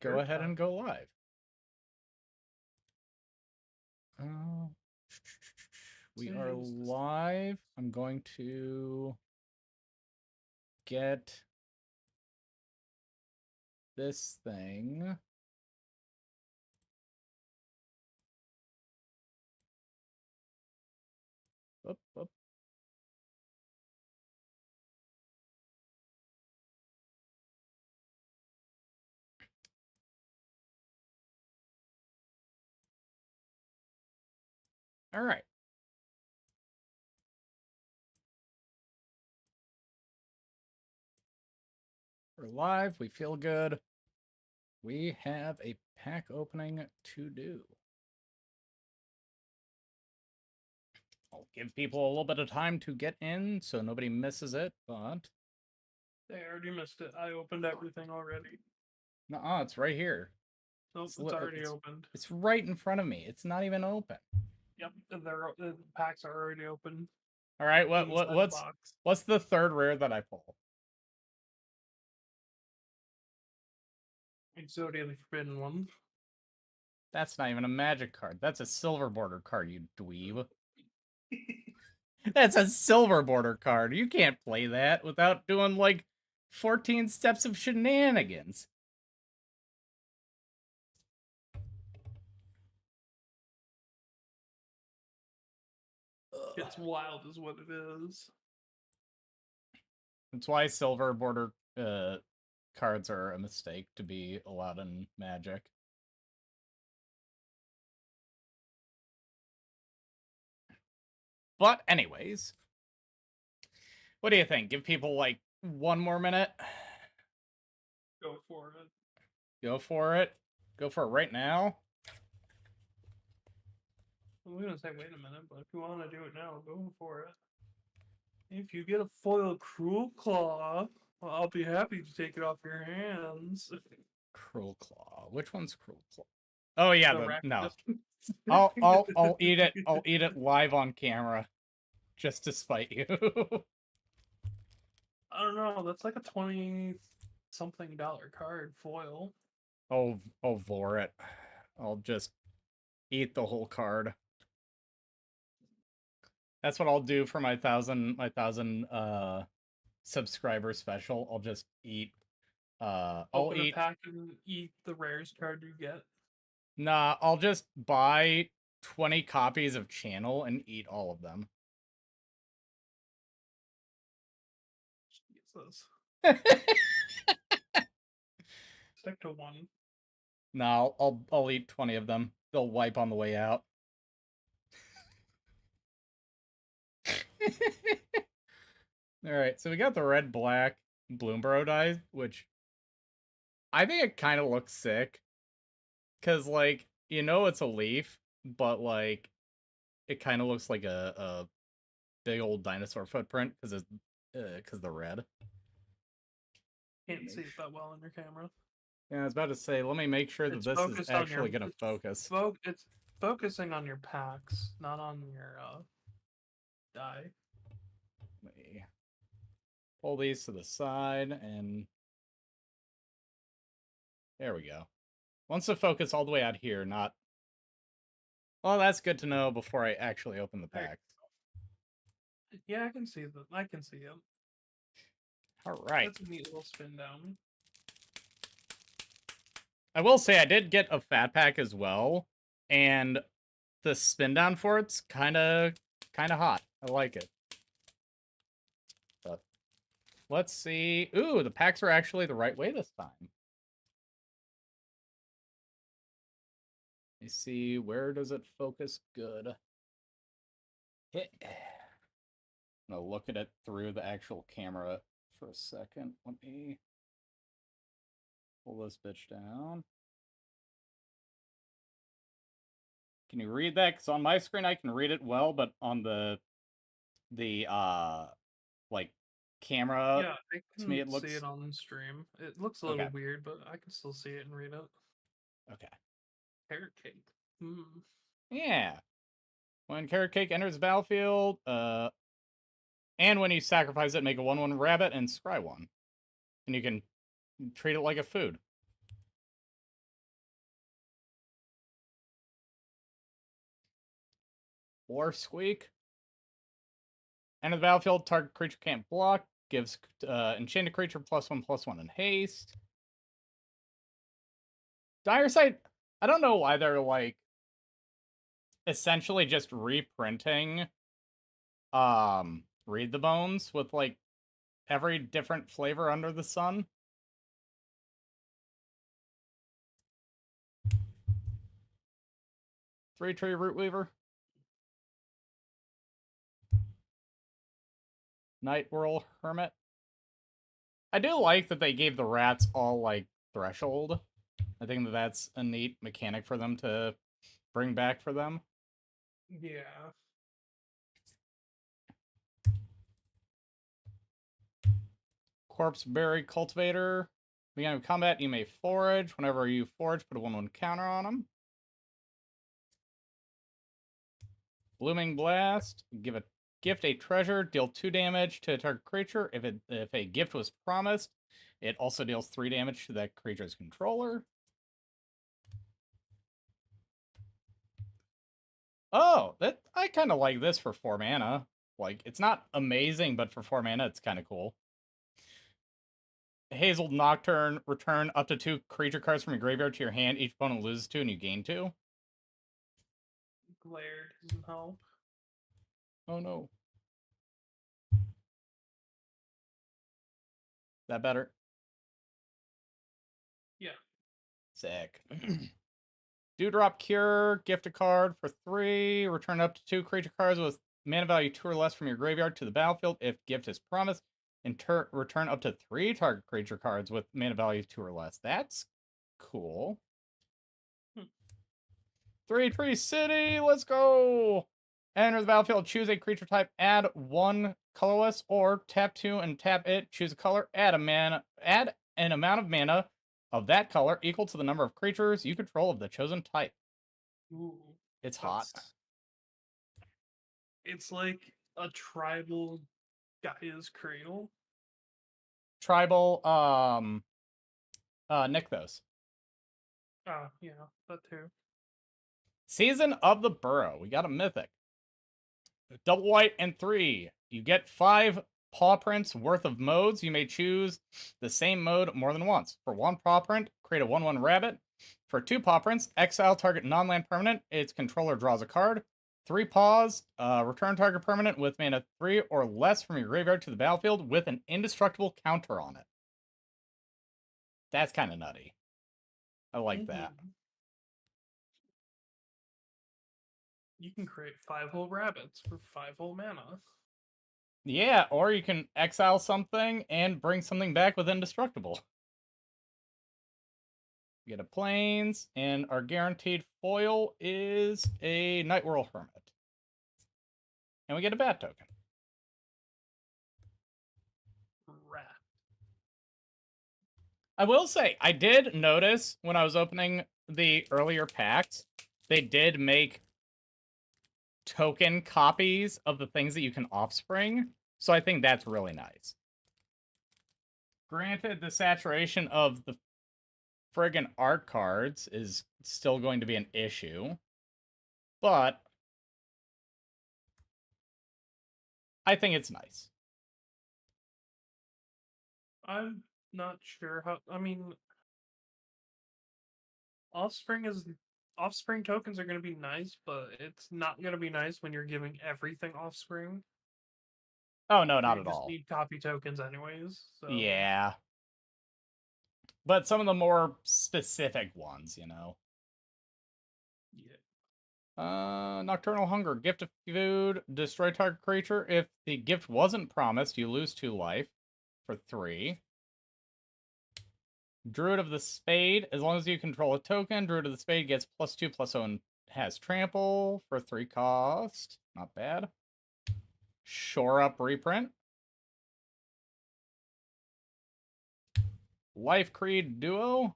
go ahead and go live. We are live. I'm going to get this thing. Up. All right. We're live. We feel good. We have a pack opening to do. I'll give people a little bit of time to get in so nobody misses it, but... They already missed it. I opened everything already. Nuh-uh, it's right here. Nope, it's already opened. It's right in front of me. It's not even open. Yep, the packs are already open. All right, what's the third rare that I pull? Exodia the Forbidden One. That's not even a magic card. That's a silver border card, you dweeb. That's a silver border card. You can't play that without doing, like, 14 steps of shenanigans. It's wild is what it is. That's why silver border cards are a mistake to be allowed in Magic. But anyways, what do you think? Give people like one more minute? Go for it. Go for it? Go for it right now? I'm going to say wait a minute, but if you want to do it now, go for it. If you get a foil Cruel Claw, well, I'll be happy to take it off your hands. Cruel Claw. Which one's Cruel Claw? Oh yeah, no. I'll eat it. I'll eat it live on camera, just to spite you. I don't know. That's like a $20-something card foil. I'll vor it. I'll just eat the whole card. That's what I'll do for my 1,000 subscriber special. I'll just eat. Open a pack and eat the rarest card you get. Nah, I'll just buy 20 copies of Channel and eat all of them. Jesus. Stick to one. No, I'll eat 20 of them. They'll wipe on the way out. Alright, so we got the red-black Bloomborough die, which I think it kind of looks sick. Because, like, you know it's a leaf, but, like, it kind of looks like a big old dinosaur footprint because the red. Can't see it that well on your camera. Yeah, I was about to say, let me make sure that this is actually going to focus. It's focusing on your packs, not on your die. Let me pull these to the side, and there we go. Wants to focus all the way out here, not... Well, that's good to know before I actually open the packs. Yeah, I can see them. I can see them. All right. That's a neat little spin down. I will say I did get a fat pack as well, and the spin down for it's kind of hot. I like it. But let's see. Ooh, the packs are actually the right way this time. Let me see, where does it focus good? Hit. I'm gonna look at it through the actual camera for a second. Let me pull this bitch down. Can you read that? Because on my screen I can read it well, but on the like camera, yeah, I can to me it looks... see it on stream. It looks a little weird, but I can still see it and read it. Okay. Carrot cake. Yeah. When carrot cake enters the battlefield, and when you sacrifice it, make a 1/1 rabbit and scry one. And you can treat it like a food. War Squeak. Enter the battlefield, target creature can't block, gives enchanted creature +1/+1 in haste. Dire Sight, I don't know why they're like essentially just reprinting Read the Bones with like every different flavor under the sun. Three-tree Root Weaver. Night Whirl Hermit. I do like that they gave the rats all like threshold. I think that that's a neat mechanic for them to bring back for them. Yeah. Corpse Berry Cultivator. Beginning of combat, you may forage. Whenever you forage, put a 1/1 counter on them. Blooming Blast. Gift a treasure. Deal 2 damage to a target creature. If a gift was promised, it also deals 3 damage to that creature's controller. Oh, I kind of like this for 4 mana. Like, it's not amazing, but for 4 mana, it's kind of cool. Hazel Nocturne, return up to 2 creature cards from your graveyard to your hand. Each opponent loses 2 and you gain 2. Glare doesn't help. Oh no. That better? Yeah. Sick. Dewdrop Cure, gift a card for 3. Return up to 2 creature cards with mana value 2 or less from your graveyard to the battlefield if gift is promised. And return up to 3 target creature cards with mana value 2 or less. That's cool. 3/3 City, let's go! Enter the battlefield, choose a creature type, add 1 colorless, or tap 2 and tap it, choose a color, add an amount of mana of that color equal to the number of creatures you control of the chosen type. Ooh, it's hot. It's like a tribal Gaia's Cradle. Tribal, Nykthos. Oh, yeah, that too. Season of the Burrow. We got a mythic. Double white and 3. You get 5 paw prints worth of modes. You may choose the same mode more than once. For 1 paw print, create a 1/1 rabbit. For 2 paw prints, exile target non-land permanent. Its controller draws a card. 3 paws, return target permanent with mana 3 or less from your graveyard to the battlefield with an indestructible counter on it. That's kind of nutty. I like that. You can create 5 whole rabbits for 5 whole mana. Yeah, or you can exile something and bring something back with indestructible. We get a plains, and our guaranteed foil is a Night Whirl Hermit. And we get a bat token. Rat. I will say, I did notice when I was opening the earlier packs, they did make token copies of the things that you can offspring. So I think that's really nice. Granted, the saturation of the friggin' art cards is still going to be an issue. But I think it's nice. I'm not sure how. I mean, offspring tokens are going to be nice, but it's not going to be nice when you're giving everything offspring. Oh no, not You at just all. need copy tokens anyways. So. Yeah. But some of the more specific ones, you know. Yeah. Nocturnal Hunger. Gift of food. Destroy target creature. If the gift wasn't promised, you lose 2 life for 3. Druid of the Spade. As long as you control a token, Druid of the Spade gets +2/+0 and has trample for 3 cost. Not bad. Shore Up reprint. Life Creed Duo.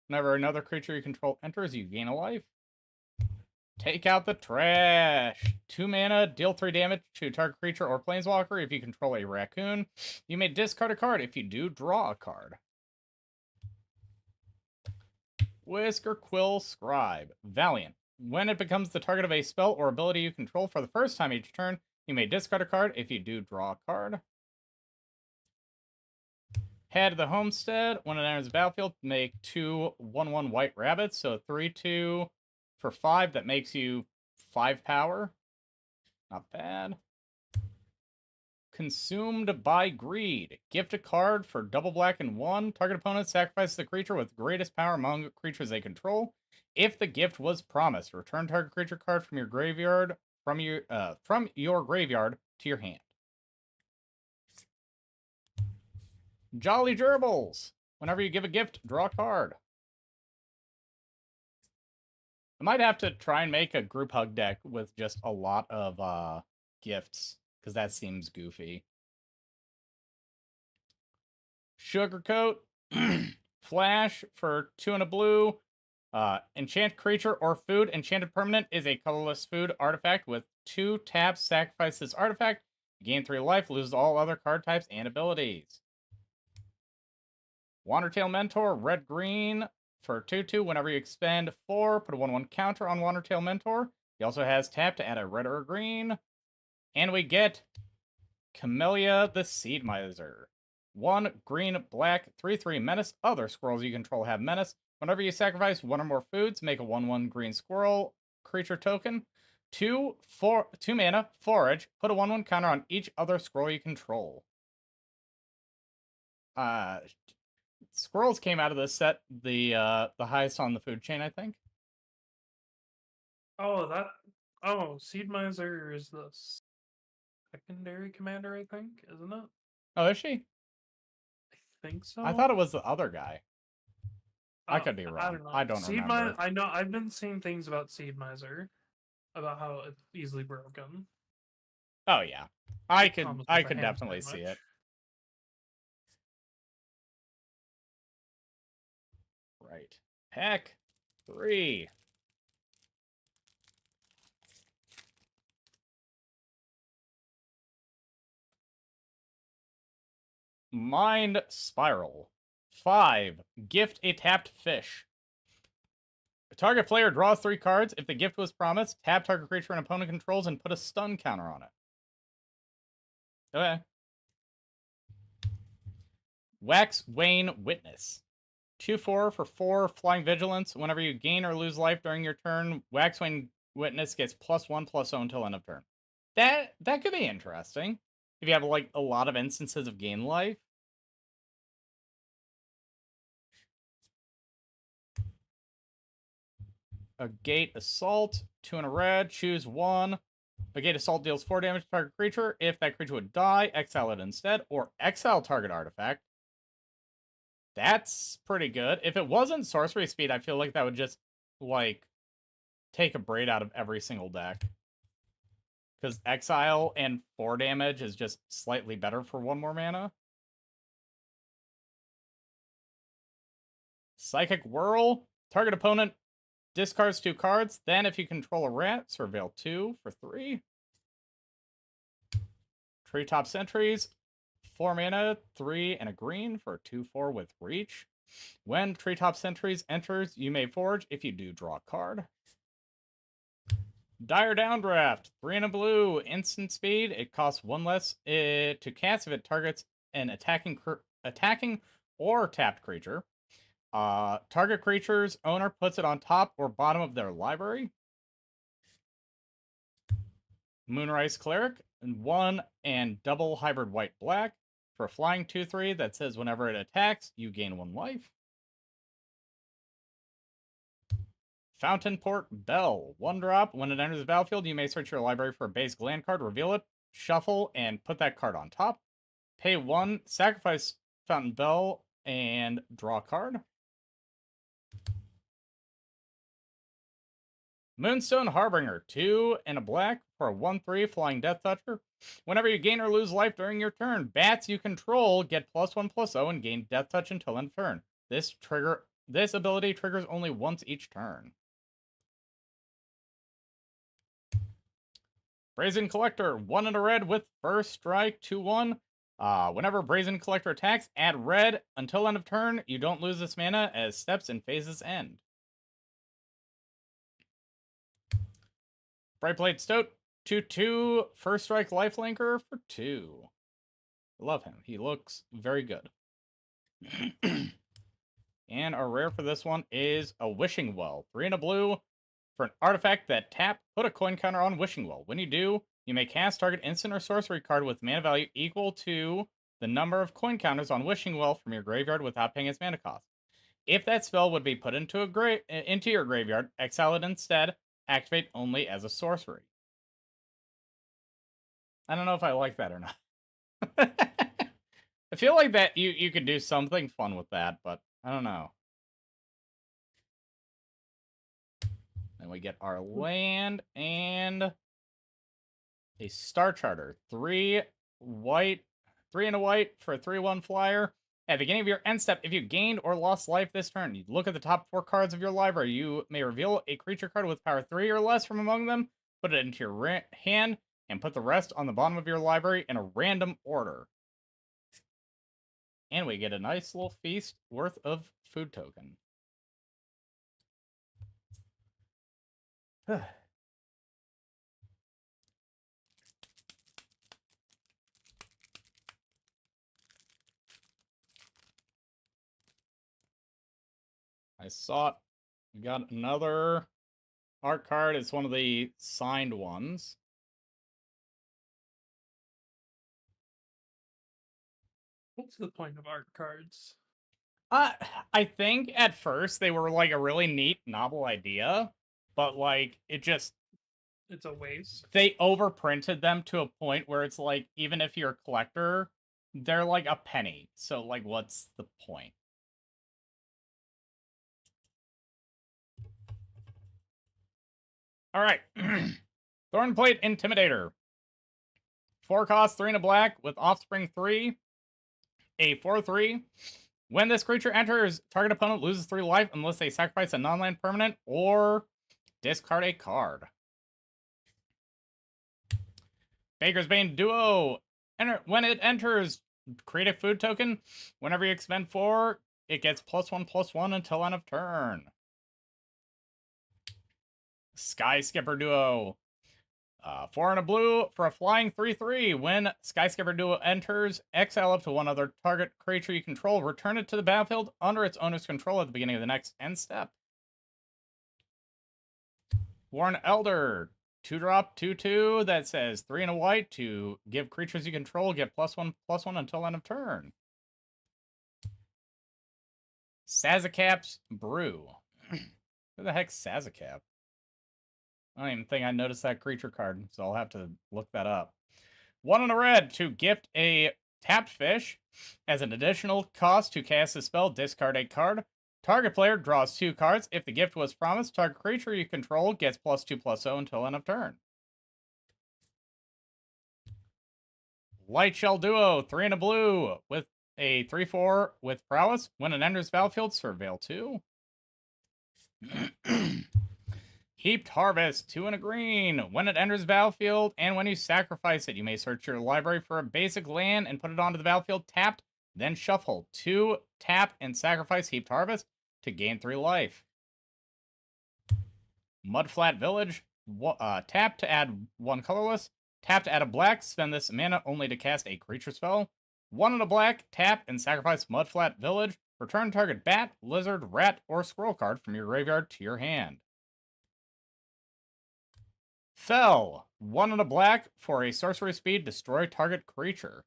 Whenever another creature you control enters, you gain a life. Take out the trash. 2 mana, deal 3 damage to target creature or planeswalker. If you control a raccoon, you may discard a card. If you do, draw a card. Whisker Quill Scribe. Valiant. When it becomes the target of a spell or ability you control for the first time each turn, you may discard a card. If you do, draw a card. Head to the homestead. When it enters the battlefield, make 2 1/1 white rabbits. So 3/2 for 5. That makes you 5 power. Not bad. Consumed by Greed. Gift a card for double black and 1. Target opponent sacrifices the creature with greatest power among creatures they control. If the gift was promised, return target creature card from your graveyard from your graveyard to your hand. Jolly Gerbils. Whenever you give a gift, draw a card. I might have to try and make a group hug deck with just a lot of gifts, because that seems goofy. Sugarcoat. Flash for 2 and a blue. Enchant creature or food. Enchanted permanent is a colorless food artifact with 2 taps. Sacrifice this artifact. Gain 3 life. Loses all other card types and abilities. Wandertail Mentor, red-green for 2/2. Whenever you expend 4, put a 1/1 counter on Wandertail Mentor. He also has tap to add a red or a green. And we get Camellia the Seed Miser. 1 green, black, 3/3 menace. Other squirrels you control have menace. Whenever you sacrifice 1 or more foods, make a 1/1 green squirrel creature token. 2 mana, forage. Put a 1/1 counter on each other squirrel you control. Squirrels came out of this set the highest on the food chain, I think. Seed Miser is the secondary commander, I think, isn't it? Oh, is she? I think so. I thought it was the other guy. I could be wrong. I don't know. I don't remember. I know I've been seeing things about Seed Miser, about how it's easily broken. Oh yeah, I could definitely see it. Right. Pack 3. Mind Spiral. 5. Gift a tapped fish. The target player draws 3 cards. If the gift was promised, tap target creature an opponent controls and put a stun counter on it. Okay. Wax Wayne Witness. 2/4 for 4 flying vigilance. Whenever you gain or lose life during your turn, Wax Wayne Witness gets +1/+0 until end of turn. That could be interesting if you have like a lot of instances of gain life. A Gate Assault, 2 in a red, choose 1. A Gate Assault deals 4 damage to target creature. If that creature would die, exile it instead, or exile target artifact. That's pretty good. If it wasn't sorcery speed, I feel like that would just, like, take a braid out of every single deck. Because exile and 4 damage is just slightly better for 1 more mana. Psychic Whirl. Target opponent discards 2 cards. Then, if you control a rat, surveil 2 for 3. Treetop Sentries. 4 mana, 3 and a green for a 2/4 with reach. When Treetop Sentries enters, you may forge. If you do, draw a card. Dire Downdraft. 3 and a blue. Instant speed. It costs 1 less to cast if it targets an attacking or tapped creature. Target creature's owner puts it on top or bottom of their library. Moonrise Cleric. 1 and double hybrid white-black. For a flying 2/3 that says whenever it attacks, you gain 1 life. Fountainport Bell. 1 drop. When it enters the battlefield, you may search your library for a base land card, reveal it, shuffle, and put that card on top. Pay 1, sacrifice Fountain Bell, and draw a card. Moonstone Harbinger. 2 and a black for a 1/3 flying Death Toucher. Whenever you gain or lose life during your turn, bats you control get +1/+0 and gain Death Touch until end of turn. This ability triggers only once each turn. Brazen Collector. 1 and a red with first strike, 2/1. Whenever Brazen Collector attacks, add red until end of turn. You don't lose this mana as steps and phases end. Brightblade Stoat, 2/2, first strike lifelinker for 2. Love him. He looks very good. And our rare for this one is a Wishing Well. 3 and a blue. For an artifact that tap, put a coin counter on Wishing Well. When you do, you may cast target instant or sorcery card with mana value equal to the number of coin counters on Wishing Well from your graveyard without paying its mana cost. If that spell would be put into your graveyard, exile it instead. Activate only as a sorcery. I don't know if I like that or not. I feel like that you could do something fun with that, but I don't know. Then we get our land and a Star Charter. 3 white, 3 and a white for a 3/1 flyer. At the beginning of your end step, if you gained or lost life this turn, you look at the top 4 cards of your library. You may reveal a creature card with power 3 or less from among them, put it into your hand, and put the rest on the bottom of your library in a random order. And we get a nice little feast worth of food token. I saw it. We got another art card. It's one of the signed ones. What's the point of art cards? I think at first they were like a really neat, novel idea, but like it's a waste. They overprinted them to a point where it's like, even if you're a collector, they're like a penny. So like, what's the point? All right. Thornplate Intimidator. 4 cost, 3 and a black with Offspring 3. A 4/3. When this creature enters, target opponent loses 3 life unless they sacrifice a non-land permanent or discard a card. Baker's Bane Duo. When it enters, create a food token. Whenever you expend 4, it gets +1/+1 until end of turn. Sky Skipper Duo. 4 and a blue for a flying 3/3. When Sky Skipper Duo enters, exile up to one other target creature you control. Return it to the battlefield under its owner's control at the beginning of the next end step. Warren Elder. 2-drop, 2/2 that says 3 and a white to give creatures you control get +1/+1 until end of turn. Sazakap's Brew. Who the heck's Sazakap? I don't even think I noticed that creature card, so I'll have to look that up. 1 and a red to gift a tapped fish. As an additional cost to cast a spell, discard a card. Target player draws 2 cards. If the gift was promised, target creature you control gets +2/+0 until end of turn. Light Shell Duo, 3 and a blue with a 3/4 with prowess. When it enters battlefield, surveil 2. Heaped Harvest, 2 and a green. When it enters battlefield and when you sacrifice it, you may search your library for a basic land and put it onto the battlefield tapped, then shuffle 2, tap, and sacrifice Heaped Harvest to gain 3 life. Mudflat Village, tap to add 1 colorless, tap to add a black, spend this mana only to cast a creature spell. 1 and a black, tap, and sacrifice Mudflat Village. Return target bat, lizard, rat, or squirrel card from your graveyard to your hand. Fell. 1 and a black for a sorcery speed, destroy target creature.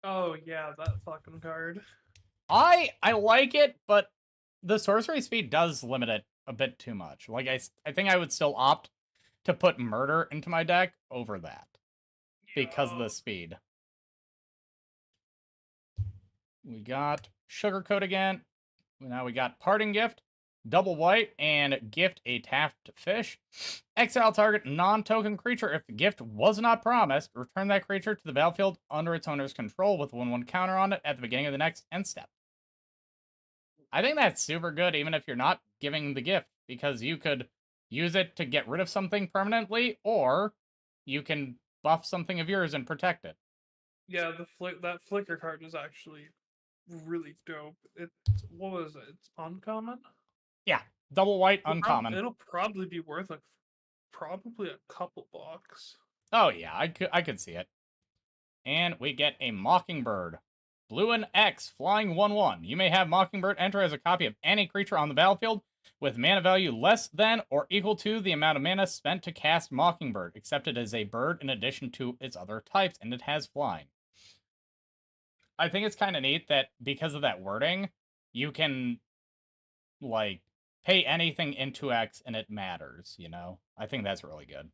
Oh yeah, that fucking card. I like it, but the sorcery speed does limit it a bit too much. Like I think I would still opt to put murder into my deck over that because of the speed. We got Sugarcoat again. Now we got Parting Gift. Double white and gift a tapped fish. Exile target non-token creature. If the gift was not promised, return that creature to the battlefield under its owner's control with 1/1 counter on it at the beginning of the next end step. I think that's super good even if you're not giving the gift, because you could use it to get rid of something permanently, or you can buff something of yours and protect it. Yeah, that flicker card is actually really dope. What was it? It's uncommon? Yeah, double white, uncommon. It'll probably be worth probably a couple bucks. Oh yeah, I could see it. And we get a Mockingbird. Blue and X, flying 1/1. You may have Mockingbird enter as a copy of any creature on the battlefield with mana value less than or equal to the amount of mana spent to cast Mockingbird, except it is a bird in addition to its other types, and it has flying. I think it's kind of neat that because of that wording, you can, like, pay anything into X and it matters, you know? I think that's really good.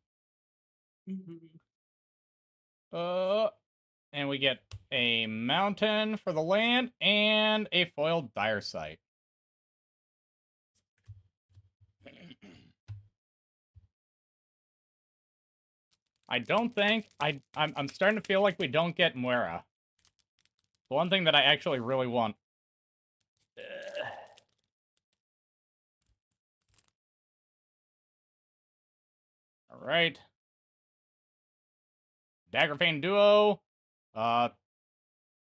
And we get a mountain for the land and a foiled dire sight. I don't think I'm starting to feel like we don't get Muera. The one thing that I actually really want. All right. Daggerfane Duo.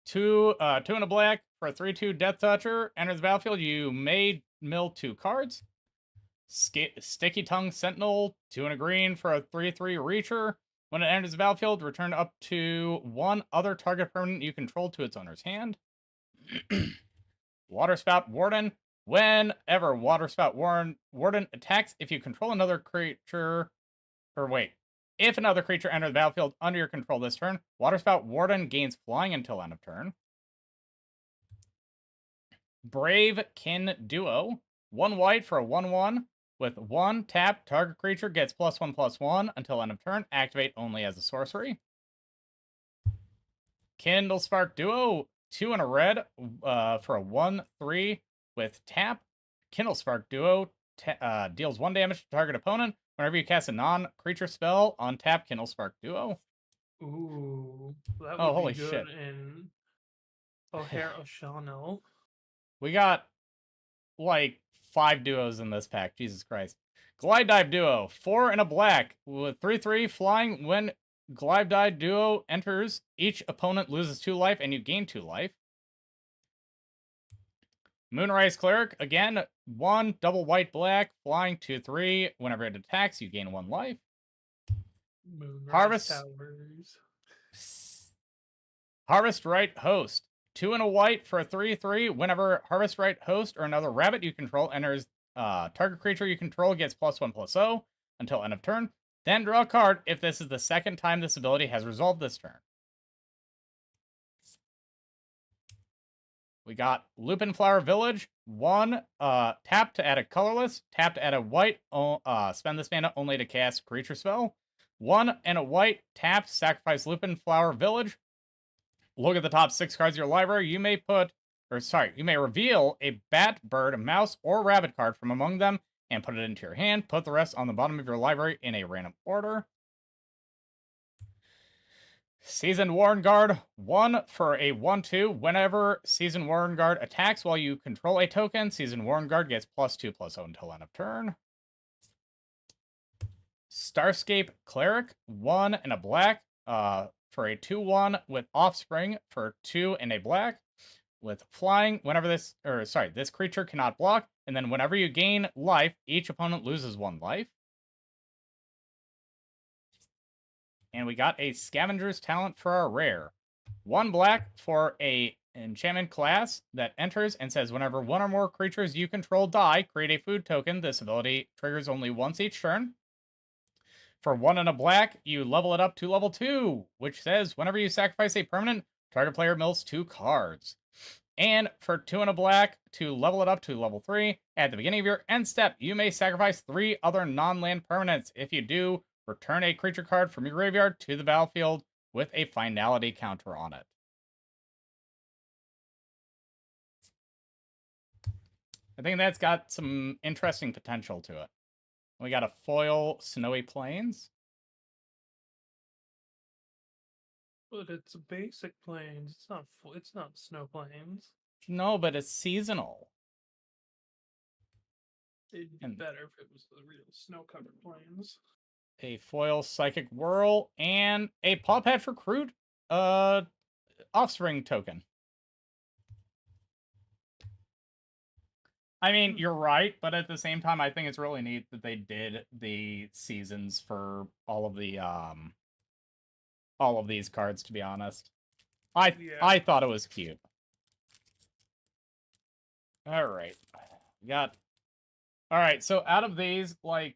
Two and a black for a 3/2 Death Toucher. Enters the battlefield. You may mill 2 cards. Sticky Tongue Sentinel. 2 and a green for a 3/3 Reacher. When it enters the battlefield, return up to 1 other target permanent you control to its owner's hand. Waterspout Warden. Whenever Waterspout Warden attacks, if you control another creature, if another creature enters the battlefield under your control this turn, Waterspout Warden gains flying until end of turn. Brave Kin Duo. 1 white for a 1/1. With 1 tap, target creature gets +1/+1 until end of turn. Activate only as a sorcery. Kindle Spark Duo. 2 and a red for a 1/3 with tap. Kindle Spark Duo deals 1 damage to target opponent. Whenever you cast a non-creature spell, untap Kindle Spark Duo. Ooh, that would holy be good shit. in O'Hare O'Shannell. We got, like, 5 duos in this pack. Jesus Christ. Glide Dive Duo. 4 and a black with 3/3 flying. When Glide Dive Duo enters, each opponent loses 2 life and you gain 2 life. Moonrise Cleric, again, 1 double white black, flying 2/3. Whenever it attacks, you gain 1 life. Moonrise Harvest Towers. Harvest Right Host. 2 and a white for a 3/3. Whenever Harvest Right Host or another rabbit you control enters, target creature you control gets +1/+0 until end of turn. Then draw a card if this is the second time this ability has resolved this turn. We got Lupin Flower Village. 1 tap to add a colorless, tap to add a white, spend this mana only to cast creature spell. 1 and a white, tap, sacrifice Lupin Flower Village. Look at the top 6 cards of your library. You may reveal a bat, bird, mouse, or rabbit card from among them and put it into your hand. Put the rest on the bottom of your library in a random order. Seasoned Warren Guard. 1 for a 1/2. Whenever Seasoned Warren Guard attacks while you control a token, Seasoned Warren Guard gets +2/+0 until end of turn. Starscape Cleric. 1 and a black. For a 2/1 with Offspring for 2 and a black. With flying, this creature cannot block, and then whenever you gain life, each opponent loses 1 life. And we got a Scavenger's Talent for our rare. 1 black for a enchantment class that enters and says whenever 1 or more creatures you control die, create a food token. This ability triggers only once each turn. For 1 and a black, you level it up to level 2, which says whenever you sacrifice a permanent, target player mills 2 cards. And for 2 and a black, to level it up to level 3, at the beginning of your end step, you may sacrifice 3 other non-land permanents. If you do, return a creature card from your graveyard to the battlefield with a finality counter on it. I think that's got some interesting potential to it. We got a foil Snowy Plains. But it's a basic plains. It's not snow plains. No, but it's seasonal. It'd be better if it was the real snow-covered plains. A foil Psychic Whirl and a Paw Patch Recruit Offspring token. I mean, you're right, but at the same time, I think it's really neat that they did the seasons for all of these cards, to be honest. I thought it was cute. All right. Got All right, so out of these, like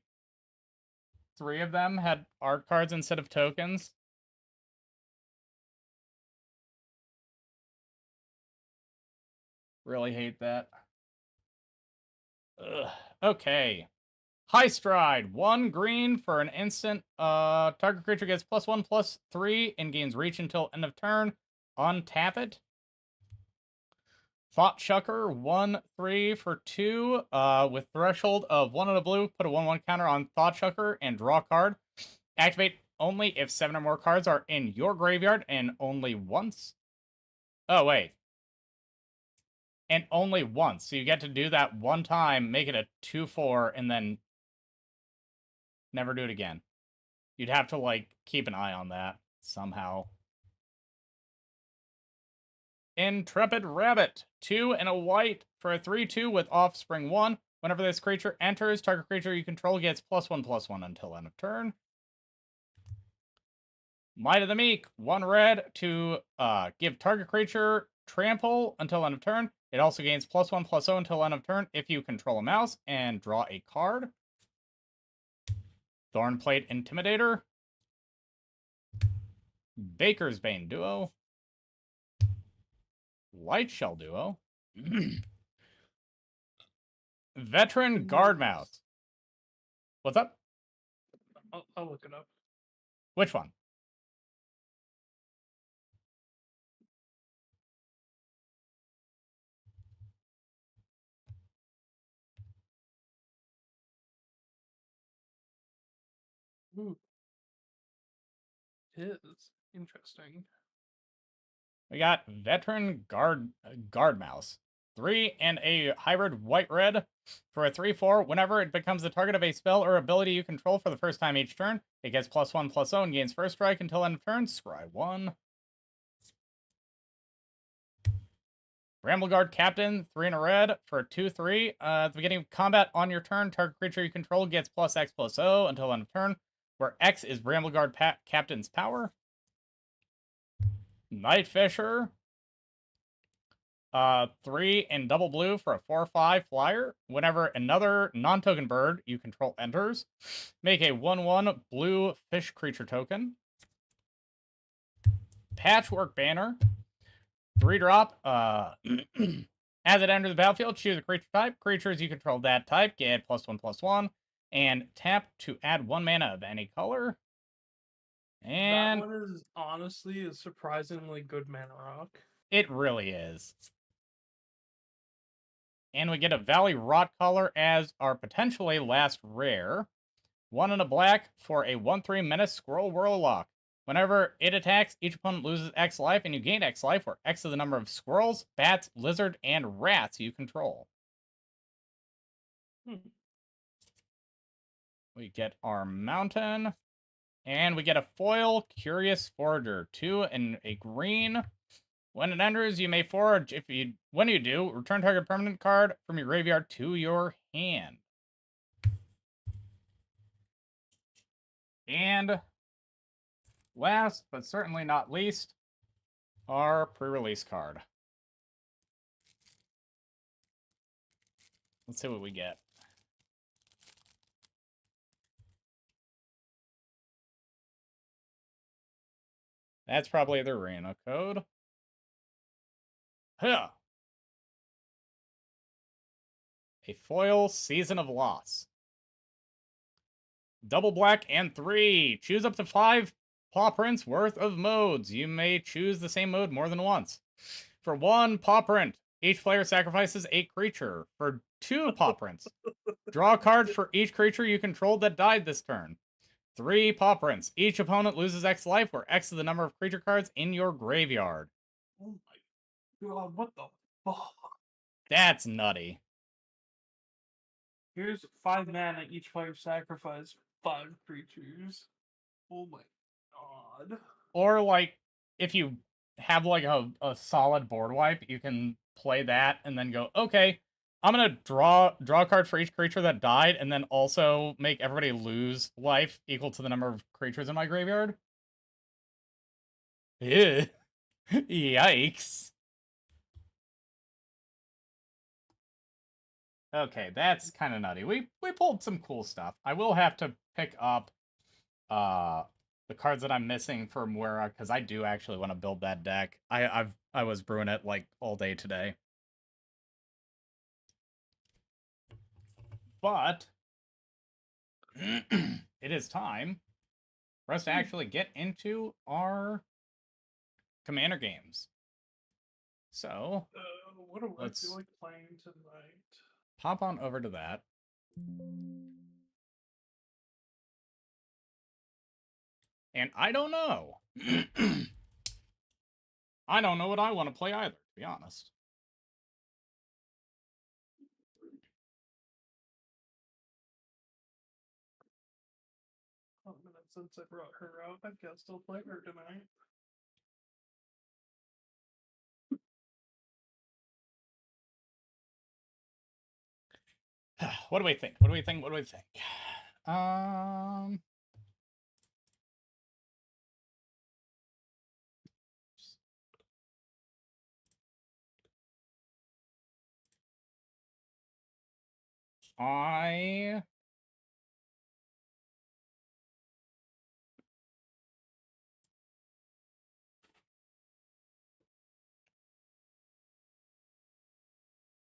3 of them had art cards instead of tokens. Really hate that. Ugh. Okay. High Stride. 1 green for an instant. Target creature gets +1/+3 and gains reach until end of turn. Untap it. Thought Chucker. 1/3 for 2. With threshold of 1 and a blue. Put a 1/1 counter on Thought Chucker and draw a card. Activate only if 7 or more cards are in your graveyard and only once. Oh, wait. And only once. So you get to do that one time, make it a 2/4, and then never do it again. You'd have to, like, keep an eye on that somehow. Intrepid Rabbit. 2 and a white for a 3/2 with Offspring 1. Whenever this creature enters, target creature you control gets +1/+1 until end of turn. Might of the Meek. 1 red to give target creature trample until end of turn. It also gains +1/+0 until end of turn if you control a mouse and draw a card. Thornplate Intimidator. Baker's Bane Duo. Lightshell Duo. Veteran Guard Mouse. What's up? I'll look it up. Which one? Ooh. It is interesting. We got Veteran Guard Mouse. 3 and a hybrid white-red for a 3/4. Whenever it becomes the target of a spell or ability you control for the first time each turn, it gets +1/+0 and gains first strike until end of turn. Scry 1. Brambleguard Captain, 3 and a red for a 2/3. At the beginning of combat on your turn, target creature you control gets +X/+0 until end of turn, where X is Brambleguard Captain's power. Night Fisher. 3 and double blue for a 4/5 flyer. Whenever another non-token bird you control enters, make a 1/1 blue fish creature token. Patchwork Banner. 3-drop. As it enters the battlefield, choose a creature type. Creatures you control that type get +1/+1. And tap to add 1 mana of any color. And that one is honestly a surprisingly good mana rock. It really is. And we get a Valley Rot color as our potentially last rare. 1 and a black for a 1/3 Menace Squirrel Warlock. Whenever it attacks, each opponent loses X life, and you gain X life, where X is the number of squirrels, bats, lizard, and rats you control. We get our mountain, and we get a foil Curious Forager. 2 and a green. When it enters, you may forage. When you do, return target permanent card from your graveyard to your hand. And last, but certainly not least, our pre-release card. Let's see what we get. That's probably the arena code. Huh. A foil Season of Loss. Double black and 3. Choose up to 5 paw prints worth of modes. You may choose the same mode more than once. For 1 paw print, each player sacrifices a creature. For 2 paw prints, draw a card for each creature you controlled that died this turn. 3 paw prints. Each opponent loses X life, where X is the number of creature cards in your graveyard. Oh my god, what the fuck? That's nutty. Here's 5 mana, each player sacrifice 5 creatures. Oh my god. Or, like, if you have, like, a solid board wipe, you can play that and then go, okay, I'm gonna draw a card for each creature that died, and then also make everybody lose life equal to the number of creatures in my graveyard. Ew. Yikes. Okay, that's kind of nutty. We pulled some cool stuff. I will have to pick up the cards that I'm missing for Muera, because I do actually want to build that deck. I was brewing it like all day today. But it is time for us to actually get into our Commander games. So what do I feel like playing tonight? Pop on over to that. And I don't know. I don't know what I want to play either, to be honest. A minute since I brought her out, I can still play her tonight. What do we think? What do we think? What do we think?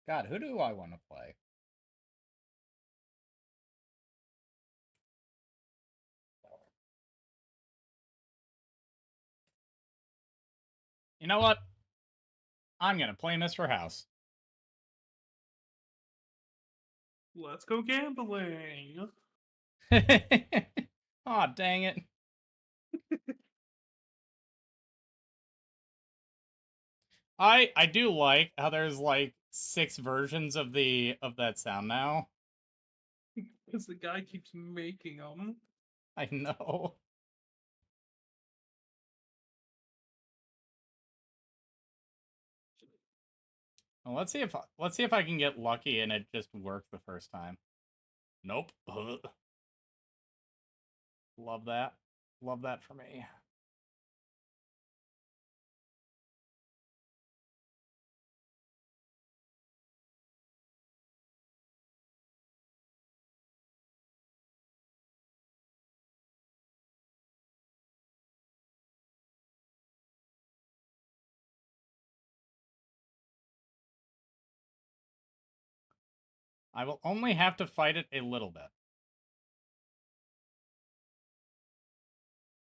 God, who do I want to play? You know what? I'm gonna play Mr. House. Let's go gambling. Aw, dang it. I do like how there's like 6 versions of that sound now. Because the guy keeps making them. I know. Well, let's see if I can get lucky and it just works the first time. Nope. Love that. Love that for me. I will only have to fight it a little bit.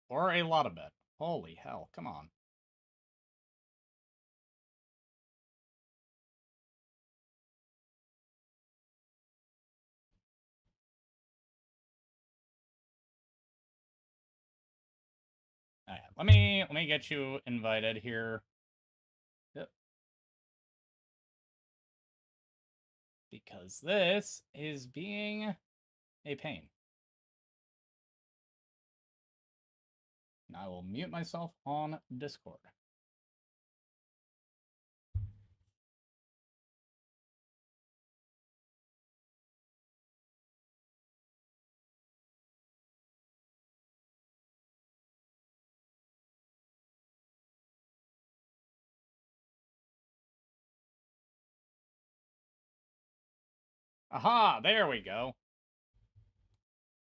Or a lot of bit. Holy hell, come on. Right, let me get you invited here. Yep. Because this is being a pain. And I will mute myself on Discord. Aha, there we go.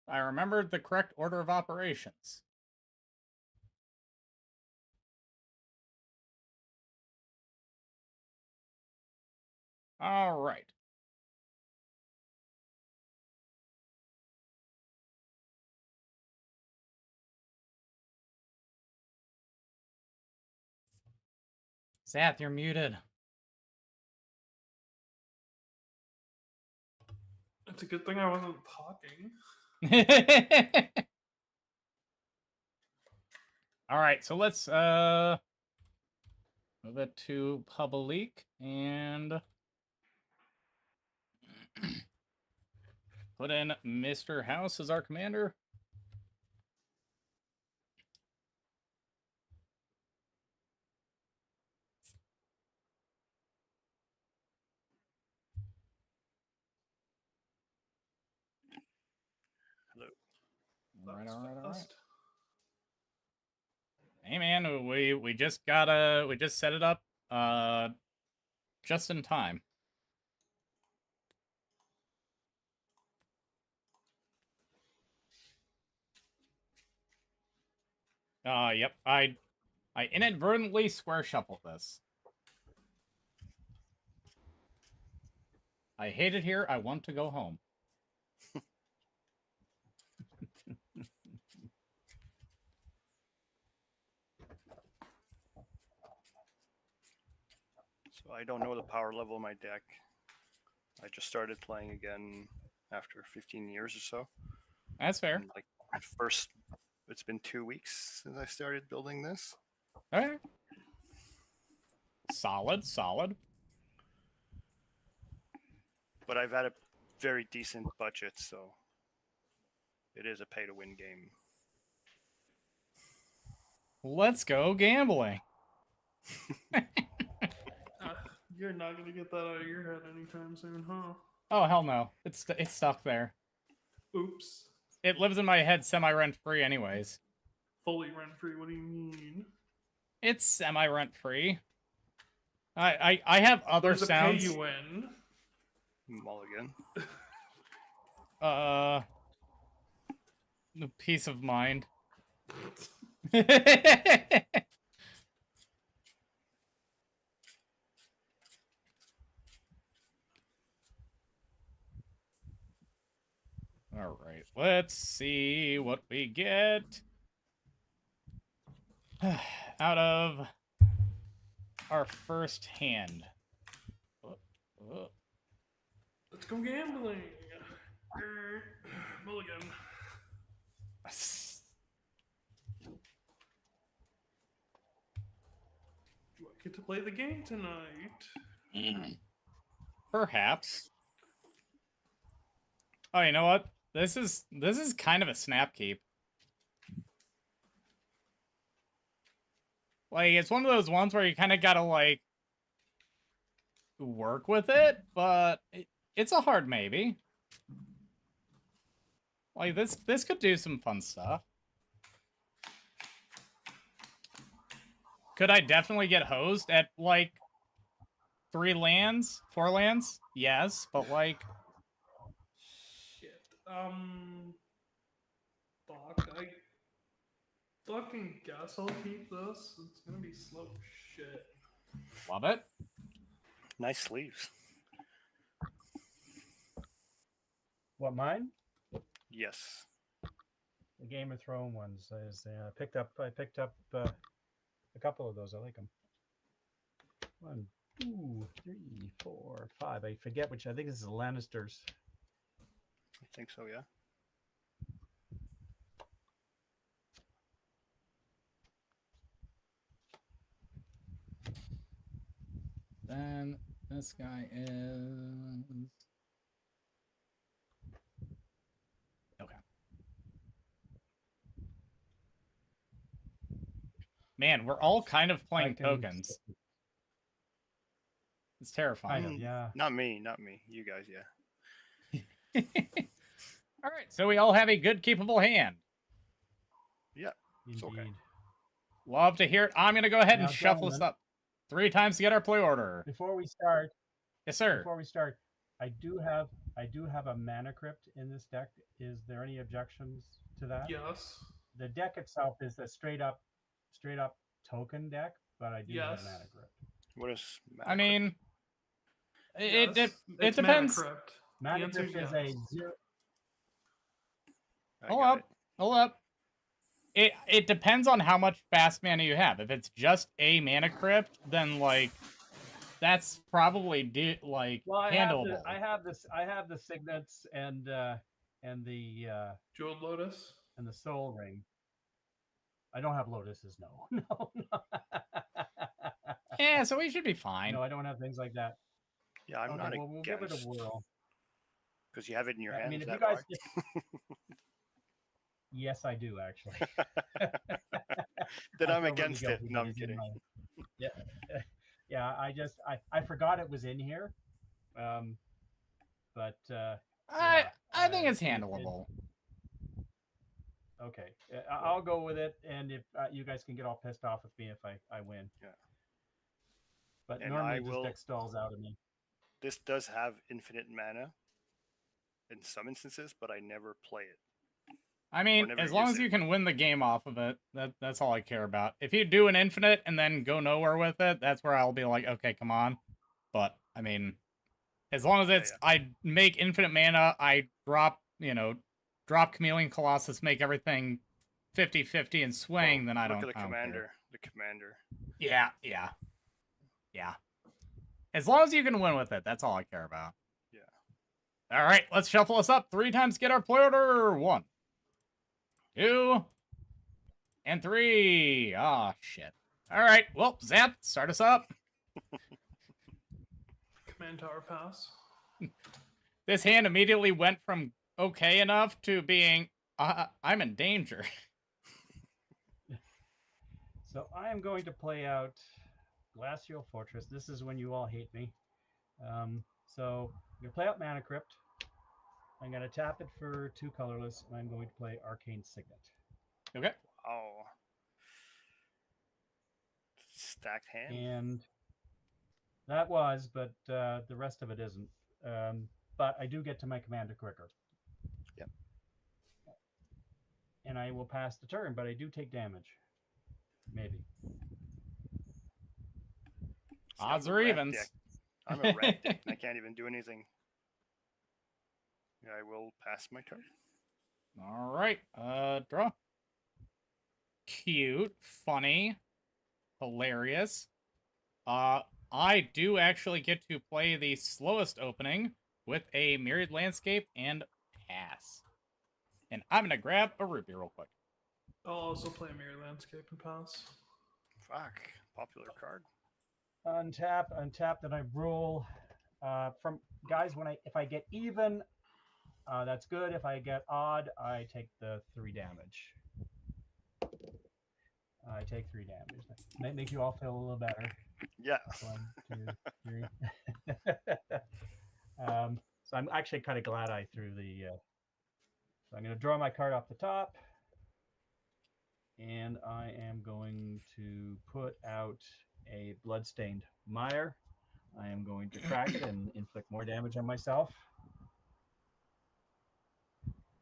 I remembered the correct order of operations. All right. Zath, you're muted. It's a good thing I wasn't talking. All right, so let's move it to public and put in Mr. House as our commander. All right, That's all right, all right. fast. Hey man, we just set it up just in time. Yep. I inadvertently square shuffled this. I hate it here. I want to go home. So I don't know the power level of my deck. I just started playing again after 15 years or so. That's fair. And like first, it's been 2 weeks since I started building this. All right. Solid, solid. But I've had a very decent budget, so it is a pay-to-win game. Let's go gambling. You're not gonna get that out of your head anytime soon, huh? Oh hell no! It's stuck there. Oops. It lives in my head semi-rent free, anyways. Fully rent free. What do you mean? It's semi-rent free. I have other What does sounds. it pay you in? Mulligan. The peace of mind. All right, let's see what we get out of our first hand. Let's go gambling. Mulligan. Do I get to play the game tonight? Perhaps. Oh, you know what? This is kind of a snap keep. Like, it's one of those ones where you kind of gotta, like, work with it, but it's a hard maybe. Like, this could do some fun stuff. Could I definitely get hosed at, like, 3 lands? 4 lands? Yes, but, like... Shit. Fuck. I fucking guess I'll keep this. It's gonna be slow shit. Love it. Nice sleeves. What, mine? Yes. The Game of Thrones ones. I picked up a couple of those. I like them. 1, 2, 3, 4, 5. I forget which. I think this is the Lannisters. I think so, yeah. Then this guy is... Okay. Man, we're all kind of playing tokens. It's terrifying. Kind of, yeah. Not me. You guys, yeah. All right, so we all have a good, keepable hand. Yeah, it's Indeed. okay. Love to hear it. I'm going to go ahead and Now, shuffle this up 3 times to get our play order. Before we start, Yes, sir. Before we start, I do have a mana crypt in this deck. Is there any objections to that? Yes. The deck itself is a straight up token deck, but I do have Yes. mana crypt. What is Mana I mean, it Yes, it it's Mana depends. Crypt. Mana The answer crypt is is a yes. 0. I Hold got up. it. Hold up. It depends on how much fast mana you have. If it's just a mana crypt, then like that's probably handleable. I have the signets and the Jeweled Lotus. and the soul ring. I don't have lotuses. No, no. Yeah, so we should be fine. No, I don't have things like that. Yeah, I'm not well, we'll give it a against. whirl. Because you have it in your hand. I mean, is if you that guys, why? yes, I do actually. Then I I'm feel really against it. guilty No, that I'm it's in kidding. Yeah, yeah. I forgot it was in here. But I think it's it- handleable. Okay, I'll go with it, and if you guys can get all pissed off with me if I win. Yeah. But And normally I this will. deck stalls out of me. This does have infinite mana in some instances, but I never play it. I mean, never as long use as it. you can win the game off of it, that's all I care about. If you do an infinite and then go nowhere with it, that's where I'll be like, okay, come on. But I mean, as long as it's I make infinite mana, I drop, drop Chameleon Colossus, make everything 50-50 and swing, Well, then I look don't at the I don't care. commander. The commander. Yeah. As long as you can win with it, that's all I care about. Yeah. All right, let's shuffle us up 3 times. Get our play order. 1, 2, and 3. Ah, shit. All right, well, Zap, start us up. Command tower pass. This hand immediately went from okay enough to being, I'm in danger. So I am going to play out Glacial Fortress. This is when you all hate me. So I'm going to play out Mana Crypt. I'm going to tap it for 2 colorless, and I'm going to play Arcane Signet. Okay. Oh. Stacked hand. And that was, but the rest of it isn't. But I do get to my commander quicker. Yep. And I will pass the turn, but I do take damage. Maybe. See, Odds I'm a or rat evens. deck. I'm a rat deck, and I can't even do anything. Yeah, I will pass my turn. All right, draw. Cute, funny, hilarious. I do actually get to play the slowest opening with a Myriad Landscape and pass. And I'm gonna grab a rupee real quick. I'll also play Mirror Landscape and pass. Fuck. Popular card. Untap, then I roll. From guys, if I get even, that's good. If I get odd, I take the 3 damage. I take 3 damage. That makes you all feel a little better. Yeah. 1, 2, 3. So I'm actually kind of glad I threw the. So I'm going to draw my card off the top, and I am going to put out a Bloodstained Mire. I am going to crack it and inflict more damage on myself.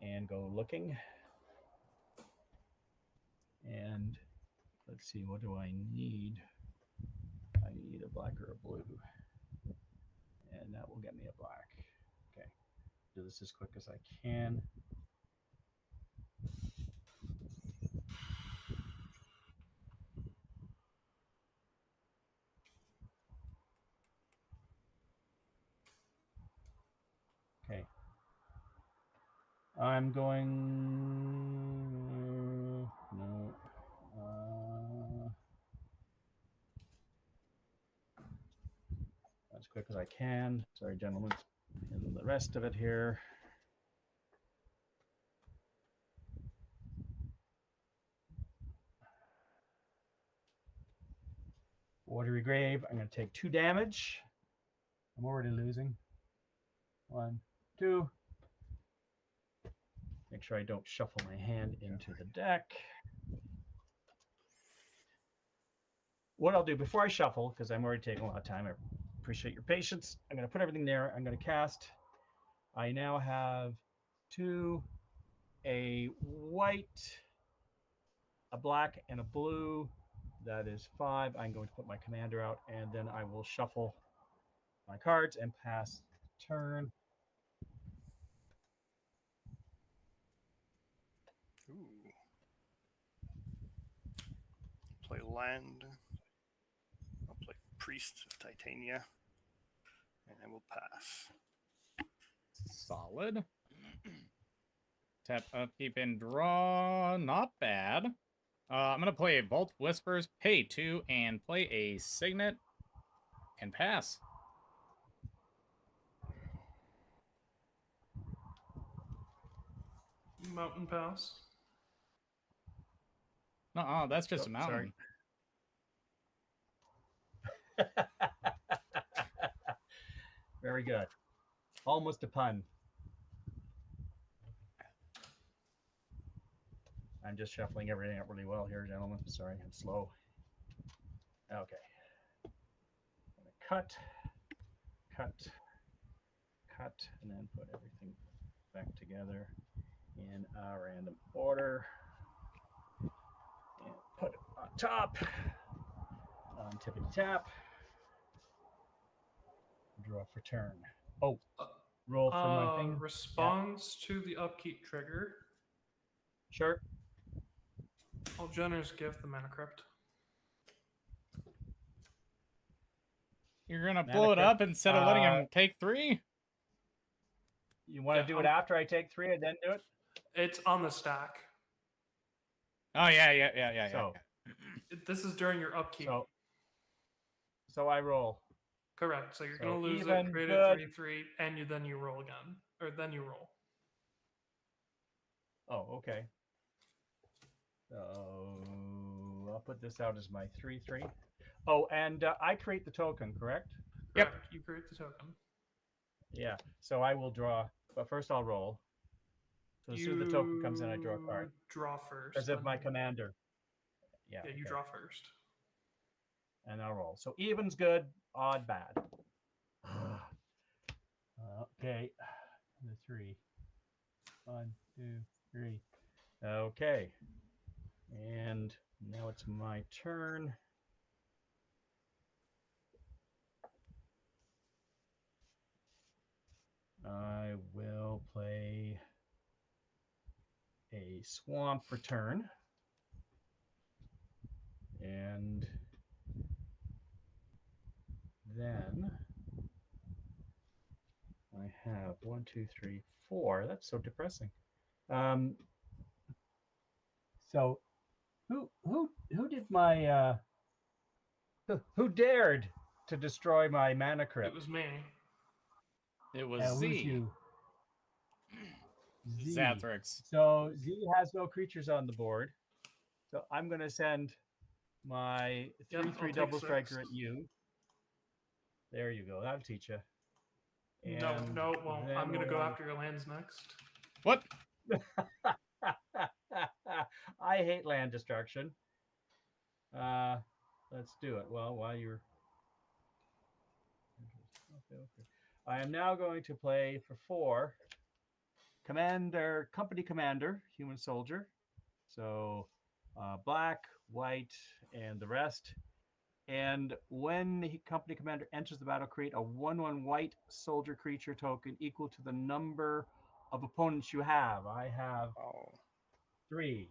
And go looking. And let's see, what do I need? I need a black or a blue. And that will get me a black. Okay. Do this as quick as I can. Okay. I'm going. No. As quick as I can. Sorry, gentlemen. And the rest of it here. Watery Grave. I'm going to take 2 damage. I'm already losing. 1, 2. Make sure I don't shuffle my hand into the deck. What I'll do before I shuffle, because I'm already taking a lot of time, I appreciate your patience. I'm going to put everything there. I'm going to cast. I now have 2, a white, a black, and a blue. That is 5. I'm going to put my commander out, and then I will shuffle my cards and pass turn. Ooh. Play land. I'll play Priest of Titania. And I will pass. Solid. Tap, upkeep, and draw. Not bad. I'm going to play a Vault Whispers, pay 2, and play a Signet, and pass. Mountain pass. No, that's just Oh, a mountain. sorry. Very good. Almost a pun. I'm just shuffling everything up really well here, gentlemen. Sorry, I'm slow. Okay. Cut, cut, cut, and then put everything back together in a random order. And put it on top, on tippity tap. Draw for turn. Oh, roll for my thing. Responds to the upkeep trigger. Sure. I'll generous gift the mana crypt. You're gonna Mana blow it crypt, up instead of letting him take 3? You want to do it after I take 3 and then do it? It's on the stack. Oh yeah. So, This is during your upkeep. so I roll. Correct. So you're So gonna lose even it, create good. a 3/3, and then you roll again, or then you roll. Oh, okay. So I'll put this out as my 3/3. Oh, and I create the token, correct? Yep. Correct. You create the token. Yeah. So I will draw, but first I'll roll. So as soon as the token comes in, I draw a card. Draw first. As if then my you- commander. Yeah. Yeah, you okay. draw first. And I'll roll. So even's good, odd bad. Okay. The 3. 1, 2, 3. Okay. And now it's my turn. I will play a swamp for turn. And then I have 1, 2, 3, 4. That's so depressing. So who did my who dared to destroy my mana crypt? It was me. It was Who's Z. you? Z. Zathrix. So Z has no creatures on the board. So I'm going to send my 3/3 I'll take double 6. striker at you. There you go. That'll teach you. No, it won't. I'm gonna go after your lands next. What? I hate land destruction. Let's do it. Well, while you're... Okay. I am now going to play for 4. Company commander, human soldier. So black, white, and the rest. And when the company commander enters the battle, create a 1/1 white soldier creature token equal to the number of opponents you have. I have 3.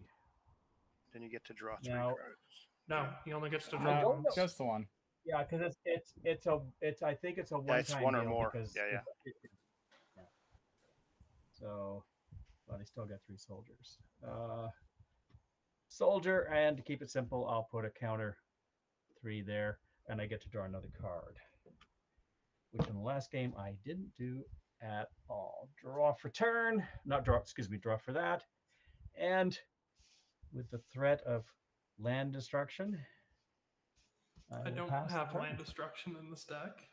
Then you get to draw 3 Now- cards. No, he only gets to I draw don't once. know. Just the one. Yeah, because it's I think it's a one-time it's one or deal more. because Yeah. yeah. So, but I still got 3 soldiers. Soldier, and to keep it simple, I'll put a counter 3 there, and I get to draw another card, which in the last game I didn't do at all. Draw for turn, not draw. Excuse me, draw for that, and with the threat of land destruction, I will don't pass the have turn. land destruction in the stack.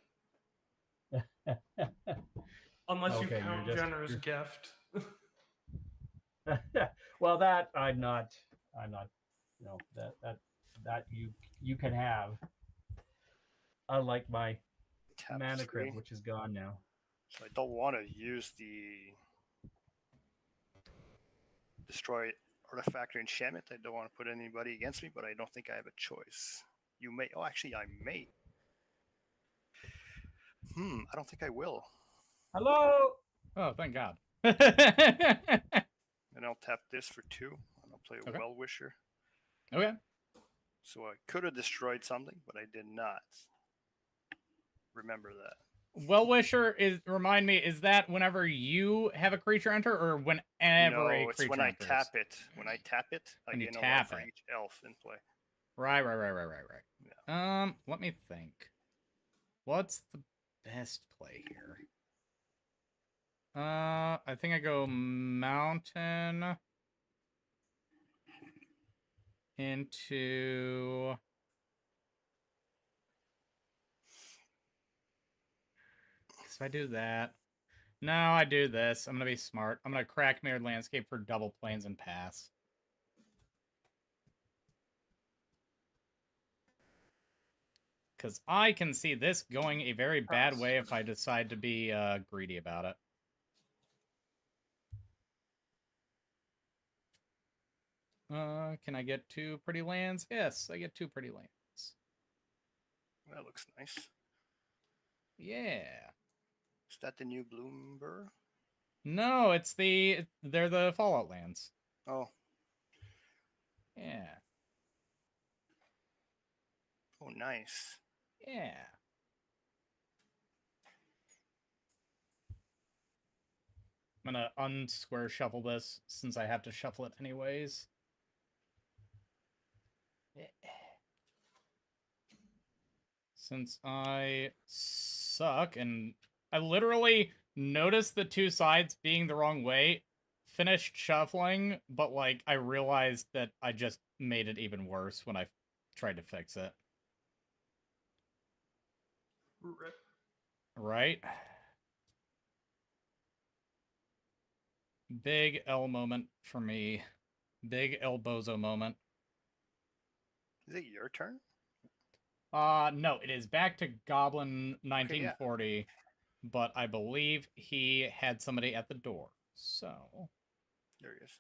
Unless Okay, you you're count just- generous gift. Well, that I'm not. You know, that you can have. Unlike my Tap mana 3. crypt, which is gone now. So I don't want to use the destroy artifact or enchantment. I don't want to put anybody against me, but I don't think I have a choice. You may. Oh, actually, I may. I don't think I will. Hello. Oh, thank God. And I'll tap this for 2. And I'll play a Okay. Well-Wisher. Okay. So I could have destroyed something, but I did not. Remember that. Well-Wisher remind me, is that whenever you have a creature enter or whenever No, a it's creature when I enters? tap it. When I tap it, I When you gain a tap life for it. each elf in play. Right. Let me think. What's the best play here? I think I go mountain into if I do that. No, I do this. I'm gonna be smart. I'm gonna crack Mirrored Landscape for double planes and pass. Because I can see this going a very bad way if I decide to be greedy about it. Can I get 2 pretty lands? Yes, I get 2 pretty lands. That looks nice. Yeah. Is that the new Bloomber? No, they're the Fallout lands. Oh. Yeah. Oh, nice. Yeah. I'm gonna unsquare shuffle this since I have to shuffle it anyways. Since I suck and I literally noticed the 2 sides being the wrong way, finished shuffling, but like I realized that I just made it even worse when I tried to fix it. Rip. Right? Big L moment for me. Big El Bozo moment. Is it your turn? No, it is back to Goblin 1940, but I believe he had somebody at the door. So There he is.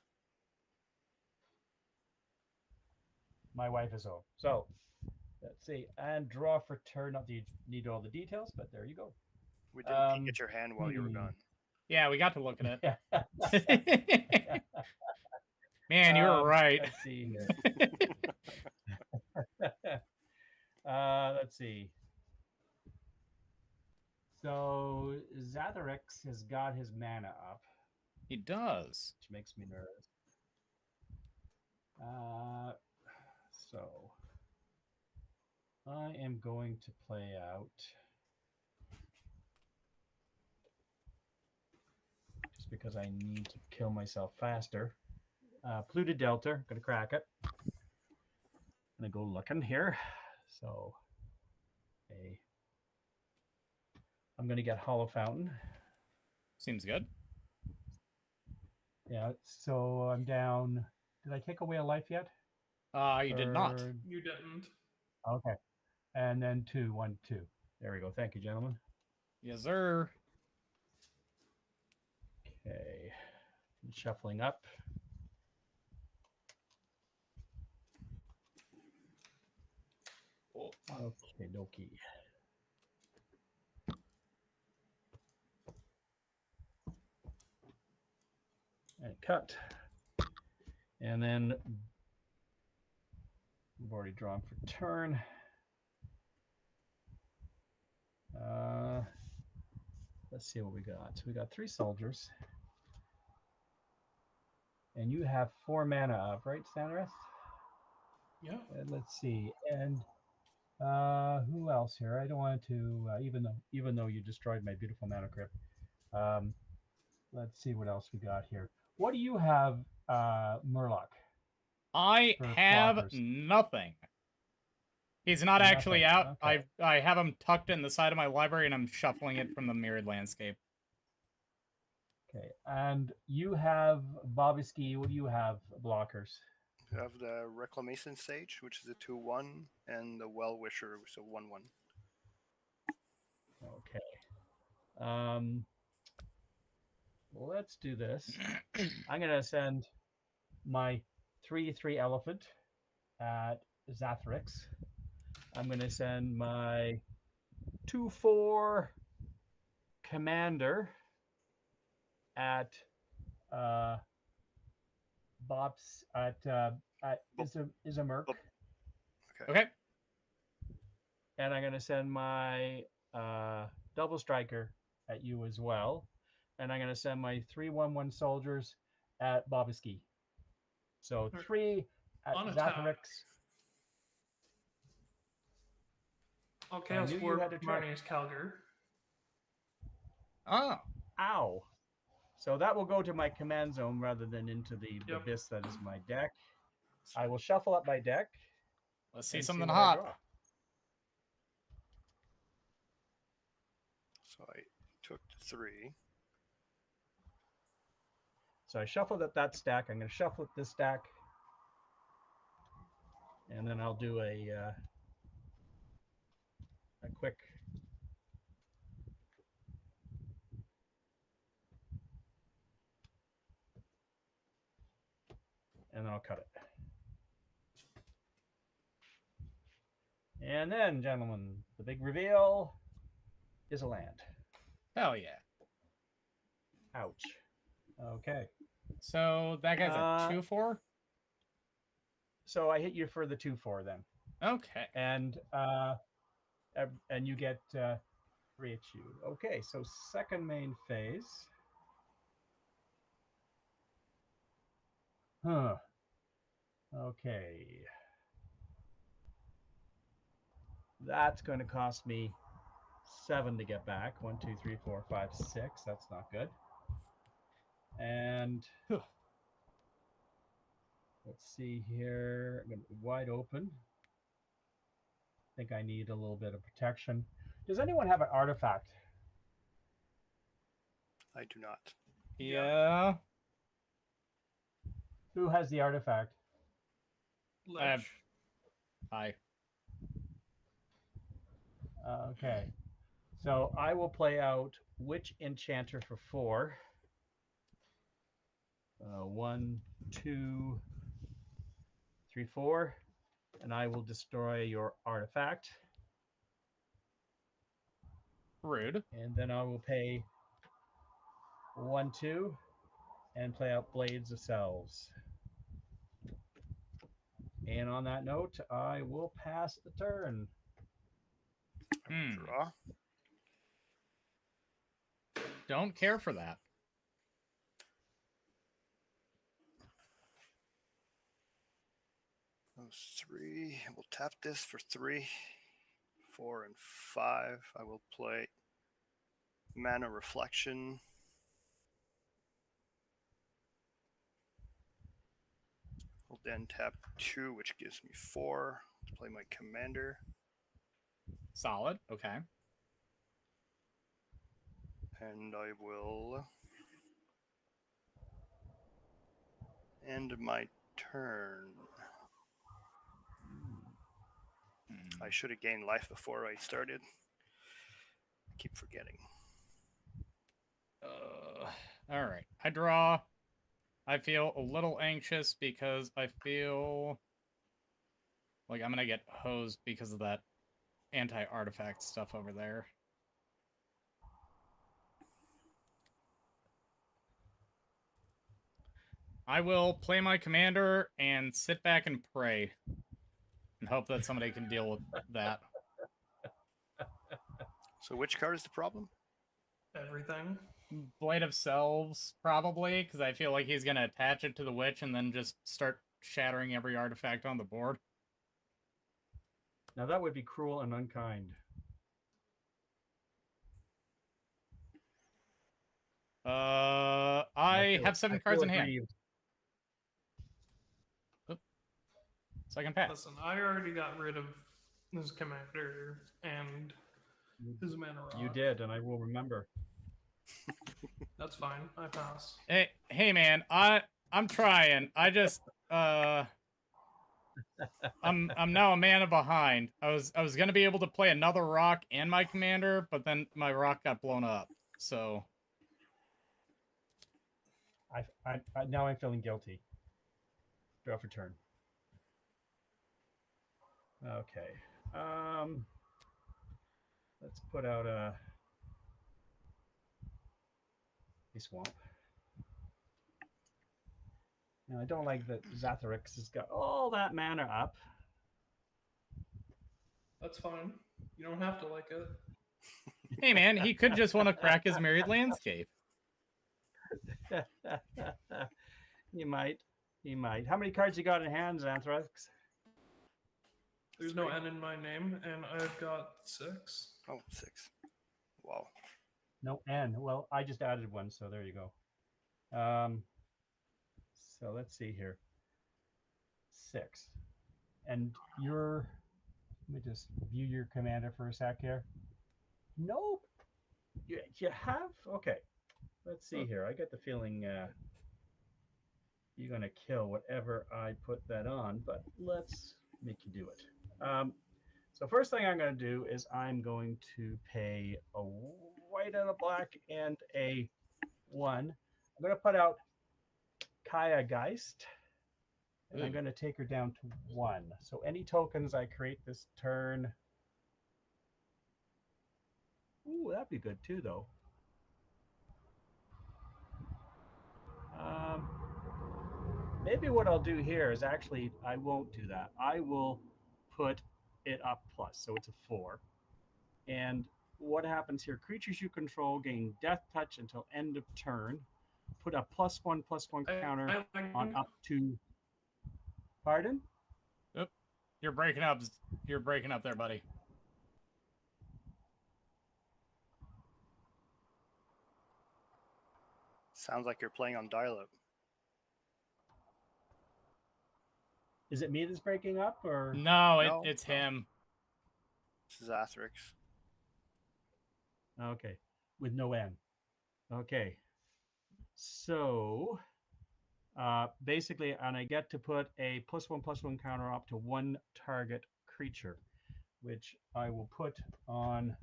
My wife is home. So let's see. And draw for turn. Not that you need all the details, but there you go. We didn't peek at your hand while you were gone. yeah, we got to look at it. Man, you were right. Let's see here. Let's see. So Zatharix has got his mana up. He does. Which makes me nervous. So I am going to play out just because I need to kill myself faster. Polluted Delta, gonna crack it. Gonna go looking here. So okay. I'm gonna get Hollow Fountain. Seems good. Yeah, so I'm down. Did I take away a life yet? You did not. You didn't. Okay. And then 2, 1, 2. There we go. Thank you, gentlemen. Yes, sir. Okay. Shuffling up. Okay, dokie. And cut. And then we've already drawn for turn. Let's see what we got. So we got 3 soldiers. And you have 4 mana up, right, Stanris? Yeah. And let's see. And who else here? I don't want to, even though you destroyed my beautiful mana crypt. Let's see what else we got here. What do you have, Murloc? I have blockers? nothing. He's not Nothing, actually out. okay. I have him tucked in the side of my library, and I'm shuffling it from the mirrored landscape. Okay, and you have Bobiski. What do you have, blockers? You have the Reclamation Sage, which is a 2/1, and the Well-Wisher, which is a 1/1. Okay. Let's do this. I'm gonna send my 3/3 elephant at Zatharix. I'm gonna send my 2/4 commander at Bob's at Izamerk. Okay. And I'm gonna send my double striker at you as well. And I'm gonna send my 3/1/1 soldiers at Bobiski. So 3 at On attack. Zatharix. Okay, I I'll knew you swore had a trick. Marnie's Calgar. Oh. Ow. So that will go to my command zone rather than into the Yep. abyss that is my deck. I will shuffle up my deck. Let's see and something what I draw. hot. So I took 3. So I shuffled up that stack. I'm going to shuffle up this stack. And then I'll do a a quick. And then I'll cut it. And then, gentlemen, the big reveal is a land. Hell yeah. Ouch. Okay. So that guy's a 2/4? So I hit you for the 2/4 then. Okay. And you get 3 HU. Okay, so second main phase. Huh. Okay. That's going to cost me 7 to get back. 1, 2, 3, 4, 5, 6. That's not good. And let's see here. I'm going to be wide open. I think I need a little bit of protection. Does anyone have an artifact? I do not. Yeah. Who has the artifact? Lich. Hi. Okay. So I will play out Witch Enchanter for 4. 1, 2, 3, 4. And I will destroy your artifact. Rude. And then I will pay 1, 2, and play out Blades of Selves. And on that note, I will pass the turn. Draw. Don't care for that. Those 3. We'll tap this for 3, 4, and 5. I will play Mana Reflection. I'll then tap 2, which gives me 4 to play my commander. Solid. Okay. And I will end my turn. I should have gained life before I started. I keep forgetting. All right. I draw. I feel a little anxious because I feel like I'm going to get hosed because of that anti-artifact stuff over there. I will play my commander and sit back and pray and hope that somebody can deal with that. So which card is the problem? Everything. Blade of Selves, probably, because I feel like he's going to attach it to the Witch and then just start shattering every artifact on the board. Now that would be cruel and unkind. I have 7 cards in hand. Second pass. Listen, I already got rid of his commander and his mana rock. You did, and I will remember. That's fine. I pass. Hey man, I'm trying. I just I'm now a mana behind. I was gonna be able to play another rock and my commander, but then my rock got blown up. So I now I'm feeling guilty. Draw for turn. Okay. Let's put out a swamp. Now I don't like that Zatharix has got all that mana up. That's fine. You don't have to like it. hey man, he could just want to crack his Myriad Landscape. He might. How many cards you got in hand, Xanthrix? There's no N in my name, and I've got 6. Oh, 6. Wow. No N. Well, I just added one, so there you go. So let's see here. 6. And let me just view your commander for a sec here. Nope. You have? Okay. Let's see here. I get the feeling you're going to kill whatever I put that on, but let's make you do it. So first thing I'm going to do is I'm going to pay a white and a black and a 1. I'm going to put out Kaya Geist, and I'm Ooh. going to take her down to 1. So any tokens I create this turn. Ooh, that'd be good too, though. Maybe what I'll do here is actually, I won't do that. I will put it up plus, so it's a 4. And what happens here? Creatures you control gain death touch until end of turn. Put a +1/+1 counter on up to. Pardon? Oop. You're breaking up. You're breaking up there, buddy. Sounds like you're playing on dial-up. Is it me that's breaking up, or? No, No, it's no. him. This is Athrix. Okay, with no N. Okay, so basically, and I get to put a +1/+1 counter up to 1 target creature, which I will put on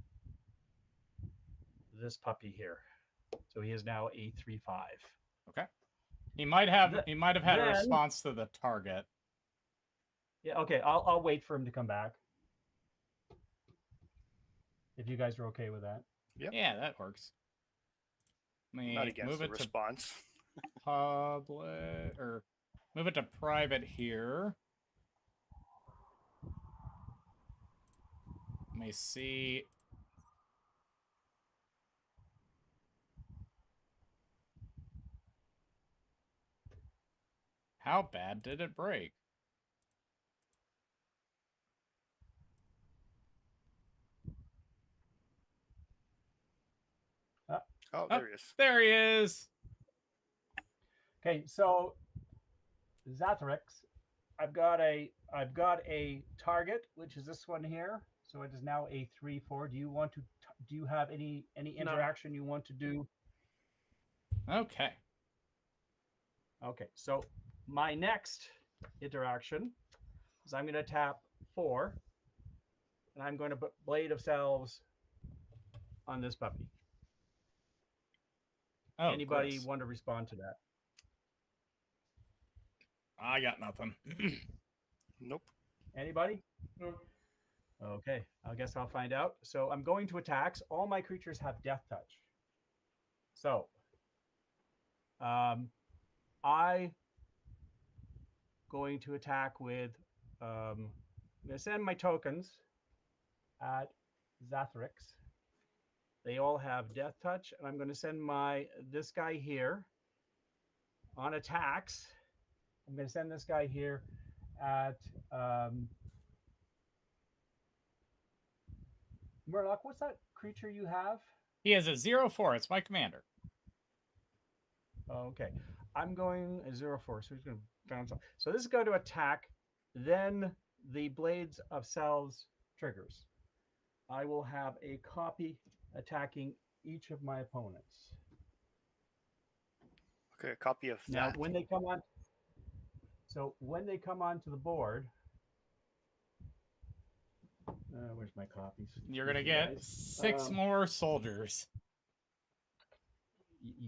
this puppy here. So he is now a 3/5. Okay. He might have had a then- response to the target. Yeah. Okay. I'll wait for him to come back. If you guys are okay with that. Yep. Yeah, that works. Let me Not against move the it to response. public, or move it to private here. Let me see. How bad did it break? Oh, there he is. There he is. Okay. So Zathrix, I've got a target, which is this one here. So it is now a 3/4. Do you have any interaction you want to do? Okay. Okay, so my next interaction is I'm going to tap 4, and I'm going to put Blade of Selves on this puppy. Oh, Anybody gross. want to respond to that? I got nothing. Nope. Anybody? Nope. Okay, I guess I'll find out. So I'm going to attacks. All my creatures have Death Touch. So I going to attack with I'm going to send my tokens at Zathrix. They all have Death Touch, and I'm going to send this guy here on attacks. I'm going to send this guy here at Murloc. What's that creature you have? He has a 0/4. It's my commander. Okay, I'm going a 0/4, so he's going to bounce off. So this is going to attack. Then the Blades of Selves triggers. I will have a copy attacking each of my opponents. Okay, a copy of Now, that. when they come on, onto the board, where's my copies? You're gonna get 6 more soldiers.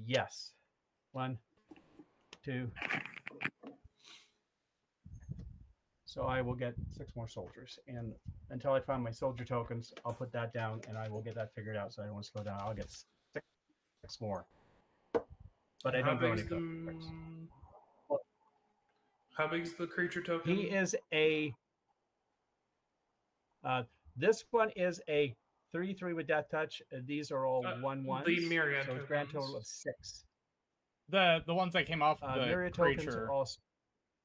Yes. 1, 2. So I will get 6 more soldiers, and until I find my soldier tokens, I'll put that down, and I will get that figured out. So I don't want to slow down. I'll get 6 more. But I don't know any tokens. How big is the creature token? He is a. This one is a 3/3 with Death Touch. These are all 1/1s. The myriad so it's a grand tokens. total of 6. The ones that came off the Myriad tokens creature. are also.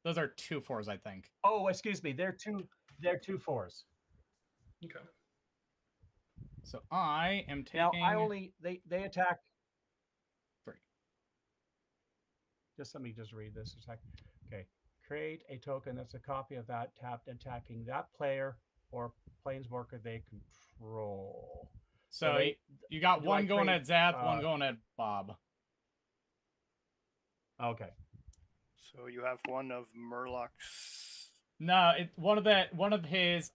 Those are 2/4s, I think. Oh, excuse me. They're 2/4s. Okay. So I am taking. Now I only they attack. 3. Just let me just read this a second. Okay. Create a token that's a copy of that tapped attacking that player or planeswalker they control. So you got do one I going create, at Zath, one going at Bob. Okay. So you have one of Murloc's. No, one of his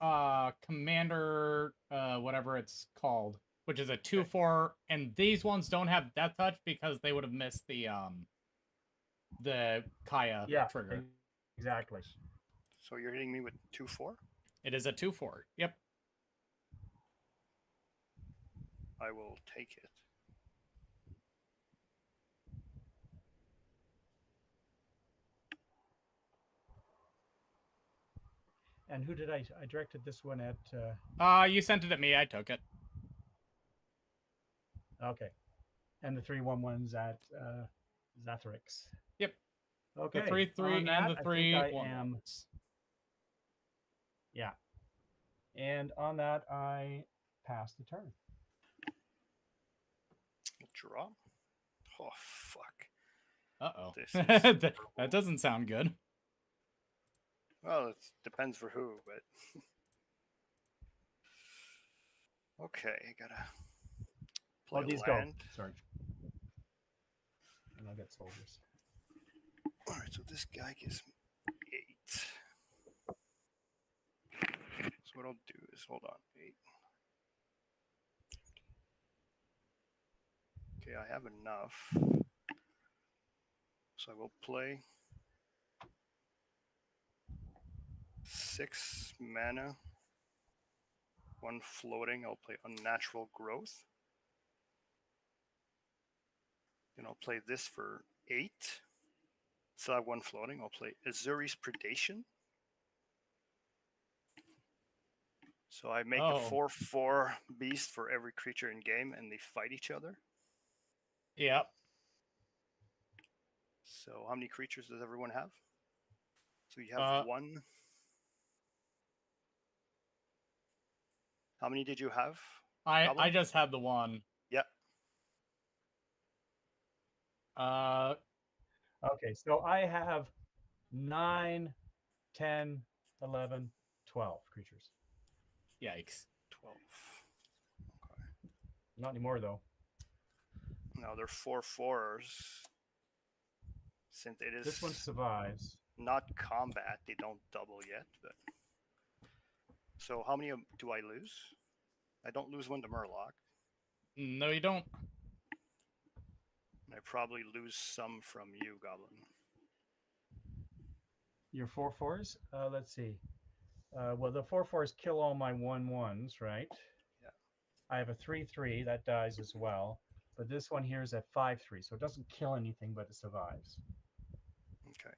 commander whatever it's called, which is a 2/4, and these ones don't have death touch because they would have missed the Kaya trigger. Exactly. So you're hitting me with 2/4? It is a 2/4. Yep. I will take it. And who did I directed this one at? You sent it at me. I took it. Okay. And the 3/1/1s at Zatharix. Yep. Okay. The 3/3 on and that, the 3 I think I 1 am. ones. Yeah. And on that, I pass the turn. Draw. Oh fuck. Uh-oh. This is That doesn't sound good. Well, it depends for who, but okay, I gotta play These land. go. Sorry. And I'll get soldiers. All right, so this guy gives me 8. So what I'll do is hold on, 8. Okay, I have enough, so I will play 6 mana, 1 floating. I'll play Unnatural Growth. Then I'll play this for 8. Still have 1 floating. I'll play Azuri's Predation. So I make a 4/4 beast for every creature in game, and they fight each other. Yep. So how many creatures does everyone have? So you have 1. How many did you have? I just had the 1. Yep. Okay, so I have 9, 10, 11, 12 creatures. Yikes. 12. Okay. Not anymore, though. Now they're 4/4s. Since it is This one survives. not combat, they don't double yet. But so how many do I lose? I don't lose one to Murloc. No, you don't. And I probably lose some from you, Goblin. Your 4/4s? Let's see. Well, the 4/4s kill all my 1/1s, right? Yeah. I have a 3/3 that dies as well, but this one here is at 5/3, so it doesn't kill anything, but it survives. Okay.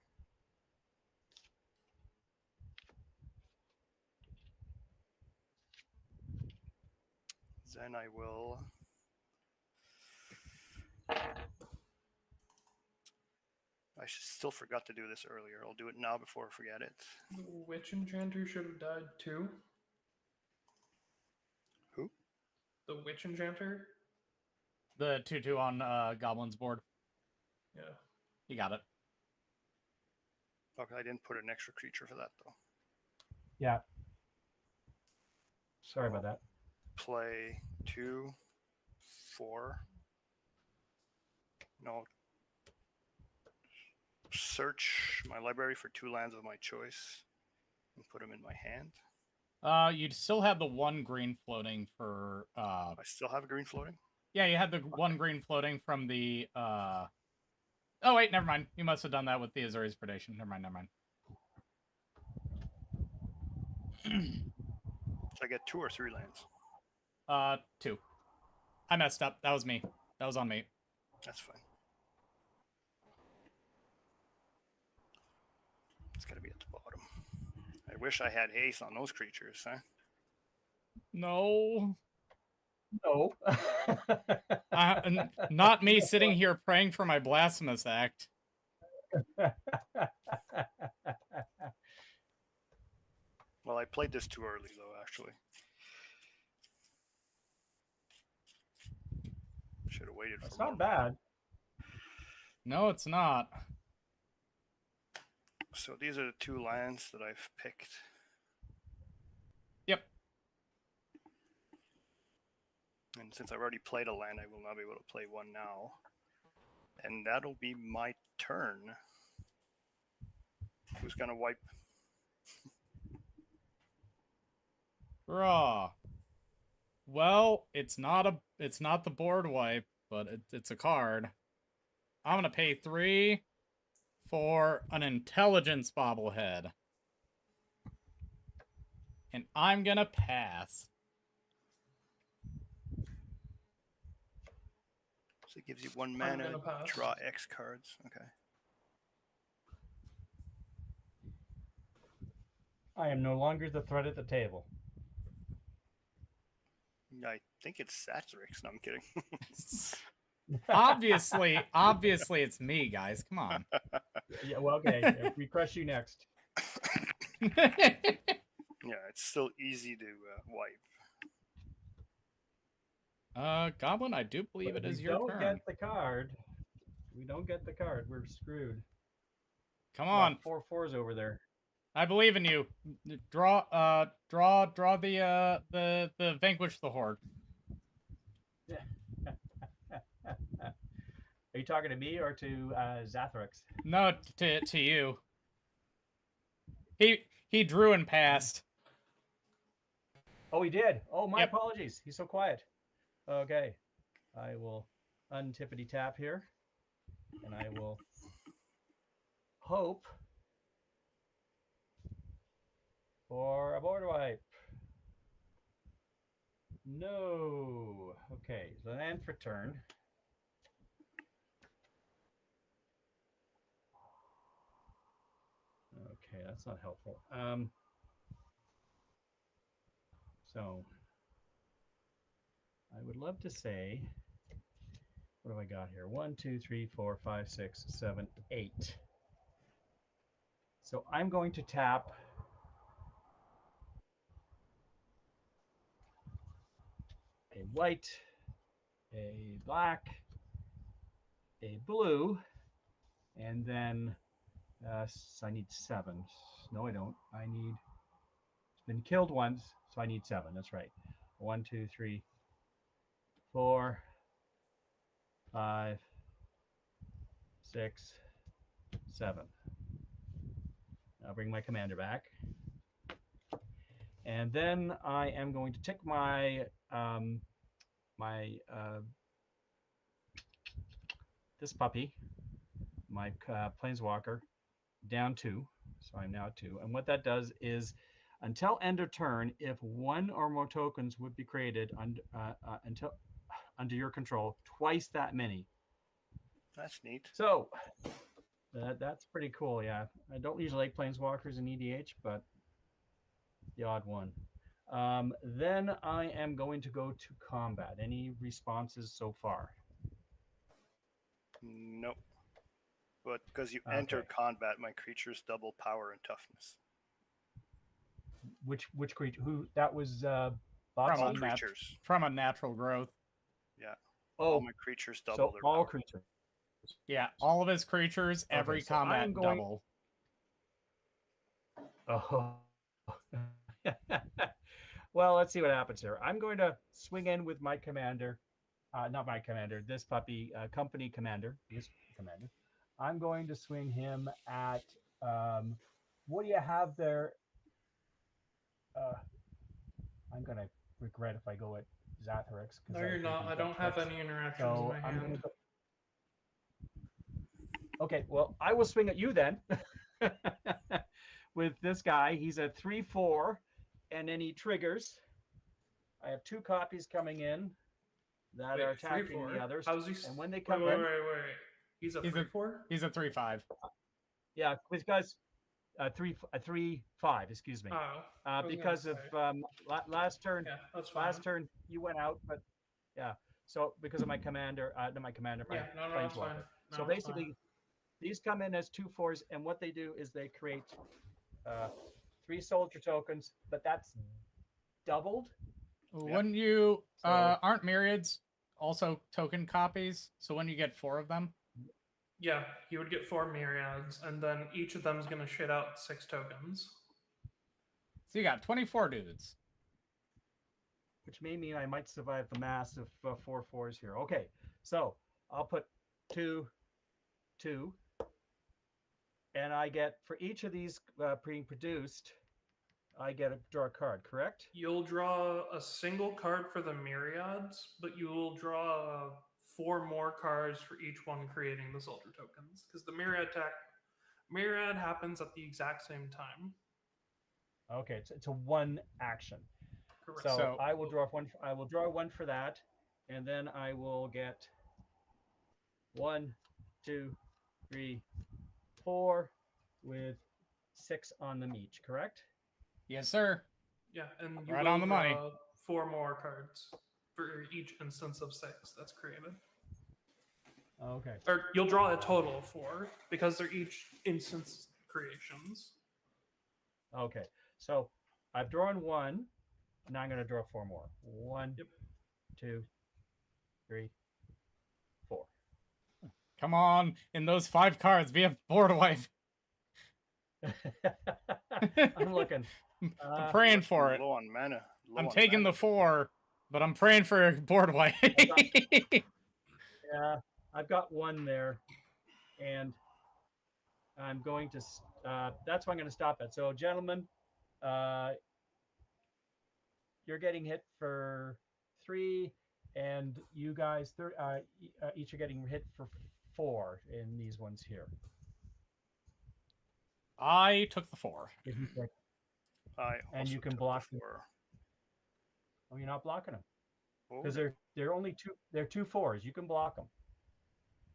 Then I will. I still forgot to do this earlier. I'll do it now before I forget it. Witch Enchanter should have died too. Who? The Witch Enchanter? The 2/2 on Goblin's board. Yeah. You got it. Okay, I didn't put an extra creature for that though. Yeah. Sorry about that. Play 2, 4. No. Search my library for 2 lands of my choice and put them in my hand. You'd still have the 1 green floating for I still have a green floating? Yeah, you had the 1 green floating from the Oh wait, never mind. You must have done that with the Azuri's Predation. Never mind. So I get 2 or 3 lands? 2. I messed up. That was me. That was on me. That's fine. It's gotta be at the bottom. I wish I had haste on those creatures, huh? No. No. Not me sitting here praying for my blasphemous act. Well, I played this too early, though, actually. Should have waited for It's more. not bad. No, it's not. So these are the 2 lands that I've picked. Yep. And since I've already played a land, I will not be able to play one now. And that'll be my turn. Who's gonna wipe? Draw. Well, it's not the board wipe, but it's a card. I'm gonna pay 3 for an intelligence bobblehead. And I'm gonna pass. So it gives you 1 I'm mana, gonna pass. draw X cards. Okay. I am no longer the threat at the table. I think it's Satyrix. No, I'm kidding. Obviously it's me, guys. Come on. Yeah, well, okay. We crush you next. Yeah, it's still easy to wipe. Goblin, I do believe But it if is we your don't turn. get the card. We don't get the card. We're screwed. Come on. 4 4s over there. I believe in you. Draw the vanquish the horde. Are you talking to me or to Zathrix? No, to you. He drew and passed. Oh, he did. Oh, my Yep. apologies. He's so quiet. Okay. I will untippity tap here. And I will hope for a board wipe. No. Okay. So land for turn. Okay, that's not helpful. So I would love to say, what have I got here? 1, 2, 3, 4, 5, 6, 7, 8. So I'm going to tap a white, a black, a blue, and then I need 7. No, I don't. I need, it's been killed once, so I need 7. That's right. 1, 2, 3, 4, 5, 6, 7. I'll bring my commander back. And then I am going to take my this puppy, my planeswalker, down 2. So I'm now at 2. And what that does is, until end of turn, if 1 or more tokens would be created under your control, twice that many. That's neat. So that's pretty cool. Yeah, I don't usually like planeswalkers in EDH, but the odd one. Then I am going to go to combat. Any responses so far? Nope. But because you enter combat, my creatures double power and toughness. Which creature? Who that was? All From creatures. From a natural growth. Yeah. Oh, all my creatures double so their all power. creatures. Yeah, all of his creatures, every so combat I'm going- double. Oh. Well, let's see what happens here. I'm going to swing in with my commander. Not my commander. This puppy, company commander. This commander. I'm going to swing him at. What do you have there? I'm going to regret if I go at Zatharix. No, you're not. I don't have any interactions in my hand. Okay, well, I will swing at you then. With this guy, he's a 3/4, and then he triggers. I have 2 copies coming in that are attacking 3/4? the others. How's he? And when they come wait, in, He's a 3/4. He's a 3/5. yeah, because 3/5. Excuse me. Oh, I was because of gonna last turn. yeah, that's fine. Last turn you went out, but yeah. So because of my commander, not my commander, my Yeah, no, that's fine. planeswalker. No, So it's basically, fine. these come in as 2/4s, and what they do is they create 3 soldier tokens, but that's doubled. When you So- aren't myriads also token copies, so when you get 4 of them, Yeah, you would get 4 myriads, and then each of them is gonna shit out 6 tokens. so you got 24 dudes. Which may mean I might survive the mass of 4 4s here. Okay, so I'll put 2, 2, and I get for each of these being produced, I get to draw a card, correct? You'll draw a single card for the myriads, but you will draw 4 more cards for each one creating the soldier tokens. Because the myriad happens at the exact same time. Okay, it's a one action. Correct. So, So- I will draw one. I will draw one for that, and then I will get 1, 2, 3, 4, with 6 on them each. Correct? Yes, sir. Yeah, and you Right will on the money. draw 4 more cards for each instance of 6 that's created. Okay. Or you'll draw a total of 4 because they're each instance creations. Okay. So I've drawn one. Now I'm going to draw 4 more. 1, Yep. 2, 3, 4. Come on, in those 5 cards, be a board wipe. I'm looking. I'm praying for it. Low on mana. Low I'm on taking mana. the 4, but I'm praying for a board wipe. Yeah, I've got one there, and I'm going to. That's why I'm going to stop it. So, gentlemen, you're getting hit for 3, and you guys each are getting hit for 4 in these ones here. I took the 4. I And also you can took block the them. 4. Oh, you're not blocking them Oh, because they're only two. They're 2 4s. You can block them.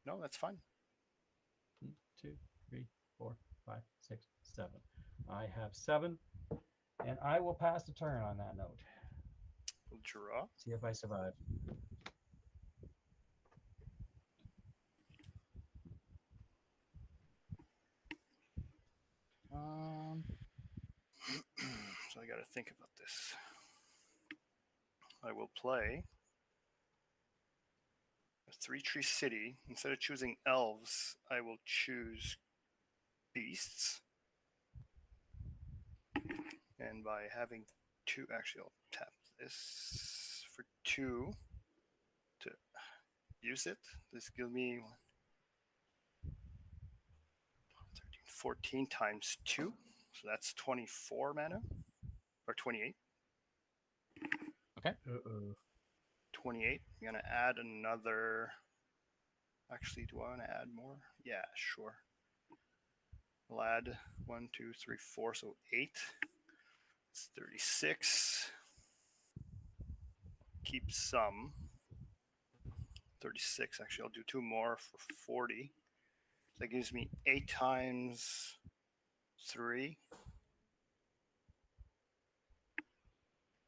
no, that's fine. 1, 2, 3, 4, 5, 6, 7. I have 7, and I will pass the turn on that note. We'll draw. See if I survive. So I got to think about this. I will play a 3-tree city. Instead of choosing elves, I will choose beasts. And by having 2, actually, I'll tap this for 2 to use it. This gives me 13, 14 times 2. So that's 24 mana, or 28. Uh-oh. 28. I'm going to add another. Actually, do I want to add more? Yeah, sure. I'll add 1, 2, 3, 4, so 8. It's 36. Keep some. 36. Actually, I'll do 2 more for 40. So that gives me 8 times 3.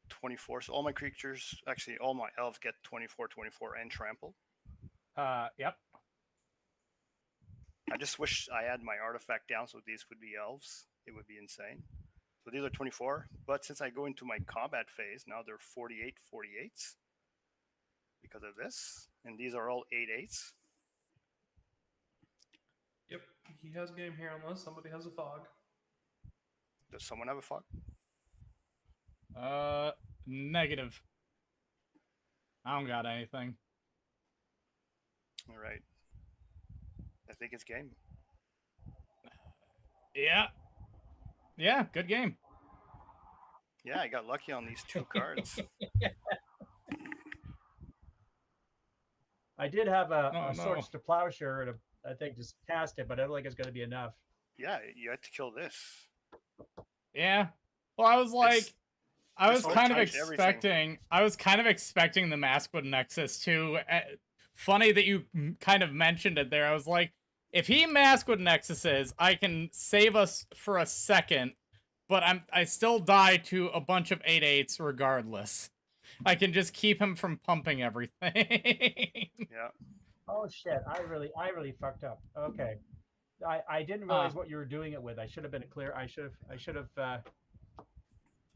24. So all my creatures, actually all my elves get 24, 24, and trample. Yep. I just wish I had my artifact down so these would be elves. It would be insane. So these are 24, but since I go into my combat phase, now they're 48, 48s because of this. And these are all 8/8s. Yep, he has game here unless somebody has a fog. Does someone have a fog? Negative. I don't got anything. All right. I think it's game. Yeah. Yeah, good game. Yeah, I got lucky on these 2 cards. I did have Oh, a no. Swords to Plowshare, and I think just cast it, but I don't think it's going to be enough. Yeah, you had to kill this. Yeah. Well, I was like, This- I was this kind of changed everything. expecting the Maskwood Nexus to. Funny that you kind of mentioned it there. I was like, if he Maskwood Nexuses, I can save us for a second, but I still die to a bunch of 8/8s regardless. I can just keep him from pumping everything. Yeah. Oh shit! I really fucked up. Okay, I didn't realize what you were doing it with. I should have been clear. I should have.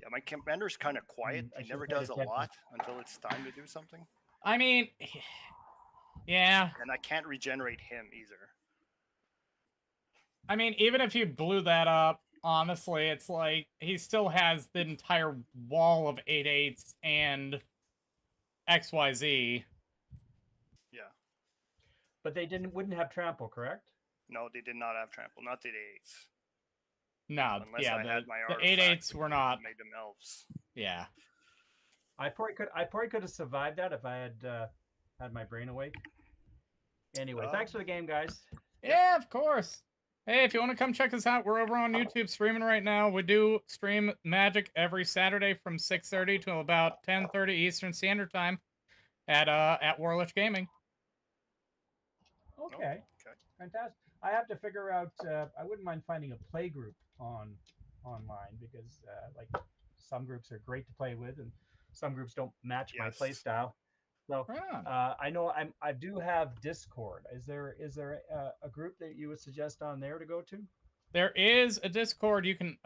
Yeah, my commander's kind of quiet. I He should've never paid does a attention. lot until it's time to do something. I mean, yeah. And I can't regenerate him either. I mean, even if you blew that up, honestly, it's like he still has the entire wall of 8/8s and XYZ. Yeah. But they wouldn't have trample, correct? No, they did not have trample. Not the 8/8s. No, Unless yeah, I had my the artifacts 8/8s and were could've not. made them elves. Yeah. I probably could have survived that if I had had my brain awake. Anyway, thanks for the game, guys. Yeah, of course. Hey, if you want to come check us out, we're over on YouTube streaming right now. We do stream Magic every Saturday from 6:30 to about 10:30 Eastern Standard Time at Warlich Gaming. Okay, Okay. fantastic. I have to figure out. I wouldn't mind finding a play group online because like some groups are great to play with, and some groups don't match my play Yes. style. So Right on. I know I do have Discord. Is there a group that you would suggest on there to go to? There is a Discord. You can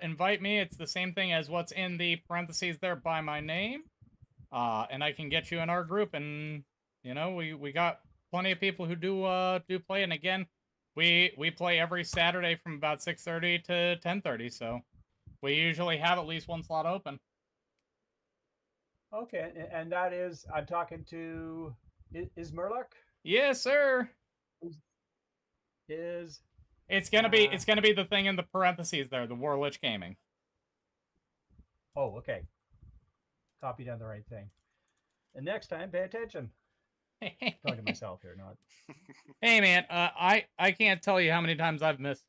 invite me. It's the same thing as what's in the parentheses there by my name. And I can get you in our group, and you know, we got plenty of people who do play. And again, we play every Saturday from about 6:30 to 10:30, so we usually have at least one slot open. Okay, and that is I'm talking to is Murloc? Yes, sir. Is It's gonna be the thing in the parentheses there, the Warlich Gaming. Oh, okay. Copy down the right thing. And next time, pay attention. Talking to myself here, not. Hey man, I can't tell you how many times I've missed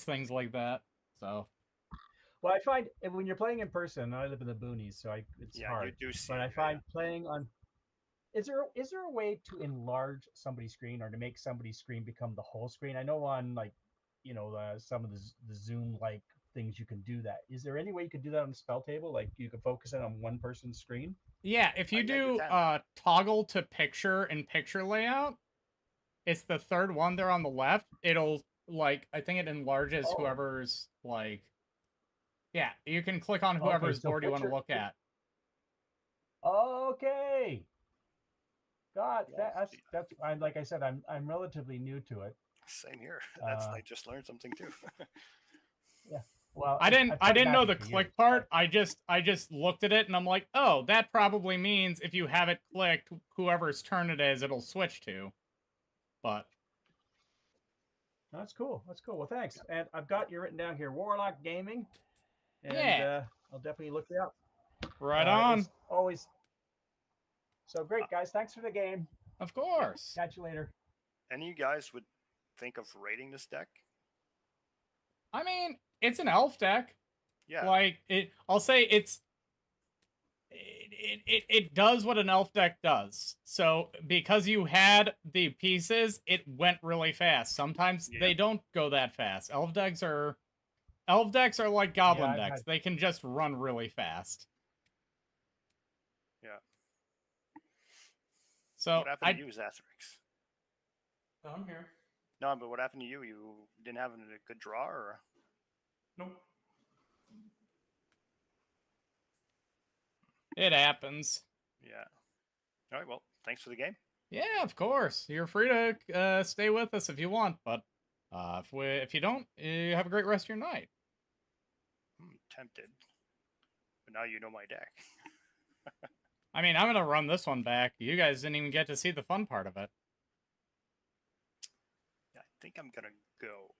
things like that. So. Well, I find when you're playing in person, I live in the boonies, so it's hard. You do see. But I find playing on. Is there a way to enlarge somebody's screen or to make somebody's screen become the whole screen? I know on like, some of the Zoom like things you can do that. Is there any way you could do that on the spell table? Like you could focus it on one person's screen? Yeah, if you do toggle to picture and picture layout, it's the third one there on the left. It'll like I think it enlarges whoever's like. Yeah, you can click on whoever's board you want to look at. Okay. God, that's like I said, I'm relatively new to it. Same here. I just learned something too. Yeah. Well, I didn't know the click part. I just looked at it and I'm like, oh, that probably means if you have it clicked, whoever's turn it is, it'll switch to. But that's cool. That's cool. Well, thanks. And I've got you written down here, Warlock Gaming. And yeah. I'll definitely look it up. Right on. Always. So great, guys. Thanks for the game. Of course. Catch you later. Any of you guys would think of raiding this deck? I mean, it's an elf deck. Yeah. Like I'll say it does what an elf deck does. So because you had the pieces, it went really fast. Sometimes they don't go that fast. Elf decks are like goblin decks. They can just run really fast. Yeah. So what happened to you, Zathrix? I'm here. No, but what happened to you? You didn't have a good draw, or? Nope. It happens. Yeah. All right. Well, thanks for the game. Yeah, of course. You're free to stay with us if you want, but if you don't, you have a great rest of your night. I'm tempted, but now you know my deck. I mean, I'm gonna run this one back. You guys didn't even get to see the fun part of it. Yeah, I think I'm gonna go.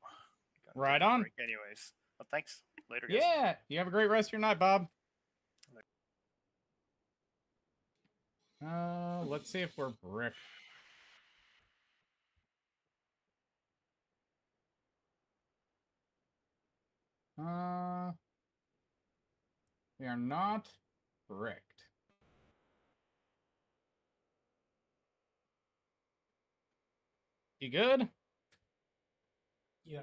Right on. Anyways, well, thanks. Later, guys. Yeah, you have a great rest of your night, Bob. Let's see if we're brick. We are not bricked. You good? Yeah.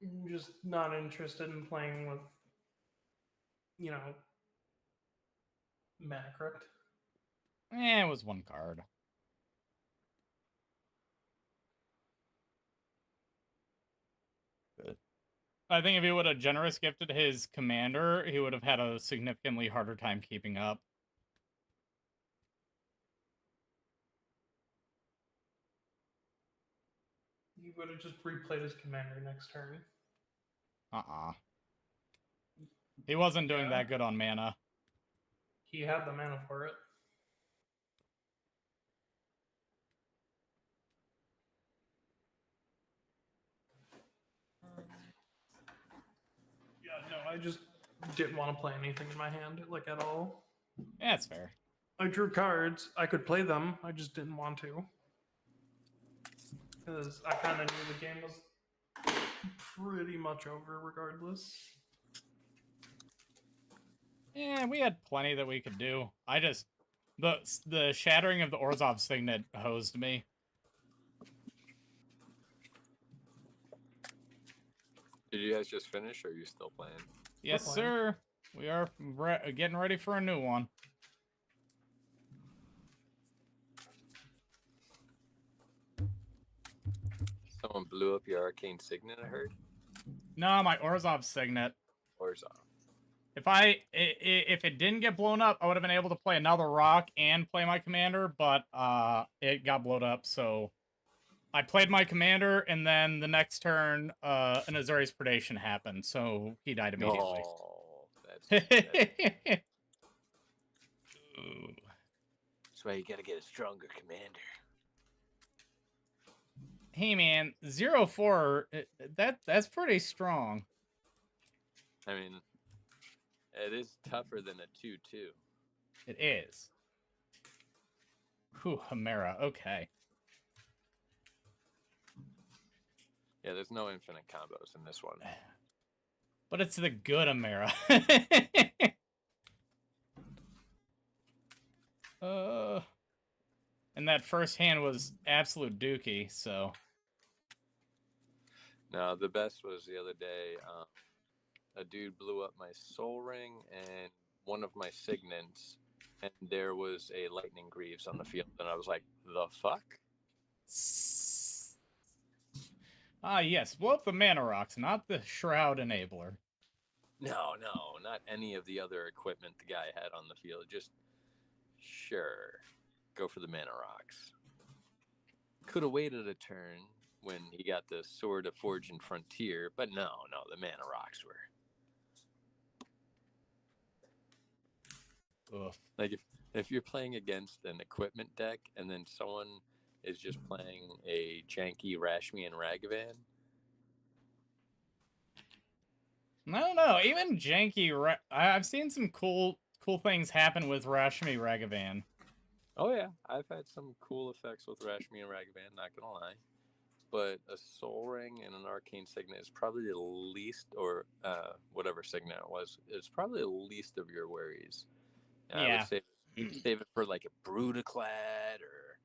I'm just not interested in playing with, Macrook. It was one card. I think if he would have generous gifted his commander, he would have had a significantly harder time keeping up. He would have just replayed his commander next turn. He wasn't doing that good on mana. He had the mana for it. I just didn't want to play anything in my hand, like at all. Yeah, that's fair. I drew cards. I could play them. I just didn't want to. Because I kind of knew the game was pretty much over regardless. Yeah, we had plenty that we could do. I just the shattering of the Orzhov signet hosed me. Did you guys just finish, or are you still playing? Yes, playing. sir. We are getting ready for a new one. Someone blew up your arcane signet, I heard. No, my Orzhov signet. Orzhov. If it didn't get blown up, I would have been able to play another rock and play my commander, but it got blown up, so I played my commander, and then the next turn, an Azorius Predation happened, so he died immediately. Oh, that's Ooh. why you gotta get a stronger commander. Hey man, 0-4, that's pretty strong. I mean, it is tougher than a 2-2. It is. Whew, Chimera, okay. Yeah, there's no infinite combos in this one. But it's the good Chimera. And that first hand was absolute dookie, so. No, the best was the other day. A dude blew up my Soul Ring and one of my Signets, and there was a Lightning Greaves on the field, and I was like, the fuck? Ah, yes, blow up the Mana Rocks, not the Shroud Enabler. No, not any of the other equipment the guy had on the field. Just, sure, go for the Mana Rocks. Could have waited a turn when he got the Sword of Forge and Frontier, but no, the Mana Rocks were. Ugh. Like, if you're playing against an equipment deck and then someone is just playing a janky Rashmi and Ragavan. I don't know, even janky. I've seen some cool things happen with Rashmi Ragavan. Oh yeah, I've had some cool effects with Rashmi and Ragavan, not gonna lie. But a Soul Ring and an Arcane Signet is probably the least, or whatever Signet it was, it's probably the least of your worries. And Yeah. I would save it for like a Brutaclad or,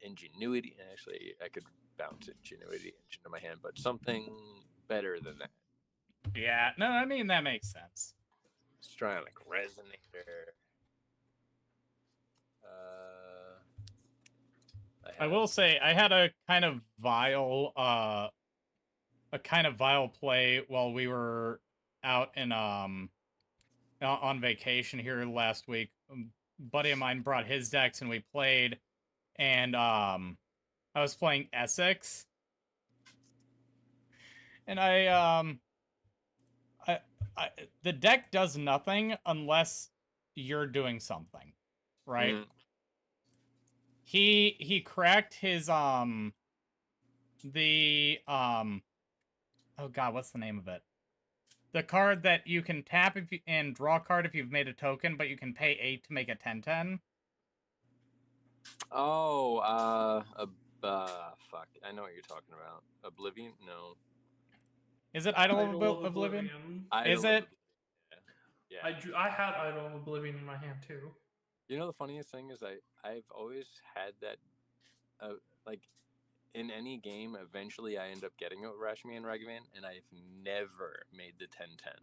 Ingenuity. Actually, I could bounce Ingenuity into my hand, but something better than that. Yeah, no, I mean, that makes sense. Stronic Resonator. I will say, I had a kind of vile play while we were out in on vacation here last week. A buddy of mine brought his decks and we played, and I was playing Essex, and the deck does nothing unless you're doing something, right? Mm. He cracked his oh god, what's the name of it? The card that you can tap and draw a card if you've made a token, but you can pay 8 to make a 10/10. Oh, fuck. I know what you're talking about. Oblivion? No. Is it Idol of Oblivion? Is it? Yeah. I had Idol of Oblivion in my hand too. You know, the funniest thing is I've always had that, like, in any game, eventually I end up getting a Rashmi and Ragavan, and I've never made the 10/10.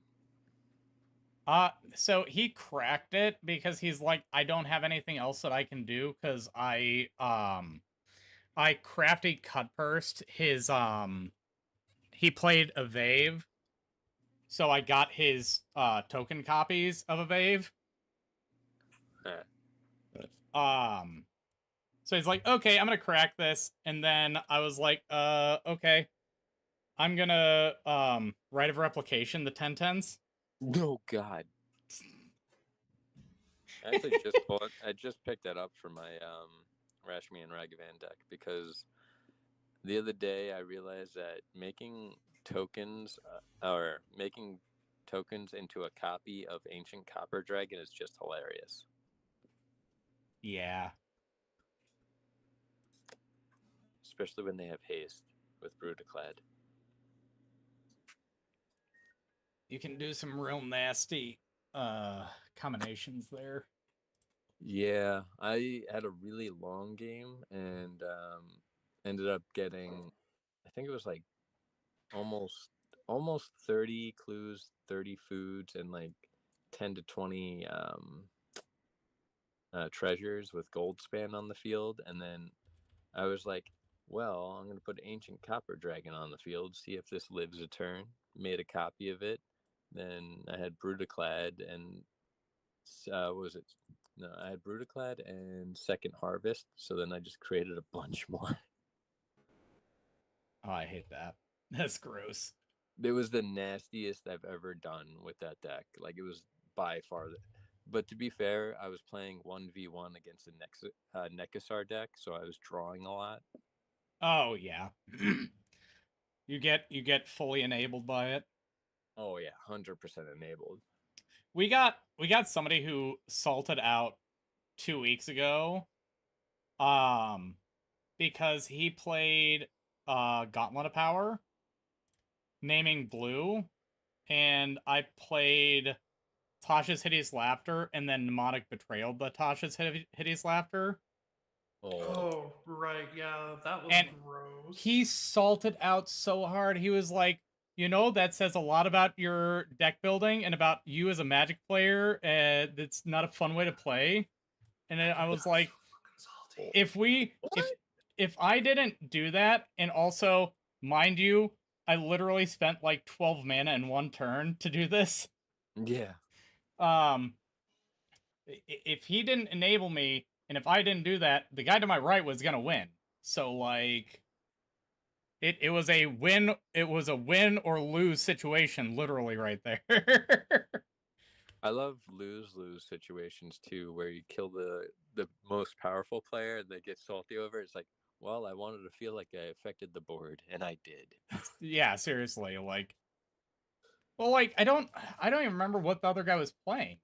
So he cracked it because he's like, I don't have anything else that I can do because I crafty Cutburst his, he played Evave, so I got his, token copies of Evave. So he's like, okay, I'm gonna crack this, and then I was like, okay. I'm gonna, Rite of Replication, the 10/10s. No, God. I actually I just picked that up for my Rashmi and Ragavan deck because the other day I realized that making tokens or making tokens into a copy of Ancient Copper Dragon is just hilarious. Yeah. Especially when they have haste with Brutaclad. You can do some real nasty combinations there. Yeah, I had a really long game and ended up getting, I think it was like almost 30 clues, 30 foods, and like 10 to 20 treasures with Goldspan on the field. And then I was like, well, I'm going to put Ancient Copper Dragon on the field, see if this lives a turn. Made a copy of it. Then I had Brutaclad and what was it? No, I had Brutaclad and Second Harvest. So then I just created a bunch more. Oh, I hate that. That's gross. It was the nastiest I've ever done with that deck. Like, it was by far but to be fair, I was playing 1v1 against a Nekasar deck, so I was drawing a lot. Oh yeah. you get fully enabled by it. Oh yeah, 100% enabled. We got somebody who salted out 2 weeks ago. Because he played Gauntlet of Power, naming blue, and I played Tasha's Hideous Laughter, and then Mnemonic Betrayal the Tasha's Hideous Laughter. Oh, right, yeah, that was And gross. he salted out so hard. He was like, that says a lot about your deck building and about you as a Magic player. That's not a fun way to play. And I was like, So if I didn't do that, and also, mind you, I literally spent like 12 mana in one turn to do this. Yeah. If he didn't enable me, and if I didn't do that, the guy to my right was gonna win. So like, it was a win. It was a win or lose situation, literally right there. I love lose-lose situations too, where you kill the most powerful player and they get salty over it. It's like, well, I wanted to feel like I affected the board, and I did. Yeah, seriously, like, well, like I don't even remember what the other guy was playing.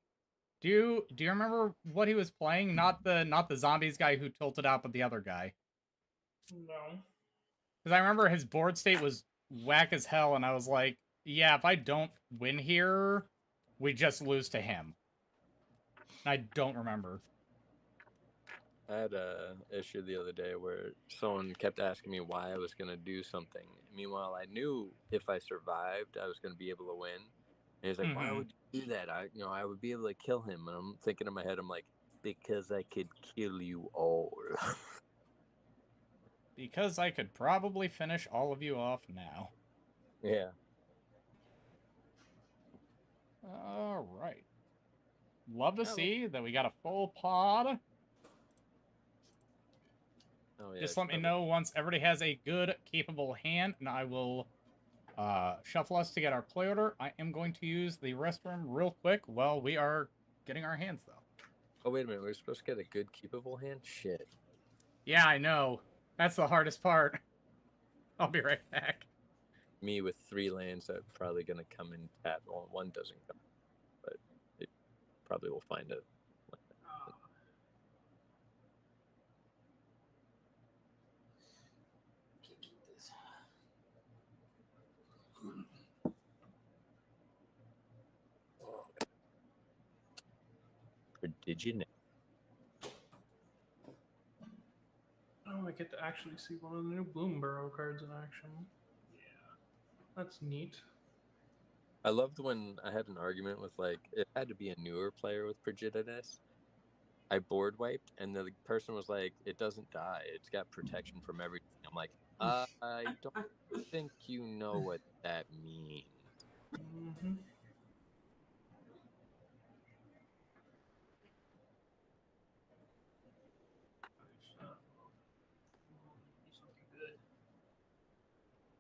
Do you remember what he was playing? Not the zombies guy who tilted out, but the other guy. No. Because I remember his board state was whack as hell, and I was like, yeah, if I don't win here, we just lose to him. I don't remember. I had a issue the other day where someone kept asking me why I was going to do something. Meanwhile, I knew if I survived, I was going to be able to win. And he's like, why would you do that? I would be able to kill him. And I'm thinking in my head, I'm like, because I could kill you all. Because I could probably finish all of you off now. Yeah. All right. Love to see that we got a full pod. Oh, yeah, Just let me know once everybody has a good, capable hand, and I will shuffle us to get our play order. I am going to use the restroom real quick while we are getting our hands, though. Oh, wait a minute. We're supposed to get a good, keepable hand? Shit. Yeah, I know. That's the hardest part. I'll be right back. Me with 3 lands that are probably going to come in tap. Well, one doesn't come, but it probably will find it. Did you know? Oh, I get to actually see one of the new Bloomburrow cards in action. Yeah. That's neat. I loved when I had an argument with, like, it had to be a newer player with Progenitus. I board wiped, and the person was like, it doesn't die. It's got protection from everything. I'm like, I don't think you know what that means. Mm-hmm. Something good.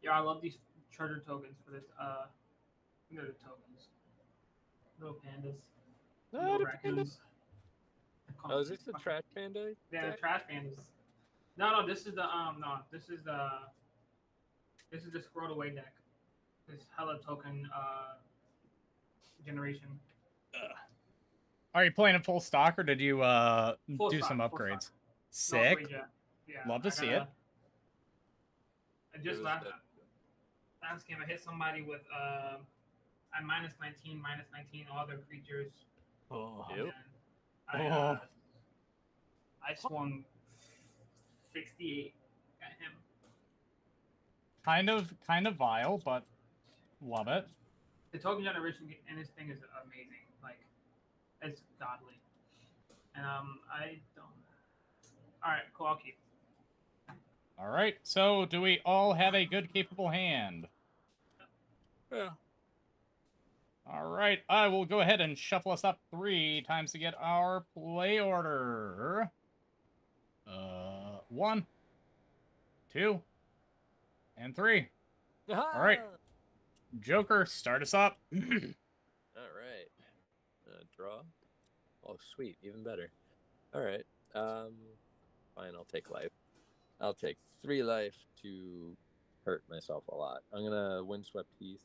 Yeah, I love these treasure tokens for this. They're the tokens. Little pandas. Little raccoons. Oh, is this the trash panda? Yeah, the trash pandas. No, this is the this is the scrolled away deck. This hella token generation. Are you playing in full stock or did you Full do stock, some full upgrades? stock. No Sick. upgrade yet. Yeah. Love to see it. I just was last game I hit somebody with I -19 all their creatures. Oh. Yep. And Oh. I swung 68 at him. Kind of vile, but love it. The token generation in this thing is amazing. Like, it's godly. And I don't. All right, cool. I'll keep. All right. So, do we all have a good, capable hand? Yeah. All right. I will go ahead and shuffle us up 3 times to get our play order. 1, 2, and 3. All right. Joker, start us up. All right. Draw. Oh, sweet. Even better. All right. Fine. I'll take life. I'll take 3 life to hurt myself a lot. I'm gonna Windswept Heath.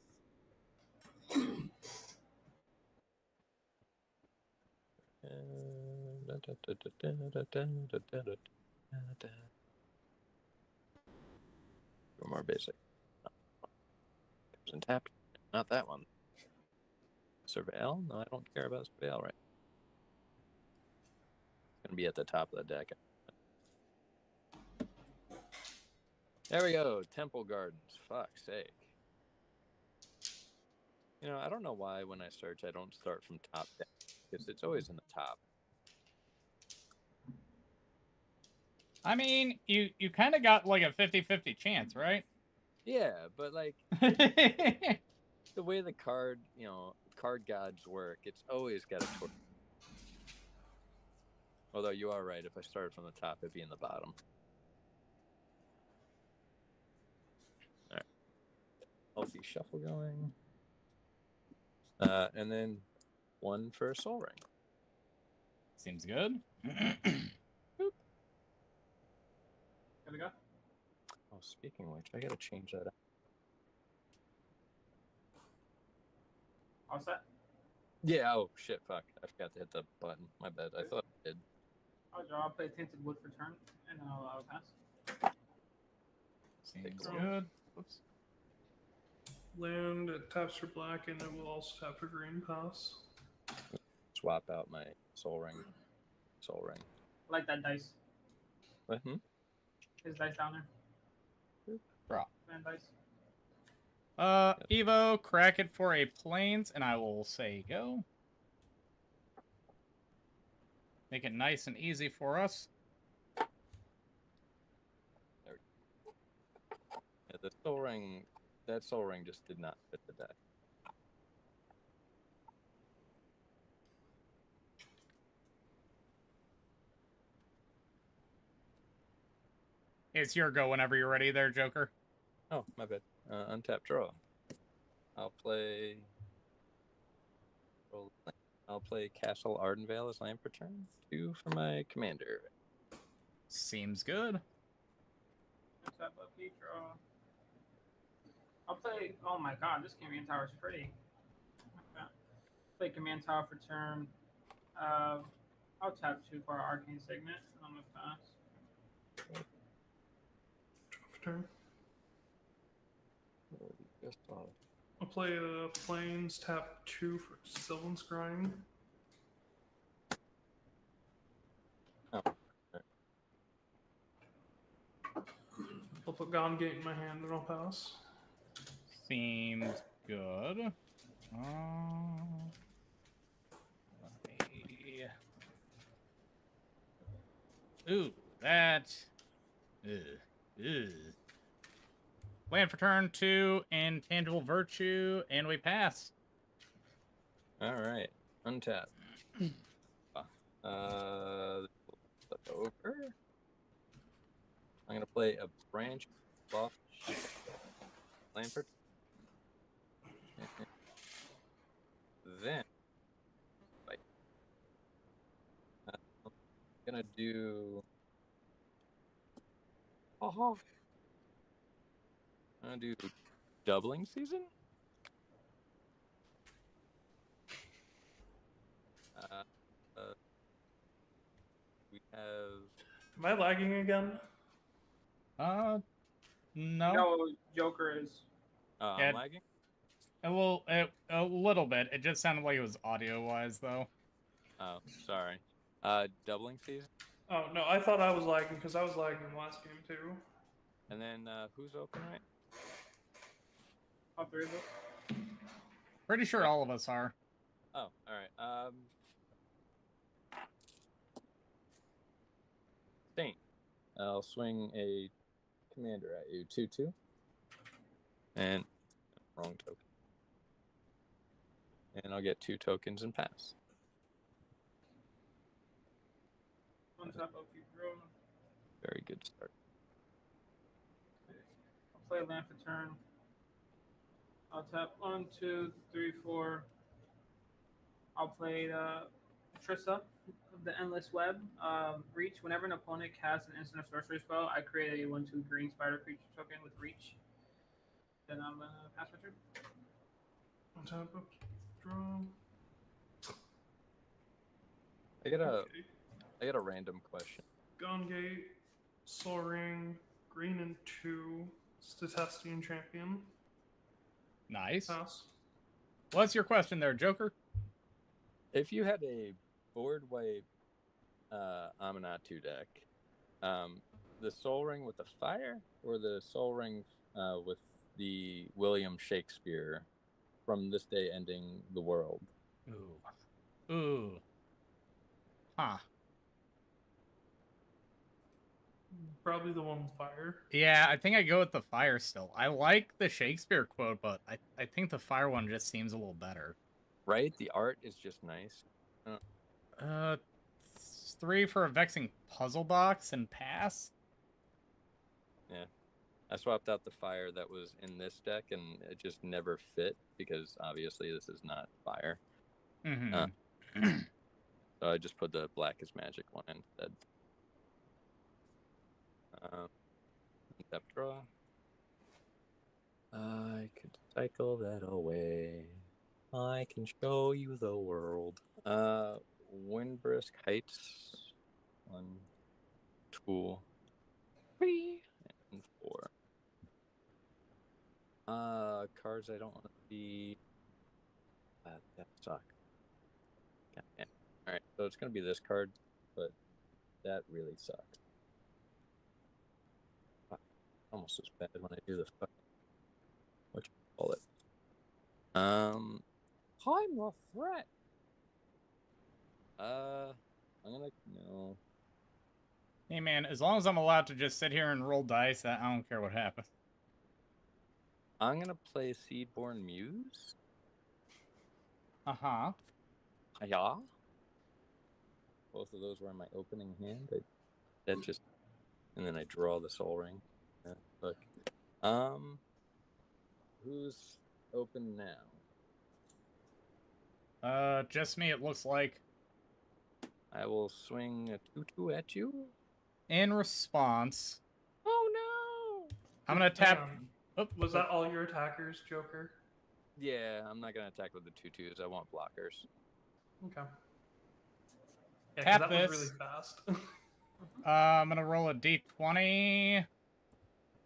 One more basic. Comes tapped. Not that one. Surveil? No, I don't care about Surveil right. It's gonna be at the top of the deck. There we go. Temple Gardens. Fuck's sake. You know, I don't know why when I search I don't start from top down. Because it's always in the top. I mean, you kind of got like a 50-50 chance, right? Yeah, but like the way the card gods work, it's always got a torch. Although you are right, if I started from the top, it'd be in the bottom. All right. Healthy shuffle going. And then 1 for a soul ring. Seems good. Gotta go. Oh, speaking of which, I gotta change that up. All set. Yeah, oh shit, fuck. I forgot to hit the button. My bad. I thought I did. I'll draw. I'll play Tainted Wood for turn, and then I'll pass. Seems Cool. good. Whoops. Land, it taps for black, and it will also tap for green. Pass. Swap out my soul ring. Soul ring. I like that dice. What? His dice down there. Draw. Man dice. Evo, crack it for a plains, and I will say go. Make it nice and easy for us. There we go. Yeah, the soul ring, that soul ring just did not fit the deck. It's your go whenever you're ready there, Joker. Oh, my bad. Untap draw. I'll play Castle Ardenvale as land for turn. 2 for my commander. Seems good. Tap up, draw. I'll play. Oh my god, this command tower is pretty. Okay. Play command tower for turn. I'll tap 2 for our arcane segment. And I'm gonna pass. Turn. Just I'll play Plains, tap 2 for Sylvan Scrying. oh, I'll put Gone Gate in my hand, and I'll pass. Seems good. Ooh, that. Land for turn 2, Intangible Virtue, and we pass. all right. Untap. Flip over. I'm gonna play a branch buff land for then I'm gonna do I'm gonna do doubling season. have. Am I lagging again? No. No, Joker is. Yeah. I'm lagging. A little bit. It just sounded like it was audio-wise, though. Oh, sorry. Doubling season. Oh no, I thought I was lagging because I was lagging in the last game too. And then who's open right? All three of us. Pretty sure all of us are. Oh, all right. Saint. I'll swing a commander at you. 2/2. And wrong token. And I'll get 2 tokens and pass. On top of you, draw. Very good start. I'll play land for turn. I'll tap 1, 2, 3, 4. I'll play Trissa, the Endless Web. Reach. Whenever an opponent casts an instant or sorcery spell, I create a 1/2 green spider creature token with Reach. Then I'm gonna pass my turn. On top of draw. I got Okay. a random question. Gone Gate, Soul Ring, green and 2, Statestian Champion. Nice. Pass. What's your question there, Joker? If you had a board wipe Amanatu deck, the Soul Ring with the fire or the Soul Ring with the William Shakespeare from this day ending the world? Ooh. Huh. Probably the one with fire. Yeah, I think I go with the fire still. I like the Shakespeare quote, but I think the fire one just seems a little better. Right? The art is just nice. 3 for a vexing puzzle box and pass. Yeah. I swapped out the fire that was in this deck, and it just never fit because obviously this is not fire. Mm-hmm. So I just put the black is magic one instead. Step draw. I could cycle that away. I can show you the world. Windbrisk Heights. 1, 2, 3, and 4. Cards I don't want to see. That suck. God, alright, so it's gonna be this card, but that really sucks. Almost as bad when I do the fuck. What you call it? I'm a threat. I'm gonna no. Hey man, as long as I'm allowed to just sit here and roll dice, I don't care what happens. I'm gonna play Seedborn Muse. Uh-huh. Yeah. Both of those were in my opening hand. That just, and then I draw the Soul Ring. Yeah, look. Who's open now? Just me, it looks like. I will swing a 2/2 at you. In response, Oh no! I'm gonna tap. Was that all your attackers, Joker? Yeah, I'm not gonna attack with the 2/2s. I want blockers. Okay. Yeah, 'cause Tap that this. was really fast. I'm gonna roll a d20.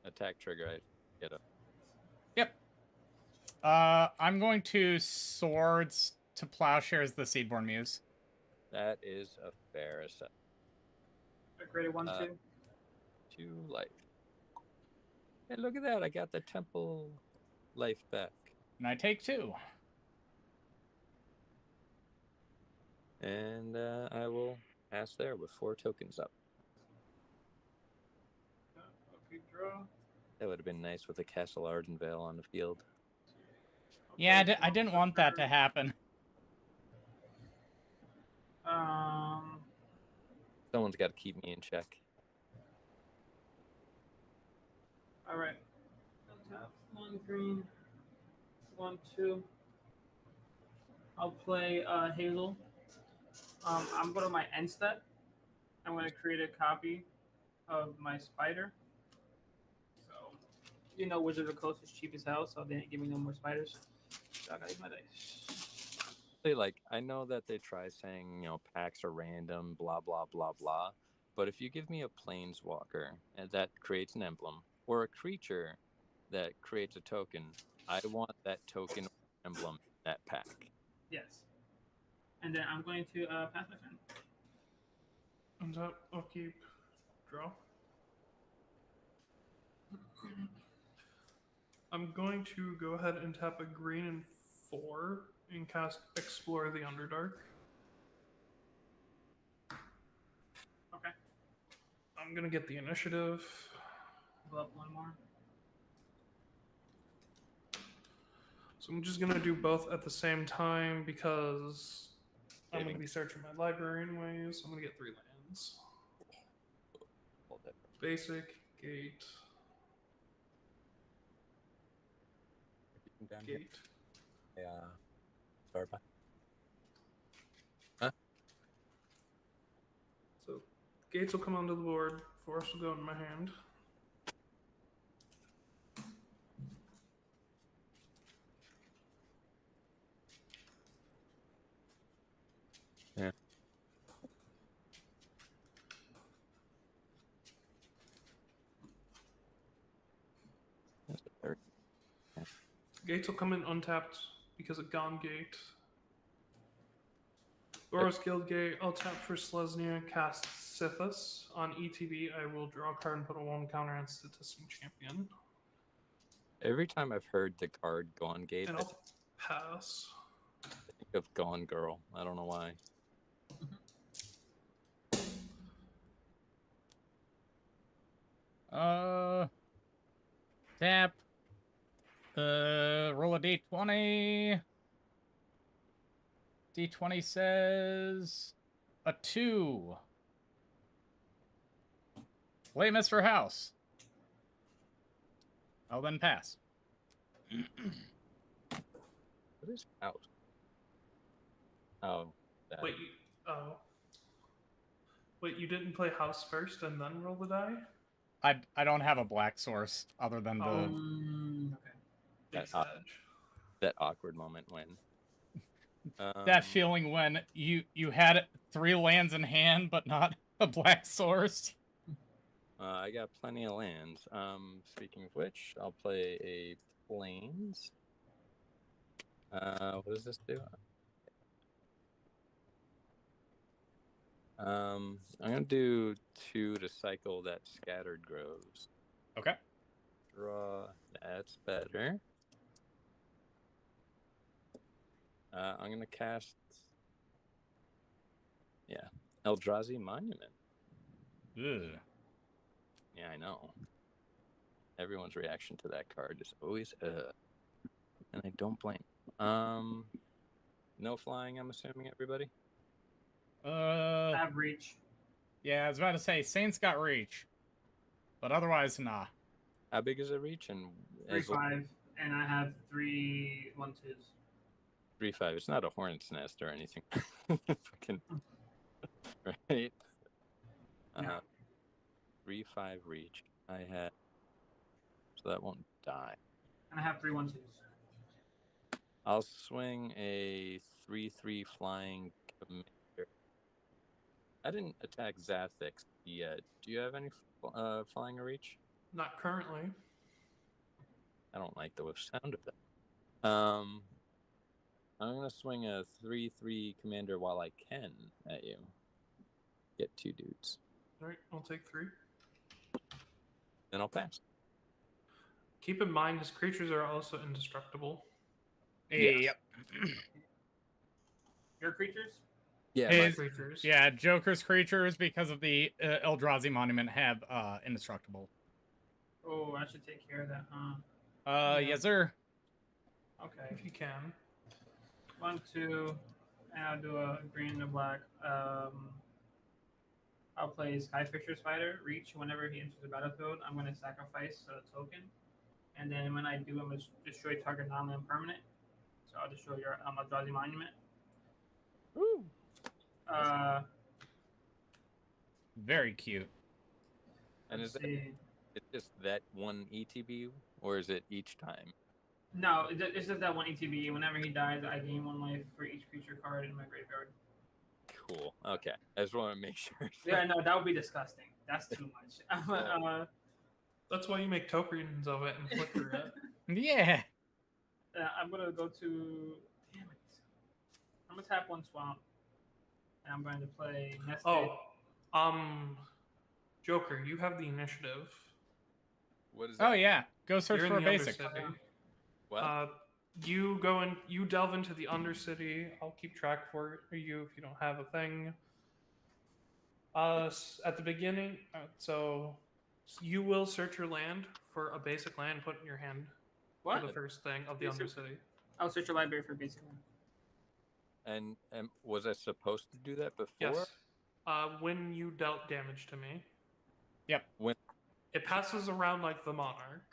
Attack trigger. I get it. Yep. I'm going to Swords to Plowshares the Seedborn Muse. That is a fair assessment. I created 1, 2. 2 life. Hey, look at that! I got the temple life back. And I take 2. And I will pass there with 4 tokens up. Okay, draw. That would have been nice with a Castle Ardenvale on the field. Yeah, I didn't want that to happen. Someone's got to keep me in check. All right. Tap 1 green, 1, 2. I'll play Hazel. I'm going to my end step. I'm going to create a copy of my spider. So, Wizard of the Coast is cheap as hell, so they ain't giving no more spiders. So I gotta use my dice. Like, I know that they try saying, packs are random, blah, blah, blah, blah. But if you give me a planeswalker and that creates an emblem, or a creature that creates a token, I want that token or emblem in that pack. Yes. And then I'm going to pass my turn. Untap, upkeep, draw. I'm going to go ahead and tap a green and 4 and cast Explore the Underdark. Okay. I'm going to get the initiative. Go up one more. So I'm just going to do both at the same time because I'm going to be searching my library anyways. I'm going to get 3 lands. Hold it. Basic, gate, Down here. gate. Barba. So gates will come onto the board. Force will go in my hand. Yeah. That's a third. Gates will come in untapped because of Gone Gate. Boros Guild Gate, I'll tap for Selesnya, cast Sithis. On ETB, I will draw a card and put a 1 counter on Statistic Champion. Every time I've heard the card Gone Gate, And I I'll pass. think of Gone Girl. I don't know why. Tap. Roll a d20. D20 says a 2. Play Mr. House. I'll then pass. What is out? Oh, that. Wait, wait, you didn't play House first and then roll the die? I don't have a black source other than the Okay. Big That- Sag. that awkward moment when that feeling when you had 3 lands in hand but not a black source. I got plenty of lands. Speaking of which, I'll play a plains. What does this do? I'm gonna do 2 to cycle that Scattered Groves. Okay. Draw. That's better. I'm gonna cast. Yeah, Eldrazi Monument. Ugh. Yeah, I know. Everyone's reaction to that card is always and I don't blame. No flying. I'm assuming everybody. I have reach. Yeah, I was about to say Saints got reach, but otherwise, nah. How big is a reach? And 3/5, and I have 3 1/2s. 3/5. It's not a hornet's nest or anything. Fucking right. No. 3/5 reach. I have, so that won't die. And I have 3 1/2s. I'll swing a 3/3 flying commander. I didn't attack Zathix yet. Do you have any flying or reach? Not currently. I don't like the sound of that. I'm gonna swing a 3/3 commander while I can at you. Get 2 dudes. Alright, I'll take 3. Then I'll pass. Keep in mind his creatures are also indestructible. Hey, Yes. Your creatures? Yeah, Hey, my- Is- Creatures. Yeah, Joker's creatures, because of the Eldrazi Monument, have indestructible. Oh, I should take care of that, huh? Yeah. Yes, sir. Okay. If you can. 1, 2, and I'll do a green and a black. I'll play Skyfisher Spider, reach whenever he enters the battlefield. I'm going to sacrifice a token. And then when I do, I'm going to destroy target non-land permanent. So I'll destroy your Eldrazi Monument. Woo. Very cute. And Let's is see. it just that one ETB, or is it each time? No, it's just that one ETB. Whenever he dies, I gain 1 life for each creature card in my graveyard. Cool. Okay. I just want to make sure. Yeah, no, that would be disgusting. That's too much. That's why you make tokens of it and flicker it. Yeah. I'm gonna go to. Damn it! I'm gonna tap one swamp, and I'm going to play nested. Joker, you have the initiative. What is that? Oh yeah. Go search You're for a in the basic. Undercity. What? You go and you delve into the Undercity. I'll keep track for you if you don't have a thing. At the beginning, so you will search your land for a basic land, put it in your hand What? for the first thing of the Basic- Undercity. I'll search your library for basic one. And was I supposed to do that before? Yes. When you dealt damage to me, When? it passes around like the Monarch.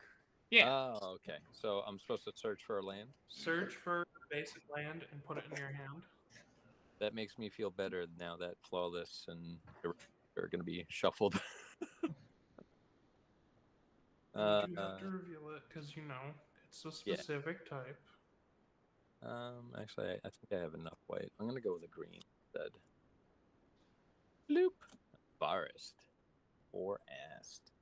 Yeah. Oh, okay. So I'm supposed to search for a land? Search for basic land and put it in your hand. That makes me feel better now that Flawless and are going to be shuffled. You do have to reveal it because it's a specific type. Actually, I think I have enough white. I'm going to go with a green instead. Bloop. Forest. Or Ast.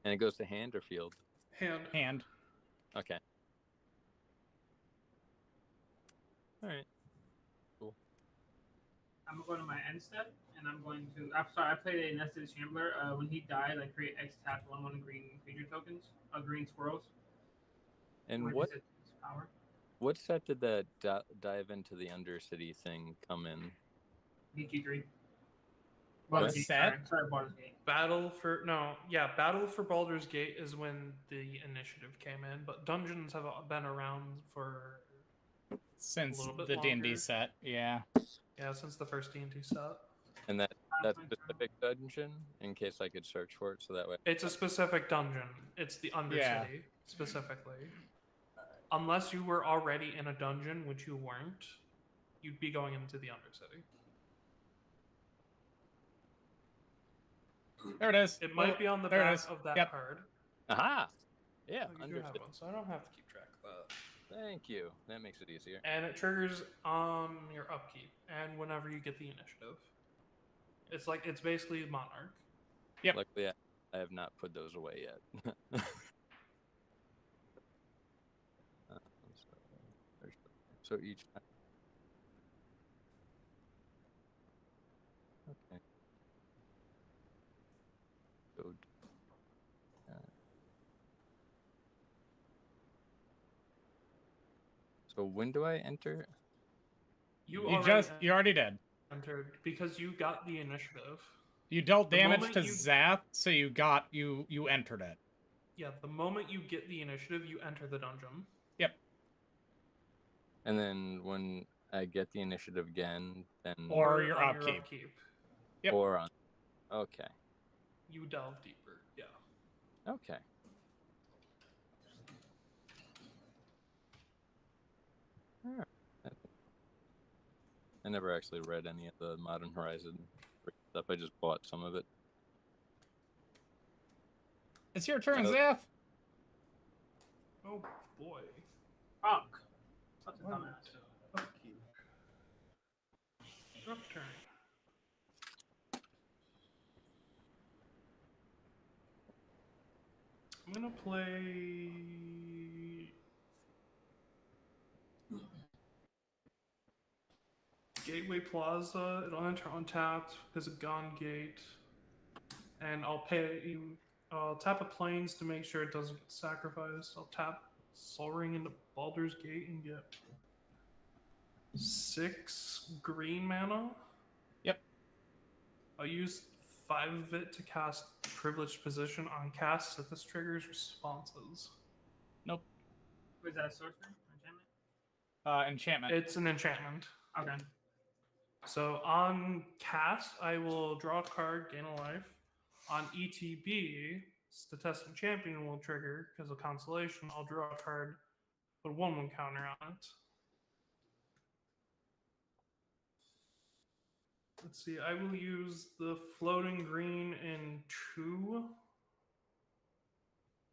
And it goes to hand or field? Hand. Okay. All right. Cool. I'm gonna go to my end step, and I'm going to. I'm sorry, I played a nested shambler. When he died, I create X tap 1/1 green creature tokens, green squirrels. And what set did that dive into the Undercity thing come in? BG3. What set? Sorry, Baldur's Gate. Battle for Baldur's Gate is when the initiative came in, but dungeons have been around for Since a little bit the D&D longer. set, yeah. Yeah, since the first D&D set. And that specific dungeon, in case I could search for it, so that way. It's a specific dungeon. It's the Undercity specifically. Unless you were already in a dungeon, which you weren't, you'd be going into the Undercity. There it is. It might be on the back of that card. Aha! Yeah, You do have one, so I don't have to keep track of that. Thank you. That makes it easier. And it triggers on your upkeep and whenever you get the initiative. It's basically Monarch. Yep. Luckily, I have not put those away yet. So each time. Okay. Go. So when do I enter? You already did. Entered because you got the initiative. You dealt damage to Zath, so you entered it. Yeah, the moment you get the initiative, you enter the dungeon. Yep. And then when I get the initiative again, then or your upkeep. Yep. Or on. Okay. You delve deeper. Yeah. Okay. All right. I never actually read any of the Modern Horizon stuff. I just bought some of it. It's your turn, Zath. Oh boy. Fuck. Such a dumbass. Upkeep. Up turn. I'm gonna play Gateway Plaza. It'll enter untapped because of Gone Gate, and I'll tap a Plains to make sure it doesn't get sacrificed. I'll tap Soul Ring into Baldur's Gate and get 6 green mana. Yep. I'll use 5 of it to cast Privileged Position on casts if this triggers responses. Nope. Was that a sorcery? Enchantment? Enchantment. It's an enchantment. Okay. So on cast, I will draw a card, gain a life. On ETB, the Testing Champion will trigger because of Constellation. I'll draw a card, put a 1/1 counter on it. Let's see, I will use the floating green in 2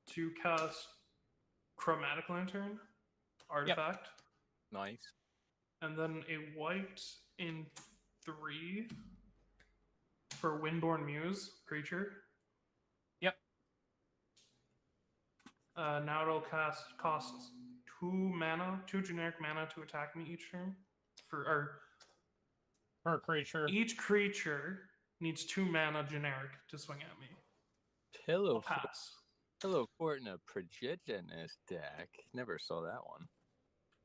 to cast Chromatic Lantern artifact. Nice. and then a white in 3 for Windborn Muse creature. Yep. Now it'll cost 2 generic mana to attack me each turn. Per creature. Each creature needs 2 mana generic to swing at me. I'll Pillow pass. Fort in a Prodigious deck. Never saw that one.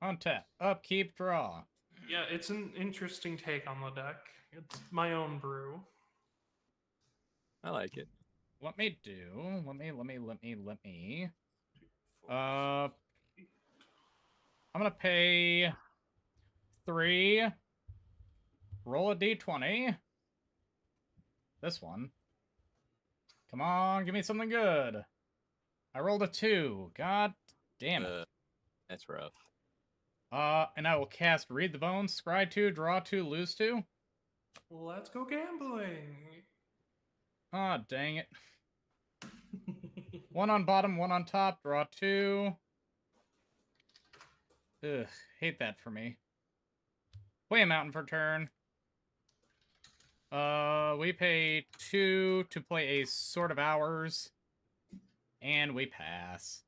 Untap. Upkeep. Draw. Yeah, it's an interesting take on the deck. It's my own brew. I like it. Let me do. Let me. Four, I'm gonna pay 3. Roll a d20. This one. Come on, give me something good. I rolled a 2. God damn it. That's rough. And I will cast Read the Bones, scry 2, draw 2, lose 2. Let's go gambling. Ah, dang it. 1 on bottom, 1 on top, draw 2. Ugh, hate that for me. Play a mountain for turn. We pay 2 to play a Sword of Hours. And we pass.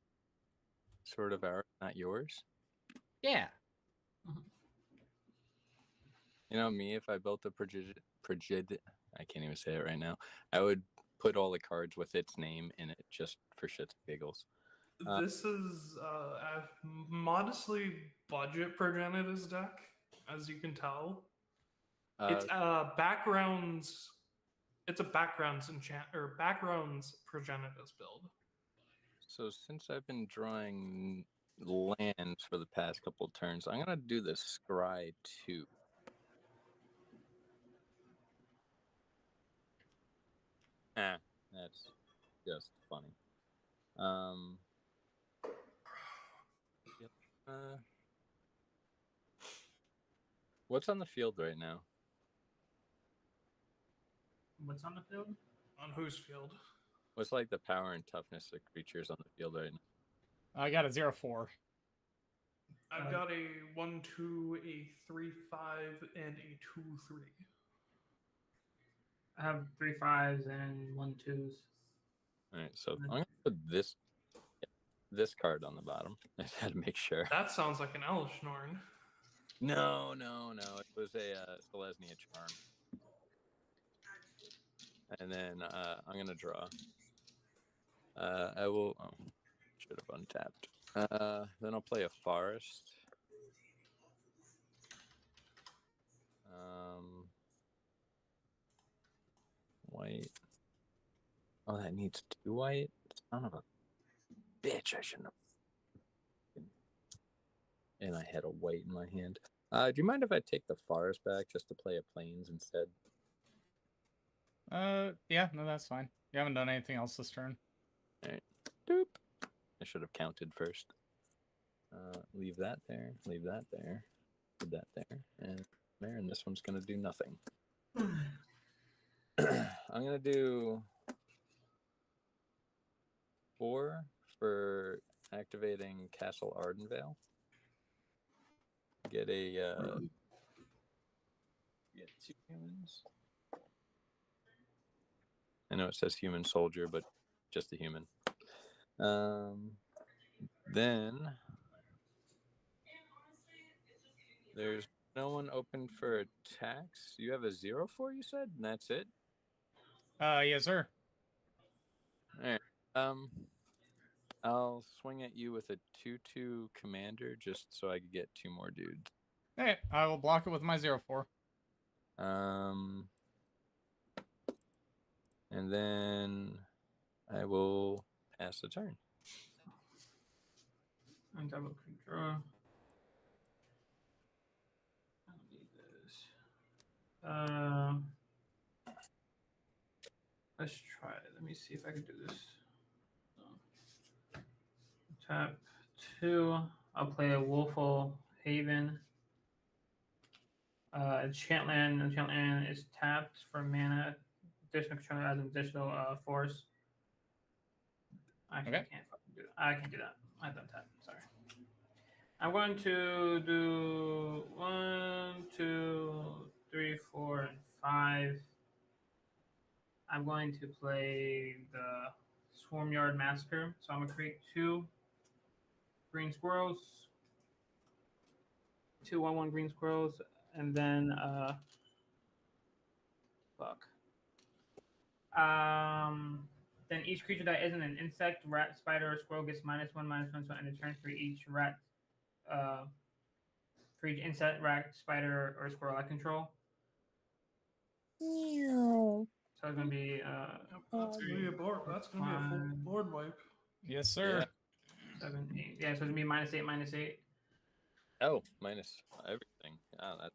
Sort of ours, not yours. Yeah. You know me, if I built a I can't even say it right now. I would put all the cards with its name in it just for shits and giggles. This is a modestly budget Progenitus deck, as you can tell. It's backgrounds. It's a backgrounds backgrounds Progenitus build. So since I've been drawing lands for the past couple of turns, I'm gonna do the Scry 2. That's just funny. What's on the field right now? What's on the field? On whose field? What's like the power and toughness of creatures on the field right now? I got a 0-4. I've got a 1/2, a 3/5, and a 2/3. I have 3 5s and 1 2s. All right, so I'm gonna put this card on the bottom. I had to make sure. That sounds like an Elishnorn. No. It was a Selesnya charm. And then I'm gonna draw. I will. Oh, should have untapped. Then I'll play a forest. White. Oh, that needs 2 white. Son of a bitch! I shouldn't have. And I had a white in my hand. Do you mind if I take the forest back just to play a plains instead? Yeah, no, that's fine. You haven't done anything else this turn. All right. Doop. I should have counted first. Leave that there. Leave that there. Put that there. And there. And this one's going to do nothing. I'm going to do 4 for activating Castle Ardenvale. Get a get 2 humans. I know it says human soldier, but just a human. Then there's no one open for attacks. You have a 0-4, you said, and that's it. Yes, sir. All right. I'll swing at you with a 2/2 commander just so I could get 2 more dudes. Hey, I will block it with my 0-4. And then I will pass the turn. And double quick draw. I don't need this. Let's try it. Let me see if I can do this. Tap 2. I'll play a Woeful Haven. Enchantland is tapped for mana. Additional controller as an additional force. Actually, Okay. I can't fucking do that. I can't do that. I have to tap. Sorry. I'm going to do 1, 2, 3, 4, and 5. I'm going to play the Swarmyard Massacre. So I'm going to create 2 green squirrels, 2 1/1 green squirrels, and then fuck. Then each creature that isn't an insect, rat, spider, or squirrel gets -1/-1 so end of turn for each rat, for each insect, rat, spider, or squirrel I control. So it's gonna be That's gonna be a board. That's gonna be a full board wipe. Yes, sir. 7, 8. Yeah, so it's gonna be -8, -8. Oh, minus everything. Ah, that.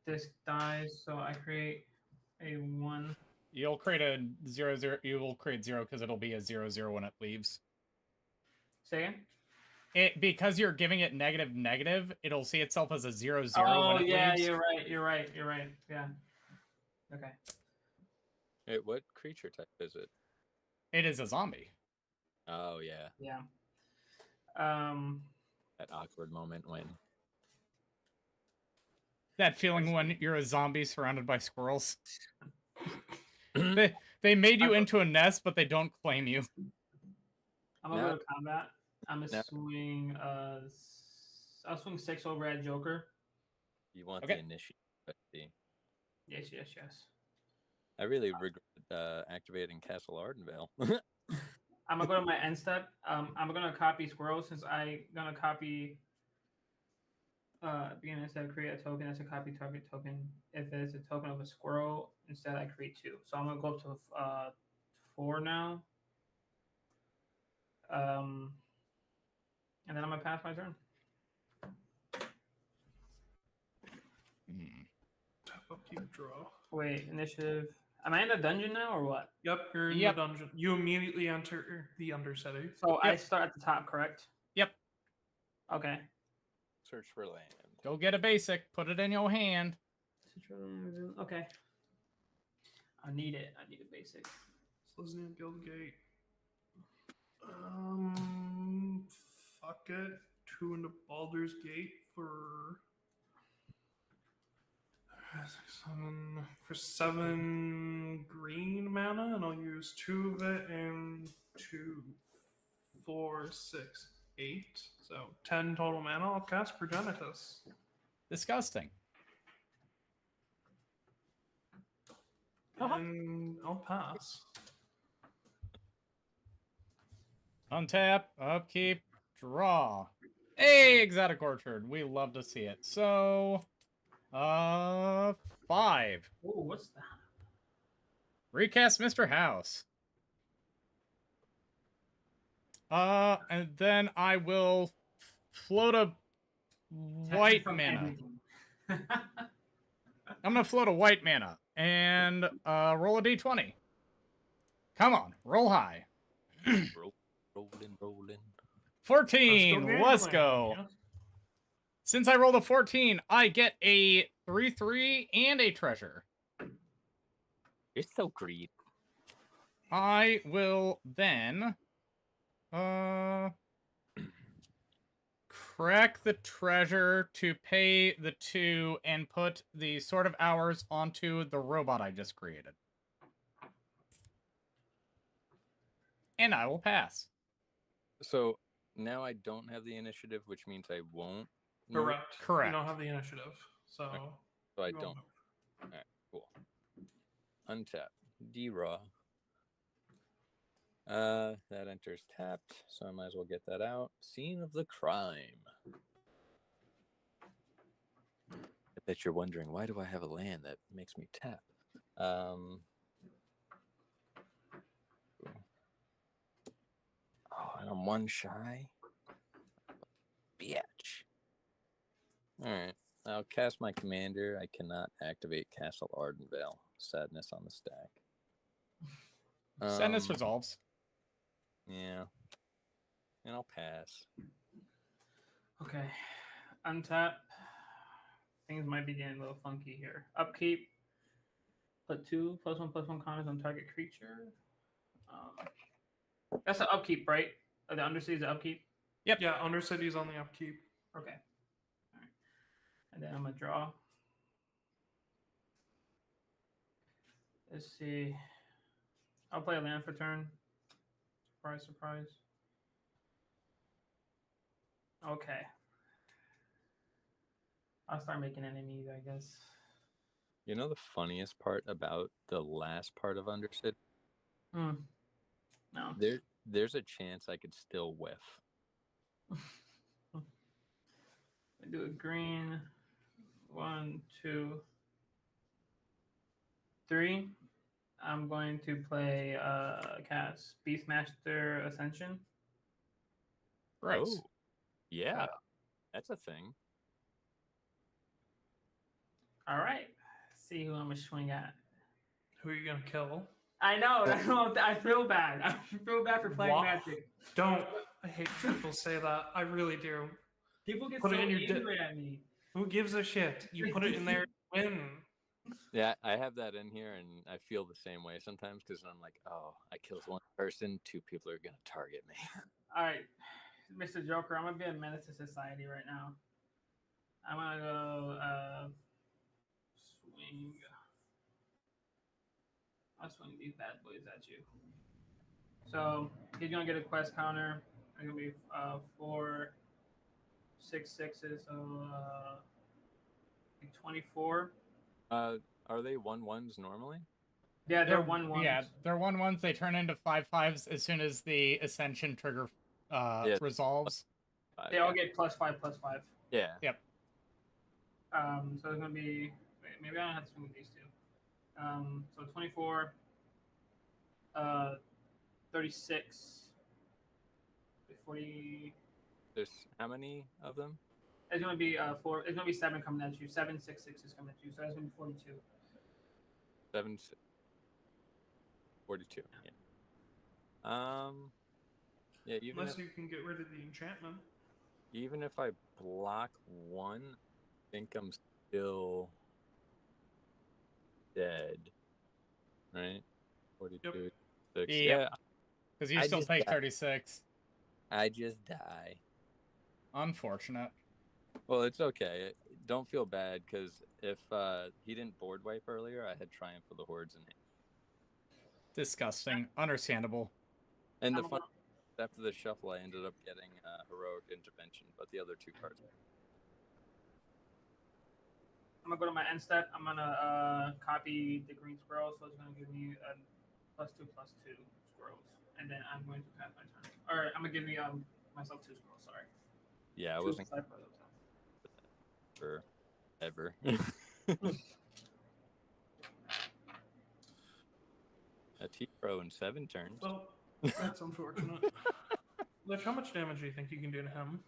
This dies, so I create a 1. You'll create a 0/0. You will create 0 because it'll be a 0/0 when it leaves. Say again? Because you're giving it -negative, it'll see itself as a 0/0 Oh when it yeah, leaves. you're right. Yeah. Okay. Wait, what creature type is it? It is a zombie. Oh yeah, Yeah. that awkward moment when. That feeling when you're a zombie surrounded by squirrels. They made you into a nest, but they don't claim you. I'm gonna Now- go to combat. I'm gonna now- swing. I'll swing 6 over at Joker. You want Okay. the initiative? But Yes. I really regret activating Castle Ardenvale. I'm gonna go to my end step. I'm gonna copy squirrel since I gonna copy. Being instead create a token that's a copy target token. If it's a token of a squirrel, instead I create 2. So I'm gonna go up to 4 now. And then I'm gonna pass my turn. Upkeep, draw. Wait, initiative. Am I in the dungeon now or what? Yep, you're in Yep. the dungeon. You immediately enter the undercity. So I start at the top, correct? Yep. Okay. Search for land. Go get a basic. Put it in your hand. Okay. I need it. I need a basic. Selesnya Guildgate. Fuck it. 2 into Baldur's Gate for 7 green mana, and I'll use 2 of it and 2, 4, 6, 8. So 10 total mana. I'll cast Progenitus. Disgusting. And I'll pass. Untap, upkeep, draw. Hey, Exotic Orchard. We love to see it. So, 5. Oh, what's that? Recast Mr. House. And then I will float a white From mana. everything. I'm gonna float a white mana and roll a d20. Come on, roll high. Rolling. 14. Let's gambling, go. yes. Since I rolled a 14, I get a 3/3 and a treasure. You're so greedy. I will then crack the treasure to pay the 2 and put the Sword of Hours onto the robot I just created. And I will pass. So now I don't have the initiative, which means I won't. move. Correct. Correct. You don't have the initiative, so So I you won't don't. move. All right, cool. Untap. D-Raw. That enters tapped, so I might as well get that out. Scene of the crime. I bet you're wondering, why do I have a land that makes me tap? Oh, and I'm 1 shy? Bitch. Alright, I'll cast my commander. I cannot activate Castle Ardenvale. Sadness on the stack. Sadness resolves. Yeah. And I'll pass. Okay. Untap. Things might be getting a little funky here. Upkeep. Put 2 +1/+1 counters on target creature. That's the upkeep, right? The undersea is the upkeep. Yep. Yeah, Undercity's on the upkeep. Okay. All right. And then I'm gonna draw. Let's see. I'll play a land for turn. Surprise, surprise. Okay. I'll start making enemies, I guess. You know the funniest part about the last part of Undercity? Hmm. No. There's a chance I could still whiff. I do a green. 1, 2, 3. I'm going to play cast Beastmaster Ascension. Gross. Oh, yeah, that's a thing. All right. See who I'm gonna swing at. Who are you gonna kill? I know. I feel bad. I feel bad for playing Wow. Magic. Don't. I hate people say that. I really do. People get Put so it in your angry at me. Who gives a shit? You put it in there, win. Yeah, I have that in here, and I feel the same way sometimes because I'm like, oh, I killed one person, 2 people are gonna target me. All right, Mr. Joker, I'm gonna be a menace to society right now. I'm gonna go swing. I'll swing these bad boys at you. So he's gonna get a quest counter. It's gonna be 4, 6 sixes, so 24. Are they 1/1s normally? Yeah, they're 1/1s. Yeah, they're 1/1s. They turn into 5/5s as soon as the Ascension trigger resolves. They all get +5/+5. Yeah. Yep. So it's gonna be. Wait, maybe I don't have to swing with these two. So 24, 36, 40. There's how many of them? It's gonna be 4. It's gonna be 7 coming at you. 7, 6, 6 is coming at you. So that's gonna be 42. 7, 42. Yeah. Yeah. Unless you can get rid of the enchantment. Even if I block 1, I think I'm still dead. Right? 42. 6. Yeah. Because you I still just take died. 36. I just die. Unfortunate. Well, it's okay. Don't feel bad because if he didn't board wipe earlier, I had Triumph of the Hordes in hand. Disgusting. Understandable. And the fun after the shuffle, I ended up getting Heroic Intervention, but the other 2 cards. I'm gonna go to my end step. I'm gonna copy the green squirrel, so it's gonna give me a +2/+2 squirrels, and then I'm going to pass my turn. All right, I'm gonna give me myself 2 squirrels. Sorry. Yeah, I 2 wasn't +5 for ever. A T-Pro in 7 turns. Well, that's unfortunate. Liv, how much damage do you think you can do to him?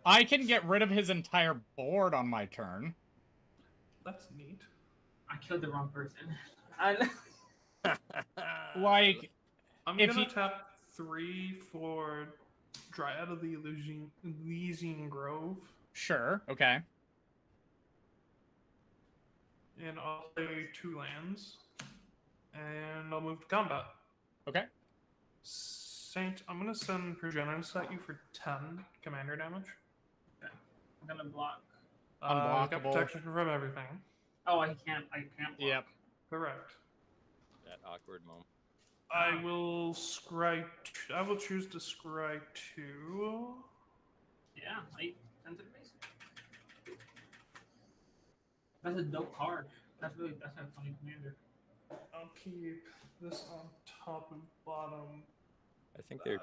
I can get rid of his entire board on my turn. That's neat. I killed the wrong person. Like, I'm if gonna you- tap 3 for Dryad of the Elysian Grove, Sure. Okay. and I'll play 2 lands, and I'll move to combat. Okay. Saint, I'm gonna send Progenitus at you for 10 commander damage. I'm gonna block. You've got Unblockable. protection from everything. Oh, I can't block. Yep. Correct. That awkward moment. I will scry. I will choose to scry 2. Yeah, I send to the base. That's a dope card. That's a funny commander. I'll keep this on top and bottom. I think That.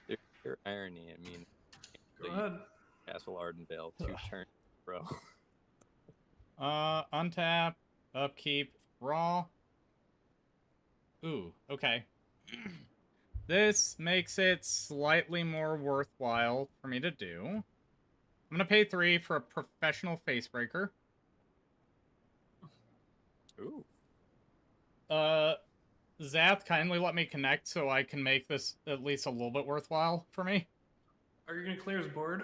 they're pure irony. I mean, Go ahead. Castle Ardenvale 2 turns, bro. Untap, upkeep, raw. Ooh, okay. This makes it slightly more worthwhile for me to do. I'm gonna pay 3 for a professional facebreaker. Ooh. Zath, kindly let me connect so I can make this at least a little bit worthwhile for me. Are you gonna clear his board?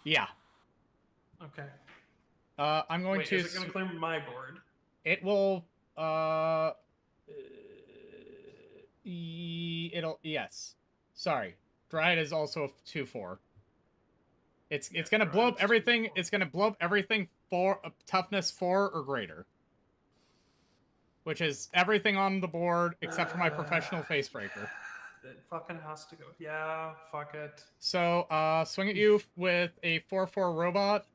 Yeah. Okay. I'm going Wait, to. is it gonna clear my board? It will. It'll. Yes. Sorry. Dryad is also a 2/4. It's Yeah, gonna blow up Dryad's everything. 2/4. It's gonna blow up everything for toughness 4 or greater, which is everything on the board except for my professional facebreaker. It fucking has to go. Yeah, fuck it. So, swing at you with a 4/4 robot.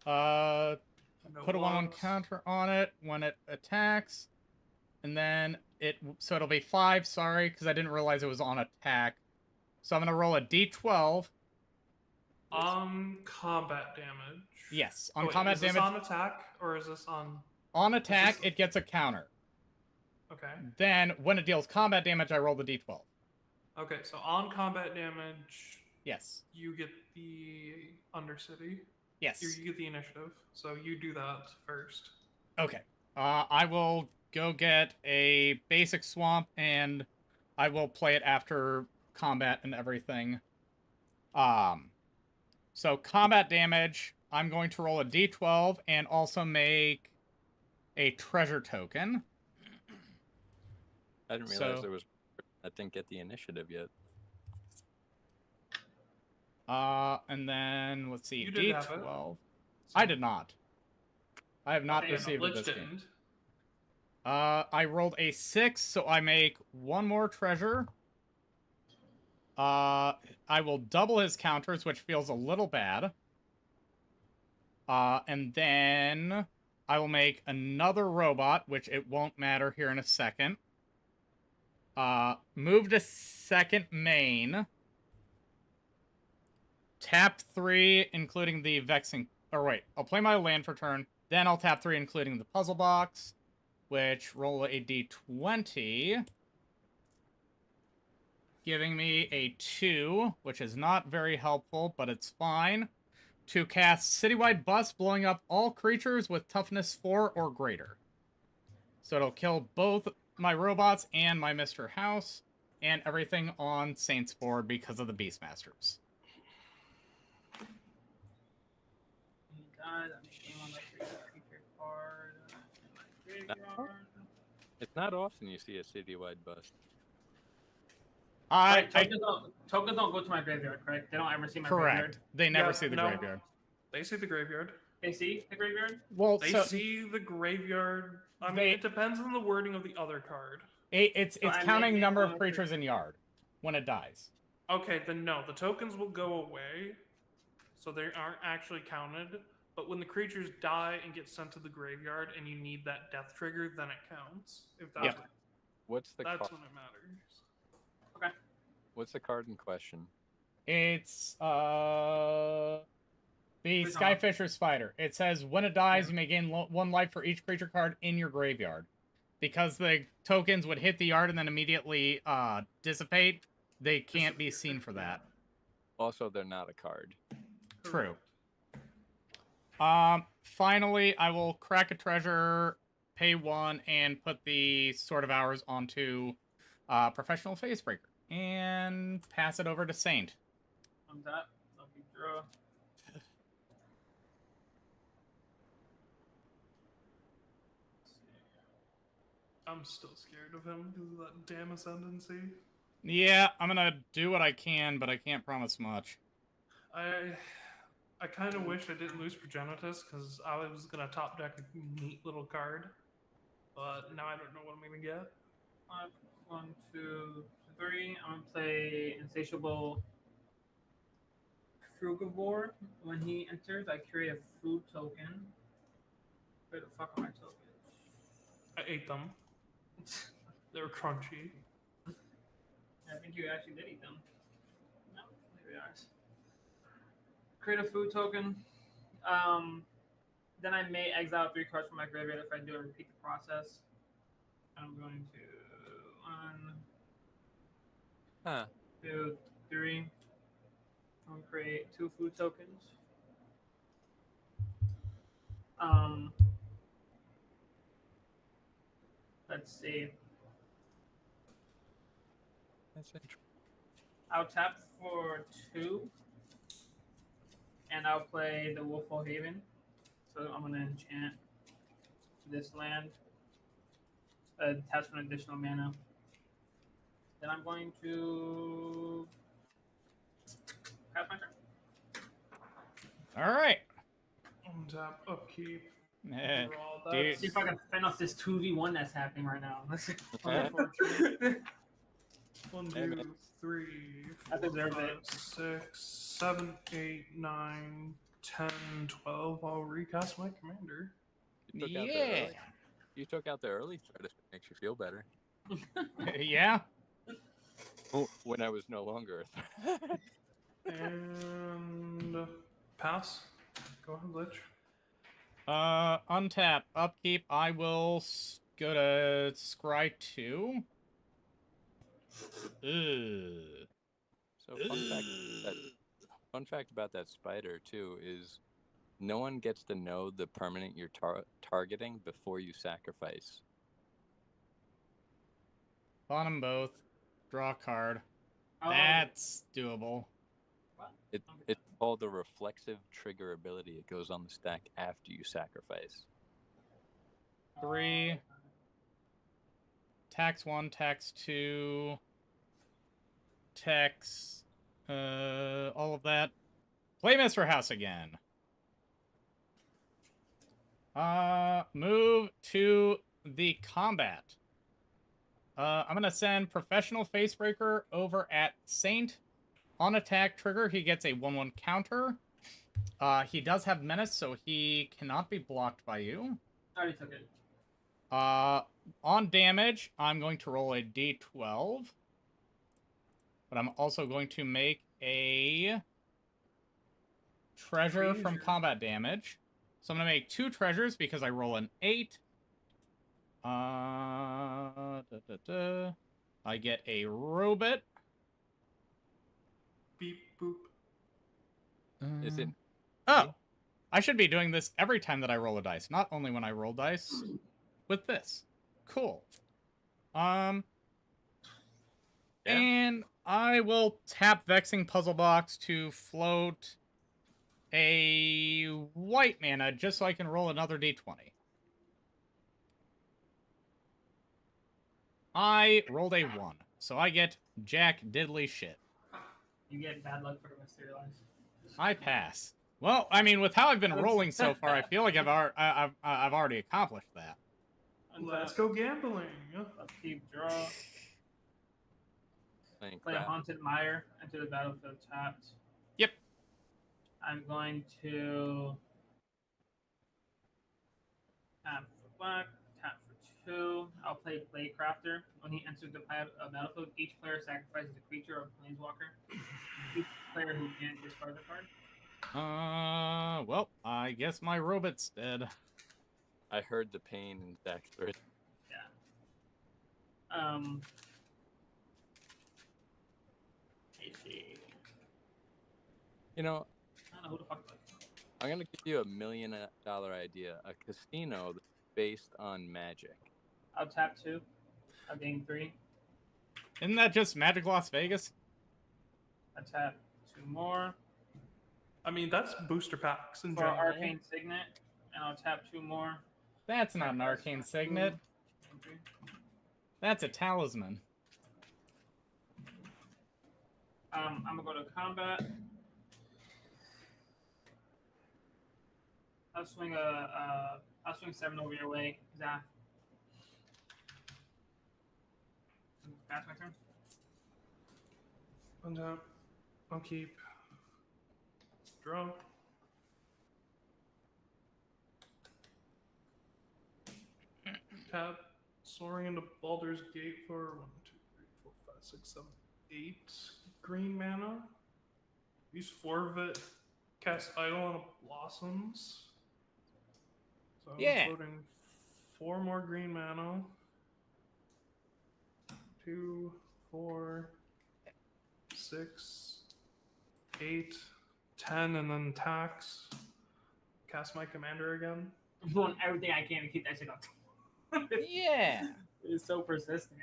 No Put a 1/1 blocks. counter on it when it attacks, and then so it'll be 5. Sorry, because I didn't realize it was on attack. So I'm gonna roll a d12. On combat damage. Yes, Oh, on wait, combat is this damage. on attack or is this on? On attack, this- it gets a counter. Okay. Then, when it deals combat damage, I roll the d12. Okay, so on combat damage, Yes. you get the Undercity. Yes. You get the initiative. So you do that first. Okay. I will go get a basic swamp, and I will play it after combat and everything. So combat damage, I'm going to roll a d12 and also make a treasure token. I didn't realize So- there was. I didn't get the initiative yet. And then let's see, You did have it. d12. I did not. I have not Okay, received it Blitz this game. didn't. I rolled a 6, so I make one more treasure. I will double his counters, which feels a little bad. And then I will make another robot, which it won't matter here in a second. Move to second main. Tap 3, including the Vexing... Or wait, I'll play my land for turn. Then I'll tap 3, including the puzzle box. Which, roll a d20. Giving me a 2, which is not very helpful, but it's fine. To cast Citywide Bust, blowing up all creatures with toughness 4 or greater. So it'll kill both my robots and my Mr. House, and everything on Saints board because of the Beastmasters. He died. I'm game on the creature card. In my graveyard. It's not often you see a citywide bust. Right, tokens don't go to my graveyard, correct? They don't ever see my Correct. graveyard. They never Yeah, see the no. graveyard. They see the graveyard. They see the graveyard? Well, They so see the graveyard. I mean, They- it depends on the wording of the other card. it's So I counting make number it of on creatures in yard when it dies. Okay, then no, the tokens will go away, so they aren't actually counted. But when the creatures die and get sent to the graveyard, and you need that death trigger, then it counts. If that's Yep. What's the that's card? when it matters. What's the card in question? It's the Which Skyfisher Spider. It says when it dies, you may gain 1 life for each creature card in your graveyard. Because the tokens would hit the yard and then immediately dissipate, they can't be seen for that. Also, they're not a card. True. Finally, I will crack a treasure, pay 1, and put the Sword of Hours onto Professional Facebreaker. And pass it over to Saint. On that, I'll be draw. I'm still scared of him because of that damn ascendancy. Yeah, I'm gonna do what I can, but I can't promise much. I kind of wish I didn't lose Progenitus because I was gonna top deck a neat little card, but now I don't know what I'm gonna get. 1, 2, 3. I'm gonna play Insatiable Frugivore. When he enters, I create a food token. Where the fuck are my tokens? I ate them. They were crunchy. I think you actually did eat them. No, there we are. Create a food token. Then I may exile 3 cards from my graveyard if I do and repeat the process. I'm going to 1, Huh. 2, 3. I'm gonna create 2 food tokens. Let's see. That's interesting. I'll tap for 2, and I'll play the Wolfhole Haven. So I'm gonna enchant this land. Taps for an additional mana. Then I'm going to pass my turn. All right. Untap, upkeep, Eh, draw. dude. See if I can fend off this 2v1 that's happening right now. Unfortunate. 1, Hey, 2, man. 3, I 4, deserve 5, it. 6, 7, 8, 9, 10, 12. I'll recast my commander. You took out the Yeah. early. You took out the early threat if it makes you feel better. Yeah. Oh, when I was no longer a threat. And pass. Go ahead, Lich. Untap, upkeep. I will go to scry 2. Ugh. So fun fact about that spider too is no one gets to know the permanent you're targeting before you sacrifice. Bottom both. Draw a card. Oh, That's doable. It's called the reflexive trigger ability. It goes on the stack after you sacrifice. 3. Tax 1, tax 2. Tax. All of that. Play Mr. House again. Move to the combat. I'm gonna send Professional Facebreaker over at Saint. On attack trigger, he gets a 1/1 counter. He does have menace, so he cannot be blocked by you. I already took it. On damage, I'm going to roll a d12. But I'm also going to make a treasure from combat damage. So I'm going to make 2 treasures because I roll an 8. I get a robot. Beep, boop. Is it? Oh! I should be doing this every time that I roll a dice, not only when I roll dice with this. Cool. Yeah. And I will tap Vexing Puzzle Box to float a white mana just so I can roll another d20. I rolled a 1, so I get jack diddly shit. You get bad luck for the rest of your life. I pass. Well, I mean, with how I've been rolling so far, I feel like I've already accomplished that. Let's go gambling. Upkeep, draw. Playing Play a crap. Haunted Mire, enter the battlefield tapped. Yep. I'm going to tap for black, tap for 2. I'll play Blade Crafter. When he enters the battlefield, each player sacrifices a creature or planeswalker. Each player who can't discard the card. Well, I guess my robot's dead. I heard the pain in Zach's throat. Yeah. Let's see. You know, I don't know who the fuck. I'm gonna give you $1 million idea. A casino that's based on magic. I'll tap 2. I'll gain 3. Isn't that just Magic Las Vegas? I tap 2 more I mean, that's booster packs in for general. Arcane Signet, and I'll tap 2 more. That's not an Arcane Signet. That's a talisman. I'm gonna go to combat. I'll swing I'll swing 7 over your way, Zach. That's my turn. Untap, upkeep, draw. Tap, soaring into Baldur's Gate for 1, 2, 3, 4, 5, 6, 7, 8 green mana. Use 4 of it. Cast Idol on Blossoms. So I'm Yeah. floating 4 more green mana. 2, 4, 6, 8, 10, and then tax. Cast my commander again. I'm doing everything I can to keep that shit up. Yeah. It's so persistent.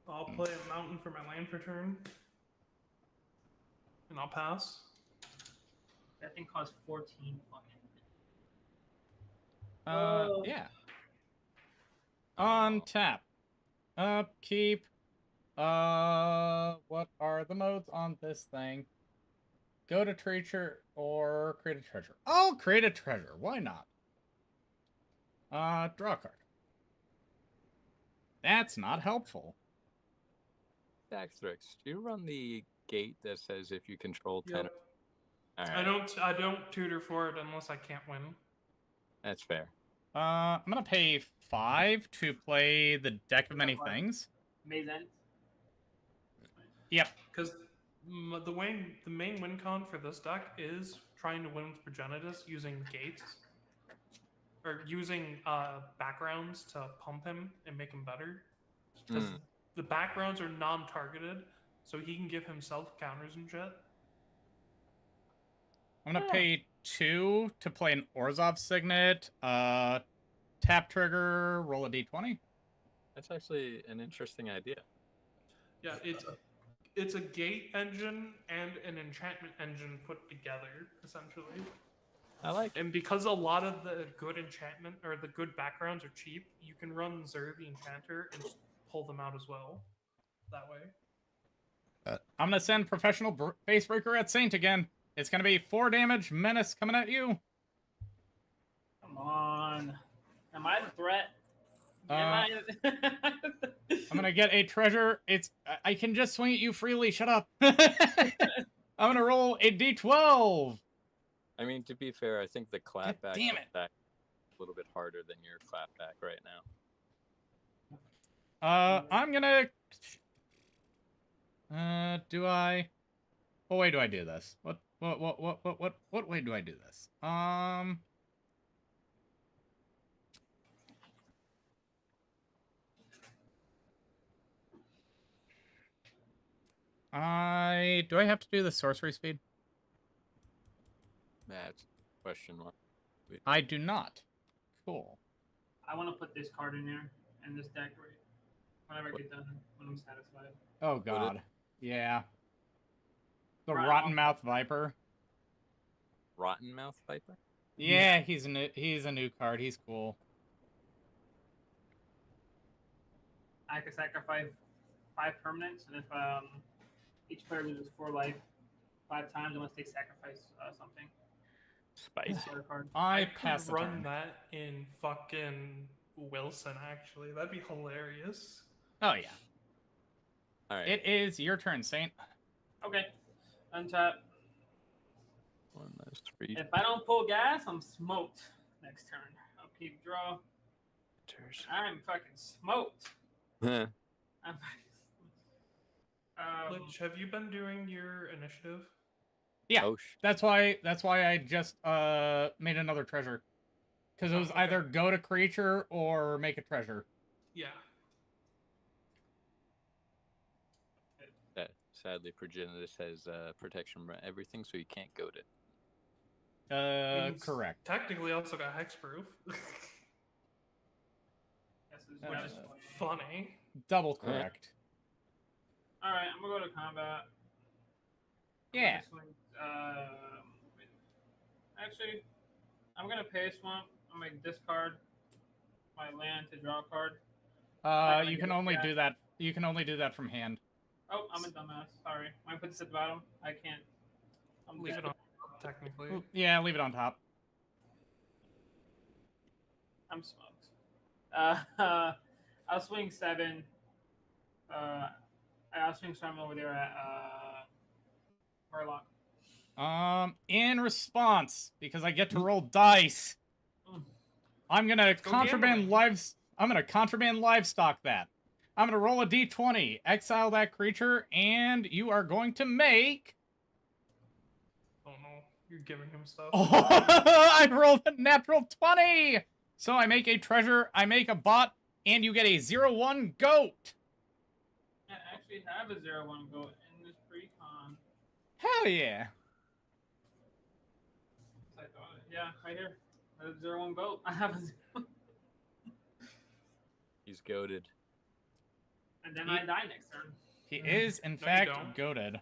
I'll play a mountain for my land for turn. And I'll pass. That thing costs 14 fucking. Yeah. On tap. Upkeep. What are the modes on this thing? Go to treasure or create a treasure. I'll create a treasure. Why not? Draw a card. That's not helpful. Daxtrix, do you run the gate that says if you control 10? Yep. All right. I don't tutor for it unless I can't win. That's fair. I'm gonna pay 5 to play the deck of many What? things. Maze End. Yep. Because the main win con for this deck is trying to win with Progenitus using gates. Or using backgrounds to pump him and make him better. Because the backgrounds are non-targeted, so he can give himself counters and shit. I'm gonna pay 2 to play an Orzhov Signet. Tap trigger, roll a d20. That's actually an interesting idea. Yeah, it's a gate engine and an enchantment engine put together, essentially. I like it. And because a lot of the good enchantment or the good backgrounds are cheap, you can run Zer the Enchanter and just pull them out as well. That way. I'm gonna send Professional Facebreaker at Saint again. It's gonna be 4 damage, Menace coming at you. Come on. Am I the threat? I'm gonna get a treasure. I can just swing at you freely. Shut up. I'm gonna roll a d12. I mean, to be fair, I think the clapback damn it. attack is a little bit harder than your clapback right now. I'm gonna. Do I? What way do I do this? What way do I do this? Do I have to do the sorcery speed? That's question mark. I do not. Cool. I want to put this card in there and this deck right whenever I get done when I'm satisfied. Oh god. Yeah. The Rotten Rotten Mouth Viper. Rotten Mouth Viper? Yeah, he's a new card. He's cool. I can sacrifice 5 permanents, and if each player loses 4 life 5 times, I must take sacrifice something. Spicy. Card. I could pass the run turn. that in fucking Wilson, actually. That'd be hilarious. Oh yeah. All right. It is your turn, Saint. Okay. Untap. 1 less 3. If I don't pull gas, I'm smoked next turn. I'll keep draw. I'm fucking smoked. I'm Lich, have you been doing your initiative? Yeah. Oh, That's why I just made another treasure. Because it was okay. either go to creature or make a treasure. Yeah. Sadly, Progenitus has protection from everything, so you can't goad it. Means Correct. Technically, also got hexproof. Which is funny. Double correct. Alright, I'm gonna go to combat. Yeah. Actually, I'm gonna pay swamp. I'm gonna discard my land to draw a card. You can only do that. You can only do that from hand. Oh, I'm a dumbass. Sorry. When I put this at the bottom, I can't. Leave it on, technically. Yeah, leave it on top. I'm smoked. I'll swing 7. I'll swing 7 over there at Murloc. In response, because I get to roll dice, I'm gonna contraband livestock that. I'm gonna roll a d20, exile that creature, and you are going to make. Oh no, you're giving him stuff. I rolled a natural 20! So I make a treasure, I make a bot, and you get a 0-1 goat! I actually have a 0-1 goat in this pre-con. Hell yeah! Yeah, right here. I have a 0-1 goat. I have a 0. He's goaded. And then I die next turn. He is, in you fact, don't. goated.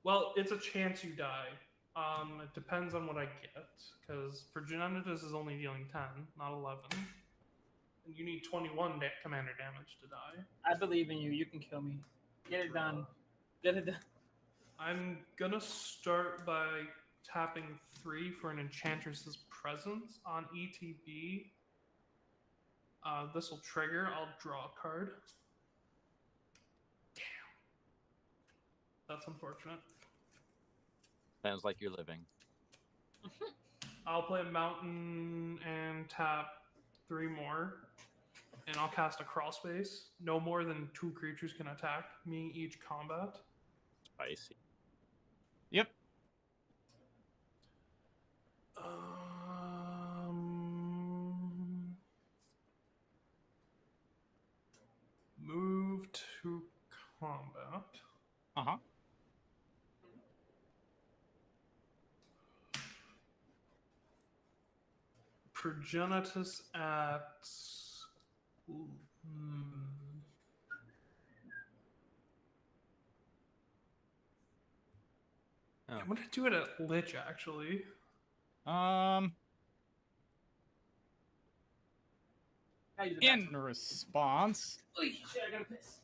Well, it's a chance you die. It depends on what I get, because Progenitus is only dealing 10, not 11. You need 21 commander damage to die. I believe in you. You can kill me. Get it done. Get it done. I'm gonna start by tapping 3 for an Enchantress's Presence on ETB. This will trigger. I'll draw a card. Damn. That's unfortunate. Sounds like you're living. I'll play Mountain and tap 3 more. And I'll cast a Crawl Space. No more than 2 creatures can attack me each combat. Spicy. Yep. Move to combat. Uh-huh. Progenitus at... Ooh, Oh. I'm gonna do it at Lich, actually. In response, Shit, I gotta piss.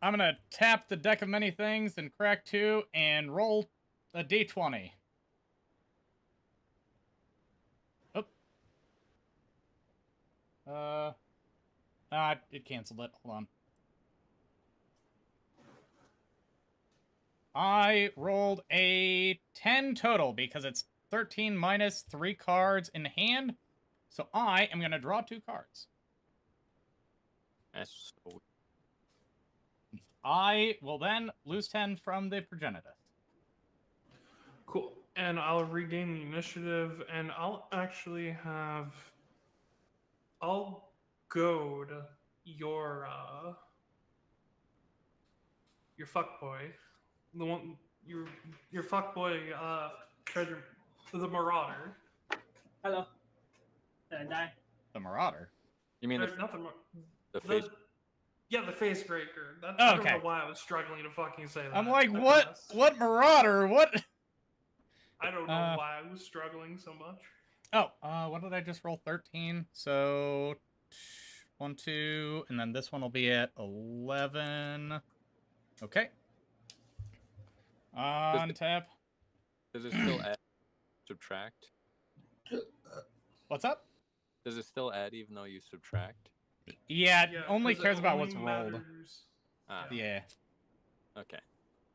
I'm gonna tap the deck of many things and crack 2 and roll a d20. Oh. It canceled it. Hold on. I rolled a 10 total because it's 13 minus 3 cards in hand. So I am going to draw 2 cards. That's so I will then lose 10 from the Progenitus. Cool. And I'll regain the initiative, and I'll actually have... I'll goad your fuckboy. The one... Your fuckboy, treasure... The Marauder. Hello. Did I die? The Marauder. You mean Not the... the face? Yeah, the face breaker. I don't Okay. know why I was struggling to fucking say that. I'm like, I what? guess. What Marauder? What? I don't know why I was struggling so much. Oh, what did I just roll? 13. So 1, 2, and then this one will be at 11. Okay. Untap. Does it still add subtract? What's up? Does it still add even though you subtract? Yeah, it Yeah, only 'cause cares it about only what's rolled. matters- Ah, Yeah. okay.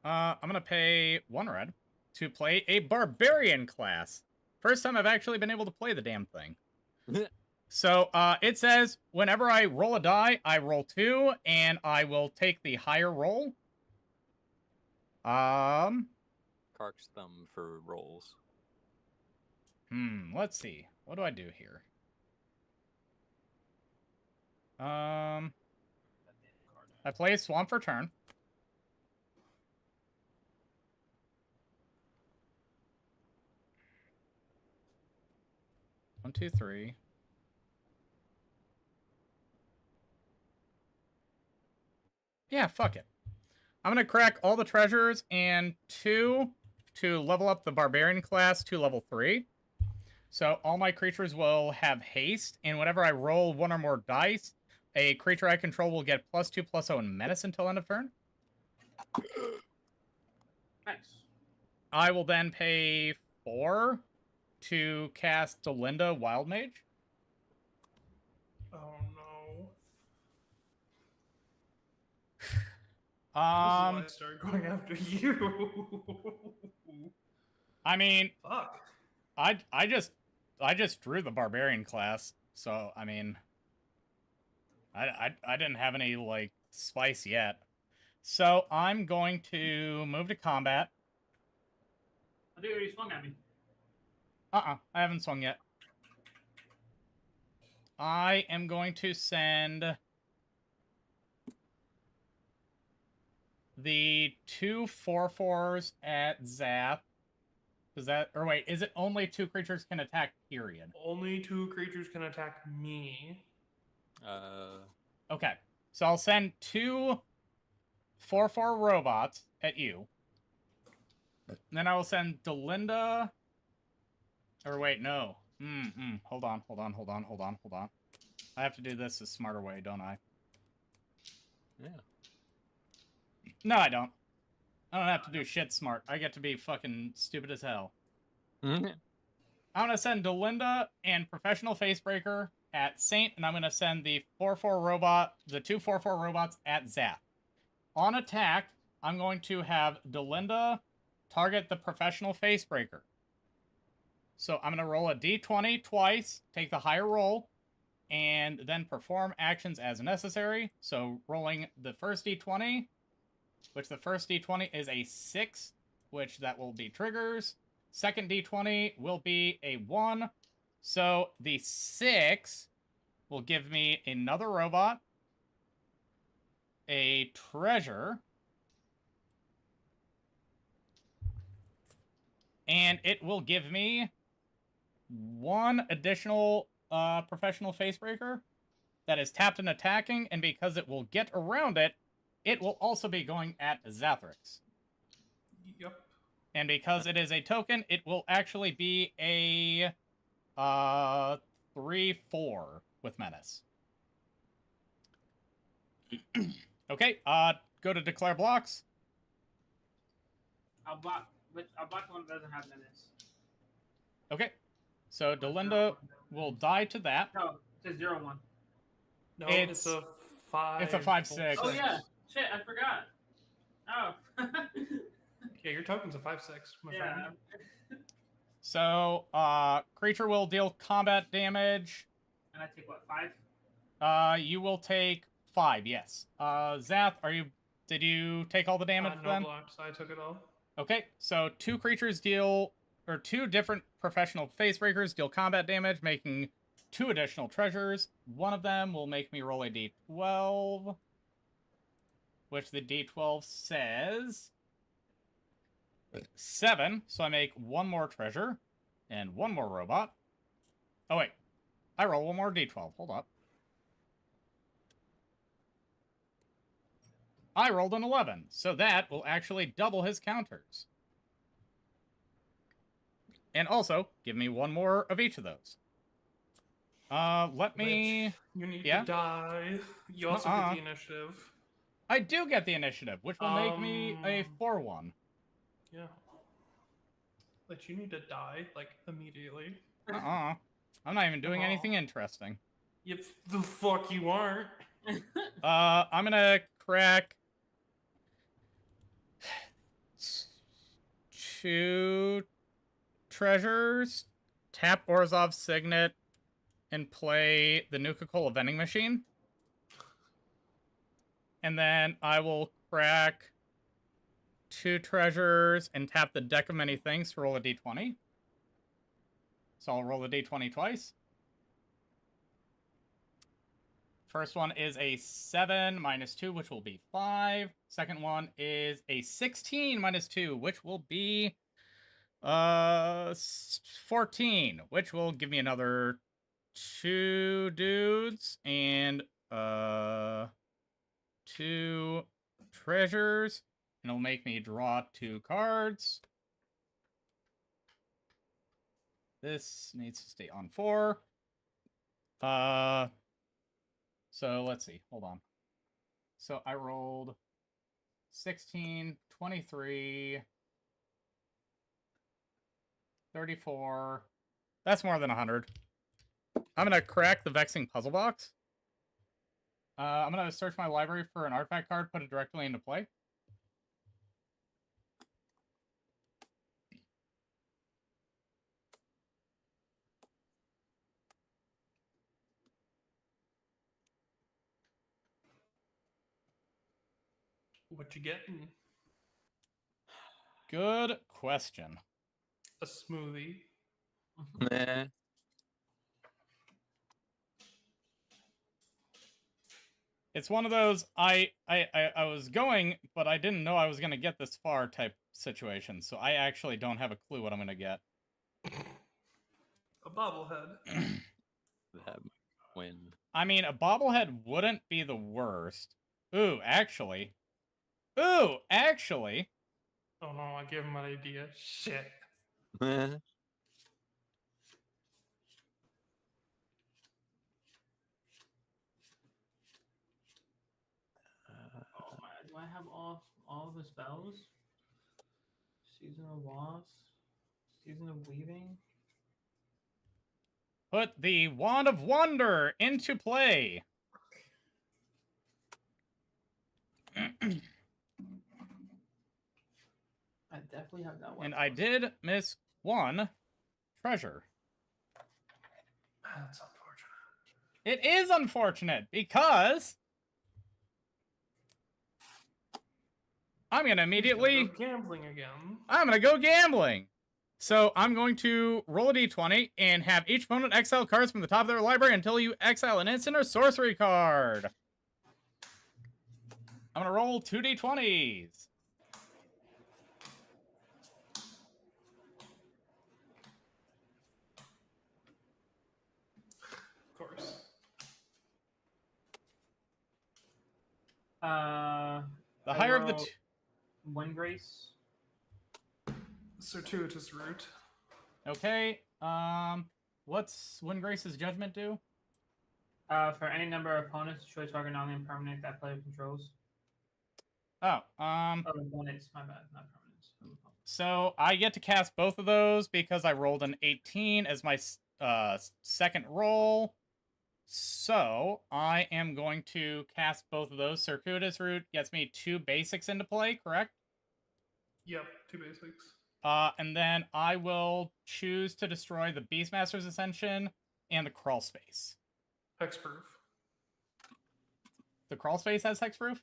I'm gonna pay 1 red to play a barbarian class. First time I've actually been able to play the damn thing. So, it says whenever I roll a die, I roll 2, and I will take the higher roll. Kark's thumb for rolls. Let's see. What do I do here? I play a Swamp for turn. One, two, three. Yeah, fuck it. I'm gonna crack all the treasures and 2 to level up the barbarian class to level 3. So all my creatures will have haste, and whenever I roll 1 or more dice, a creature I control will get +2/+0 in menace until end of turn. Nice. I will then pay 4 to cast Delinda Wild Mage. Oh no. This is why I started going after you. I mean, Fuck. I just drew the barbarian class, so I mean, I didn't have any like spice yet. So I'm going to move to combat. I think you already swung at me. I haven't swung yet. I am going to send the 2 4/4s at Zap. Does that, or wait, is it only 2 creatures can attack, period? Only 2 creatures can attack me. Okay, so I'll send 2 4/4 robots at you. Then I will send Delinda. Or wait, no. Hold on. I have to do this a smarter way, don't I? Yeah. No, I don't. I don't have to do shit smart. I get to be fucking stupid as hell. Mhm. I'm going to send Delinda and Professional Facebreaker at Saint, and I'm going to send the 4-4 robot, the 2 4-4 robots at Zath. On attack, I'm going to have Delinda target the Professional Facebreaker. So I'm going to roll a d20 twice, take the higher roll, and then perform actions as necessary. So rolling the first d20, which the first d20 is a 6, which that will be triggers. Second d20 will be a 1. So the 6 will give me another robot, a treasure, and it will give me 1 additional professional facebreaker that is tapped and attacking, and because it will get around it, it will also be going at Zathrix. Yep. And because it is a token, it will actually be a 3-4 with menace. Okay, go to declare blocks. I'll block the one that doesn't have menace. Okay, so Delinda will die to that. No, it's a 0-1. No, It's- it's a 5. it's a 5/6. Oh yeah, shit, I forgot. Oh. Yeah, your token's a 5/6, my Yeah. friend. So, creature will deal combat damage. And I take what, 5? You will take 5, yes. Zath, did you take all the damage No then? blocks, I took it all. Okay, so 2 creatures deal, or 2 different professional facebreakers deal combat damage, making 2 additional treasures. One of them will make me roll a d12, which the d12 says 7, so I make 1 more treasure and 1 more robot. Oh wait, I roll 1 more d12, hold up. I rolled an 11, so that will actually double his counters. And also, give me 1 more of each of those. Let me... Which you need yeah? to die. You also get the initiative. I do get the initiative, which will make me a 4-1. Yeah. But you need to die, like, immediately. I'm not even doing anything interesting. If the fuck you aren't. I'm gonna crack 2 treasures, tap Orzhov's Signet, and play the Nuka-Cola vending machine. And then I will crack 2 treasures and tap the deck of many things to roll a d20. So I'll roll a d20 twice. First one is a 7 minus 2, which will be 5. Second one is a 16 minus 2, which will be 14, which will give me another 2 dudes and 2 treasures, and it'll make me draw 2 cards. This needs to stay on 4. So let's see. Hold on. So I rolled 16, 23, 34. That's more than 100. I'm going to crack the Vexing Puzzle Box. I'm going to search my library for an artifact card, put it directly into play. What you getting? Good question. A smoothie. Nah. It's one of those I was going, but I didn't know I was going to get this far type situation. So I actually don't have a clue what I'm going to get. A bobblehead. That win. I mean, a bobblehead wouldn't be the worst. Ooh, actually. Ooh, actually. Oh no, I gave him an idea. Shit. have all the spells? Season of Loss, Season of Weaving. Put the Wand of Wonder into play. I definitely have that one. And I did miss one treasure. That's unfortunate. It is unfortunate because I'm going to immediately... Go gambling again. I'm going to go gambling. So I'm going to roll a d20 and have each opponent exile cards from the top of their library until you exile an instant or sorcery card. I'm going to roll 2 d20s. Of course. The higher of the two. One Grace. Circuitous Route. Okay. What's Windgrace's Judgment do? For any number of opponents, destroy target non-land permanent that player controls. Oh, Opponents, my bad, not permanents. So I get to cast both of those because I rolled an 18 as my second roll. So I am going to cast both of those. Circuitous Route gets me 2 basics into play, correct? Yep, 2 basics. And then I will choose to destroy the Beastmaster's Ascension and the Crawl Space. Hexproof. The Crawl Space has hexproof?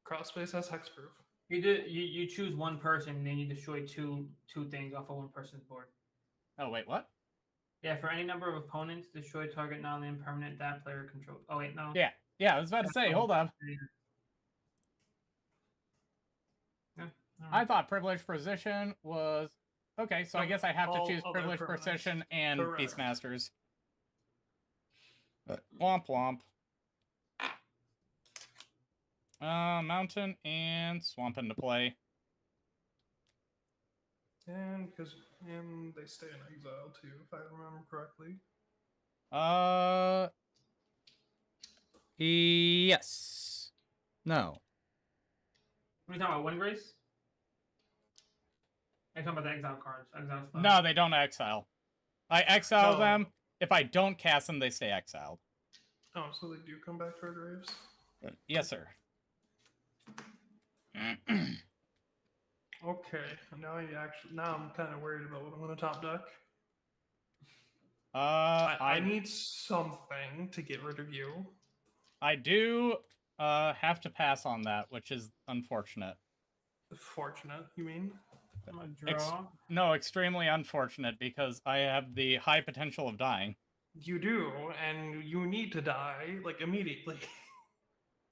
Crawl Space has hexproof. You choose one person, and then you destroy two things off of one person's board. Oh, wait, what? Yeah, for any number of opponents, destroy target non-land permanent that player controls. Oh, wait, no. Yeah, I was about to say, hold up. Yeah, I thought Privileged Precision was... Okay, so I guess I have to choose other Privileged permanents. Precision and Correct. Beastmasters. Womp womp. Mountain and Swamp into play. And they stay in exile too, if I remember correctly. Yes. No. What are you talking about? One Grace? Are you talking about the exile cards? Exile spells? No, they don't exile. I exile Oh. them. If I don't cast them, they stay exiled. Oh, so they do come back to our graves? Yes, sir. Okay, now I'm kind of worried about what I'm going to top deck. I need something to get rid of you. I do have to pass on that, which is unfortunate. Fortunate, you mean? I'm gonna draw. No, extremely unfortunate because I have the high potential of dying. You do, and you need to die, like, immediately.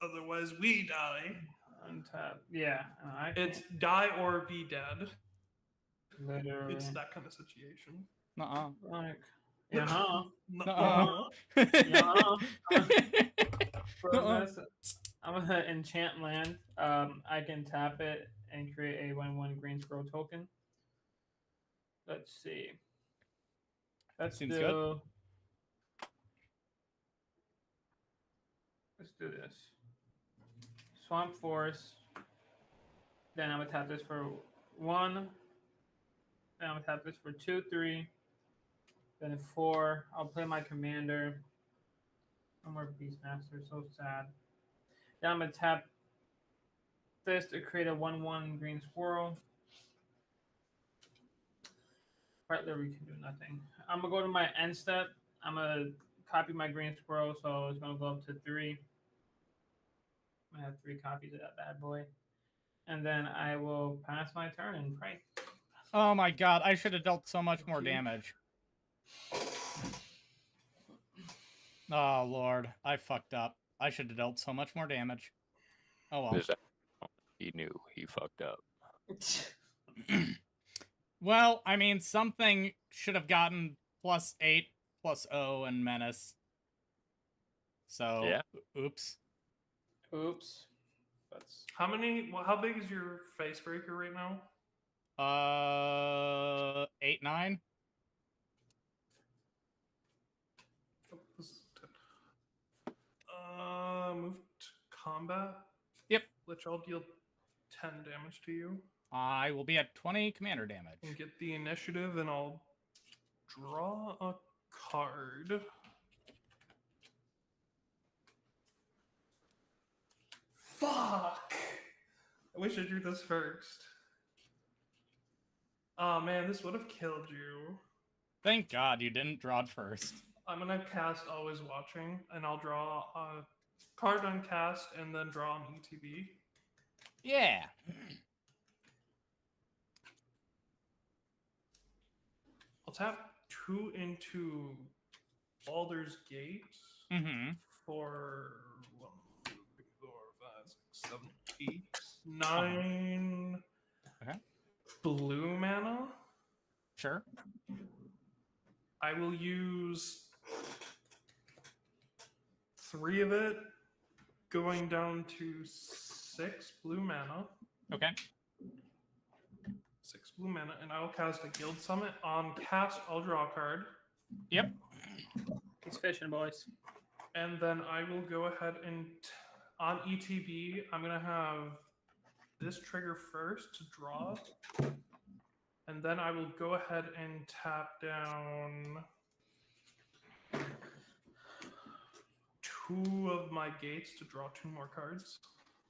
Otherwise, we die. Untap. Yeah. It's die or be dead. Literally. It's that kind of situation. Nuh-uh. Like, yeah. Nuh-uh. For this, I'm gonna enchant land. I can tap it and create a 1/1 green scroll token. Let's see. Seems good. Let's do this. Swamp Force. Then I'm gonna tap this for 1. Then I'm gonna tap this for 2, 3. Then 4. I'll play my commander. No more Beastmaster, so sad. Then I'm gonna tap this to create a 1/1 green squirrel. Right there, we can do nothing. I'm gonna go to my end step. I'm gonna copy my green squirrel, so it's gonna go up to 3. I have 3 copies of that bad boy. And then I will pass my turn and pray. Oh my god, I should have dealt so much more damage. Oh lord, I fucked up. I should have dealt so much more damage. Oh well. He knew he fucked up. Well, I mean, something should have gotten +8, +0, and Menace. So, Yeah. Oops. Oops. That's How big is your face breaker right now? 8, 9. Oh, this is 10. Move to combat. Yep. Which I'll deal 10 damage to you. I will be at 20 commander damage. And get the initiative, and I'll draw a card. Fuck! I wish I drew this first. Oh man, this would have killed you. Thank God you didn't draw it first. I'm gonna cast Always Watching, and I'll draw a card on cast, and then draw an ETB. Yeah. I'll tap 2 into Baldur's Gate Mm-hmm. for 1, 2, 3, 4, 5, 6, 7, 8, 9 Okay. blue mana. Sure. I will use 3 of it, going down to 6 blue mana. Okay. 6 blue mana, and I will cast a Guild Summit. On cast, I'll draw a card. Yep. He's fishing, boys. And then I will go ahead and, on ETB, I'm going to have this trigger first to draw. And then I will go ahead and tap down 2 of my gates to draw 2 more cards.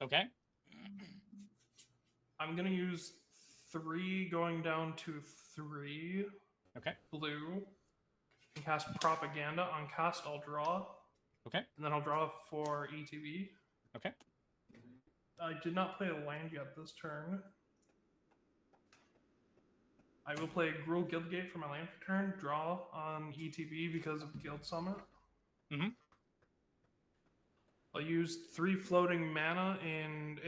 Okay. I'm going to use 3 going down to 3 Okay. blue. And cast Propaganda. On cast, I'll draw. Okay. And then I'll draw for ETB. Okay. I did not play a land yet this turn. I will play Gruul Guildgate for my land for turn. Draw on ETB because of Guild Summit. Mhm. I'll use 3 floating mana in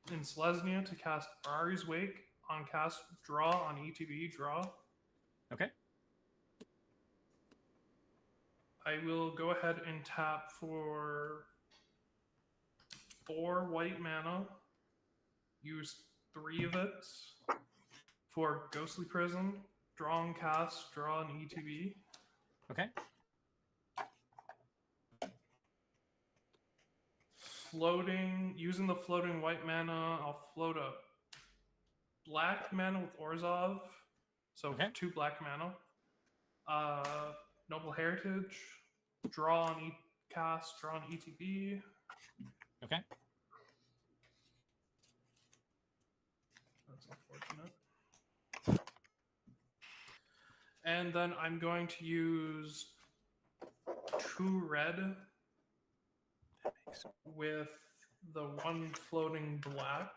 Selesnya to cast Ari's Wake. On cast, draw. On ETB, draw. Okay. I will go ahead and tap for 4 white mana. Use 3 of it for Ghostly Prison. Draw and cast, draw an ETB. Okay. Using the floating white mana, I'll float a black mana with Orzhov. So Okay. 2 black mana. Noble Heritage. Draw on cast, draw on ETB. Okay. That's unfortunate. And then I'm going to use 2 red with the 1 floating black.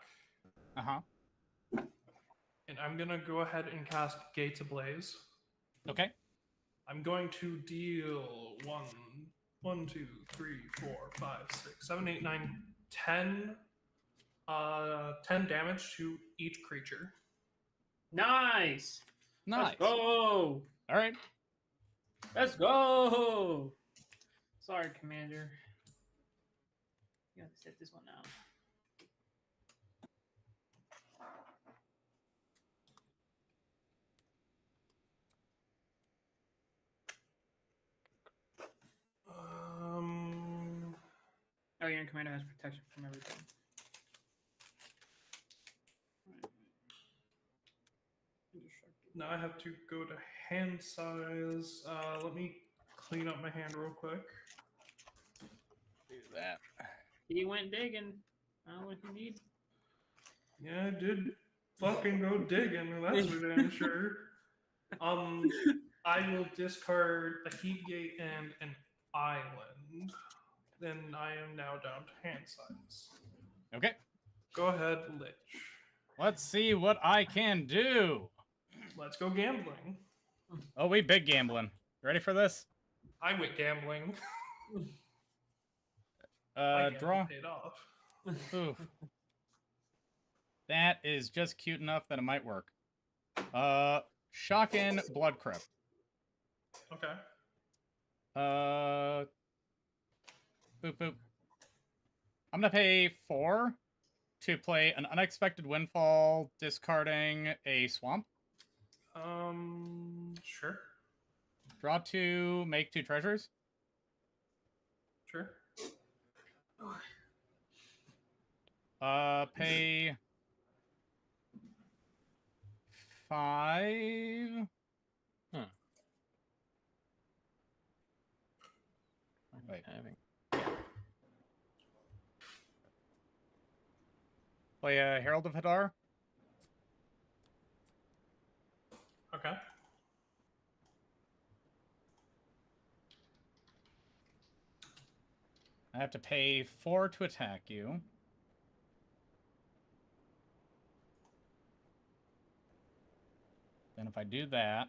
Uh-huh. And I'm going to go ahead and cast Gates Ablaze. Okay. I'm going to deal 1, 2, 3, 4, 5, 6, 7, 8, 9, 10 damage to each creature. Nice. Nice. Let's go. All right. Let's go. Sorry, Commander. You gotta set this one out. Oh, your commander has protection from everything. Now I have to go to hand size. Let me clean up my hand real quick. Do that. He went digging. I don't know what you need. Yeah, I did fucking go digging, that's for damn sure. I will discard a heat gate and an island. Then I am now down to hand size. Okay. Go ahead, Lich. Let's see what I can do. Let's go gambling. Oh, we big gambling. Ready for this? I went gambling. My gamble Draw. paid off. Oof. That is just cute enough that it might work. Shocking Blood Crypt. Okay. Boop boop. I'm gonna pay 4 to play an Unexpected Windfall, discarding a swamp. Sure. Draw 2, make 2 treasures. Sure. Pay 5. Wait. Play a Herald of Hadar. Okay. I have to pay 4 to attack you. Then if I do that...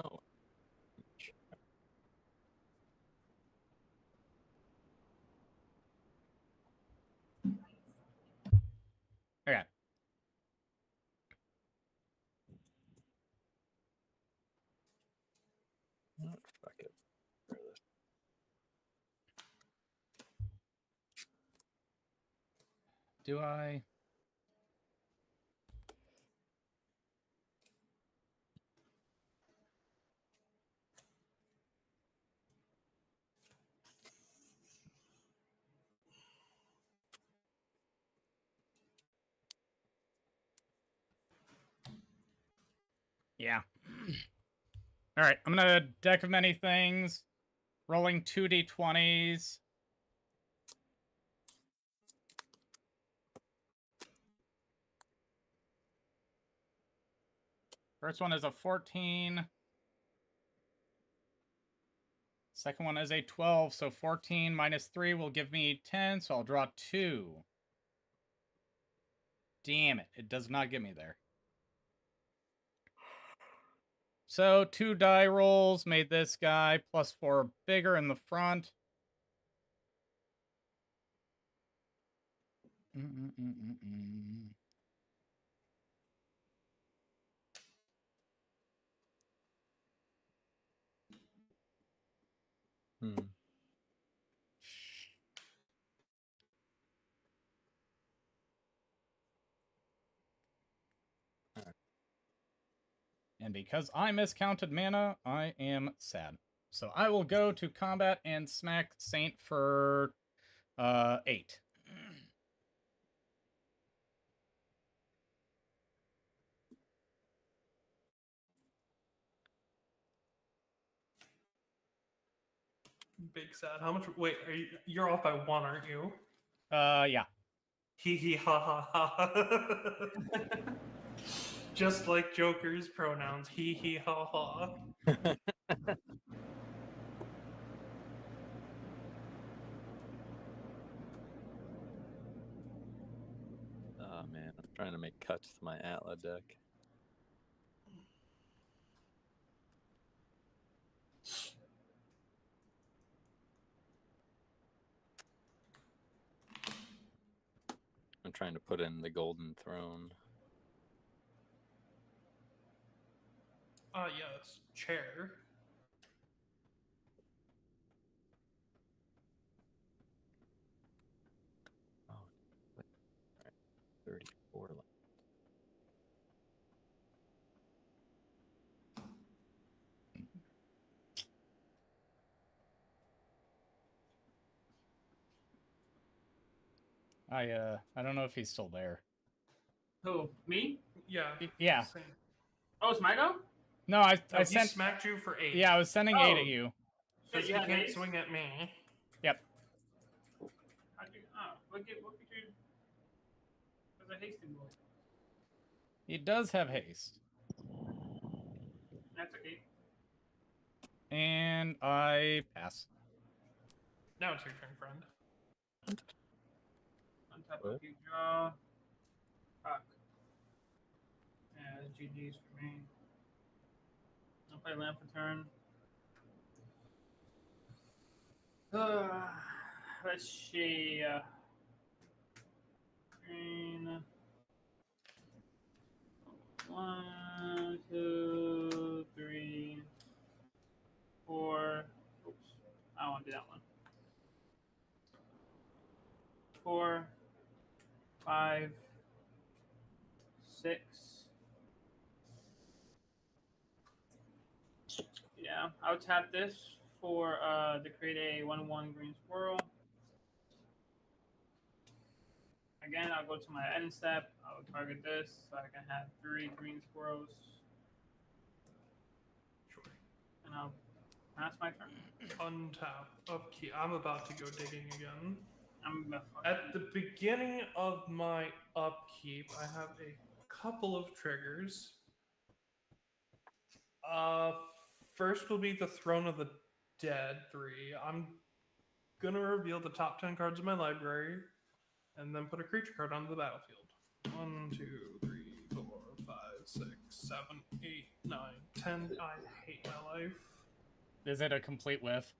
Oh. Okay. Fuck it. Do I? Yeah. All right, I'm gonna deck of many things, rolling 2d20s. First one is a 14. Second one is a 12, so 14 minus 3 will give me 10, so I'll draw 2. Damn it, it does not get me there. So 2 die rolls made this guy plus 4 bigger in the front. And because I miscounted mana, I am sad. So I will go to combat and smack Saint for 8. Big sad. How much? Wait, you're off by 1, aren't you? Yeah. Hee hee ha ha ha. Just like Joker's pronouns. Hee hee ha ha. Oh man, I'm trying to make cuts to my Atla deck. I'm trying to put in the Golden Throne. Yes, chair. Oh, 34 left. I don't know if he's still there. Who? Me? Yeah. Yeah. Same. Oh, it's my go? No, I No, he sent... smacked you for 8. Yeah, I was sending 8 Oh. at you. Shit, Because you he have can't haste? swing at me. Yep. How'd you, what could you... There's a hasting blow. He does have haste. That's okay. And I pass. Now it's your turn, friend. Untap What? what you draw. Fuck. Yeah, it's GG's for me. I'll play land for turn. Let's see. Green. 1, 2, 3, 4. Oops. I don't want to do that one. 4, 5, 6, Yeah, I'll tap this for to create a 1/1 green squirrel. Again, I'll go to my end step. I'll target this so I can have 3 green squirrels. Sure. And I'll pass my turn. Untap. Okay, I'm about to go digging again. I'm At the beginning of my upkeep, I have a couple of triggers. First will be the Throne of the Dead 3. I'm gonna reveal the top 10 cards of my library, and then put a creature card onto the battlefield. 1, 2, 3, 4, 5, 6, 7, 8, 9, 10. I hate my life. Is it a complete whiff?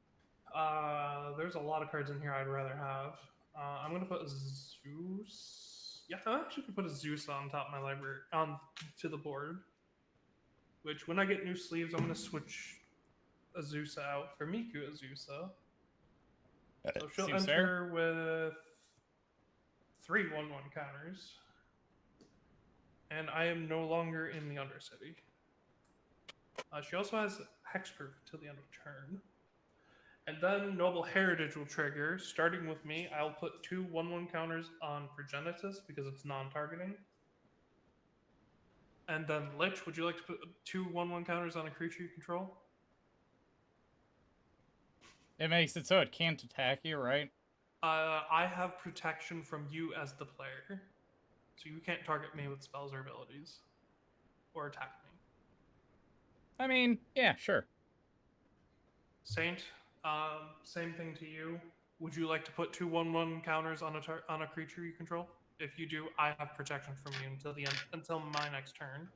There's a lot of cards in here I'd rather have. I'm gonna put Zeus. Yeah, I'm actually gonna put a Zeus on top of my library to the board. Which, when I get new sleeves, I'm gonna switch Azusa out for Miku Azusa. So she'll Seems enter with 3 1/1 counters. And I am no longer in the Undercity. She also has Hexproof till the end of turn. And then Noble Heritage will trigger. Starting with me, I'll put 2 1/1 counters on Progenitus because it's non-targeting. And then Lich, would you like to put 2 1/1 counters on a creature you control? It makes it so it can't attack you, right? I have protection from you as the player. So you can't target me with spells or abilities. Or attack me. I mean, yeah, sure. Saint, same thing to you. Would you like to put 2 1/1 counters on a creature you control? If you do, I have protection from you until my next turn.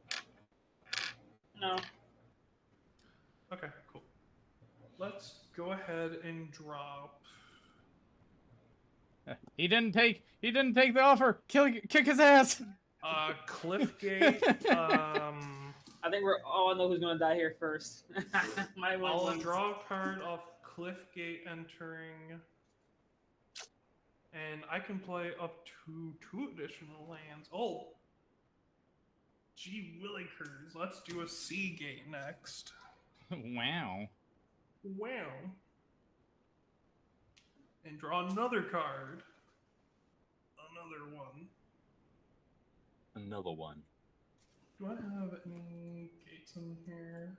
No. Okay, cool. Let's go ahead and drop. He didn't take the offer. Kick his ass. Cliffgate. I think we're all know who's gonna die here first. My one I'll wins. draw a card off Cliffgate entering. And I can play up to 2 additional lands. Oh! Gee willikers. Let's do a Seagate next. Wow. Wow. And draw another card. Another one. Another one. Do I have any gates in here?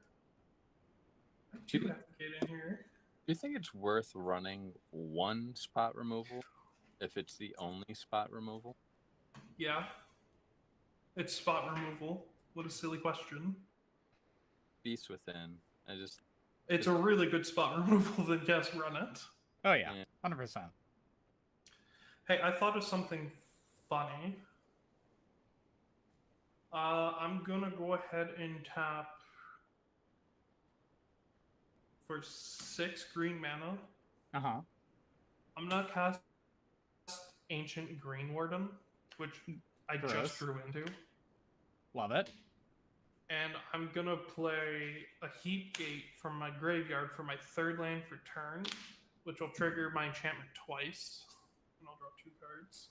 I Do do you- have a gate in here. Do you think it's worth running 1 spot removal if it's the only spot removal? Yeah. It's spot removal. What a silly question. Beast Within. It's a really good spot removal, then yes, run it. Oh yeah, Yeah. 100%. Hey, I thought of something funny. I'm gonna go ahead and tap for 6 green mana. Uh-huh. I'm gonna cast Ancient Green Warden, which I Gross. just drew into. Love it. And I'm gonna play a Heat Gate from my graveyard for my 3rd land for turn, which will trigger my enchantment twice. And I'll draw 2 cards.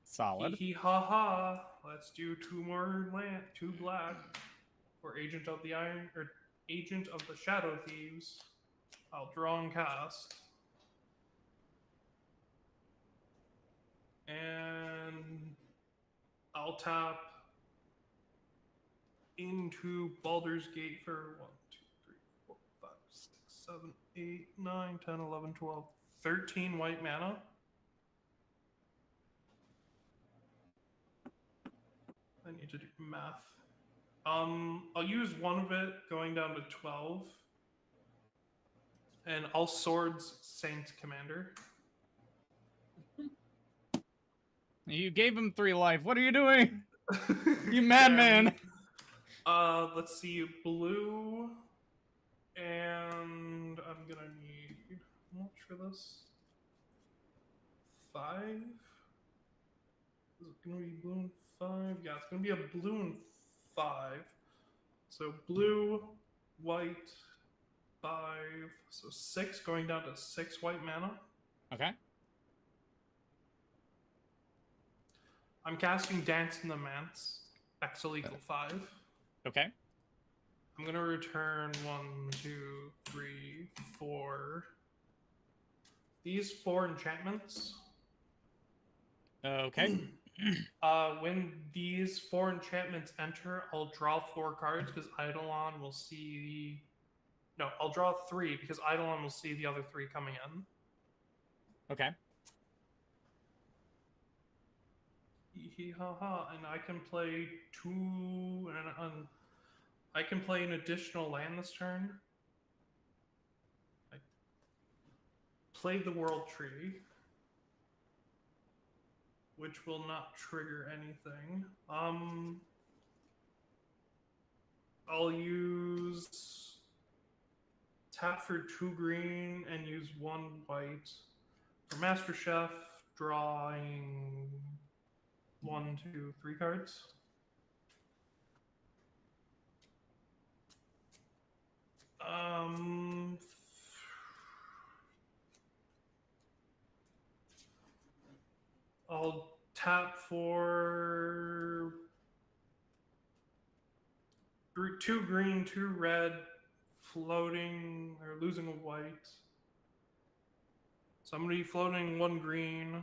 Solid. Hee hee ha ha. Let's do 2 more land, 2 black for Agent of the Iron or Agent of the Shadow Thieves. I'll draw and cast. And I'll tap into Baldur's Gate for 1, 2, 3, 4, 5, 6, 7, 8, 9, 10, 11, 12, 13 white mana. I need to do math. I'll use 1 of it going down to 12. And I'll Swords Saint Commander. You gave him 3 life. What are you doing? You madman. Let's see, blue, and I'm gonna need how much for this? 5. Is it gonna be blue and 5? Yeah, it's gonna be a blue and 5. So blue, white, 5. So 6 going down to 6 white mana. Okay. I'm casting Dance in the Manse. X will equal 5. Okay. I'm gonna return 1, 2, 3, 4. These 4 enchantments. Okay. When these 4 enchantments enter, I'll draw 4 cards because Eidolon will see. No, I'll draw 3 because Eidolon will see the other 3 coming in. Okay. Hee ha ha, and I can play 2, and I can play an additional land this turn. I play the World Tree, which will not trigger anything. I'll use tap for 2 green and use 1 white. For Master Chef, drawing 1, 2, 3 cards. I'll tap for 2 green, 2 red, floating or losing a white. So I'm going to be floating 1 green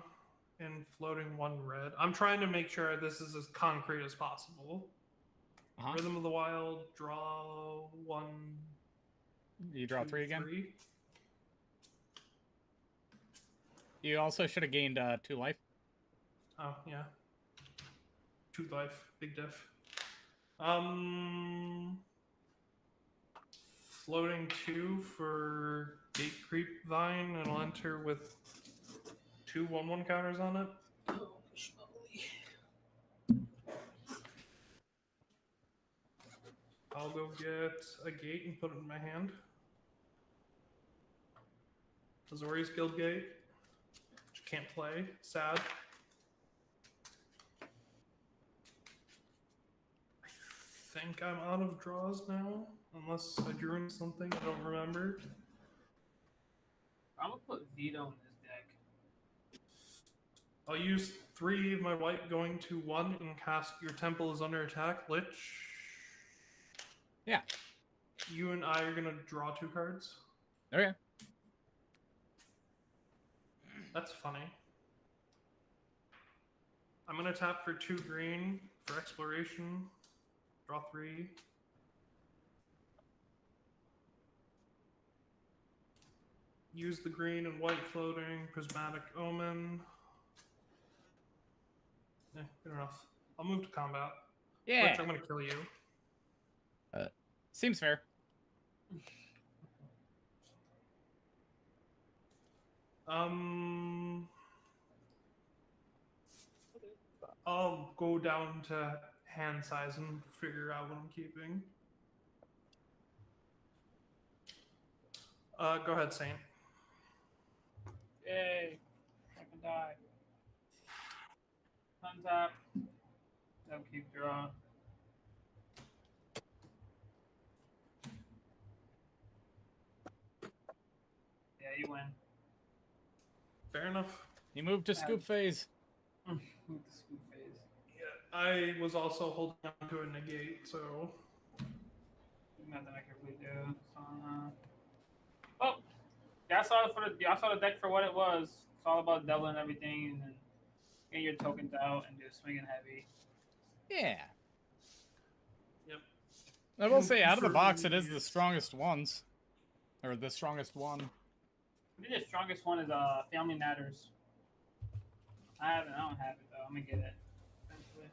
and floating 1 red. I'm trying to make sure this is as concrete as possible. Rhythm of the Wild, draw 1. You draw 3 again? 3. You also should have gained 2 life. Oh, yeah. 2 life. Big diff. Floating 2 for Gate Creep Vine. It'll enter with 2 1/1 counters on it. Oh, slowly. I'll go get a gate and put it in my hand. Azorius Guild Gate. Which I can't play. Sad. I think I'm out of draws now. Unless I drew in something I don't remember. I'm gonna put Veto in this deck. I'll use 3 of my white going to 1 and cast Your Temple is Under Attack. Lich. Yeah. You and I are going to draw 2 cards. Okay. That's funny. I'm going to tap for 2 green for exploration. Draw 3. Use the green and white floating. Prismatic Omen. Yeah, good enough. I'll move to combat. Yeah. Lich, I'm going to kill you. Seems fair. I'll go down to hand size and figure out what I'm keeping. Go ahead, Saint. Yay! I can die. Untap. They'll keep draw. Yeah, you win. Fair enough. You moved to scoop phase. With the scoop phase. Yeah, I was also holding on to a negate, so Nothing I can really do. So, oh, y'all saw the deck for what it was. It's all about doubling everything and then getting your tokens out and just swinging heavy. Yeah. Yep. I will say, out of the For box, me, it is the it's- strongest ones. Or the strongest one. I think the strongest one is Family Matters. I don't have it though. I'm gonna get it eventually.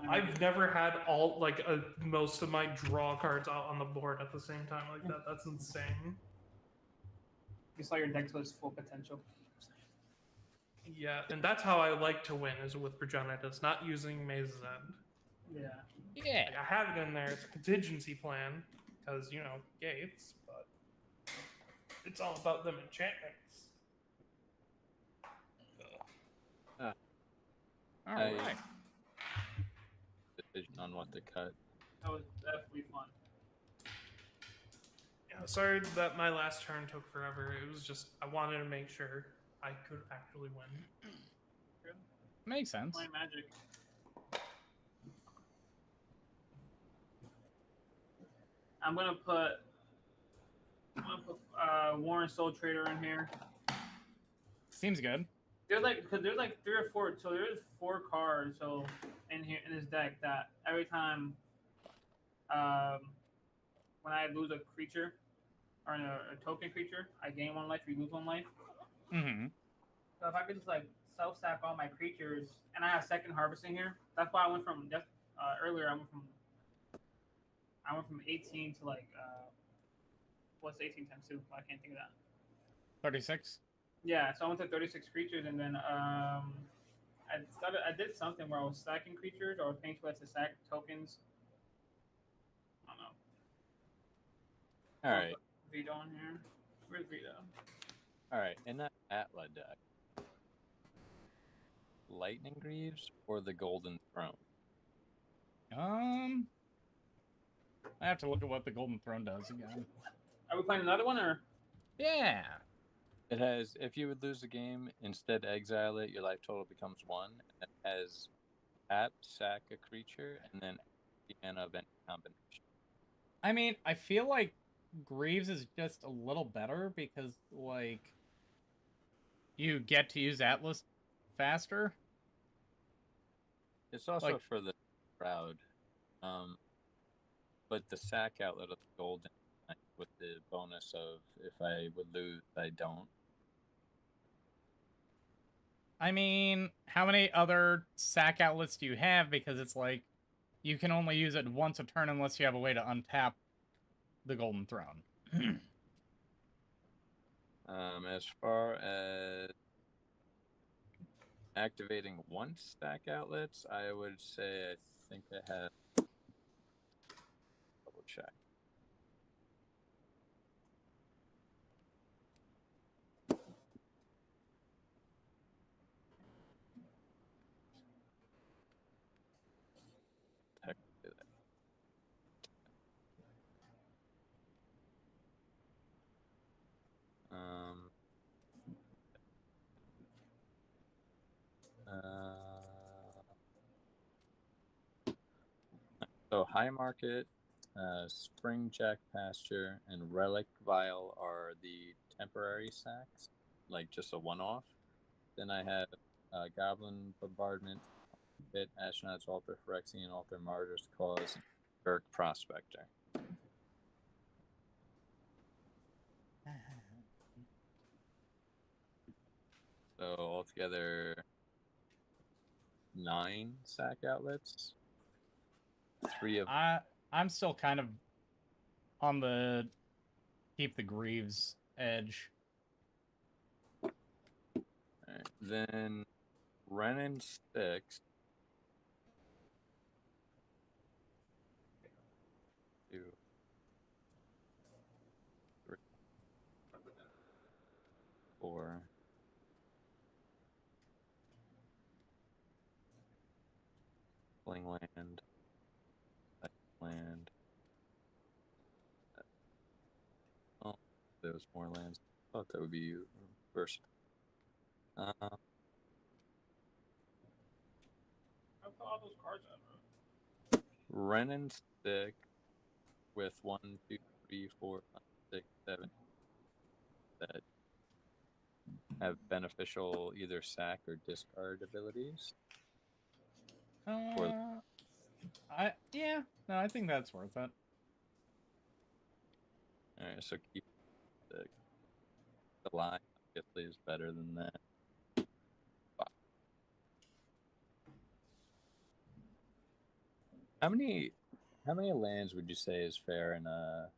I've never had most of my draw cards out on the board at the same time like that. That's insane. You saw your deck to its full potential. Yeah, and that's how I like to win is with Progenitus, not using Maze's End. Yeah. Yeah. Like, I have it in there. It's a contingency plan because gates, but it's all about them enchantments. All I- right. Decision on what to cut. That was definitely fun. Yeah, sorry that my last turn took forever. It was just I wanted to make sure I could actually win. Makes sense. Playing Magic. I'm gonna put Warren Soul Trader in here. Seems good. There's like, cause there's like 3 or 4. So there's 4 cards so in here in this deck that every time when I lose a creature or a token creature, I gain 1 life. You lose 1 life. Mm-hmm. So if I could just like self stack all my creatures, and I have second harvesting here, that's why I went from earlier. I went from 18 to like what's 18 times 2? I can't think of that. 36. Yeah, so I went to 36 creatures, and then I did something where I was stacking creatures, or I was paying to stack tokens. I don't know. All I'll right. put Vito in here. Where's Vito? All right. In that Atla deck, Lightning Greaves or the Golden Throne? I have to look at what the Golden Throne does again. Are we playing another one, or? Yeah. It has, if you would lose the game, instead exile it, your life total becomes 1. And it has tap, sack a creature, and then the mana of any combination. I mean, I feel like Greaves is just a little better because, like, you get to use Atlas faster. It's also Like- for the crowd. But the sack outlet of the Golden Knight with the bonus of if I would lose, I don't. I mean, how many other sack outlets do you have? Because it's like, you can only use it once a turn unless you have a way to untap the Golden Throne. As far as activating one stack outlets, I would say I think I have. Double check. Technically, so High Market, Spring Jack Pasture, and Relic Vial are the temporary sacks, like just a one-off. Then I have Goblin Bombardment, Pit, Astronaut's Altar, Phyrexian Altar, Martyr's Cause, Berk Prospector. So altogether, 9 sack outlets. 3 of I'm still kind of on the keep the Greaves edge. Alright, then Renin 6. 2, 3, 4. Fling land. Land. Oh, there was more lands. I thought that would be versatile. I put all those cards out. Renin stick with 1, 2, 3, 4, 5, 6, 7 that have beneficial either sack or discard abilities. I think that's worth it. Alright, so keep the line obviously is better than that. How many lands would you say is fair in a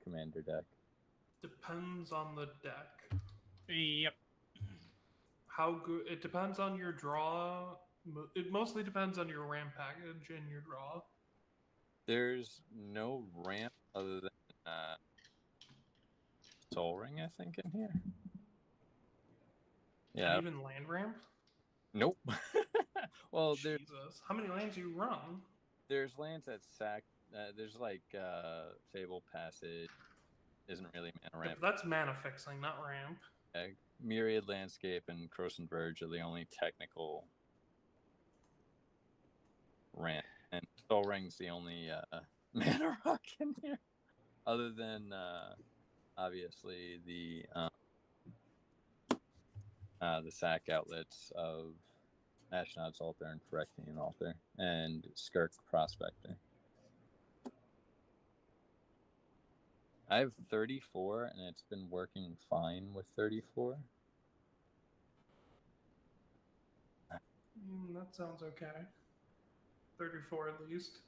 commander deck? Depends on the deck. Yep. How good? It depends on your draw. It mostly depends on your ramp package and your draw. There's no ramp other than Soul Ring, I think, in here. Yeah. And even land ramp. Nope. Well, there's Jesus, how many lands you run? there's lands that sack. There's like Fable Passage. Isn't really mana Yeah, ramp. but that's mana fixing, not ramp. Myriad Landscape and Croson Verge are the only technical ramp, and Soul Ring's the only mana rock in here, other than obviously the sack outlets of Ashnod's Altar and Phyrexian Altar and Skirk Prospector. I have 34, and it's been working fine with 34. That sounds okay. 34 at least.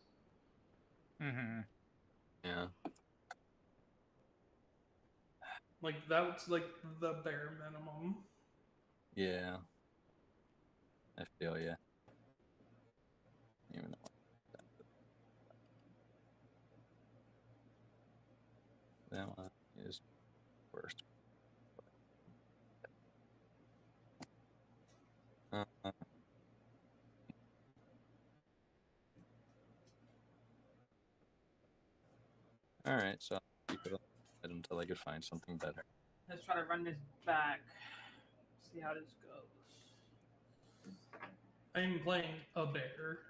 Mm-hmm. Yeah. Like, that's like the bare minimum. Yeah. I feel ya. Even though that one is worst. All right, so I'll keep it until I could find something better. Let's try to run this back. See how this goes. I'm playing a bear.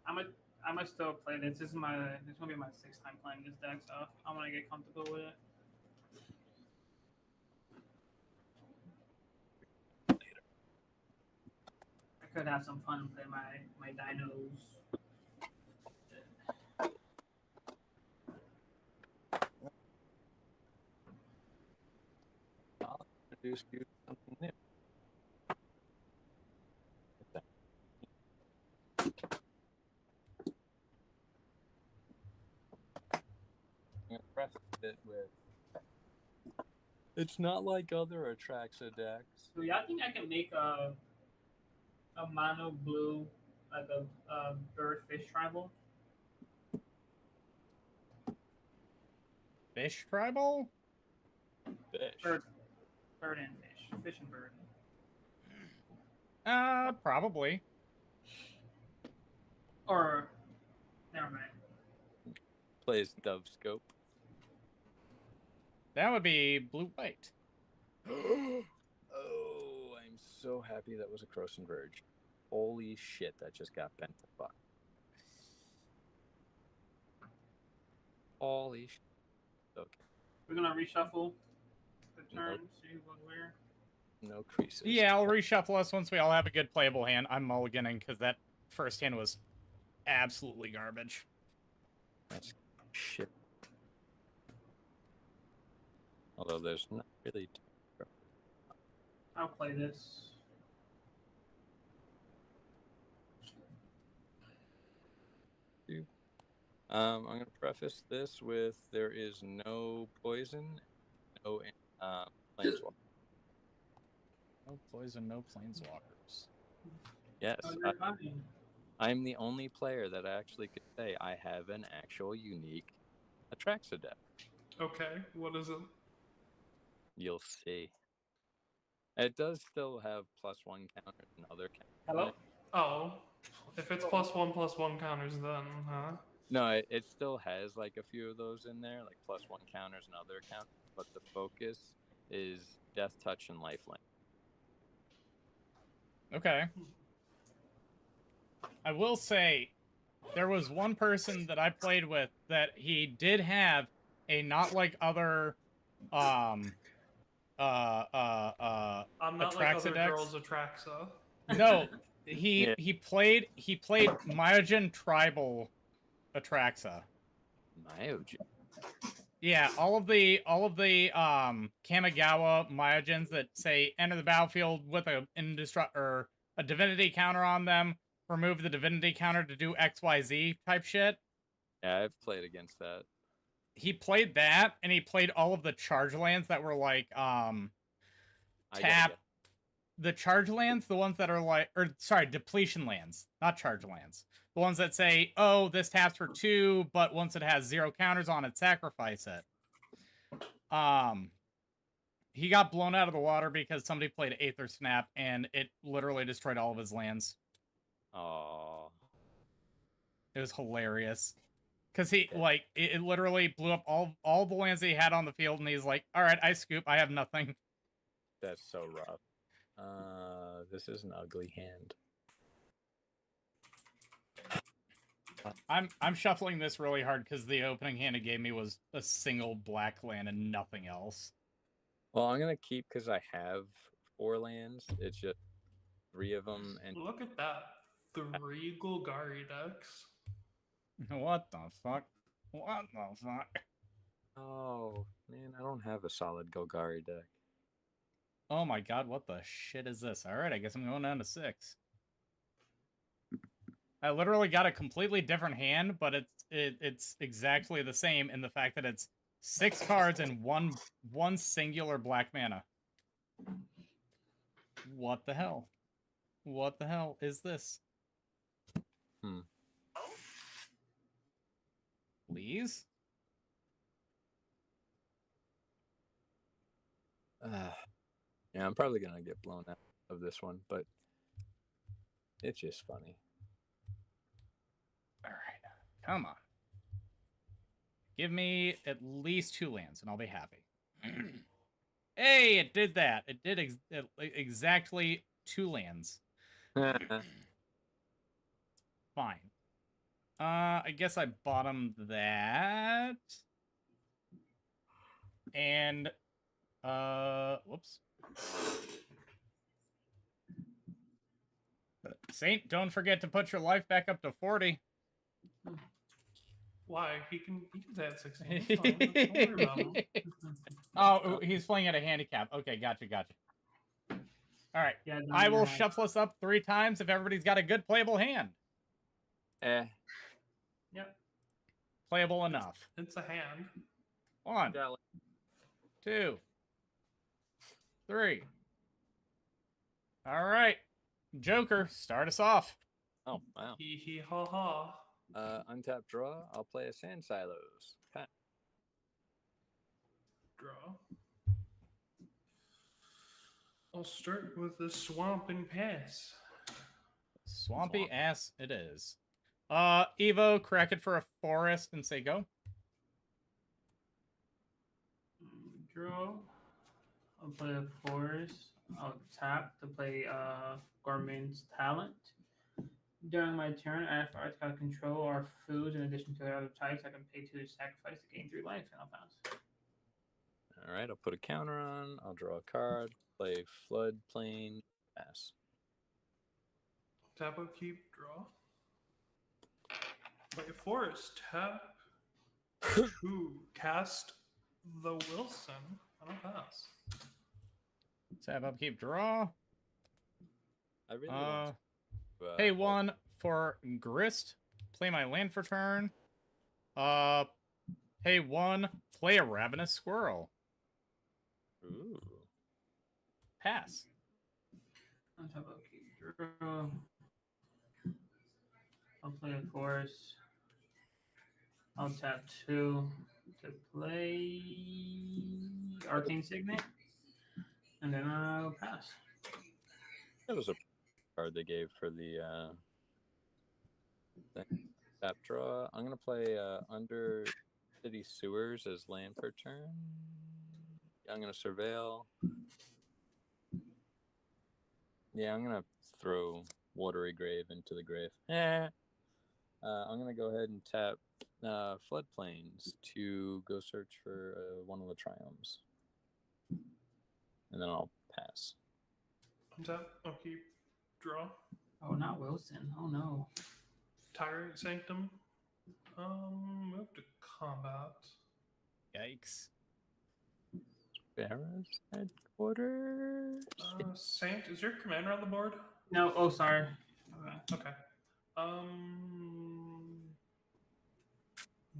I'm gonna still play this. This gonna be my 6th time playing this deck, so I want to get comfortable with it. I could have some fun and play my dinos. I'll introduce you to something new. I'm gonna preface it with, it's not like other Atraxa decks. So y'all think I can make a mono blue like a bird fish tribal? Fish tribal? Fish. Bird and fish and bird. Probably. Or never mind. Plays Dove Scope. That would be blue-white. Oh, I'm so happy that was a Croson Verge. Holy shit, that just got bent to fuck. Holy shit. Okay. We're gonna reshuffle the turn, Nope. see who goes where. No creases. Yeah, I'll reshuffle us once we all have a good playable hand. I'm mulliganing because that first hand was absolutely garbage. That's shit. Although there's not really. I'll play this. I'm going to preface this with there is no poison, no planeswalker. No poison, no planeswalkers. Yes, Oh, you're fine. I'm the only player that actually could say I have an actual unique Atraxa deck. Okay, what is it? You'll see. It does still have +1 counters and other counters. Hello? Oh, if it's +1/+1 counters, then, huh? No, it still has like a few of those in there, like +1 counters and other counters, but the focus is Death Touch and Lifelink. Okay. I will say, there was one person that I played with that he did have a not like other, I'm not like Atraxa other decks. girls Atraxa. No, he Yeah. he played Myojin Tribal Atraxa. Myojin. Yeah, all of the Kamigawa Myojins that say enter the battlefield with a divinity counter on them, remove the divinity counter to do XYZ type shit. Yeah, I've played against that. He played that, and he played all of the charge lands that were like tap. The charge lands, the ones that are like, or sorry, depletion lands, not charge lands. The ones that say, oh, this taps for 2, but once it has 0 counters on it, sacrifice it. He got blown out of the water because somebody played Aether Snap, and it literally destroyed all of his lands. Oh. It was hilarious. Because he, like, it literally blew up all the lands that he had on the field, and he's like, all right, I scoop, I have nothing. That's so rough. This is an ugly hand. I'm shuffling this really hard because the opening hand it gave me was a single black land and nothing else. Well, I'm gonna keep because I have 4 lands. It's just 3 of them, and Look at that. 3 Golgari decks. What the fuck? What the fuck? oh man, I don't have a solid Golgari deck. Oh my god, what the shit is this? Alright, I guess I'm going down to 6. I literally got a completely different hand, but it's exactly the same in the fact that it's 6 cards and one singular black mana. What the hell? What the hell is this? Please? Yeah, I'm probably gonna get blown out of this one, but it's just funny. Alright, come on. Give me at least 2 lands and I'll be happy. Hey, it did that. It did exactly 2 lands. Fine. I guess I bottomed that. And, whoops. Saint, don't forget to put your life back up to 40. Why? He can say at 16. It's fine. Don't worry about him. Oh, he's playing at a handicap. Okay, gotcha. All right. Yeah, I will shuffle us up 3 times if everybody's got a good playable hand. Yep. Playable enough. It's a hand. 1, 2, 3. All right. Joker, start us off. Oh wow. Hee hee ha ha. Untap draw. I'll play a Sand Silos. Draw. I'll start with the Swamp and Pass. Swampy ass it is. Evo, crack it for a forest and say go. Draw. I'll play a forest. I'll tap to play Gorman's Talent. During my turn, after I got control our foods in addition to the other types, I can pay 2 to sacrifice to gain 3 life, and I'll pass. All right, I'll put a counter on. I'll draw a card. Play Floodplain. Pass. Tap upkeep, draw. Play a forest, tap. 2, cast the Wilson. I don't pass. Tap upkeep, draw. I really want to, Pay 1 for Grist. Play my land for turn. Pay 1. Play a Ravenous Squirrel. Ooh. Pass. I'll tap upkeep, draw. I'll play a forest. I'll tap 2 to play Arcane Signet. And then I'll pass. That was a card they gave for the tap draw. I'm gonna play Under City Sewers as land per turn. I'm gonna surveil. Yeah, I'm gonna throw Watery Grave into the grave. I'm gonna go ahead and tap Floodplains to go search for one of the Triumphs, and then I'll pass. Tap upkeep, draw. Oh, not Wilson. Oh, no. Tyrant Sanctum. Move to combat. Yikes. Barra's headquarters. Saint, is your commander on the board? No, oh, sorry. Okay.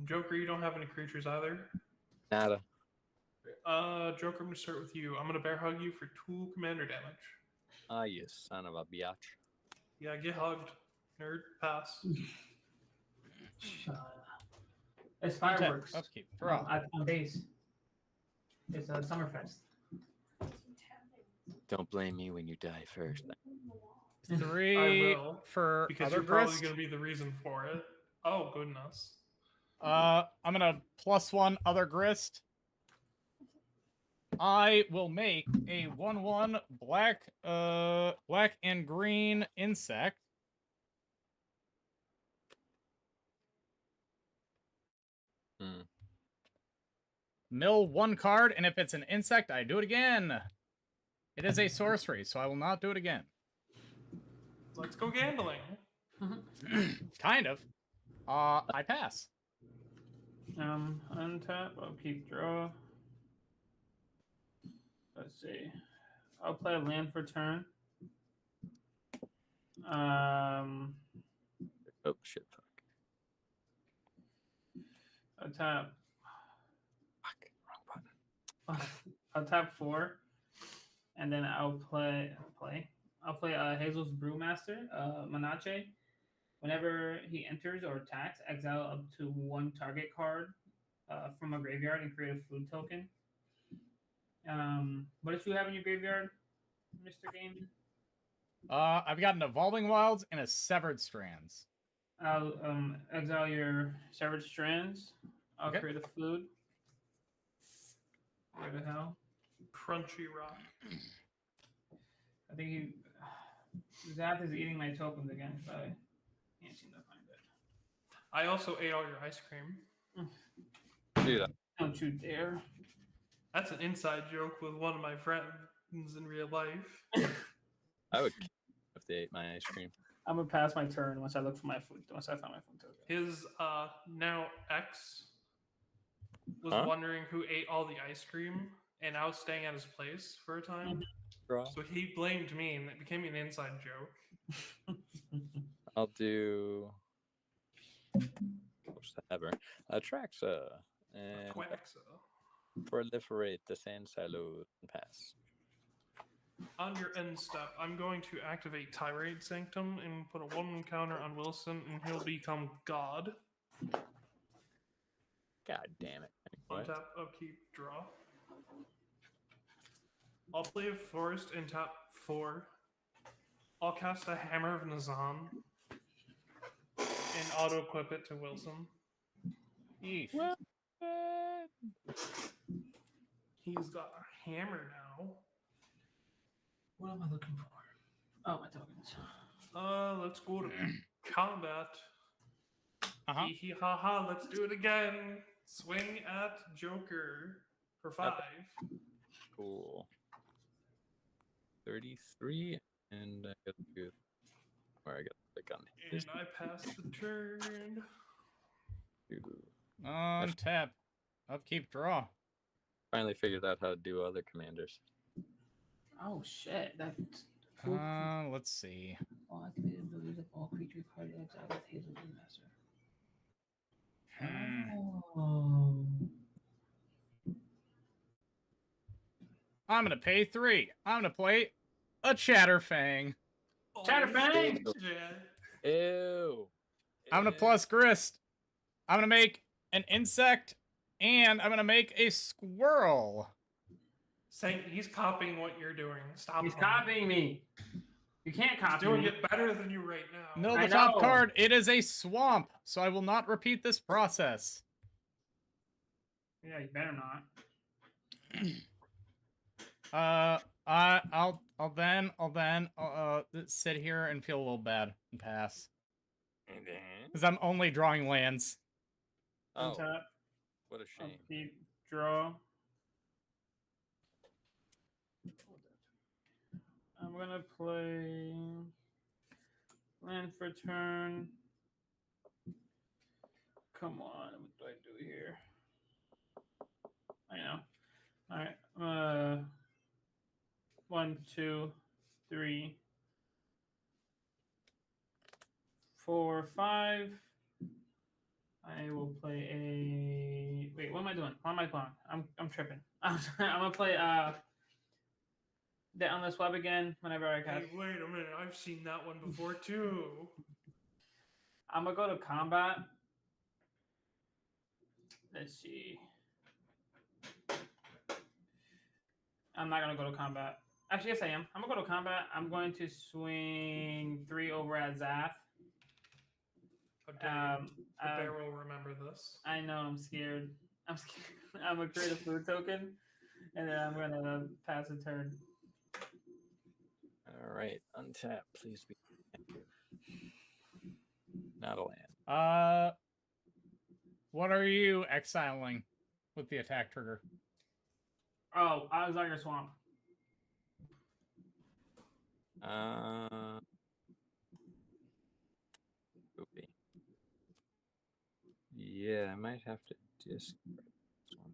Joker, you don't have any creatures either. Nada. Joker, I'm gonna start with you. I'm gonna bear hug you for 2 commander damage. Ah, you son of a biatch. Yeah, get hugged. Nerd, pass. It's fireworks. Upkeep, draw. On base. It's a Summerfest. Don't blame me when you die first. 3 I will, for because other you're probably Grist. gonna be the reason for it. Oh goodness. I'm gonna +1 other Grist. I will make a 1/1 black and green insect. mill 1 card, and if it's an insect, I do it again. It is a sorcery, so I will not do it again. Let's go gambling. Kind of. I pass. Untap, upkeep, draw. Let's see. I'll play a land for turn. Oh shit! Fuck. I'll tap. Fuck. Wrong button. I'll tap 4, and then I'll play Hazel's Brewmaster, Manache. Whenever he enters or attacks, exile up to 1 target card from a graveyard and create a food token. What did you have in your graveyard, Mr. Game? I've got an Evolving Wilds and a Severed Strands. I'll exile your Severed Strands. I'll Okay. create a food. Where the hell? Crunchy Rock. I think Zath is eating my tokens again, so I can't seem to find it. I also ate all your ice cream. Dude, Don't you dare. That's an inside joke with one of my friends in real life. I would kill if they ate my ice cream. I'm gonna pass my turn once I look for my food. Once I find my food token. His now ex was Huh? wondering who ate all the ice cream, and I was staying at his place for a time. Draw. So he blamed me, and it became an inside joke. I'll do. What's that ever? Atraxa and Quaxa. proliferate the sand silos and pass. On your end step, I'm going to activate Tirade Sanctum and put a 1 counter on Wilson, and he'll become God. God damn it! What? Untap, upkeep, draw. I'll play a forest and tap 4. I'll cast a Hammer of Nazan and auto-equip it to Wilson. Yeesh. What? He's got a hammer now. What am I looking for? Oh, my tokens. Let's go to combat. Uh-huh. Hee hee ha ha, let's do it again. Swing at Joker for 5. Cool. 33, and I got to do where I got to click on his And I pass the turn. two. Untap. Upkeep, draw. Finally figured out how to do other commanders. Oh shit! That's Let's see. all activated abilities of all creature card exile with Hazel Master. Oh. I'm gonna pay 3. I'm gonna play a Chatterfang. Chatterfang! Yeah. Ew. I'm gonna plus Grist. I'm gonna make an insect, and I'm gonna make a squirrel. Saying he's copying what you're doing. Stop. He's him. copying me. You can't He's copy doing me. it better than you right now. Mill I the top know. card. It is a swamp, so I will not repeat this process. Yeah, you better not. I'll then sit here and feel a little bad and pass And then... because I'm only drawing lands. Oh, Untap, what a shame. upkeep, draw. I'm gonna play land for turn. Come on, what do I do here? I know. All right. 1, 2, 3, 4, 5. I will play a. Wait, what am I doing? What am I playing? I'm tripping. I'm gonna play the Endless Web again whenever I Hey, cast. wait a minute. I've seen that one before too. I'm gonna go to combat. Let's see. I'm not gonna go to combat. Actually, yes, I am. I'm gonna go to combat. I'm going to swing 3 over at Zath. The bear will remember this. I know. I'm scared. I'm scared. I'm gonna create a food token, and then I'm gonna pass a turn. All right, untap, please be. Not a land. What are you exiling? with the attack trigger. Oh, I was on your swamp. Okay. Yeah, I might have to just. This one.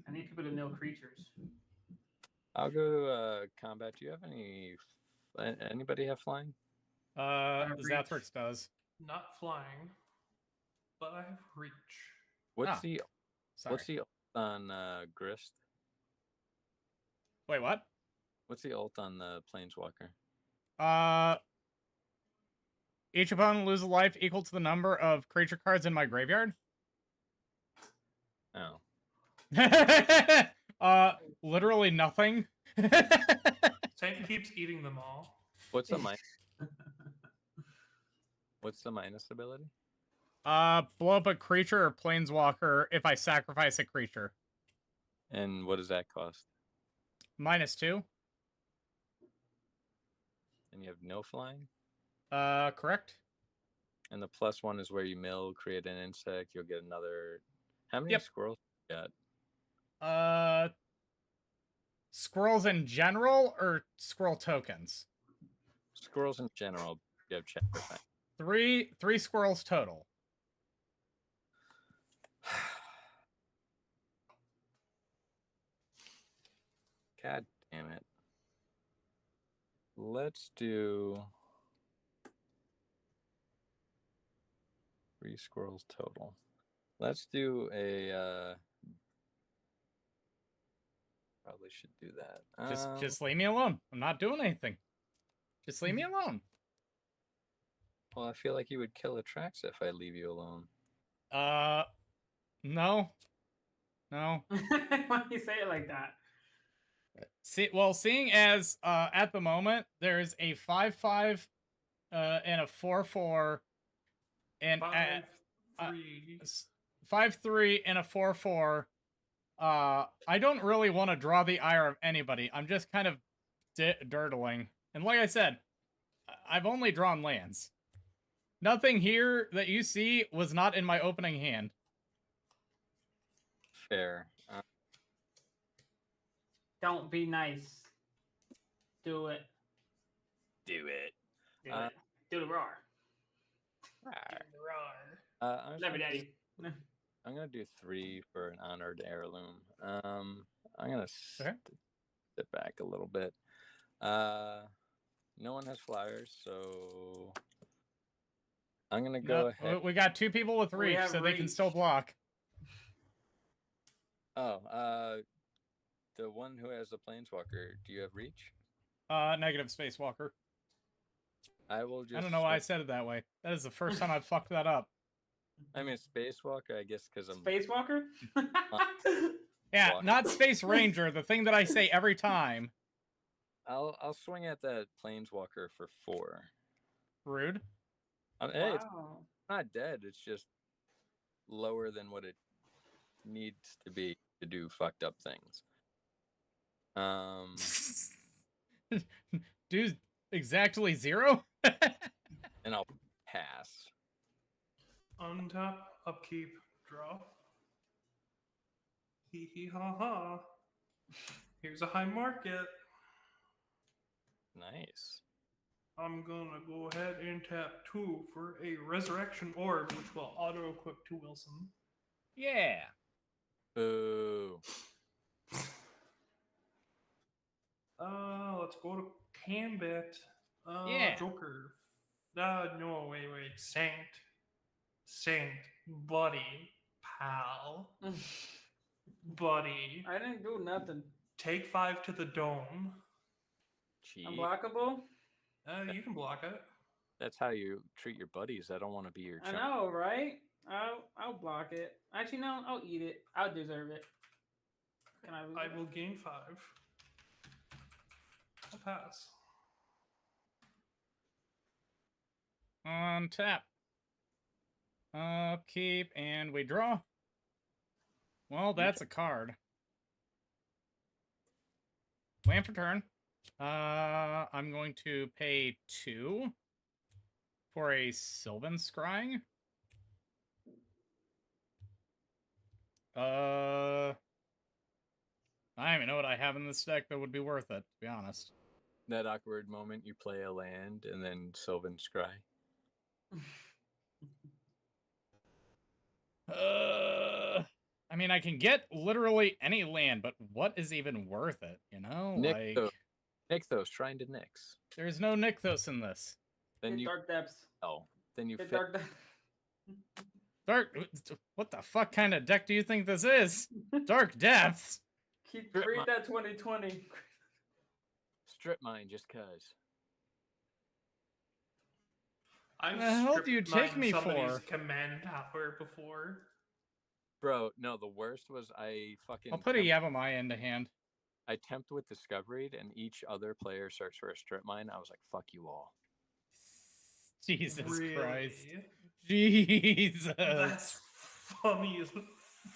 I need people to know creatures. I'll go to combat. Do you have anybody have flying? reach. Zathrix does. Not flying, but I have reach. What's Ah, the Sorry. what's the ult on Grist? Wait, what? What's the ult on the Planeswalker? Each opponent loses life equal to the number of creature cards in my graveyard. Oh, Literally nothing. Tank keeps eating them all. what's the minus? What's the minus ability? Blow up a creature or planeswalker if I sacrifice a creature. And what does that cost? -2. And you have no flying? Correct. And the +1 is where you mill, create an insect, you'll get another. How many Yep. squirrels you got? Squirrels in general or squirrel tokens? Squirrels in general. You have chapter time. Three squirrels total. God damn it. Let's do 3 squirrels total. Let's do a probably should do that. Just leave me alone. I'm not doing anything. Just leave me alone. Well, I feel like you would kill Atraxa if I leave you alone. No. No. Why do you say it like that? Seeing as at the moment there's a 5/5 and a 4/4 and 5/3. 5/3 and a 4/4. I don't really want to draw the ire of anybody. I'm just kind of dirtling. And like I said, I've only drawn lands. Nothing here that you see was not in my opening hand. Fair. Don't be nice. Do it. Do it. Do it. Do the roar. The roar. I'm Love you, Daddy. gonna do 3 for an honored heirloom. I'm gonna sit back a little bit. No one has flyers, so I'm gonna go ahead. We got 2 people with reach, so they can still block. Oh, the one who has the planeswalker. Do you have reach? Negative spacewalker. I will just. I don't know why I said it that way. That is the first time I've fucked that up. I mean, spacewalker. I guess because I'm. Spacewalker? Yeah, Walker. not Space Ranger. The thing that I say every time. I'll swing at that planeswalker for 4. Rude. Hey, it's Wow. not dead. It's just lower than what it needs to be to do fucked up things. Dude, exactly 0? And I'll pass. Untap, upkeep, draw. Hee hee ha ha. Here's a high market. Nice. I'm gonna go ahead and tap 2 for a resurrection orb, which will auto equip to Wilson. Yeah. Boo. Let's go to Gambit. Yeah. Joker. No, wait. Saint. Buddy. Pal. Buddy. I didn't do nothing. Take 5 to the dome. Cheat. Unblockable? You can block it. That's how you treat your buddies. I don't want to be your I chum. know, right? I'll block it. Actually, no, I'll eat it. I'll deserve it. Can I lose I it? will gain 5. I'll pass. On tap. Upkeep, and we draw. Well, that's a card. Land for turn. I'm going to pay 2 for a Sylvan Scrying. I don't even know what I have in this deck that would be worth it, to be honest. That awkward moment you play a land and then Sylvan Scry. I mean, I can get literally any land, but what is even worth it, you know? Nixthos. Nixthos, trying to Nix. There's no Nixthos in this. Then Hit you Dark Depths. then you Hit fit Dark Depths. Dark, what the fuck kind of deck do you think this is? Dark Depths? Read that 2020. Strip Mine just cuz. I've The hell do strip you take mined me somebody's for? command tower before. Bro, no, the worst was I fucking I'll put a Yavimaya into hand. I temped with Discovered and each other player searched for a Strip Mine. I was like, fuck you all. Jesus Christ. Really? Jesus. That's funny as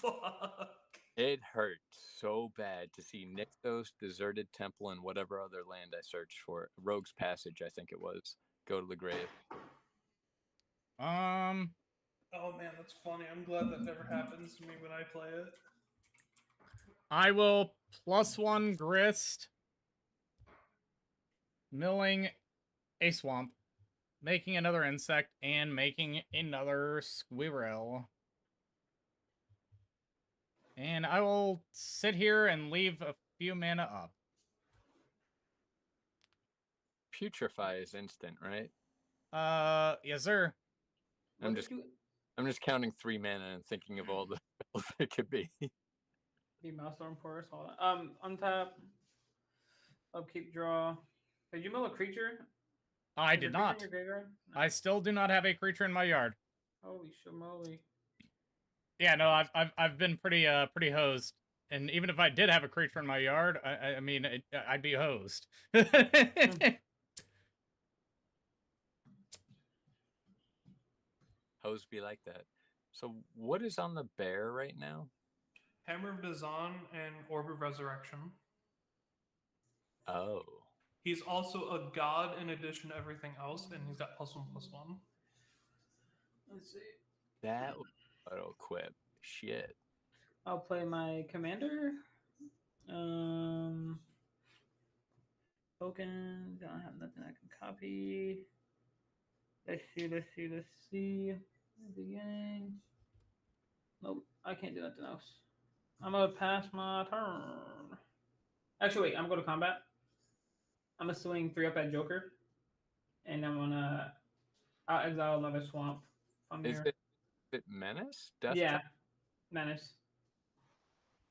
fuck. It hurt so bad to see Nixthos, Deserted Temple, and whatever other land I searched for. Rogue's Passage, I think it was. Go to the grave. Oh man, that's funny. I'm glad that never happens to me when I play it. I will +1 grist, milling a swamp, making another insect, and making another squirrel. And I will sit here and leave a few mana up. Putrefy is instant, right? Yes, sir. I'm just counting 3 mana and thinking of all the spells it could be. Be Maelstrom Force. Hold on. Untap. Upkeep draw. Did you mill a creature? I Is did there a creature not. in your graveyard? No. I still do not have a creature in my yard. Holy shamoly. Yeah, no, I've been pretty hosed. And even if I did have a creature in my yard, I mean, I'd be hosed. Hose be like that. So what is on the bear right now? Hammer of Dazan and Orb of Resurrection. Oh. He's also a god in addition to everything else, and he's got +1/+1. Let's see. That was auto equip. Shit. I'll play my commander. Token. Don't have nothing I can copy. Let's see. Beginning. Nope, I can't do nothing else. I'm gonna pass my turn. Actually, wait, I'm gonna go to combat. I'm gonna swing 3 up at Joker. And I'm gonna I'll exile another swamp from Is here. it Menace? Death Yeah. Trap? Menace.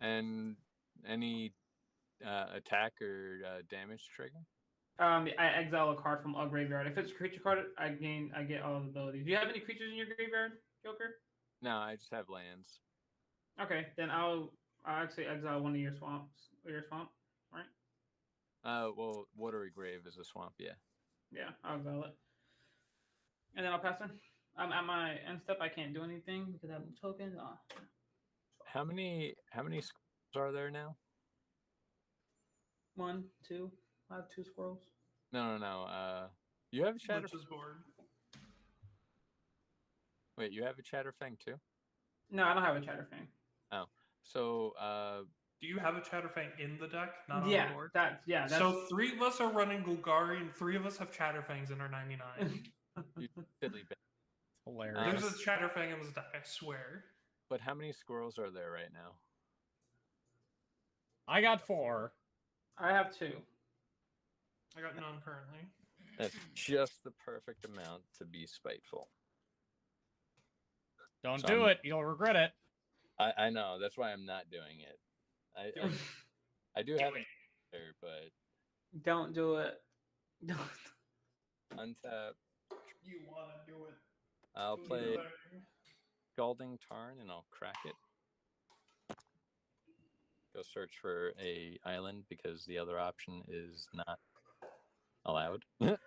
And any attack or damage trigger? I exile a card from a graveyard. If it's a creature card, I get all the abilities. Do you have any creatures in your graveyard, Joker? No, I just have lands. Okay, then I'll actually exile one of your swamps. Your swamp, right? Well, Watery Grave is a swamp, yeah. Yeah, I'll exile it. And then I'll pass turn. I'm at my end step. I can't do anything because I have a token. How many squirrels are there now? 1, 2. I have 2 squirrels. No. You have a Lich's board. Wait, you have a Chatterfang too? No, I don't have a Chatterfang. Oh, so Do you have a Chatterfang in the deck? Not on Yeah, the board? that's So 3 of us are running Golgari, and 3 of us have Chatterfangs in our 99. you silly bit. Hilarious. There's a Chatterfang in this deck, I swear. But how many squirrels are there right now? I got 4. I have 2. I got none currently. That's just the perfect amount to be spiteful. Don't So do it. You'll regret it. I know. That's why I'm not doing it. I do have an answer, but Don't do it. Don't. untap. You want to do it. I'll Do play it. Scalding Tarn and I'll crack it. Go search for a island because the other option is not allowed. I'll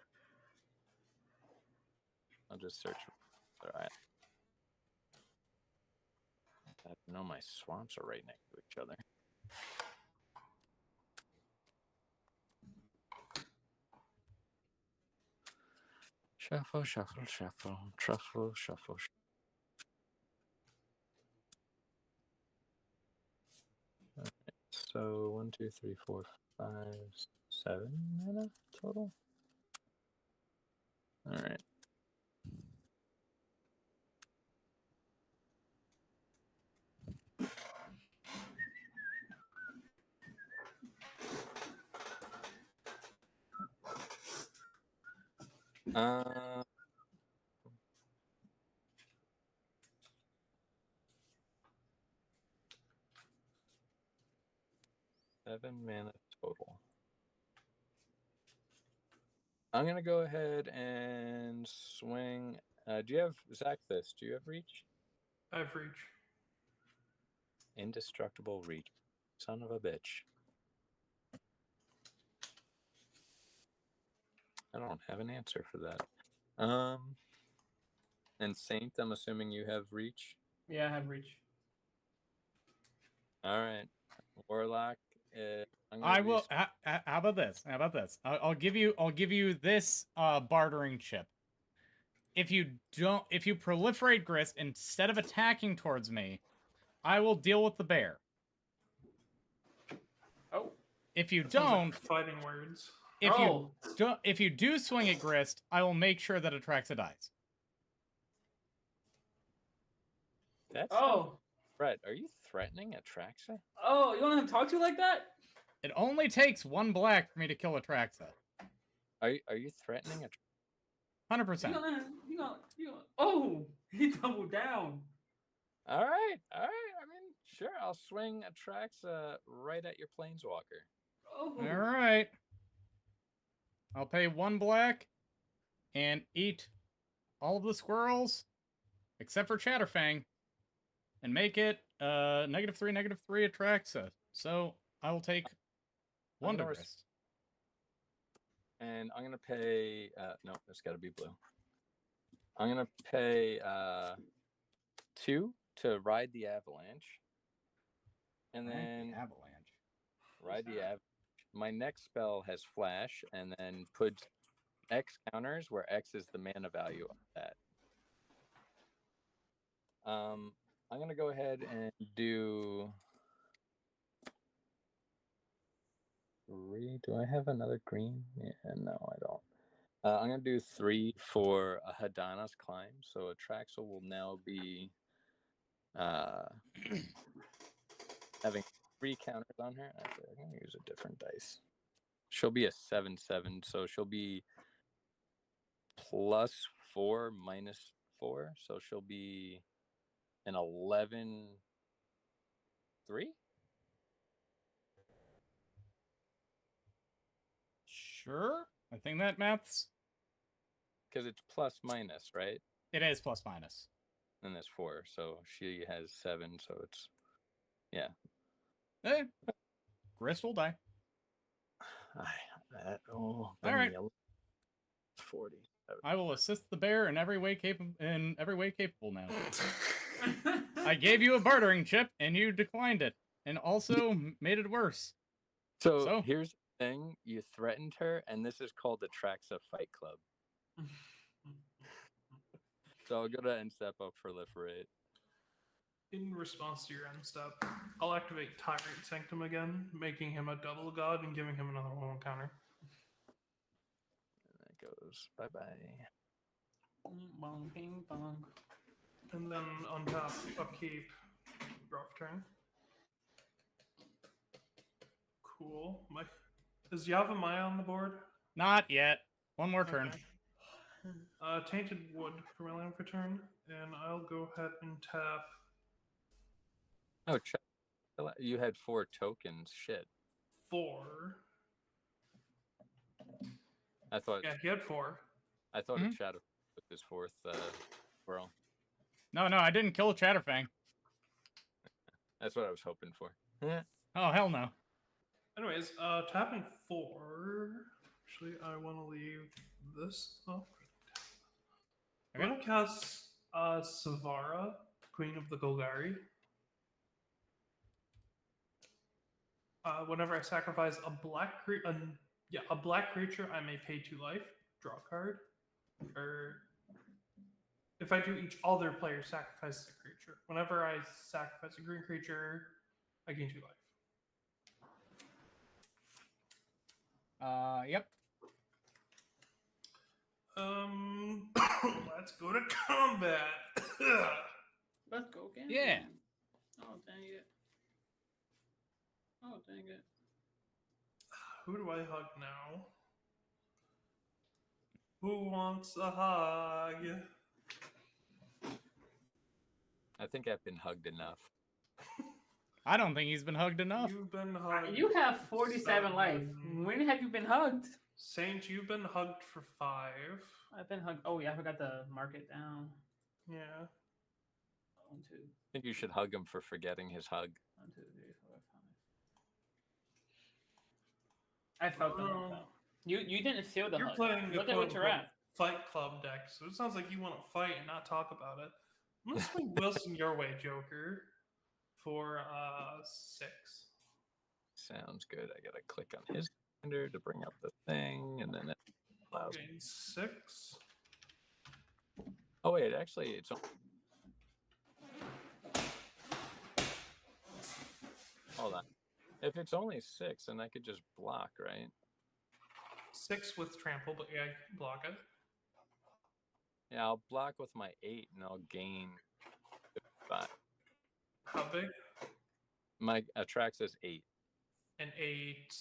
just search for other island. I know my swamps are right next to each other. Shuffle, shuffle, shuffle, truffle, shuffle. Alright, so 1, 2, 3, 4, 5, 7 mana total. All right. Uh, seven mana total. I'm gonna go ahead and swing. Do you have Zachthus? Do you have reach? I have reach. Indestructible reach. Son of a bitch. I don't have an answer for that. And Saint, I'm assuming you have reach. Yeah, I have reach. All right, Warlock. I will. How about this? How about this? I'll give you. I'll give you this bartering chip. If you proliferate Grist instead of attacking towards me, I will deal with the bear. Oh. If you Sounds like don't, fighting words. if you do swing at Grist, I will make sure that Atraxa dies. That's Oh. Fred, are you threatening Atraxa? Oh, you want him to talk to you like that? It only takes 1 black for me to kill Atraxa. Are you threatening Atraxa? 100%. Oh, he doubled down. All right. I mean, sure. I'll swing Atraxa right at your planeswalker. Oh. All right. I'll pay 1 black and eat all of the squirrels except for Chatterfang and make it -3/-3 Atraxa. So I will take 1 to Grist. And I'm gonna pay. No, it's got to be blue. I'm gonna pay 2 to ride the avalanche, and then ride the avalanche. My next spell has flash, and then put X counters where X is the mana value of that. I'm gonna go ahead and do 3. Do I have another green? Yeah, no, I don't. I'm gonna do 3 for a Hadana's Climb. So Atraxa will now be having 3 counters on her. Actually, I'm gonna use a different dice. She'll be a 7/7, so she'll be +4 -4, so she'll be an 11/3. Sure. I think that maths. Because it's plus/minus, right? It is plus/minus. And there's 4, so she has 7, so it's yeah. Hey, Grist will die. All right. 40. I will assist the bear in every way capable. Now. I gave you a bartering chip, and you declined it, and also made it worse. So here's the thing: you threatened her, and this is called the Atraxa Fight Club. So I'll go to end step. I'll proliferate. In response to your end step, I'll activate Tyrant Sanctum again, making him a double god and giving him another 1/1 counter. And that goes bye-bye. Bong, ping, bong. And then untap, upkeep, draw for turn. Cool. Is Yavimaya on the board? Not yet. 1 more turn. Okay. Tainted Wood for my land for turn, and I'll go ahead and tap. Oh, you had 4 tokens. Shit. 4. I thought. Yeah, he had 4. I thought it Shadow with his 4th squirrel. No, I didn't kill Chatterfang. That's what I was hoping for. Oh, hell no. Anyways, tapping 4. Actually, I want to leave this up. Okay. I'm going to cast Savara, Queen of the Golgari. Whenever I sacrifice a black creature, I may pay 2 life, draw a card. Or if I do, each other player sacrifices a creature. Whenever I sacrifice a green creature, I gain 2 life. Yep. Let's go to combat. Let's go again. Yeah. Oh, dang it. Oh, dang it. Who do I hug now? Who wants a hug? I think I've been hugged enough. I don't think he's been hugged enough. You've been hugged. You have 47 life. When have you been hugged? Saint, you've been hugged for 5. I've been hugged. Oh, yeah, I forgot to mark it down. Yeah. 1, 2, I think you should hug him for forgetting his hug. 1, 2, 3, 4, 5. I felt the hug, though. You didn't feel the You're hug. playing the Look at what you're at. Fight Club deck, so it sounds like you want to fight and not talk about it. I'm gonna swing Wilson your way, Joker, for 6. Sounds good. I gotta click on his calendar to bring up the thing, and then it allows. Okay, 6. Oh wait, actually, it's. Hold on. If it's only 6, then I could just block, right? 6 with trample, but yeah, I can block it. Yeah, I'll block with my 8, and I'll gain 5. How big? My attract says 8. An 8.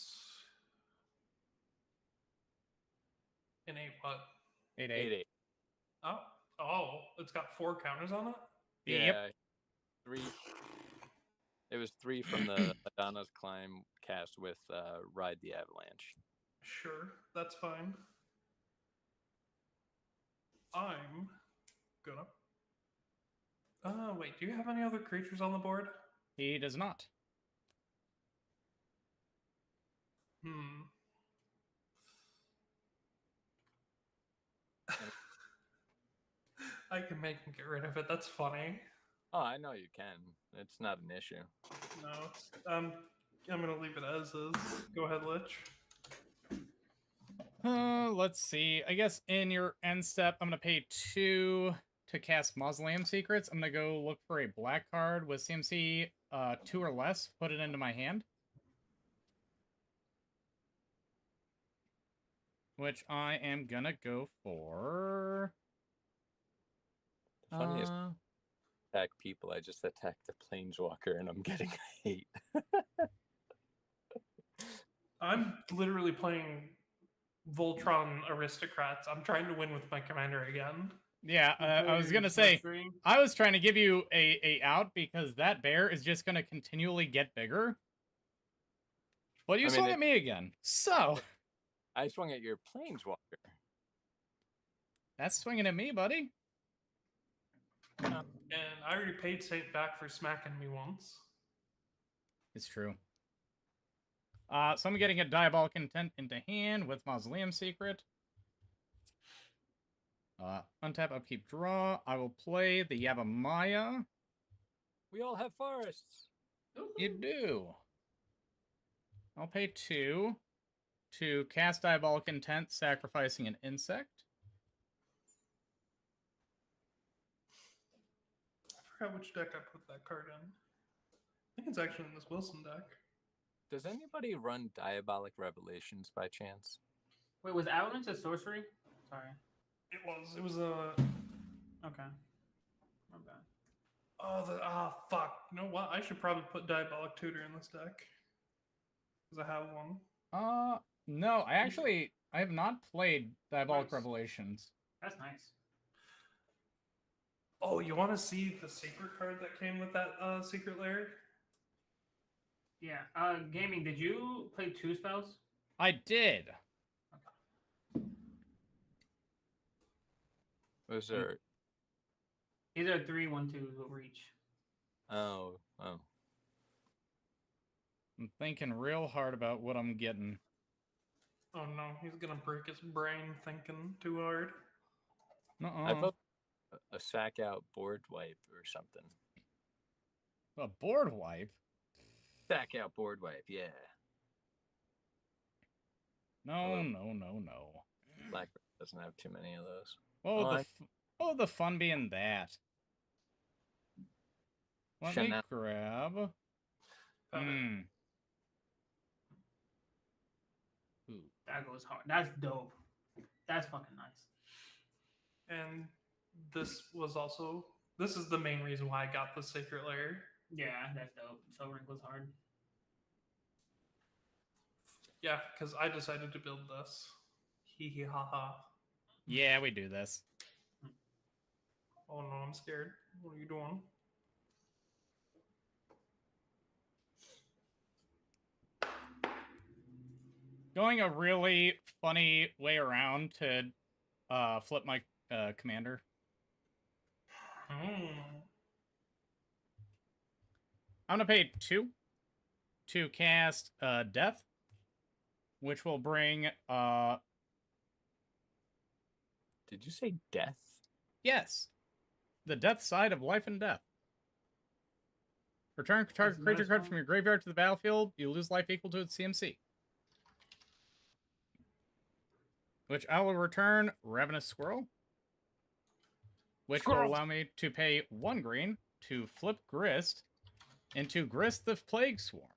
An 8 what? 8, 8, 8. Oh, it's got 4 counters on it? Yeah. Yep. 3. It was 3 from the Madonna's Climb cast with Ride the Avalanche. Sure, that's fine. I'm gonna. Wait, do you have any other creatures on the board? He does not. I can make him get rid of it. That's funny. Oh, I know you can. It's not an issue. No, I'm gonna leave it as is. Go ahead, Lich. Let's see. I guess in your end step, I'm gonna pay 2 to cast Mausoleum Secrets. I'm gonna go look for a black card with CMC 2 or less. Put it into my hand. Which I am gonna go for. The funniest attack people, I just attacked the Planeswalker and I'm getting hate. I'm literally playing Voltron Aristocrats. I'm trying to win with my commander again. Yeah, I was gonna say, I was trying to give you a out because that bear is just gonna continually get bigger. But you swung at me again, so I swung at your Planeswalker. That's swinging at me, buddy. And I already paid Saint back for smacking me once. It's true. So I'm getting a Diabolic Intent into hand with Mausoleum Secret. Untap, upkeep, draw. I will play the Yavimaya. We all have forests. You do. I'll pay 2 to cast Diabolic Intent, sacrificing an insect. I forgot which deck I put that card in. I think it's actually in this Wilson deck. Does anybody run Diabolic Revelations by chance? Wait, was Avalanche a sorcery? Sorry. It was a. Okay. My bad. Fuck. You know what? I should probably put Diabolic Tutor in this deck. Because I have one. No, I have not played Diabolic Nice. Revelations. That's nice. Oh, you want to see the secret card that came with that secret lair? Yeah. Gaming, did you play 2 spells? I did. Was there? These are 3, 1, 2 reach. Oh. I'm thinking real hard about what I'm getting. Oh no, he's gonna break his brain thinking too hard. I thought a sack out board wipe or something. A board wipe? Sack out board wipe, yeah. No. Black doesn't have too many of those. What would the fun be in that? Let me Chanel. grab. Found it. Ooh. That goes hard. That's dope. That's fucking nice. And this is the main reason why I got the Sacred Lair. Yeah, that's dope. So wrinkles hard. Yeah, because I decided to build this. Hee hee ha ha. Yeah, we do this. Oh no, I'm scared. What are you doing? Going a really funny way around to flip my commander. I'm gonna pay 2 to cast Death, which will bring Did you say death? yes, the death side of life and death. Return target creature card from your graveyard to the battlefield. You lose life equal to its CMC. Which I will return Ravenous Squirrel. Which will allow me to pay 1 green to flip Grist into Grist the Plague Swarm.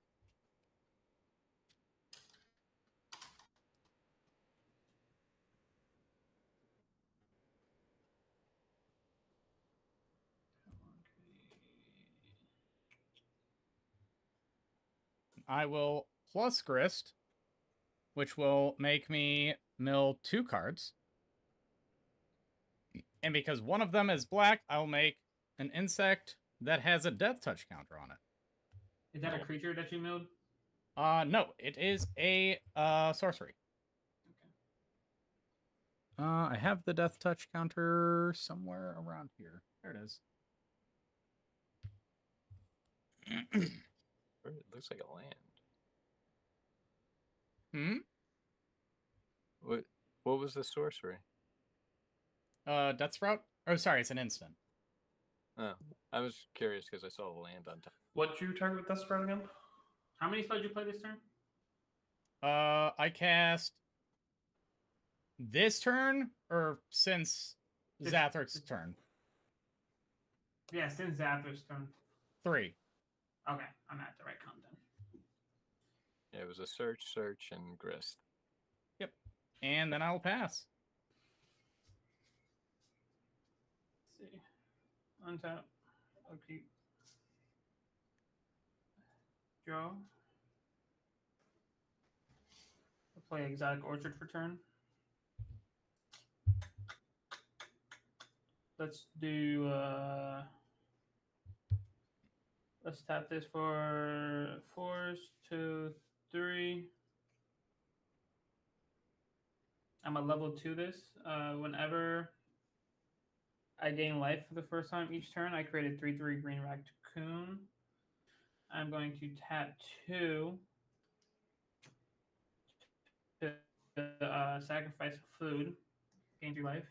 I will plus Grist, which will make me mill 2 cards. And because one of them is black, I'll make an insect that has a death touch counter on it. Is that a creature that you milled? No, it is a sorcery. Okay. I have the death touch counter somewhere around here. There it is. It looks like a land. What was the sorcery? Death Sprout? Oh, sorry, it's an instant. Oh, I was curious because I saw a land on top. What'd you target with that spread again? How many spells did you play this turn? I cast this turn, or since Zathric's turn? Yeah, since Zapdos' turn. 3. Okay, I'm at the right count then. Yeah, it was a search, and Grist. Yep. And then I'll pass. Let's see. Untap. Okay. Draw. I'll play Exotic Orchard for turn. Let's do let's tap this for 4, 2, 3. I'm a level 2 this. Whenever I gain life for the first time each turn, I create a 3/3 green raccoon. I'm going to tap 2 to sacrifice food. Gain 3 life.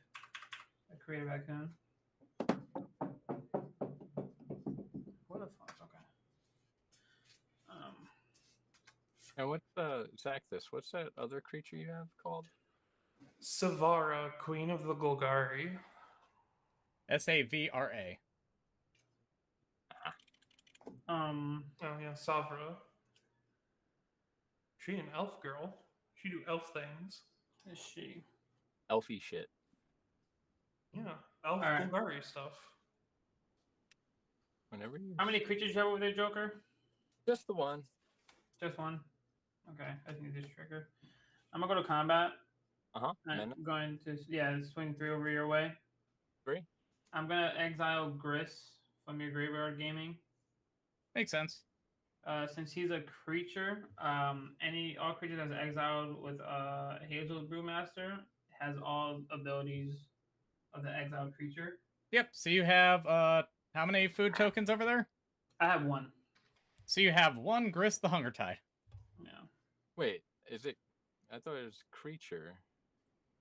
I create a raccoon. What the fuck? Okay. And what's Zach? What's that other creature you have called? Savara, Queen of the Golgari. Savra. Oh yeah, Savra. She an elf girl. She do elf things. Is she? Elfie shit. Yeah, elf Alright. Golgari stuff. Whenever you. How many creatures do you have over there, Joker? Just the one. Just one. Okay, I think this trigger. I'm gonna go to combat. I'm going to swing 3 over your way. 3. I'm gonna exile Gris from your graveyard gaming. Makes sense. Since he's a creature, all creatures that's exiled with Hazel's Brewmaster has all abilities of the exiled creature. Yep. So you have how many food tokens over there? I have 1. So you have 1 Grist the Hunger Tide. Yeah. Wait, is it? I thought it was creature.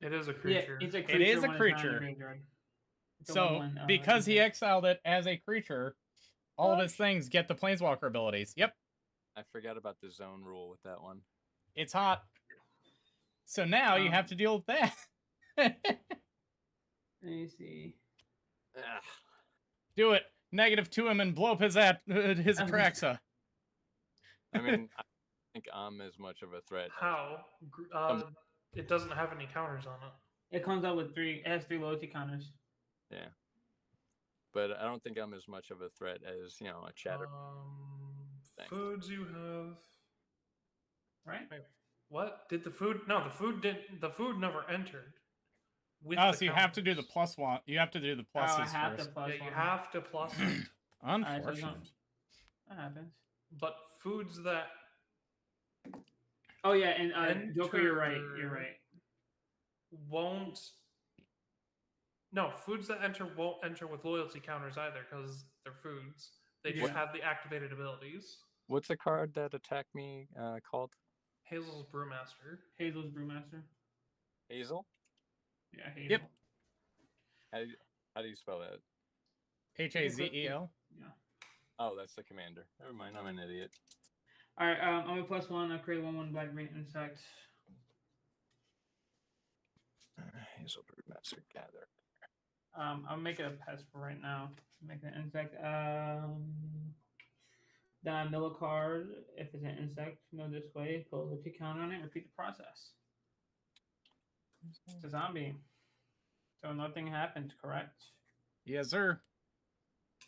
It is a creature. Yeah, it's a creature. It is a when it's not in the creature. graveyard. It's a So 1/1, because he insect. exiled it as a creature, all of his things get the Planeswalker abilities. Yep. I forgot about the zone rule with that one. It's hot. So now you have to deal with that. Let me see. Ah, Do it. -2 him and blow up his Atraxa. I mean, I don't think I'm as much of a threat. How? It doesn't have any counters on it. It comes up with it has 3 loyalty counters. Yeah. But I don't think I'm as much of a threat as, you know, a chatter. thing. Foods you have. Right? Wait, what? Did the food? No, the food didn't. The food never entered. With Oh, the so you have to do the counters. +1. You have to do the Oh, I pluses have first. to plus Yeah, you one. have to plus it. Alright, so it's Unfortunate. not- that happens. But foods that Oh yeah, and Joker, you're right. You're enter- right. won't. No, foods that enter won't enter with loyalty counters either because they're foods. They just Yeah. have the activated abilities. What's the card that attacked me called? Hazel's Brewmaster. Hazel's Brewmaster. Hazel? Yeah, Hazel. Yep. How do you spell that? HAZEL. Yeah. Oh, that's the commander. Never mind, I'm an idiot. All right, I'm a +1. I create 1/1 black green insect. Hazel Brewmaster Gather. I'll make it a pest for right now. Make an insect. Then I mill a card. If it's an insect, no this way. Put a loyalty counter on it. Repeat the process. It's a zombie. So nothing happens, correct? Yes, sir.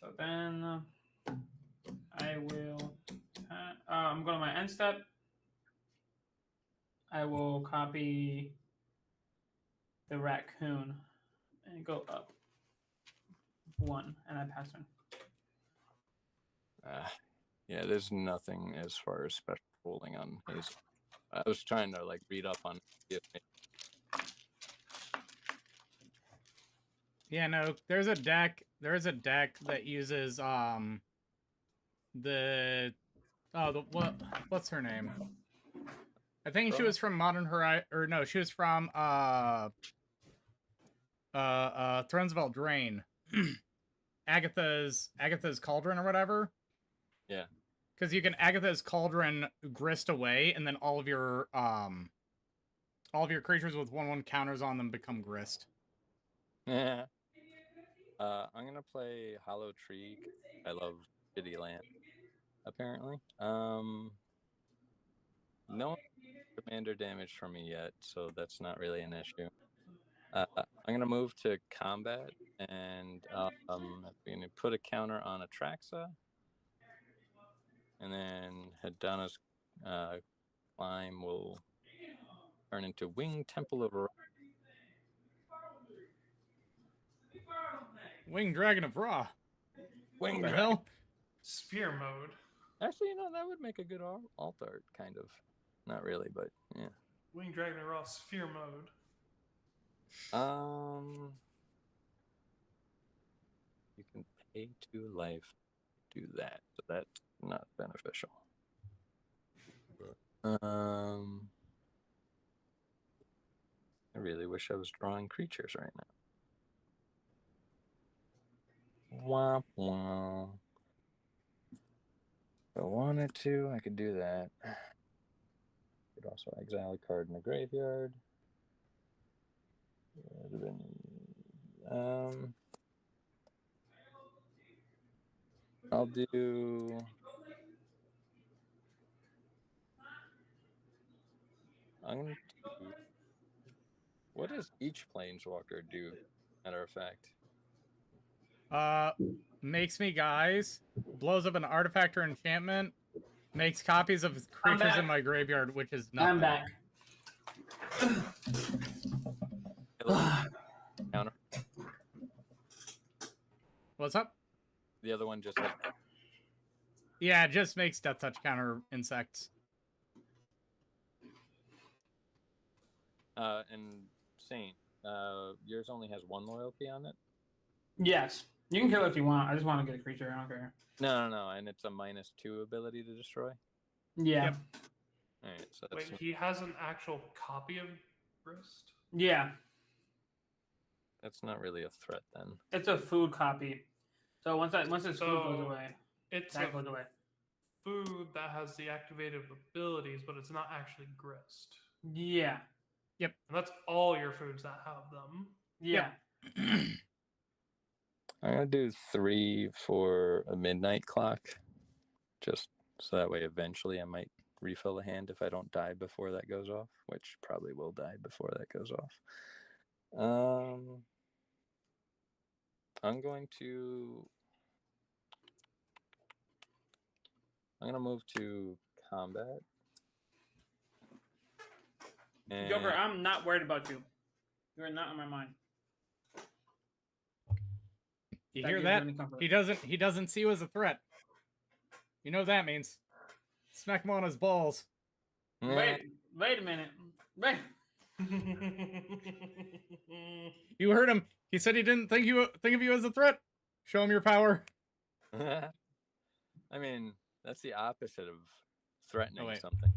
So then I will. I'm going to my end step. I will copy the raccoon and go up 1, and I pass turn. Yeah, there's nothing as far as special ruling on Hazel. I was trying to like read up on it. Yeah, no, there's a deck that uses what's her name? I think she was from Modern Horizon, or no, she was from Thrones of Eldraine. Agatha's Cauldron or whatever. Yeah. Because you can Agatha's Cauldron grist away, and then all of your creatures with 1/1 counters on them become grist. Yeah. I'm gonna play Hollow Tree. I love shitty land. Apparently. No commander damage from me yet, so that's not really an issue. I'm gonna move to combat, and I'm gonna put a counter on Atraxa, and then Hedana's climb will turn into Winged Temple of Ra. Winged Dragon of Ra. Winged What the Dragon. hell? Sphere mode. Actually, you know, that would make a good alt art, kind of. Not really, but yeah. Wing Dragon and Raw Sphere mode. You can pay 2 life to do that, so that's not beneficial. I really wish I was drawing creatures right now. Womp womp. If I wanted to, I could do that. Could also exile a card in the graveyard. I'll do. I'm going to. What does each planeswalker do? Matter of fact. Makes me guys, blows up an artifact or enchantment, makes copies of creatures in my graveyard, which is nothing. I'm back. Counter. What's up? The other one just has. Yeah, it just makes Death Touch counter insects. And Saint, yours only has 1 loyalty on it? Yes. You can kill it if you want. I just want to get a creature. I don't care. No, and it's a -2 ability to destroy? Yeah. Yep. Alright, so that's. Wait, he has an actual copy of Grist? Yeah. That's not really a threat then. It's a food copy. So once its food goes away, It's that a goes away. food that has the activated abilities, but it's not actually Grist. Yeah. And that's all your foods that have them. Yeah. I'm gonna do 3 for a midnight clock, just so that way eventually I might refill the hand if I don't die before that goes off, which probably will die before that goes off. I'm gonna move to combat. And Joker, I'm not worried about you. You're not on my mind. You That hear gives that? any comfort. He doesn't see you as a threat. You know what that means. Smack him on his balls. Wait a minute. Wait. You heard him. He said he didn't think of you as a threat. Show him your power. I mean, that's the opposite of threatening wait. something.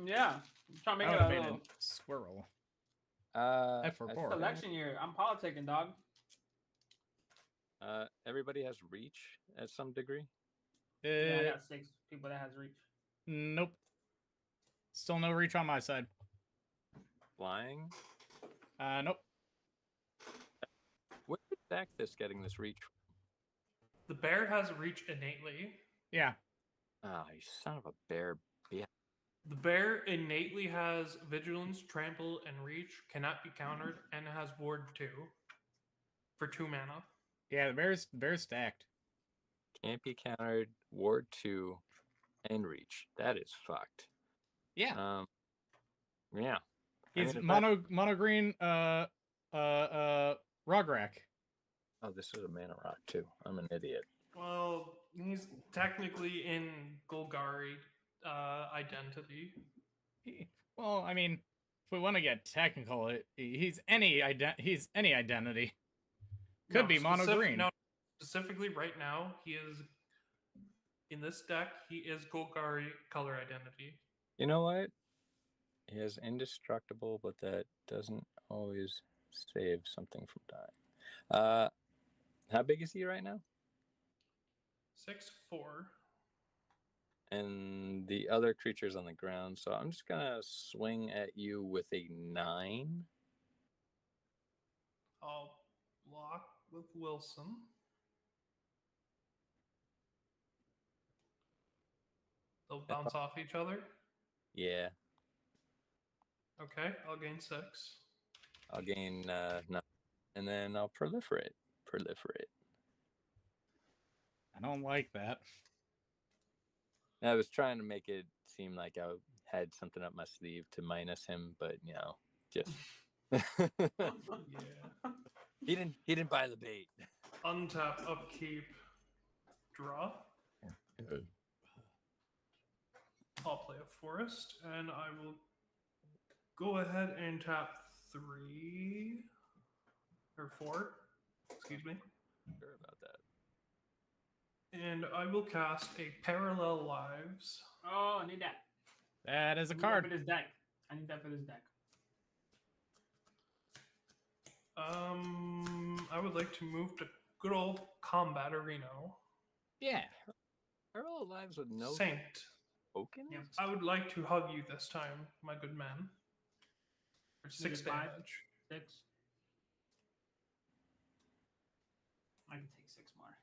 Yeah. I'm trying to I make would it have a made little a squirrel. F for I four. think, election year. I'm politicking, dog. everybody has reach at some degree. Yeah, I got 6 people that has reach. Nope. Still no reach on my side. Flying. Nope. Where did Zacthus getting this reach? The bear has reach innately. Yeah. Ah, you son of a bear. Yeah. The bear innately has vigilance, trample, and reach, cannot be countered, and has ward 2 for 2 mana. Yeah, the bear's stacked. Can't be countered. Ward 2 and reach. That is fucked. Yeah. Yeah. He's I mean, mono green Rograk. Oh, this is a mana rock too. I'm an idiot. Well, he's technically in Golgari identity. Well, I mean, if we want to get technical, he's any identity. Could be mono green. No, specifically right now, he is in this deck. He is Golgari color identity. You know what? He has indestructible, but that doesn't always save something from dying. How big is he right now? 6'4". And the other creature's on the ground, so I'm just gonna swing at you with a 9. I'll block with Wilson. They'll bounce off each other. Yeah. Okay, I'll gain 6. I'll gain 9, and then I'll proliferate. I don't like that. I was trying to make it seem like I had something up my sleeve to minus him, but just Yeah. he didn't buy the bait. Untap, upkeep, draw. I'll play a forest, and I will go ahead and tap 3 or 4. Excuse me. Sure about that. And I will cast a Parallel Lives. Oh, I need that. That is a I need card. that for this deck. I need that for this deck. I would like to move to good old Combat Arena. Yeah. Parallel lives with no Saint. token? Yeah. I would like to hug you this time, my good man. For 6 5. damage. 6. I can take 6 more.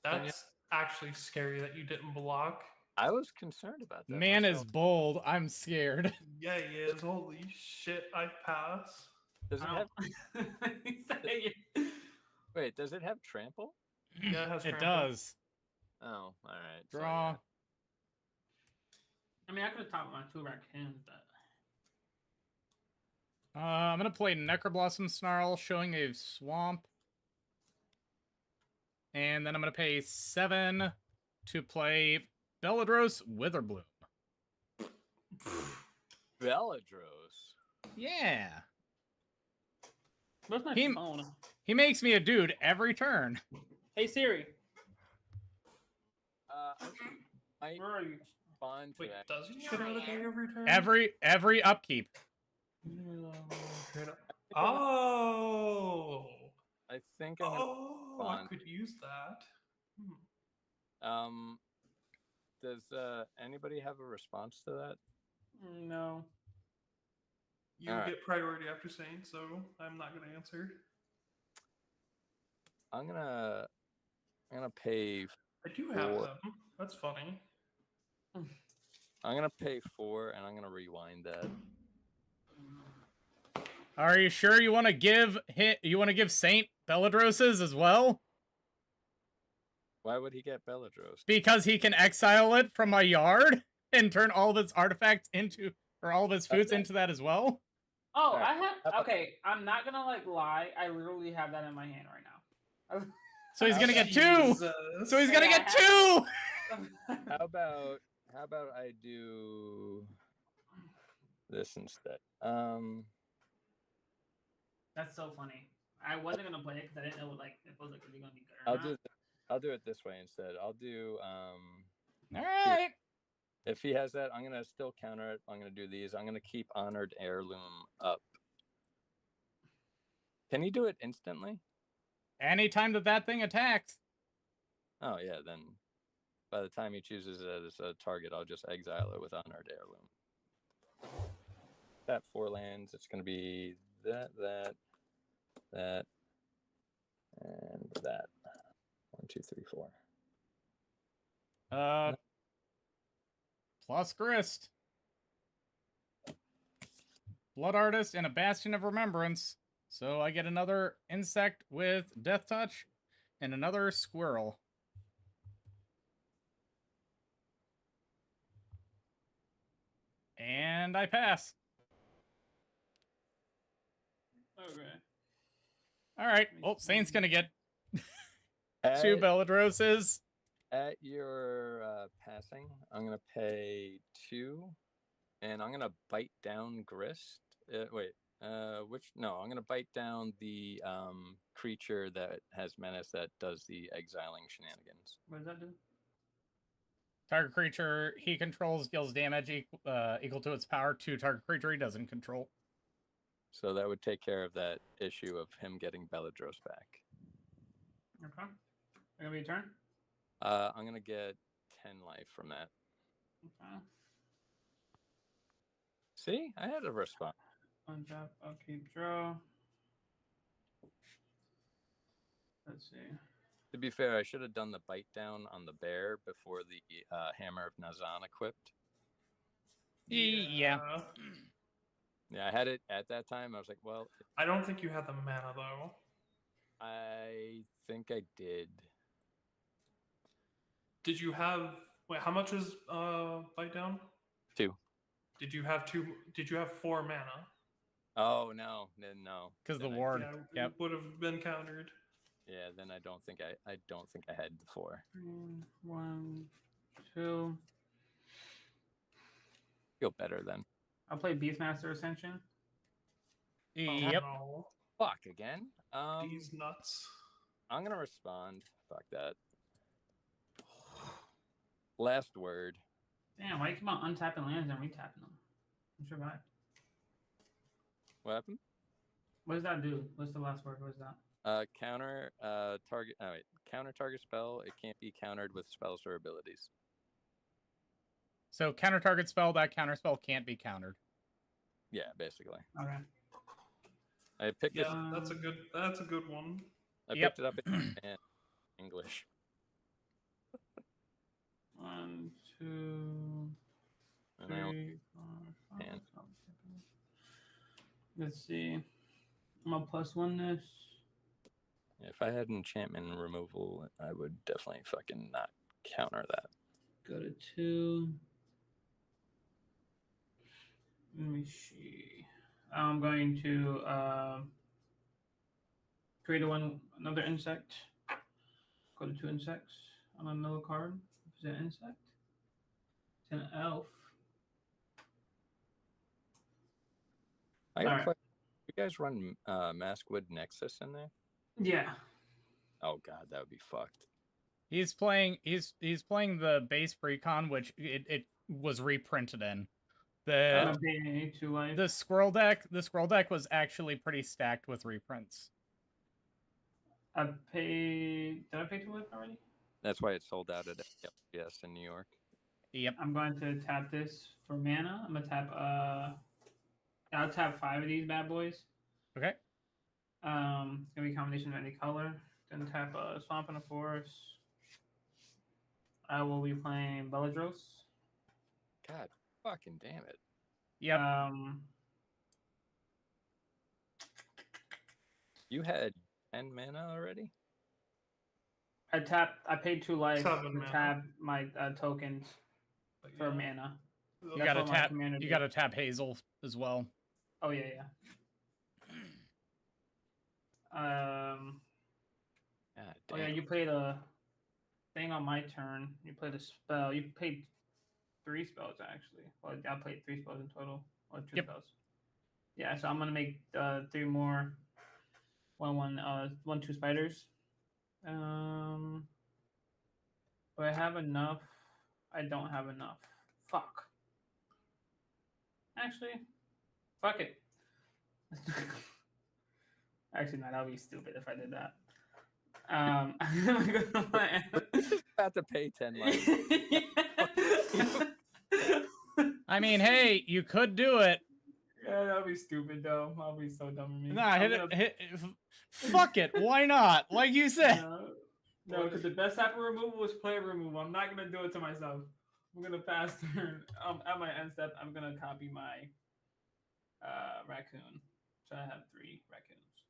That's actually scary that you didn't block. I was concerned about that. Man is myself. bold. I'm scared. Yeah, he is. Holy shit, I pass. Does it have? Have... Wait, does it have trample? Yeah, it has It trample. does. Oh, all right. so, Draw. yeah. I mean, I could have topped my 2 rack hands, but I'm gonna play Necroblossom Snarl, showing a swamp, and then I'm gonna pay 7 to play Beladros Witherbloom. Beladros. Yeah. where's my He- phone? He makes me a dude every turn. Hey Siri, I where are you? respond to Wait, that. does he shit out a day every turn? Every upkeep. Oh! I think I'm gonna Oh, I respond. could use that. Does anybody have a response to that? No. You Alright. get priority after Saint, so I'm not going to answer. I'm gonna pay. I do have Four. them. That's funny. I'm gonna pay 4, and I'm gonna rewind that. Are you sure you want to give Saint Belladroses as well? Why would he get Belladros? Because he can exile it from a yard and turn all of its artifacts into, or all of its foods into that as well. Oh, Alright. I have. Okay, I'm not gonna lie. I literally have that in my hand right now. So he's gonna get 2. Jesus. So he's gonna Yeah, get 2. How about I do this instead? That's so funny. I wasn't gonna play it because I didn't know if it was really gonna be good or not. I'll do it this way instead. I'll do All right. If he has that, I'm gonna still counter it. I'm gonna do these. I'm gonna keep Honored Heirloom up. Can he do it instantly? Anytime that thing attacks. Oh yeah, then by the time he chooses it as a target, I'll just exile it with Honored Heirloom. Tap 4 lands. It's gonna be that, and that. 1, 2, 3, 4. Plus Grist. Blood Artist and a Bastion of Remembrance. So I get another insect with Death Touch and another squirrel. And I pass. Okay. All right. Well, Saint's gonna get 2 At, Belladroses. at your passing, I'm gonna pay 2, and I'm gonna bite down Grist. I'm gonna bite down the creature that has menace that does the exiling shenanigans. What does that do? Target creature he controls deals damage equal to its power to target creature he doesn't control. So that would take care of that issue of him getting Belladros back. Okay. Gonna be a turn. I'm gonna get 10 life from that. Okay. See, I had a response. Untap. Okay. Draw. Let's see. To be fair, I should have done the bite down on the bear before the Hammer of Nazan equipped. Yeah. Yeah, I had it at that time. I was like, well, I don't think you had the mana, though. I think I did. Did you have... Wait, how much is Bite Down? 2. Did you have 2... Did you have 4 mana? Oh, no. Because the Then ward. Yeah, Yep. would have been countered. Yeah, then I don't think I had the 4. 1, 2. Feel better then. I'll play Beastmaster Ascension. Yep. No. Fuck again. These nuts. I'm gonna respond. Fuck that. Last word. Damn, why you keep on untapping lands and retapping them? I'm sure why. What happened? What does that do? What's the last word? What is that? Counter target. Oh wait, counter target spell. It can't be countered with spells or abilities. So counter target spell, that counter spell can't be countered. Yeah, basically. Okay. I picked this. Yeah, that's a good one. I Yep. picked it up in English. 1, 2, And I only 3, 4, 5. can. Let's see. I'm gonna +1 this. If I had enchantment removal, I would definitely fucking not counter that. Go to 2. Let me see. I'm going to create another insect. Go to 2 insects on another card. Is that insect? It's an elf. I got a Alright. question. You guys run Maskwood Nexus in there? Yeah. Oh god, that would be fucked. He's playing the base precon, which it was reprinted in. I'm paying 2 life. The scroll deck was actually pretty stacked with reprints. Did I pay 2 life already? That's why it sold out at LGS in New York. Yep. I'm going to tap this for mana. I'm gonna tap I'll tap 5 of these bad boys. Okay. It's gonna be a combination of any color. Then tap a swamp and a forest. I will be playing Beladros. God fucking damn it. Yep. You had 10 mana already? I paid 2 life 7 to mana. tap my tokens But for yeah. mana. You That's gotta what my tap. commander You did. gotta tap Hazel as well. Oh yeah. God Oh damn. yeah, you played a thing on my turn. You played a spell. You played 3 spells actually. Well, I played 3 spells in total, or 2 Yep. spells. Yeah, so I'm gonna make 3 more. 1/2 spiders. Do I have enough? I don't have enough. Fuck. Actually, fuck it. Actually, no, that would be stupid if I did that. About to pay 10 life. I mean, hey, you could do it. Yeah, that would be stupid though. I'll be so dumb of me. Nah, fuck it. Why not? Like you said. No, because the best type of removal is player removal. I'm not gonna do it to myself. I'm gonna pass turn. At my end step, I'm gonna copy my raccoon. So I have 3 raccoons.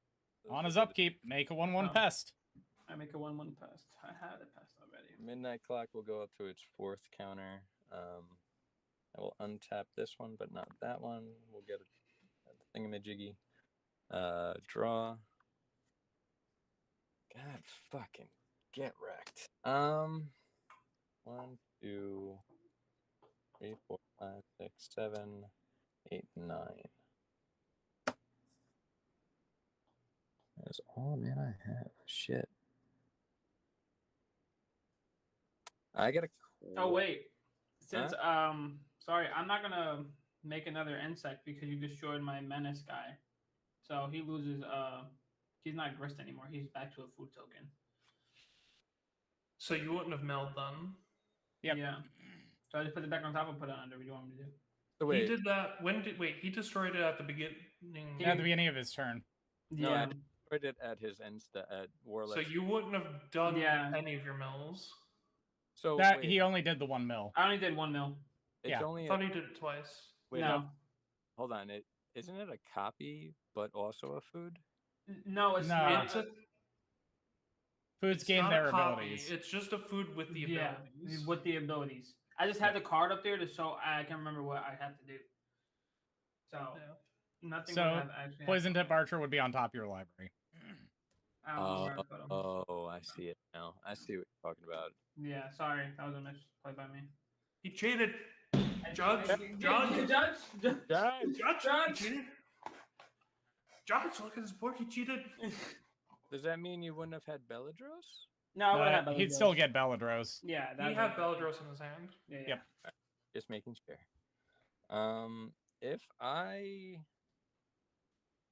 On his upkeep, make a 1/1 Oh. pest. I make a 1/1 pest. I had a pest already. Midnight Clock will go up to its 4th counter. I will untap this one, but not that one. We'll get a thingamajiggy. Draw. God fucking get wrecked. 1, 2, 3, 4, 5, 6, 7, 8, 9. That's all man I have. Shit. I gotta. Oh wait, since sorry, I'm not gonna make another insect because you destroyed my menace guy, so he loses. He's not grist anymore. He's back to a food token. So you wouldn't have milled then. Yep. Yeah. So I just put it back on top and put it under. What do you want me to do? So He wait, did that. He destroyed it at the beginning. At the beginning of his turn. No, Yeah. I destroyed it at his at Warlick. So you wouldn't have done Yeah. any of your mills. So That wait, he only did the 1 mil. I only did 1 mil. it's yeah. only I a, thought he did it twice. wait, No. hold on. Isn't it a copy but also a food? No, it's No. not. It's a Foods it's gain not their a copy. abilities. It's just a food with the Yeah, abilities. with the abilities. I just had the card up there to show I can remember what I had to do. So Yeah. nothing So, would have actually Poison happened. Tip Archer would be on top of your library. I don't know where I put 'em. Oh, I see it now. I see what you're talking about. Yeah, sorry. That was a misplay by me. He cheated. Judge. Judge. Judge. He cheated. Judge, look at his board. He cheated. Does that mean you wouldn't have had Beladros? No, I would have had He'd Beladros. still get Beladros. Yeah, He that's had Beladros in his hand. Yeah, yeah. Yep. Just making sure.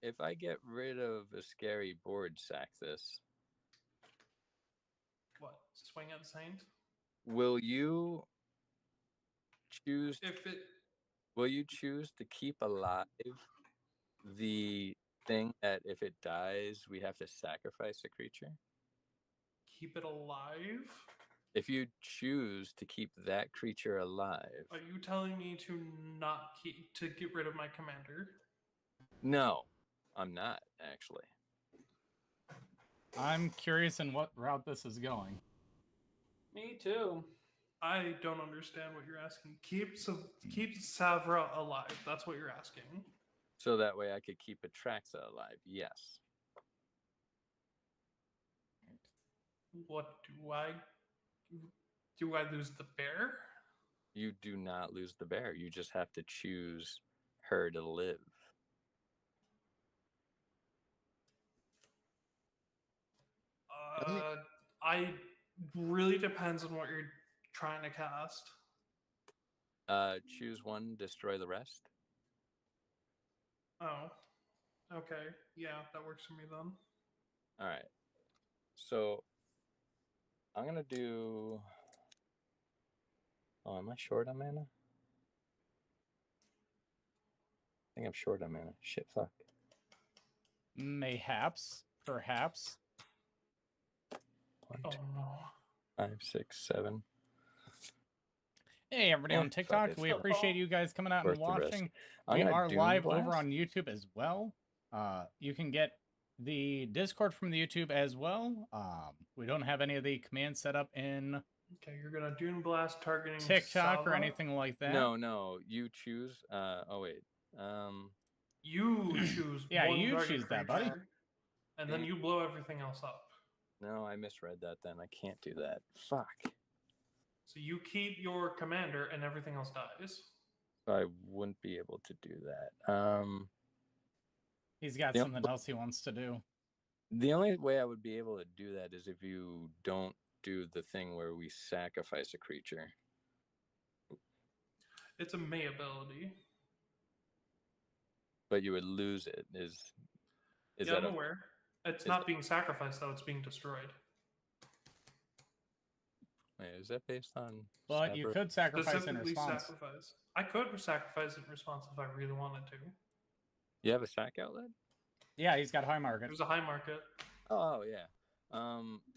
If I get rid of a scary board, sack this. What? Swing at Saint? Will you choose? If it Will you choose to keep alive the thing that if it dies, we have to sacrifice a creature? keep it alive, If you choose to keep that creature alive, are you telling me to not get rid of my commander? no, I'm not actually. I'm curious in what route this is going. Me too. I don't understand what you're asking. Keep Savra alive. That's what you're asking. So that way I could keep Atraxa alive. Yes. What do I? Do I lose the bear? You do not lose the bear. You just have to choose her to live. I really depends on what you're trying to cast. Choose one, destroy the rest. Oh, okay. Yeah, that works for me then. All right. So I'm gonna do. Oh, am I short on mana? I think I'm short on mana. Shit, fuck. Mayhaps, perhaps. One, Oh two, no. 5, 6, 7. Hey, everybody Eh, on fuck TikTok. it. We appreciate you guys coming out and Worth the risk. watching. I'm We gonna are Doom live over Blast. on YouTube as well. You can get the Discord from the YouTube as well. We don't have any of the commands set up in Okay, you're gonna Dune Blast targeting TikTok or Sava. anything like that. No, you choose. Oh wait. You choose Yeah, one you target choose that, buddy. creature, and then you blow everything else up. No, I misread that. Then I can't do that. Fuck. So you keep your commander, and everything else dies. So I wouldn't be able to do that. He's got Yep. something else he wants to do. The only way I would be able to do that is if you don't do the thing where we sacrifice a creature. It's a May ability. But you would lose it. Is Yeah, that I'm aware. It's is not that- being sacrificed though; it's being destroyed. wait, is that based on? But you separate- could sacrifice in Specifically response. sacrifice. I could sacrifice in response if I really wanted to. You have a sack outlet? Yeah, he's got high market. There's a high market. Oh yeah.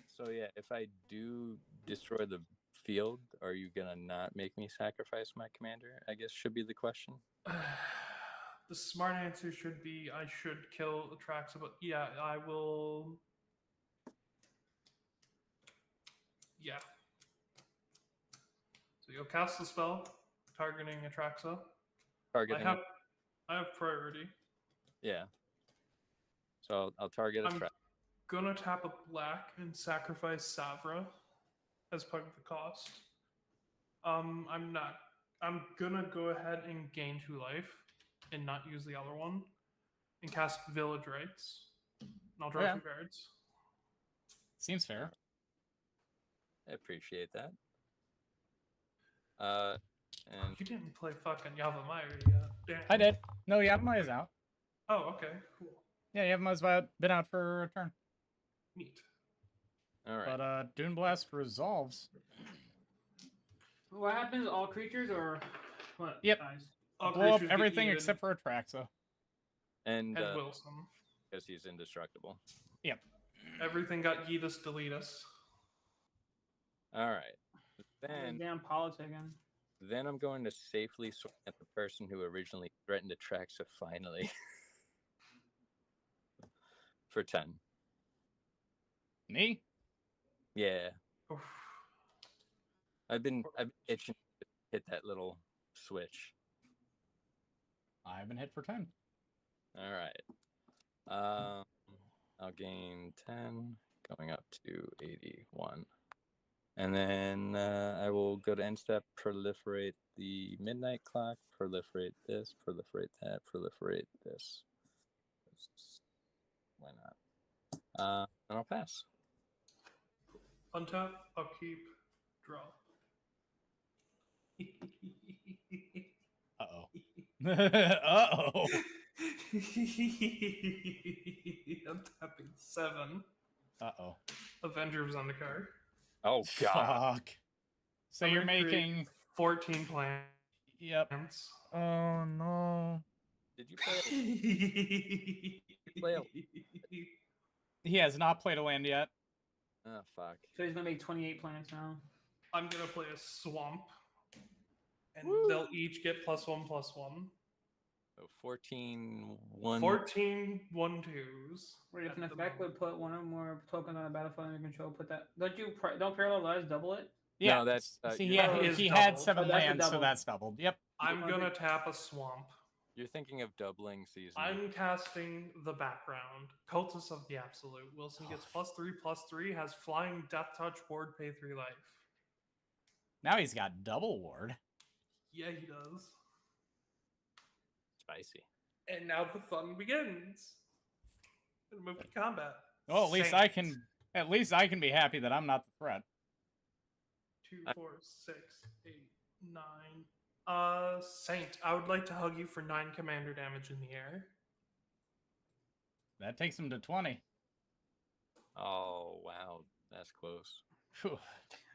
So yeah, if I do destroy the field, are you gonna not make me sacrifice my commander? I guess should be the question. The smart answer should be I should kill Atraxa, but yeah, I will. Yeah. So you'll cast the spell targeting Atraxa. Targeting. I have priority. Yeah. So I'll target a I'm trap. gonna tap a black and sacrifice Savra as part of the cost. I'm not. I'm gonna go ahead and gain 2 life and not use the other one and cast Village Rites. And I'll draw Okay. 2 cards. Seems fair. I appreciate that. And You didn't play fucking Yavimaya yet. Damn. I did. No, Yavimaya is out. Oh, okay, cool, Yeah, Yavimaya's been out for a turn. neat. all right. But Dune Blast resolves. What happens? All creatures or what? Yep. Guys? All Blow up creatures get everything eaten, except for Atraxa. And and Wilson. because he's indestructible. Everything got Yeetus Deletus. All right. Then Damn politicking. then I'm going to safely swing at the person who originally threatened Atraxa finally. For 10. Me? Yeah. Oof. I've been itching to hit that little switch. I haven't hit for 10. All right. I'll gain 10, going up to 81. And then I will go to end step, proliferate the midnight clock, proliferate this, proliferate that, proliferate this. Why not? And I'll pass. Untap, upkeep, draw. Uh-oh. Uh-oh. I'm tapping 7. Uh-oh. Avenger of Zendikar. Oh, God. Fuck. So I'm you're gonna create making... 14 plans. Yep. Oh, no. Did you play play He has not played a land yet. Oh, fuck. So he's gonna make 28 planets now. I'm gonna play a swamp. And Woo. they'll each get +1/+1. So 14, 1. 14 1/2s. Wait, if at an the effect moment. would put one or more tokens on the battlefield under control, put that. Don't parallelize double it? Yeah, No, that's, See, you're yeah, right. he, Is he had doubled. 7 Oh, that's a lands, so double. that's doubled. Yep. I'm Okay. gonna tap a swamp. You're thinking of doubling season. I'm casting the background. Cultist of the Absolute. Wilson gets +3/+3, has flying death touch, ward, pay 3 life. Now he's got double ward. Yeah, he does. Spicy. And now the fun begins. And move to combat. Well, at least Saint. I can be happy that I'm not the threat. 2, 4, 6, 8, 9. Saint, I would like to hug you for 9 commander damage in the air. That takes him to 20. Oh, wow. That's close. Phew.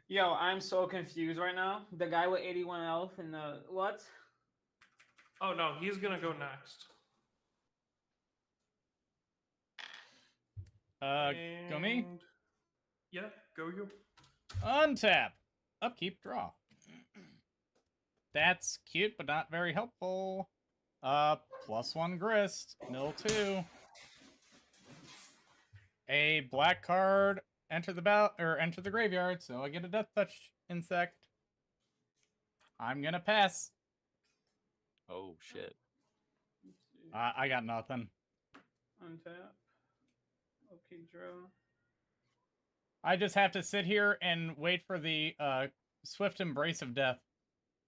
Yo, I'm so confused right now. The guy with 81 health and the what? Oh no, he's gonna go next. Go me. And- Yeah, go you. Untap. Upkeep, draw. That's cute, but not very helpful. +1 grist. Mill 2. A black card. Enter the graveyard, so I get a Death Touch insect. I'm gonna pass. Oh shit. Let's see. I got nothing. Untap. Okay, draw. I just have to sit here and wait for the swift embrace of death.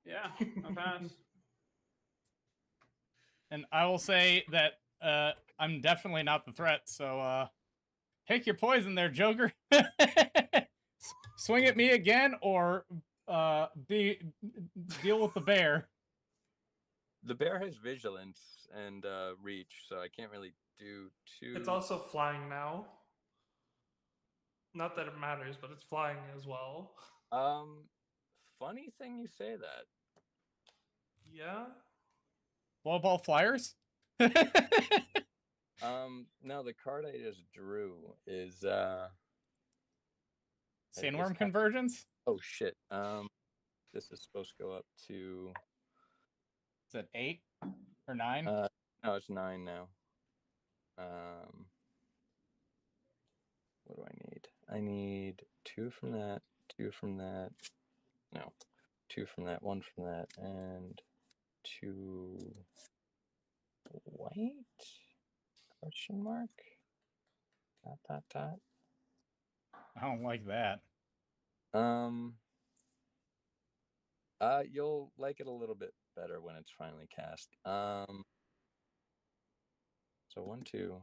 Yeah, I'll pass. And I will say that I'm definitely not the threat, so pick your poison there, Joker. Swing at me again, or deal with the bear. The bear has vigilance and reach, so I can't really do too. It's also flying now. Not that it matters, but it's flying as well. Funny thing you say that. Yeah. Blow ball flyers? No, the card I just drew is Sandworm Convergence? Oh shit. This is supposed to go up to. Is it 8 or 9? No, it's 9 now. What do I need? I need 2 from that, 2 from that. No, 2 from that, 1 from that, and 2 white? Question mark? Dot. I don't like that. You'll like it a little bit better when it's finally cast. So 1, 2,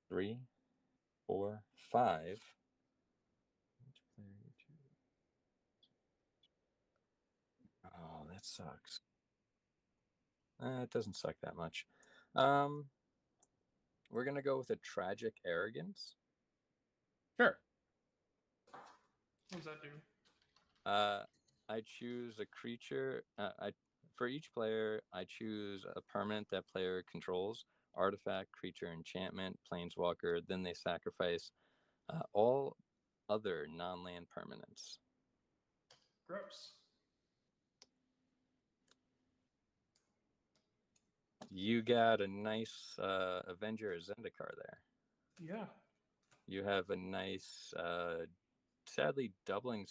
3, 4, 5. Oh, that sucks. It doesn't suck that much. We're gonna go with a tragic arrogance. Sure. What does that do? I choose a creature. For each player, I choose a permanent that player controls, artifact, creature, enchantment, planeswalker. Then they sacrifice all other non-land permanents. Gross. You got a nice Avenger Zendikar there. Yeah. You have a nice, sadly doubling.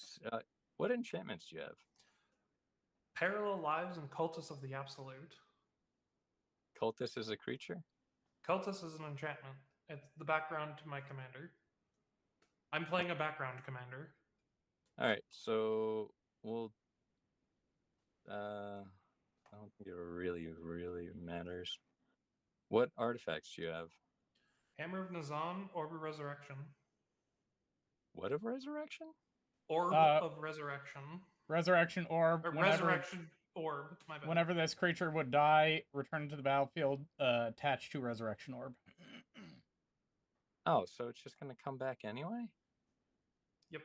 What enchantments do you have? Parallel Lives and Cultus of the Absolute. Cultist is a creature? Cultus is an enchantment. It's the background to my commander. I'm playing a background commander. All right, so we'll. I don't think it really matters. What artifacts do you have? Hammer of Nazan, Orb of Resurrection. What of resurrection? Orb of Resurrection. Resurrection Orb. Or Resurrection Orb, my bad. Whenever this creature would die, return to the battlefield attached to Resurrection Orb. Oh, so it's just going to come back anyway? Yep.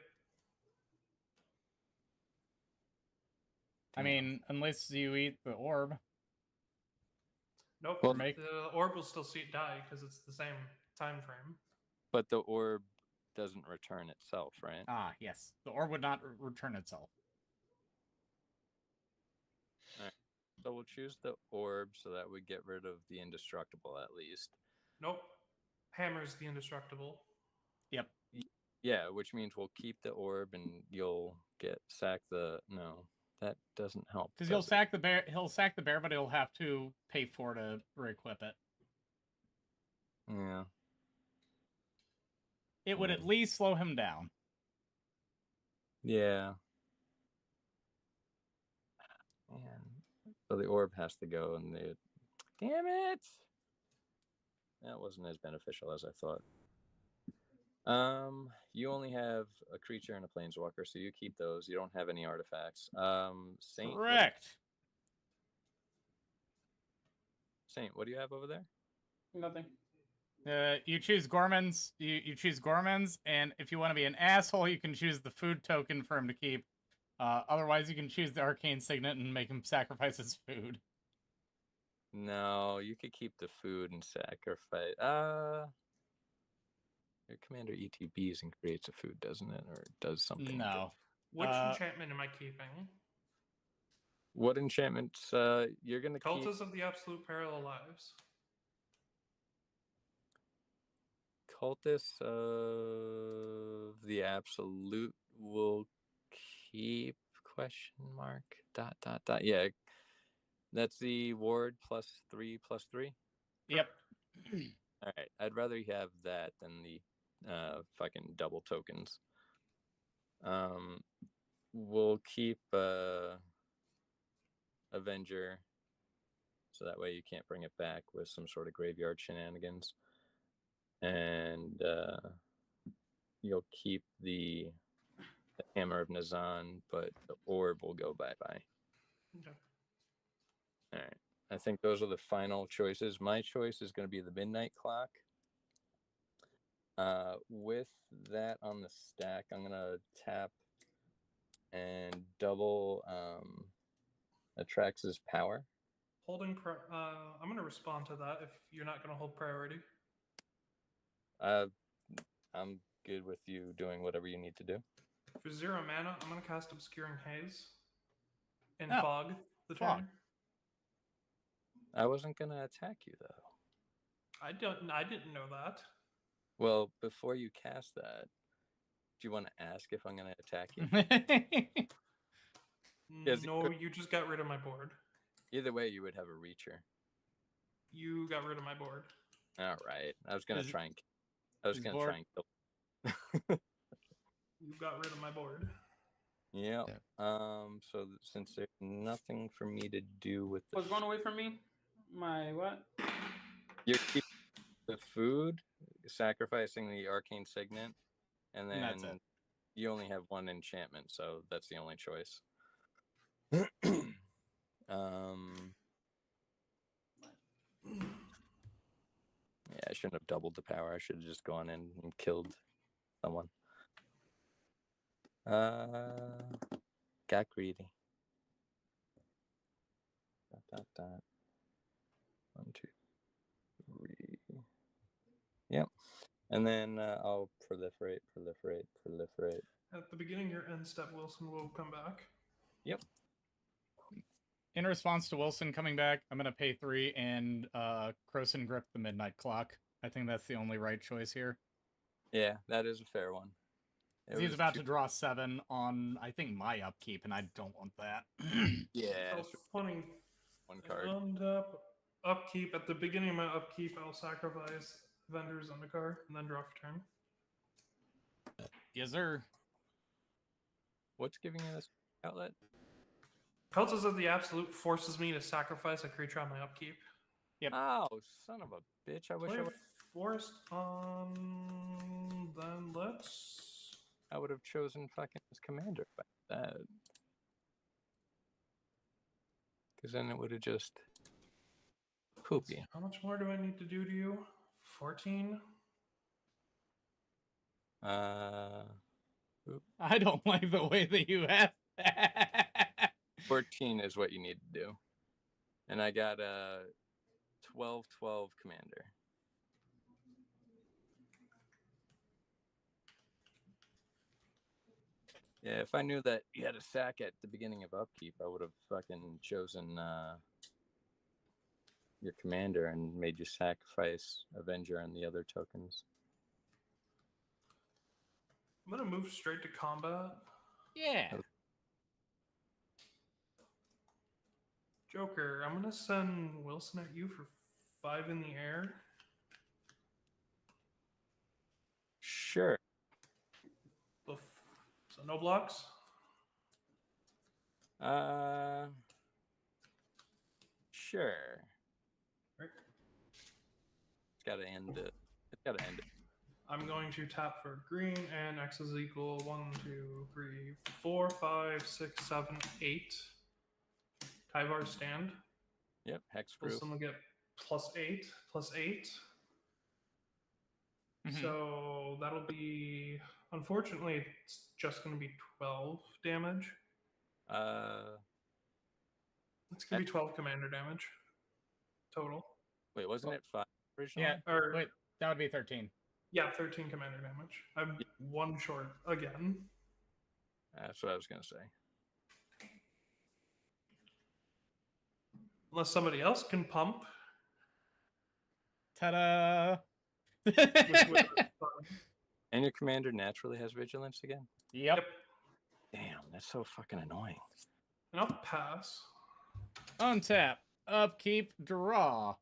I mean, unless you eat the orb. Nope. Well, the orb will still see it die because it's the same time frame. But the orb doesn't return itself, right? Ah, yes. The orb would not return itself. All right. So we'll choose the orb, so that would get rid of the indestructible at least. Nope. Hammer's the indestructible. Yep. Yeah, which means we'll keep the orb and you'll sack the. No, that doesn't help. Because he'll sack the bear. He'll sack the bear, but he'll have to pay 4 to re-equip it. Yeah. It would at least slow him down. Yeah. Man. So the orb has to go, and they. Damn it! That wasn't as beneficial as I thought. You only have a creature and a planeswalker, so you keep those. You don't have any artifacts. Saint. Correct. Saint, what do you have over there? Nothing. You choose Gorman's. You choose Gorman's, and if you want to be an asshole, you can choose the food token for him to keep. Otherwise, you can choose the Arcane Signet and make him sacrifice his food. No, you could keep the food and sacrifice. Your commander ETBs and creates a food, doesn't it? Or does something? No. Which enchantment am I keeping? What enchantments you're going to keep? Cultists of the Absolute Peril of Lives. Cultists of the Absolute will keep ? Yeah, that's the ward +3/+3. Yep. All right, I'd rather you have that than the fucking double tokens. We'll keep Avenger, so that way you can't bring it back with some sort of graveyard shenanigans. And you'll keep the Hammer of Nazan, but the orb will go bye-bye. Okay. All right. I think those are the final choices. My choice is going to be the Midnight Clock. With that on the stack, I'm going to tap and double Atrax's power. Holding. I'm going to respond to that if you're not going to hold priority. I'm good with you doing whatever you need to do. For 0 mana, I'm going to cast Obscuring Haze and Oh, Fog the Fog. turn. I wasn't going to attack you, though. I didn't know that. Well, before you cast that, do you want to ask if I'm going to attack you? Yes, No, you just got rid of my board. Either way, you would have a reacher. You got rid of my board. All right. I was going to Is- try and kill. You got rid of my board. Yeah. Yeah. So since there's nothing for me to do with the What's going away from me? My what? you're keeping the food, sacrificing the arcane signet, and And that's then it. you only have one enchantment, so that's the only choice. Yeah, I shouldn't have doubled the power. I should have just gone in and killed someone. Got greedy. Dot. 1, 2, 3. Yep. And then I'll proliferate. At the beginning of your end step, Wilson will come back. Yep. In response to Wilson coming back, I'm going to pay 3 and Croson Grip the Midnight Clock. I think that's the only right choice here. Yeah, that is a fair one. He's about to draw 7 on, I think, my upkeep, and I don't want that. Yeah. So funny. One card. And upkeep. At the beginning of my upkeep, I'll sacrifice Vendor's Undercard and then draw for turn. Yes, sir. What's giving you this outlet? Cultists of the Absolute forces me to sacrifice a creature on my upkeep. Yep. Oh, son of a bitch. I wish Play I would. forced on. Then let's. I would have chosen fucking his commander like that. Because then it would have just poopy. How much more do I need to do to you? 14? I don't like the way that you have that. 14 is what you need to do. And I got a 12/12 commander. Yeah, if I knew that you had a sack at the beginning of upkeep, I would have fucking chosen your commander and made you sacrifice Avenger and the other tokens. I'm going to move straight to combat. Yeah. Joker, I'm going to send Wilson at you for 5 in the air. Sure. So no blocks? Sure. Right. It's got to end it. I'm going to tap for green, and X is equal 1, 2, 3, 4, 5, 6, 7, 8. Tyvar stand. Yep, hexproof. Wilson will get +8, +8. Mhm. So that'll be, unfortunately, it's just going to be 12 damage. It's going to be 12 commander damage total. Wait, wasn't it 5 originally? Yeah. Or Wait, that would be 13. Yeah, 13 commander damage. I'm one short again. That's what I was gonna say. Unless somebody else can pump. Ta-da! With And your commander naturally has vigilance again? Yep. Yep. Damn, that's so fucking annoying. And I'll pass. Untap, upkeep, draw.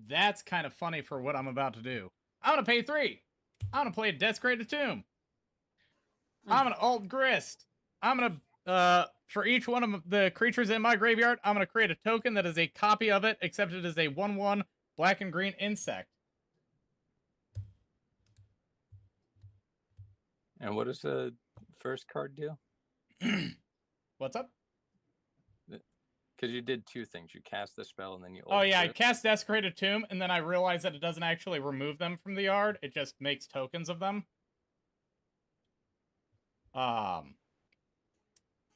That's kind of funny for what I'm about to do. I'm gonna pay 3. I'm gonna play a Desecrated Tomb. I'm gonna alt Grist. I'm gonna, for each one of the creatures in my graveyard, I'm gonna create a token that is a copy of it, except it is a 1/1 black and green insect. And what does the first card do? What's up? Because you did 2 things. You cast the spell and then you. Oh yeah, I cast Desecrated Tomb, and then I realized that it doesn't actually remove them from the yard. It just makes tokens of them.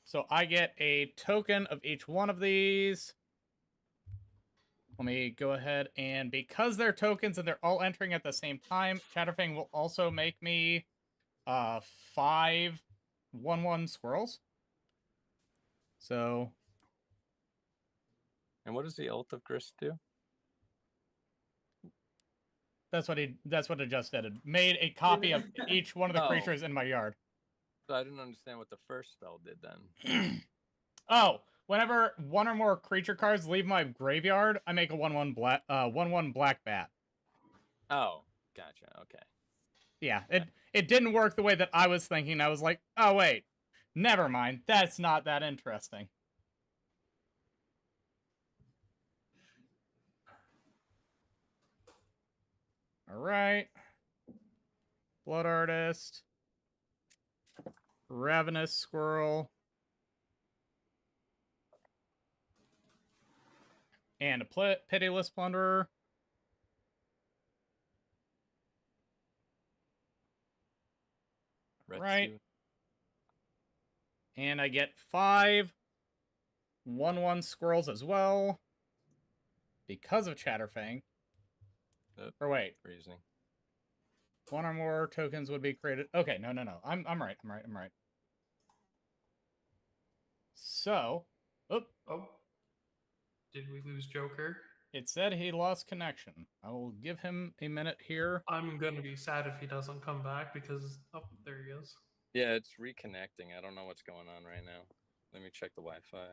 So I get a token of each one of these. Let me go ahead, and because they're tokens and they're all entering at the same time, Chatterfang will also make me 5 1/1 squirrels. So. And what does the ult of Grist do? That's what it just did. It made a copy of each one of the creatures in my yard. So I didn't understand what the first spell did then. Oh, whenever one or more creature cards leave my graveyard, I make a 1/1 black bat. Oh, gotcha. Okay. Yeah, it didn't work the way that I was thinking. I was like, oh wait, never mind. That's not that interesting. All right. Blood Artist. Ravenous Squirrel. And a Pitiless Plunderer. Right. And I get 5 1/1 squirrels as well. Because of Chatterfang. Or wait. Reasoning. 1 or more tokens would be created. Okay, no. I'm right. So, Oh. Did we lose Joker? It said he lost connection. I will give him a minute here. I'm gonna be sad if he doesn't come back because there he is. Yeah, it's reconnecting. I don't know what's going on right now. Let me check the Wi-Fi.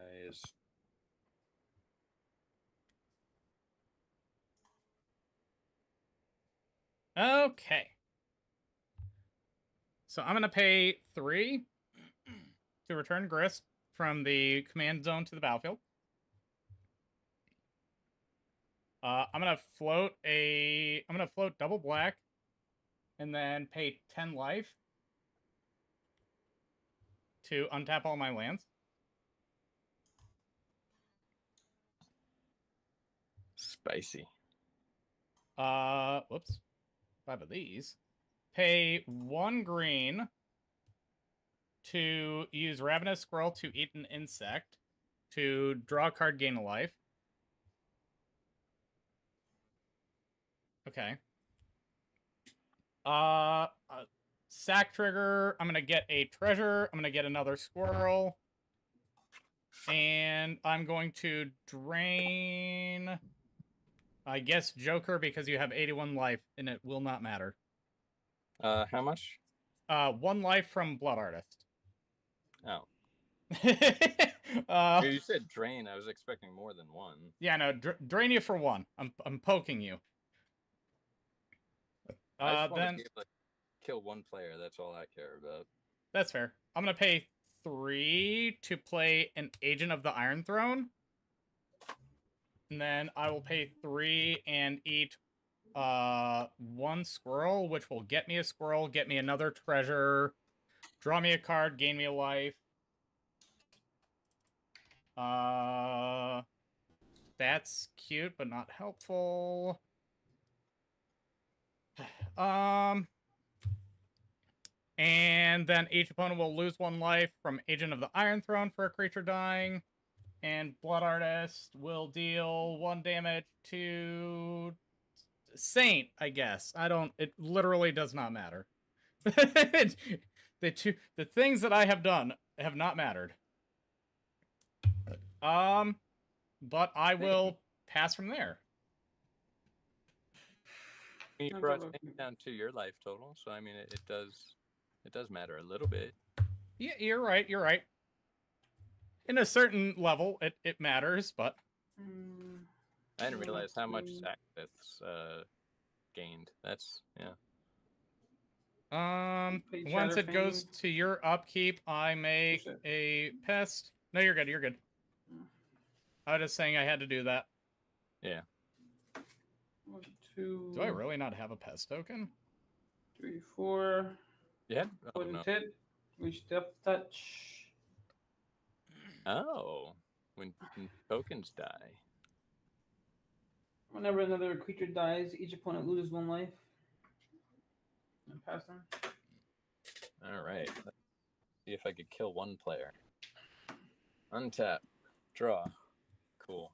Okay. So I'm going to pay 3 to return Grist from the command zone to the battlefield. I'm going to float double black and then pay 10 life to untap all my lands. Spicy. Whoops. 5 of these. Pay 1 green to use Ravenous Squirrel to eat an insect to draw a card, gain a life. Okay. Sack trigger. I'm gonna get a treasure. I'm gonna get another squirrel. And I'm going to drain, I guess, Joker, because you have 81 life, and it will not matter. How much? 1 life from Blood Artist. Oh. You said drain. I was expecting more than 1. Yeah, no, drain you for 1. I'm poking you. I just want then to be able to kill 1 player. That's all I care about. That's fair. I'm gonna pay 3 to play an Agent of the Iron Throne. And then I will pay 3 and eat 1 squirrel, which will get me a squirrel, get me another treasure, draw me a card, gain me a life. That's cute, but not helpful. And then each opponent will lose 1 life from Agent of the Iron Throne for a creature dying. And Blood Artist will deal 1 damage to Saint, I guess. I don't. It literally does not matter. The things that I have done have not mattered. But I will pass from there. You That's brought all Saint okay. down to your life total, so I mean, it does matter a little bit. Yeah, you're right. You're right. In a certain level, it matters, but I didn't realize how much Mm. Sackbith's gained. That's yeah. Play once it goes Chatterfang. to your upkeep, I make Shit. a pest. No, you're good. You're good. I was just saying I had to do that. Yeah. 1, 2. Do I really not have a pest token? 3, 4. Yeah. Oh Poison no. tip. Reach depth touch. Oh, when tokens die. Whenever another creature dies, each opponent loses 1 life. And pass them. All right. Let's see if I could kill one player. Untap. Draw. Cool.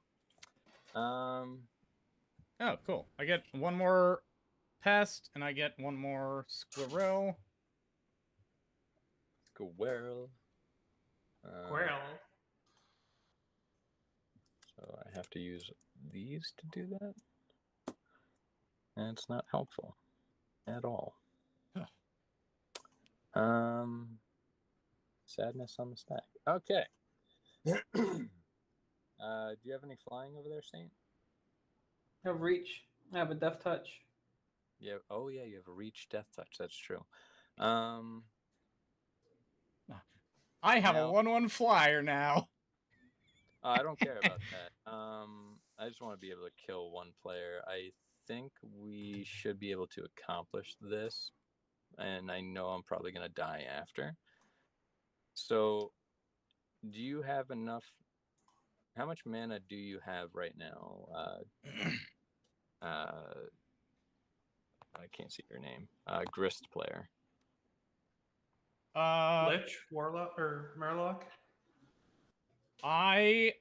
Oh, cool. I get 1 more pest, and I get 1 more squirrel. Squirrel. Well, So I have to use these to do that. And it's not helpful at all. Sadness on the stack. Okay. Do you have any flying over there, Saint? I have reach. I have a death touch. Yeah. Oh yeah, you have a reach, death touch. That's true. I have Now- a 1/1 flyer now. I don't care about that. I just want to be able to kill one player. I think we should be able to accomplish this, and I know I'm probably going to die after. So, do you have enough? How much mana do you have right now? I can't see your name. Grist player. Lich, Warlock, or Murloc. I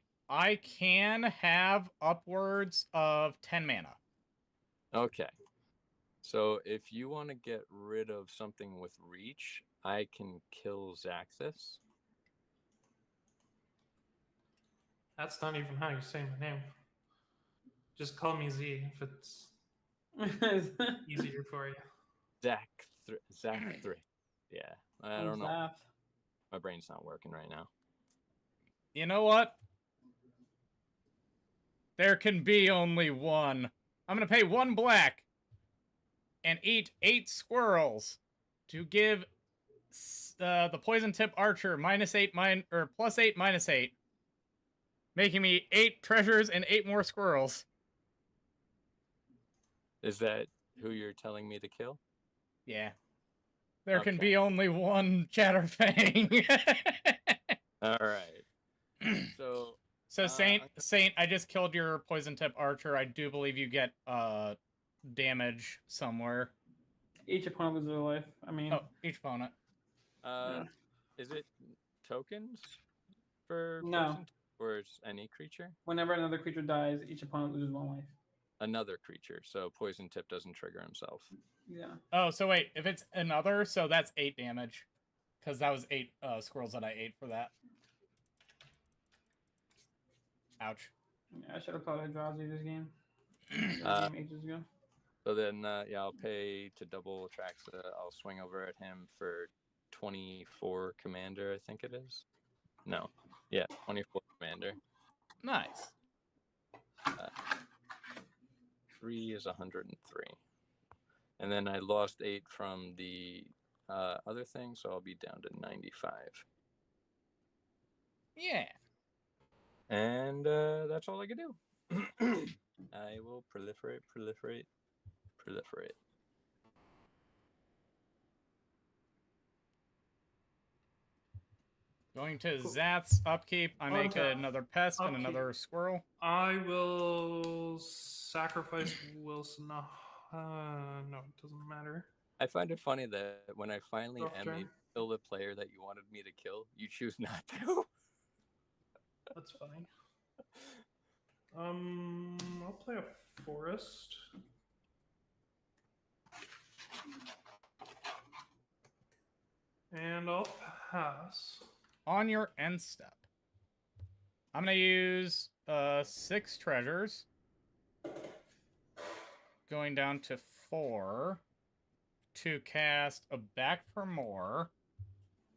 can have upwards of 10 mana. Okay. So if you want to get rid of something with reach, I can kill Zaxxas. That's not even how you say my name. Just call me Z if it's easier for you. Zack 3. Yeah. I don't know. Zath. My brain's not working right now. You know what? There can be only one. I'm going to pay 1 black and eat 8 squirrels to give the poison tip archer -8 or +8 -8, making me 8 treasures and 8 more squirrels. Is that who you're telling me to kill? Yeah. There can Okay. be only one Chatterfang. All right. So Saint, I just killed your poison tip archer. I do believe you get damage somewhere. Each opponent loses their life. I mean, Oh, each opponent. is it tokens for No. poison, or is any creature? whenever another creature dies, each opponent loses 1 life. Another creature, so poison tip doesn't trigger himself. Yeah. Oh, so wait, if it's another, so that's 8 damage. Because that was 8 squirrels that I ate for that. Ouch. Yeah, I should have played Eldrazi this game. This game ages ago. So then, yeah, I'll pay to double Traxa. I'll swing over at him for 24 commander, I think it is. No, yeah, 24 commander. Nice. 3 is 103. And then I lost 8 from the other thing, so I'll be down to 95. Yeah. And that's all I can do. I will proliferate. Going to Cool. Zath's upkeep, I make Untap. another pest and Upkeep. another squirrel. I will sacrifice Wilson. No, it doesn't matter. I find it funny that when I finally Rough am turn. able to kill the player that you wanted me to kill, you choose not to. That's funny. I'll play a forest. And I'll pass. On your end step, I'm going to use 6 treasures. Going down to 4 to cast a Back for More.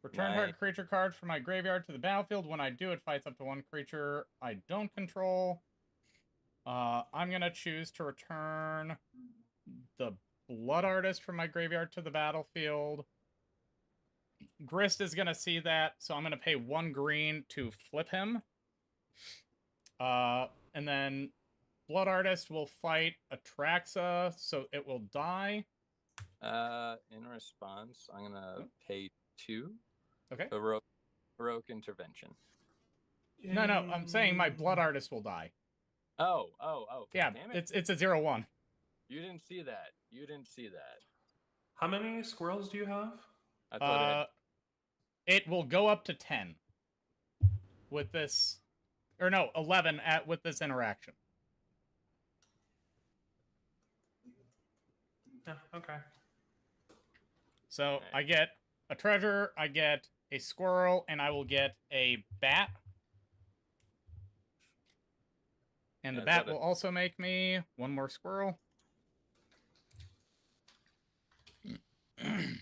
Return target creature card from my graveyard to the battlefield. When I do, it fights up to 1 creature I don't control. I'm going to choose to return the Blood Artist from my graveyard to the battlefield. Grist is going to see that, so I'm going to pay 1 green to flip him. And then Blood Artist will fight Atraxa, so it will die. In response, I'm gonna pay 2. Okay. Heroic intervention. No, I'm saying my Blood Artist will die. Oh. Yeah, Damn it. it's a 0/1. You didn't see that. How many squirrels do you have? I thought it will go up to 10 with this, or no, 11 with this interaction. Yeah, okay. So I get a treasure, I get a squirrel, and I will get a bat. And the bat will also make me 1 more squirrel. I'm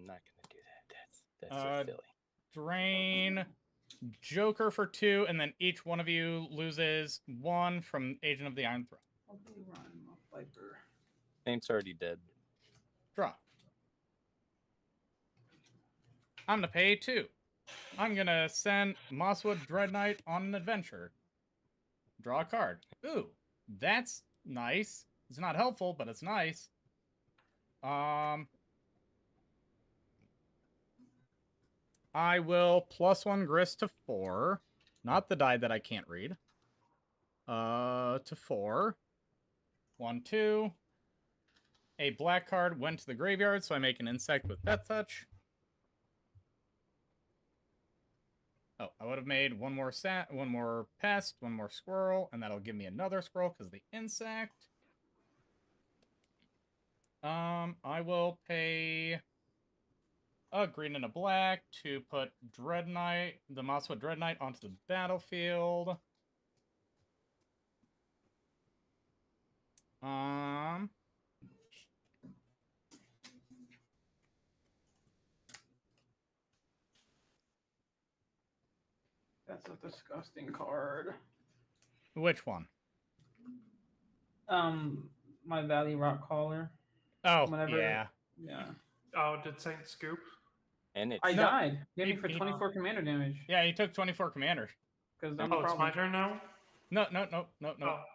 not gonna do that. That's so silly. Drain Joker for 2, and then each one of you loses 1 from Agent of the Iron Throne. Okay, run, Viper. Saint's already dead. Draw. I'm gonna pay 2. I'm gonna send Mosswood Dread Knight on an adventure. Draw a card. Ooh, that's nice. It's not helpful, but it's nice. I will +1 Grist to 4. Not the die that I can't read. To 4. 1, 2. A black card went to the graveyard, so I make an insect with Death Touch. Oh, I would have made 1 more one more pest, 1 more squirrel, and that'll give me another squirrel because the insect. I will pay a green and a black to put Dread Knight, the Mosswood Dread Knight, onto the battlefield. That's a disgusting card. Which one? My Valley Rock Caller. Oh, yeah. Yeah. Oh, did Saint scoop? And it's I died. Hit me for 24 commander damage. Yeah, he took 24 commander. Because Oh, it's my turn now? No.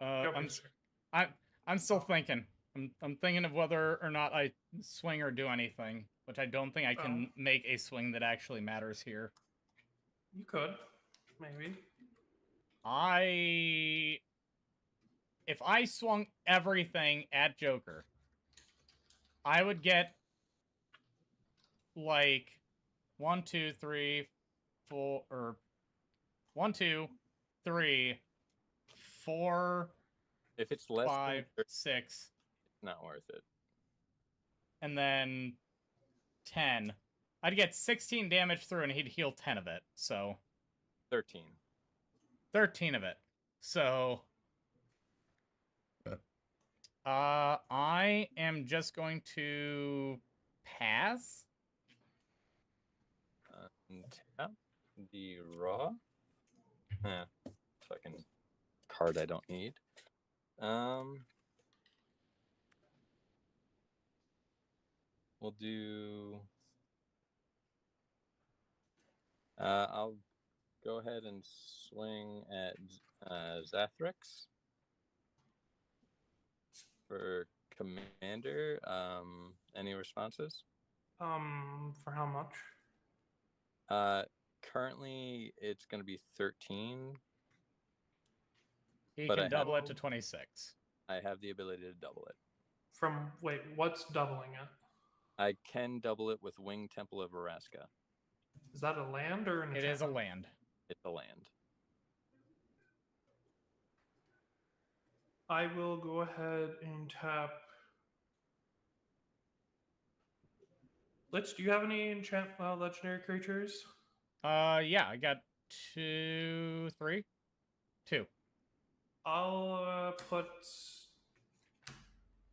Oh, I'm still thinking. I'm thinking of whether or not I swing or do anything, which I don't think I can make a swing that actually matters here. You could, maybe. If I swung everything at Joker, I would get like 1, 2, 3, 4, or 1, 2, 3, 4. If it's less 5, than 6, it's not worth it. and then 10. I'd get 16 damage through, and he'd heal 10 of it. So 13. 13 of it. So I am just going to pass. Tap the raw. Fucking card I don't need. We'll do. I'll go ahead and swing at Zathrix for commander. Any responses? For how much? Currently it's going to be 13. He But can I double have- it to 26. I have the ability to double it. Wait, what's doubling it? I can double it with Winged Temple of Araska. Is that a land or an It is a enchantment? land. It's a land. I will go ahead and tap Lich, do you have any legendary creatures? Yeah, I got 2, 3, 2. I'll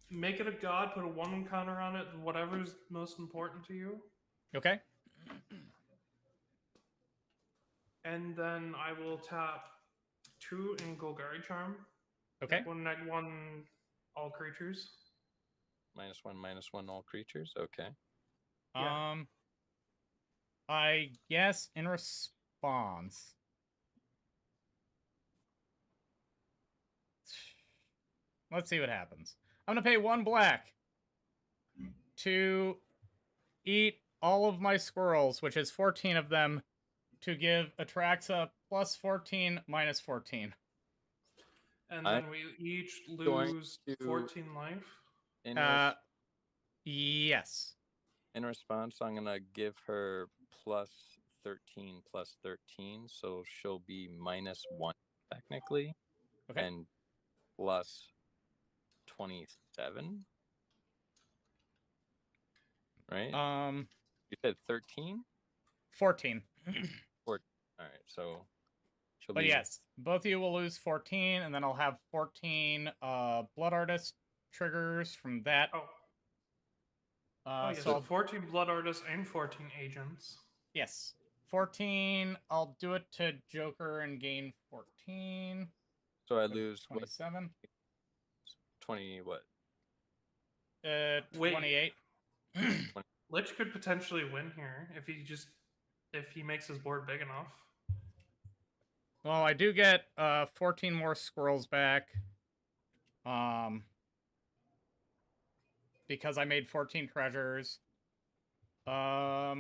make it a god, put a 1 counter on it, whatever's most important to you. Okay. And then I will tap 2 in Golgari Charm. Okay. Neg 1 all creatures. -1/-1 all creatures. Okay. Yeah. I guess in response. Let's see what happens. I'm gonna pay 1 black to eat all of my squirrels, which is 14 of them, to give Atraxa plus 14 minus 14. And then we each lose 14 life. Yes. In response, I'm gonna give her plus 13 plus 13, so she'll be -1 technically, Okay. and plus 27. Right? You said 13? 14. All right, so she'll But be yes, both of you will lose 14, and then I'll have 14 Blood Artist triggers from that. So 14 Blood Artists and 14 Agents. Yes. 14, I'll do it to Joker and gain 14. So I lose 27. 20 what? 28. Lich could potentially win here if he makes his board big enough. Well, I do get 14 more squirrels back. Because I made 14 treasures. But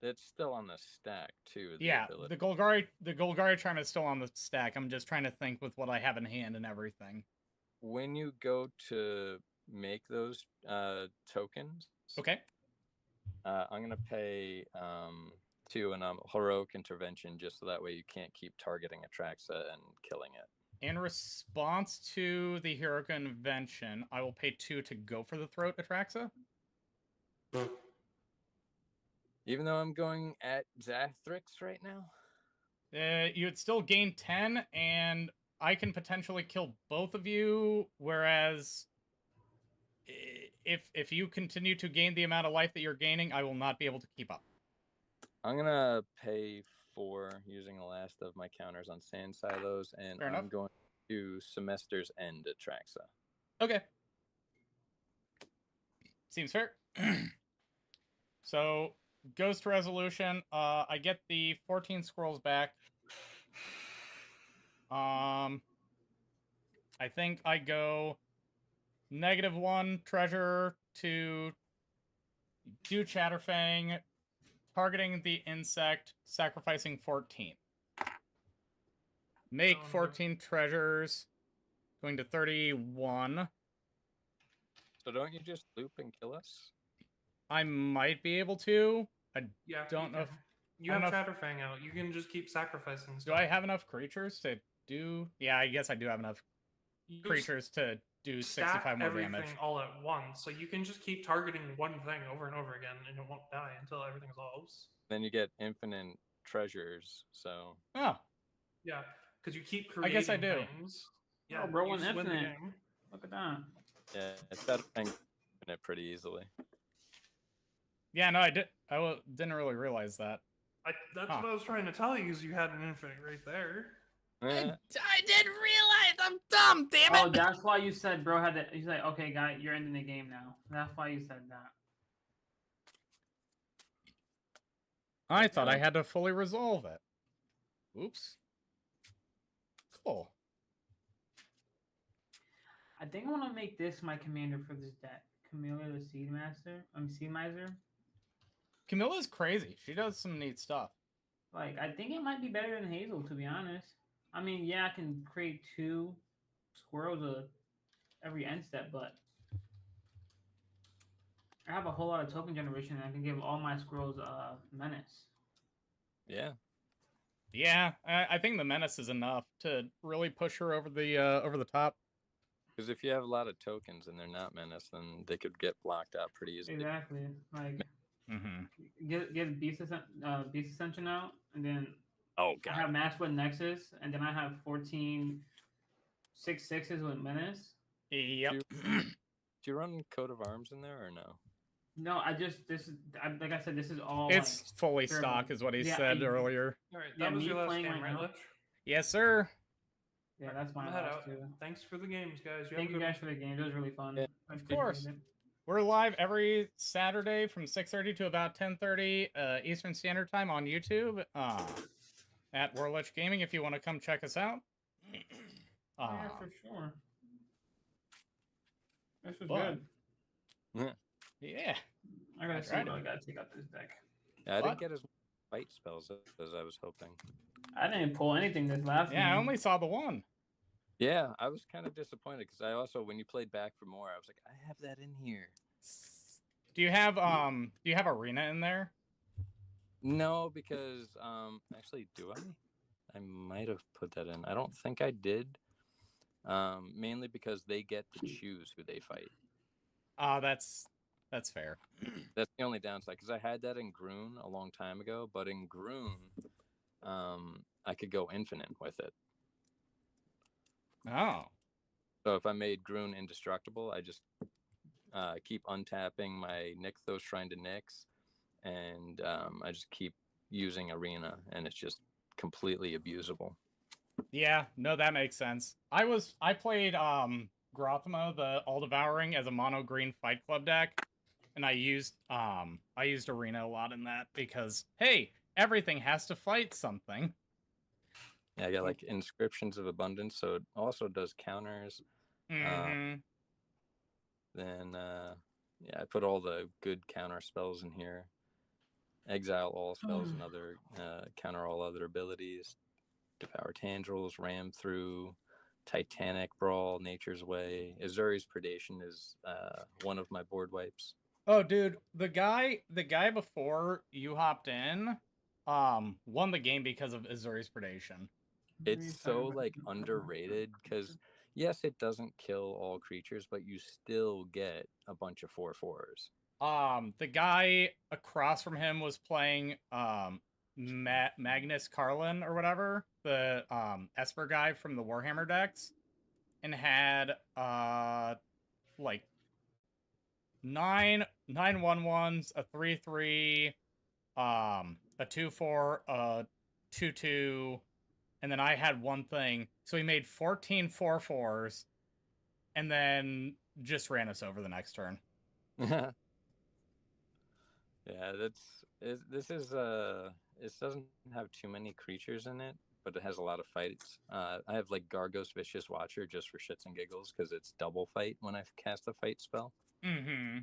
it's still on the stack too. Yeah, the Golgari charm is still on the stack. I'm just trying to think with what I have in hand and everything. When you go to make those tokens, okay, I'm gonna pay 2 and heroic intervention just so that way you can't keep targeting Atraxa and killing it. In response to the heroic intervention, I will pay 2 to go for the throat Atraxa. Even though I'm going at Zathrix right now? You would still gain 10, and I can potentially kill both of you, whereas if you continue to gain the amount of life that you're gaining, I will not be able to keep up. I'm going to pay 4 using the last of my counters on Sand Silos, and I'm going to Semester's End Atraxa. Okay. Seems fair. So... Ghost Resolution, I get the 14 squirrels back. I think I go -1 treasure to do Chatterfang, targeting the insect, sacrificing 14. Make 14 treasures, going to 31. So don't you just loop and kill us? I might be able to. I don't know if... You have Chatterfang out. You can just keep sacrificing stuff. Do I have enough creatures to do... Yeah, I guess I do have enough creatures to do 65 more damage. Everything all at once, so you can just keep targeting one thing over and over again, and it won't die until everything solves. Then you get infinite treasures, so... Oh. Yeah, because you keep creating I guess I do. things. Yeah, bro, went infinite. Look at that. Yeah, it's better than infinite pretty easily. Yeah, no, I didn't really realize that. That's what I was trying to tell you, is you had an infinite right there. I didn't realize! I'm dumb, damn it! Oh, that's why you said bro had to... You said, okay, guy, you're ending the game now. That's why you said that. I thought I had to fully resolve it. Oops. Cool. I think I want to make this my commander for this deck. Camilla the Seed Master. Seed Miser. Camilla's crazy. She does some neat stuff. Like, I think it might be better than Hazel, to be honest. I mean, yeah, I can create 2 squirrels every end step, but I have a whole lot of token generation, and I can give all my squirrels menace. Yeah. Yeah, I think the menace is enough to really push her over the top. Because if you have a lot of tokens and they're not menace, then they could get blocked out pretty easily. Exactly. Like Mm-hmm. get Beast Ascension out, and then Oh I god. have Match with Nexus, and then I have 14 6/6s with Menace. Yep. Do you run Coat of Arms in there or no? No, like I said, this is all It's like fully pure stock, mode. is what he Yeah, said earlier. All right, Yeah, that was me your last playing game, right right, now. Lich? Yes, sir. Yeah, that's my I'm head last out. two. Thanks for the games, guys. You Thank have you a good guys for the game. It was really fun. Yeah. I Of course. appreciate it. We're live every Saturday from 6:30 to about 10:30 Eastern Standard Time on YouTube at Warlich Gaming if you want to come check us out. Yeah, for sure. This was but- good. Yeah. I gotta That's see right. what I gotta take out this deck. Yeah, I What? didn't get as many fight spells as I was hoping. I didn't pull anything this last Yeah, I game. only saw the one. Yeah, I was kind of disappointed because I also, when you played Back for More, I was like, I have that in here. Do you have Arena in there? No, because actually, do I? I might have put that in. I don't think I did. Mainly because they get to choose who they fight. That's fair. That's the only downside, because I had that in Groon a long time ago, but in Groon, I could go infinite with it. Oh. So if I made Groon indestructible, I just keep untapping my Nykthos Shrine to Nyx, and I just keep using Arena, and it's just completely abusable. Yeah, no, that makes sense. I played Grothamo, the All Devouring, as a mono green Fight Club deck, and I used Arena a lot in that because hey, everything has to fight something. Yeah, I got like Inscriptions of Abundance, so it also does counters. Mm-hmm. Then yeah, I put all the good counter spells in here. Exile all spells and other counter all other abilities. Devour Tendrils, Ram Through, Titanic Brawl, Nature's Way. Azuri's Predation is one of my board wipes. Oh, dude, the guy before you hopped in, won the game because of Azuri's Predation. It's so like underrated because yes, it doesn't kill all creatures, but you still get a bunch of 4/4s. The guy across from him was playing Magnus Carlin or whatever, the Esper guy from the Warhammer decks, and had like 9 1/1s, a 3/3, a 2/4, a 2/2, and then I had one thing. So he made 14 4/4s, and then just ran us over the next turn. Yeah, this doesn't have too many creatures in it, but it has a lot of fights. I have like Gargos Vicious Watcher just for shits and giggles because it's double fight when I cast a fight spell. Mm-hmm.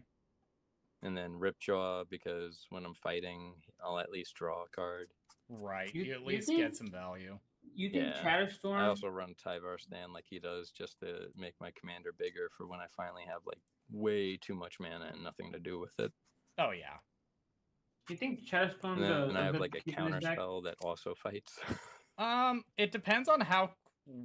And then Ripjaw because when I'm fighting, I'll at least draw a card. Right, You- you at you least think- get some value. You think Yeah. Chatterstorm? I also run Tyvar Stan like he does just to make my commander bigger for when I finally have like way too much mana and nothing to do with it. Oh yeah. You think Chatterstorm's And then I have good like a keep in this counter deck? spell that also fights. It depends on how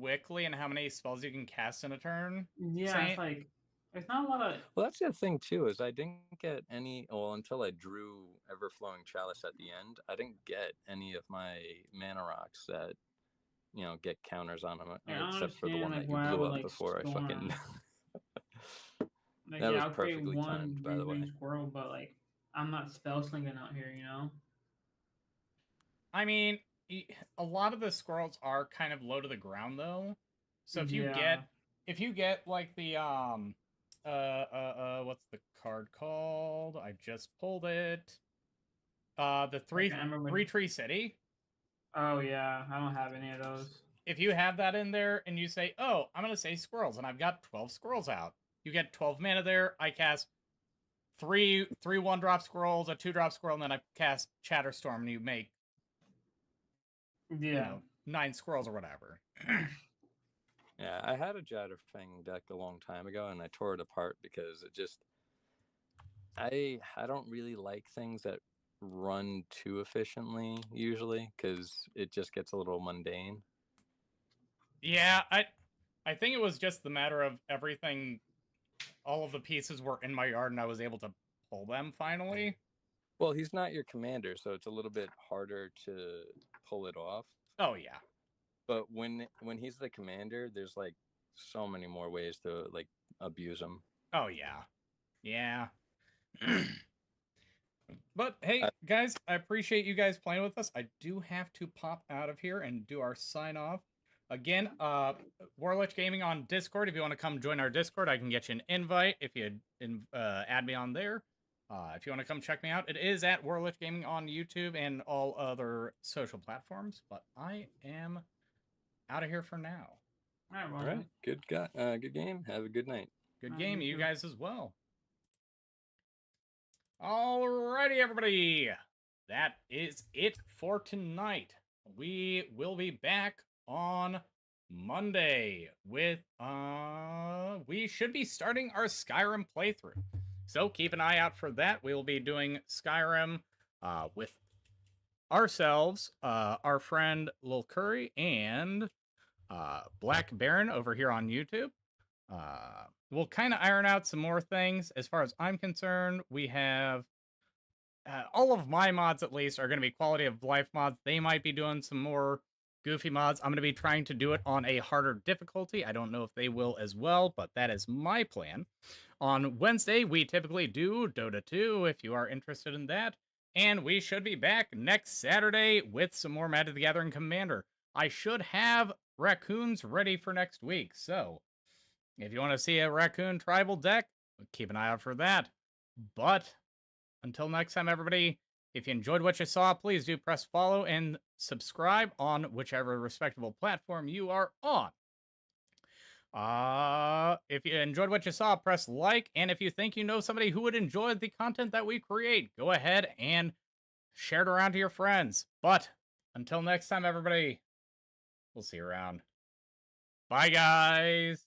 quickly and how many spells you can cast in a turn. Yeah, Same. it's like it's not a lot of. Well, that's the thing too, is I didn't get any. Well, until I drew Everflowing Chalice at the end, I didn't get any of my mana rocks that get counters on them, I don't except for the one understand, that you like, why I blew would, up like, before I fucking. Like, That was I'll create perfectly one timed, by the way. green squirrel, but like I'm not spell slinging out here, you know. I mean, a lot of the squirrels are kind of low to the ground though. So if you Yeah. get like the what's the card called? I just pulled it. The three I remember tree city. Oh yeah, I don't have any of those. If you have that in there and you say, "Oh, I'm gonna say squirrels," and I've got 12 squirrels out, you get 12 mana there. I cast three 1-drop squirrels, a 2-drop squirrel, and then I cast Chatterstorm, and you make Yeah. 9 squirrels or whatever. Yeah, I had a Jadderfang deck a long time ago, and I tore it apart because it just. I don't really like things that run too efficiently usually because it just gets a little mundane. Yeah, I think it was just the matter of everything, all of the pieces were in my yard and I was able to pull them finally. Well, he's not your commander, so it's a little bit harder to pull it off. Oh yeah. But when he's the commander, there's like so many more ways to like abuse him. Oh yeah. Yeah. But hey, guys, I appreciate you guys playing with us. I do have to pop out of here and do our sign off. Again, Warlich Gaming on Discord. If you want to come join our Discord, I can get you an invite if you add me on there. If you want to come check me out, it is at Warlich Gaming on YouTube and all other social platforms. But I am out of here for now. All right, good game. Have a good night. Good game, you guys as well. Alrighty, everybody. That is it for tonight. We will be back on Monday with we should be starting our Skyrim playthrough. So keep an eye out for that. We will be doing Skyrim with ourselves, our friend Lil Curry, and Black Baron over here on YouTube. We'll kind of iron out some more things. As far as I'm concerned, we have all of my mods, at least, are going to be quality of life mods. They might be doing some more goofy mods. I'm going to be trying to do it on a harder difficulty. I don't know if they will as well, but that is my plan. On Wednesday, we typically do Dota 2, if you are interested in that. And we should be back next Saturday with some more Magic the Gathering Commander. I should have raccoons ready for next week, so if you want to see a raccoon tribal deck, keep an eye out for that. But until next time, everybody, if you enjoyed what you saw, please do press follow and subscribe on whichever respectable platform you are on. If you enjoyed what you saw, press like. And if you think you know somebody who would enjoy the content that we create, go ahead and share it around to your friends. But until next time, everybody, we'll see you around. Bye, guys.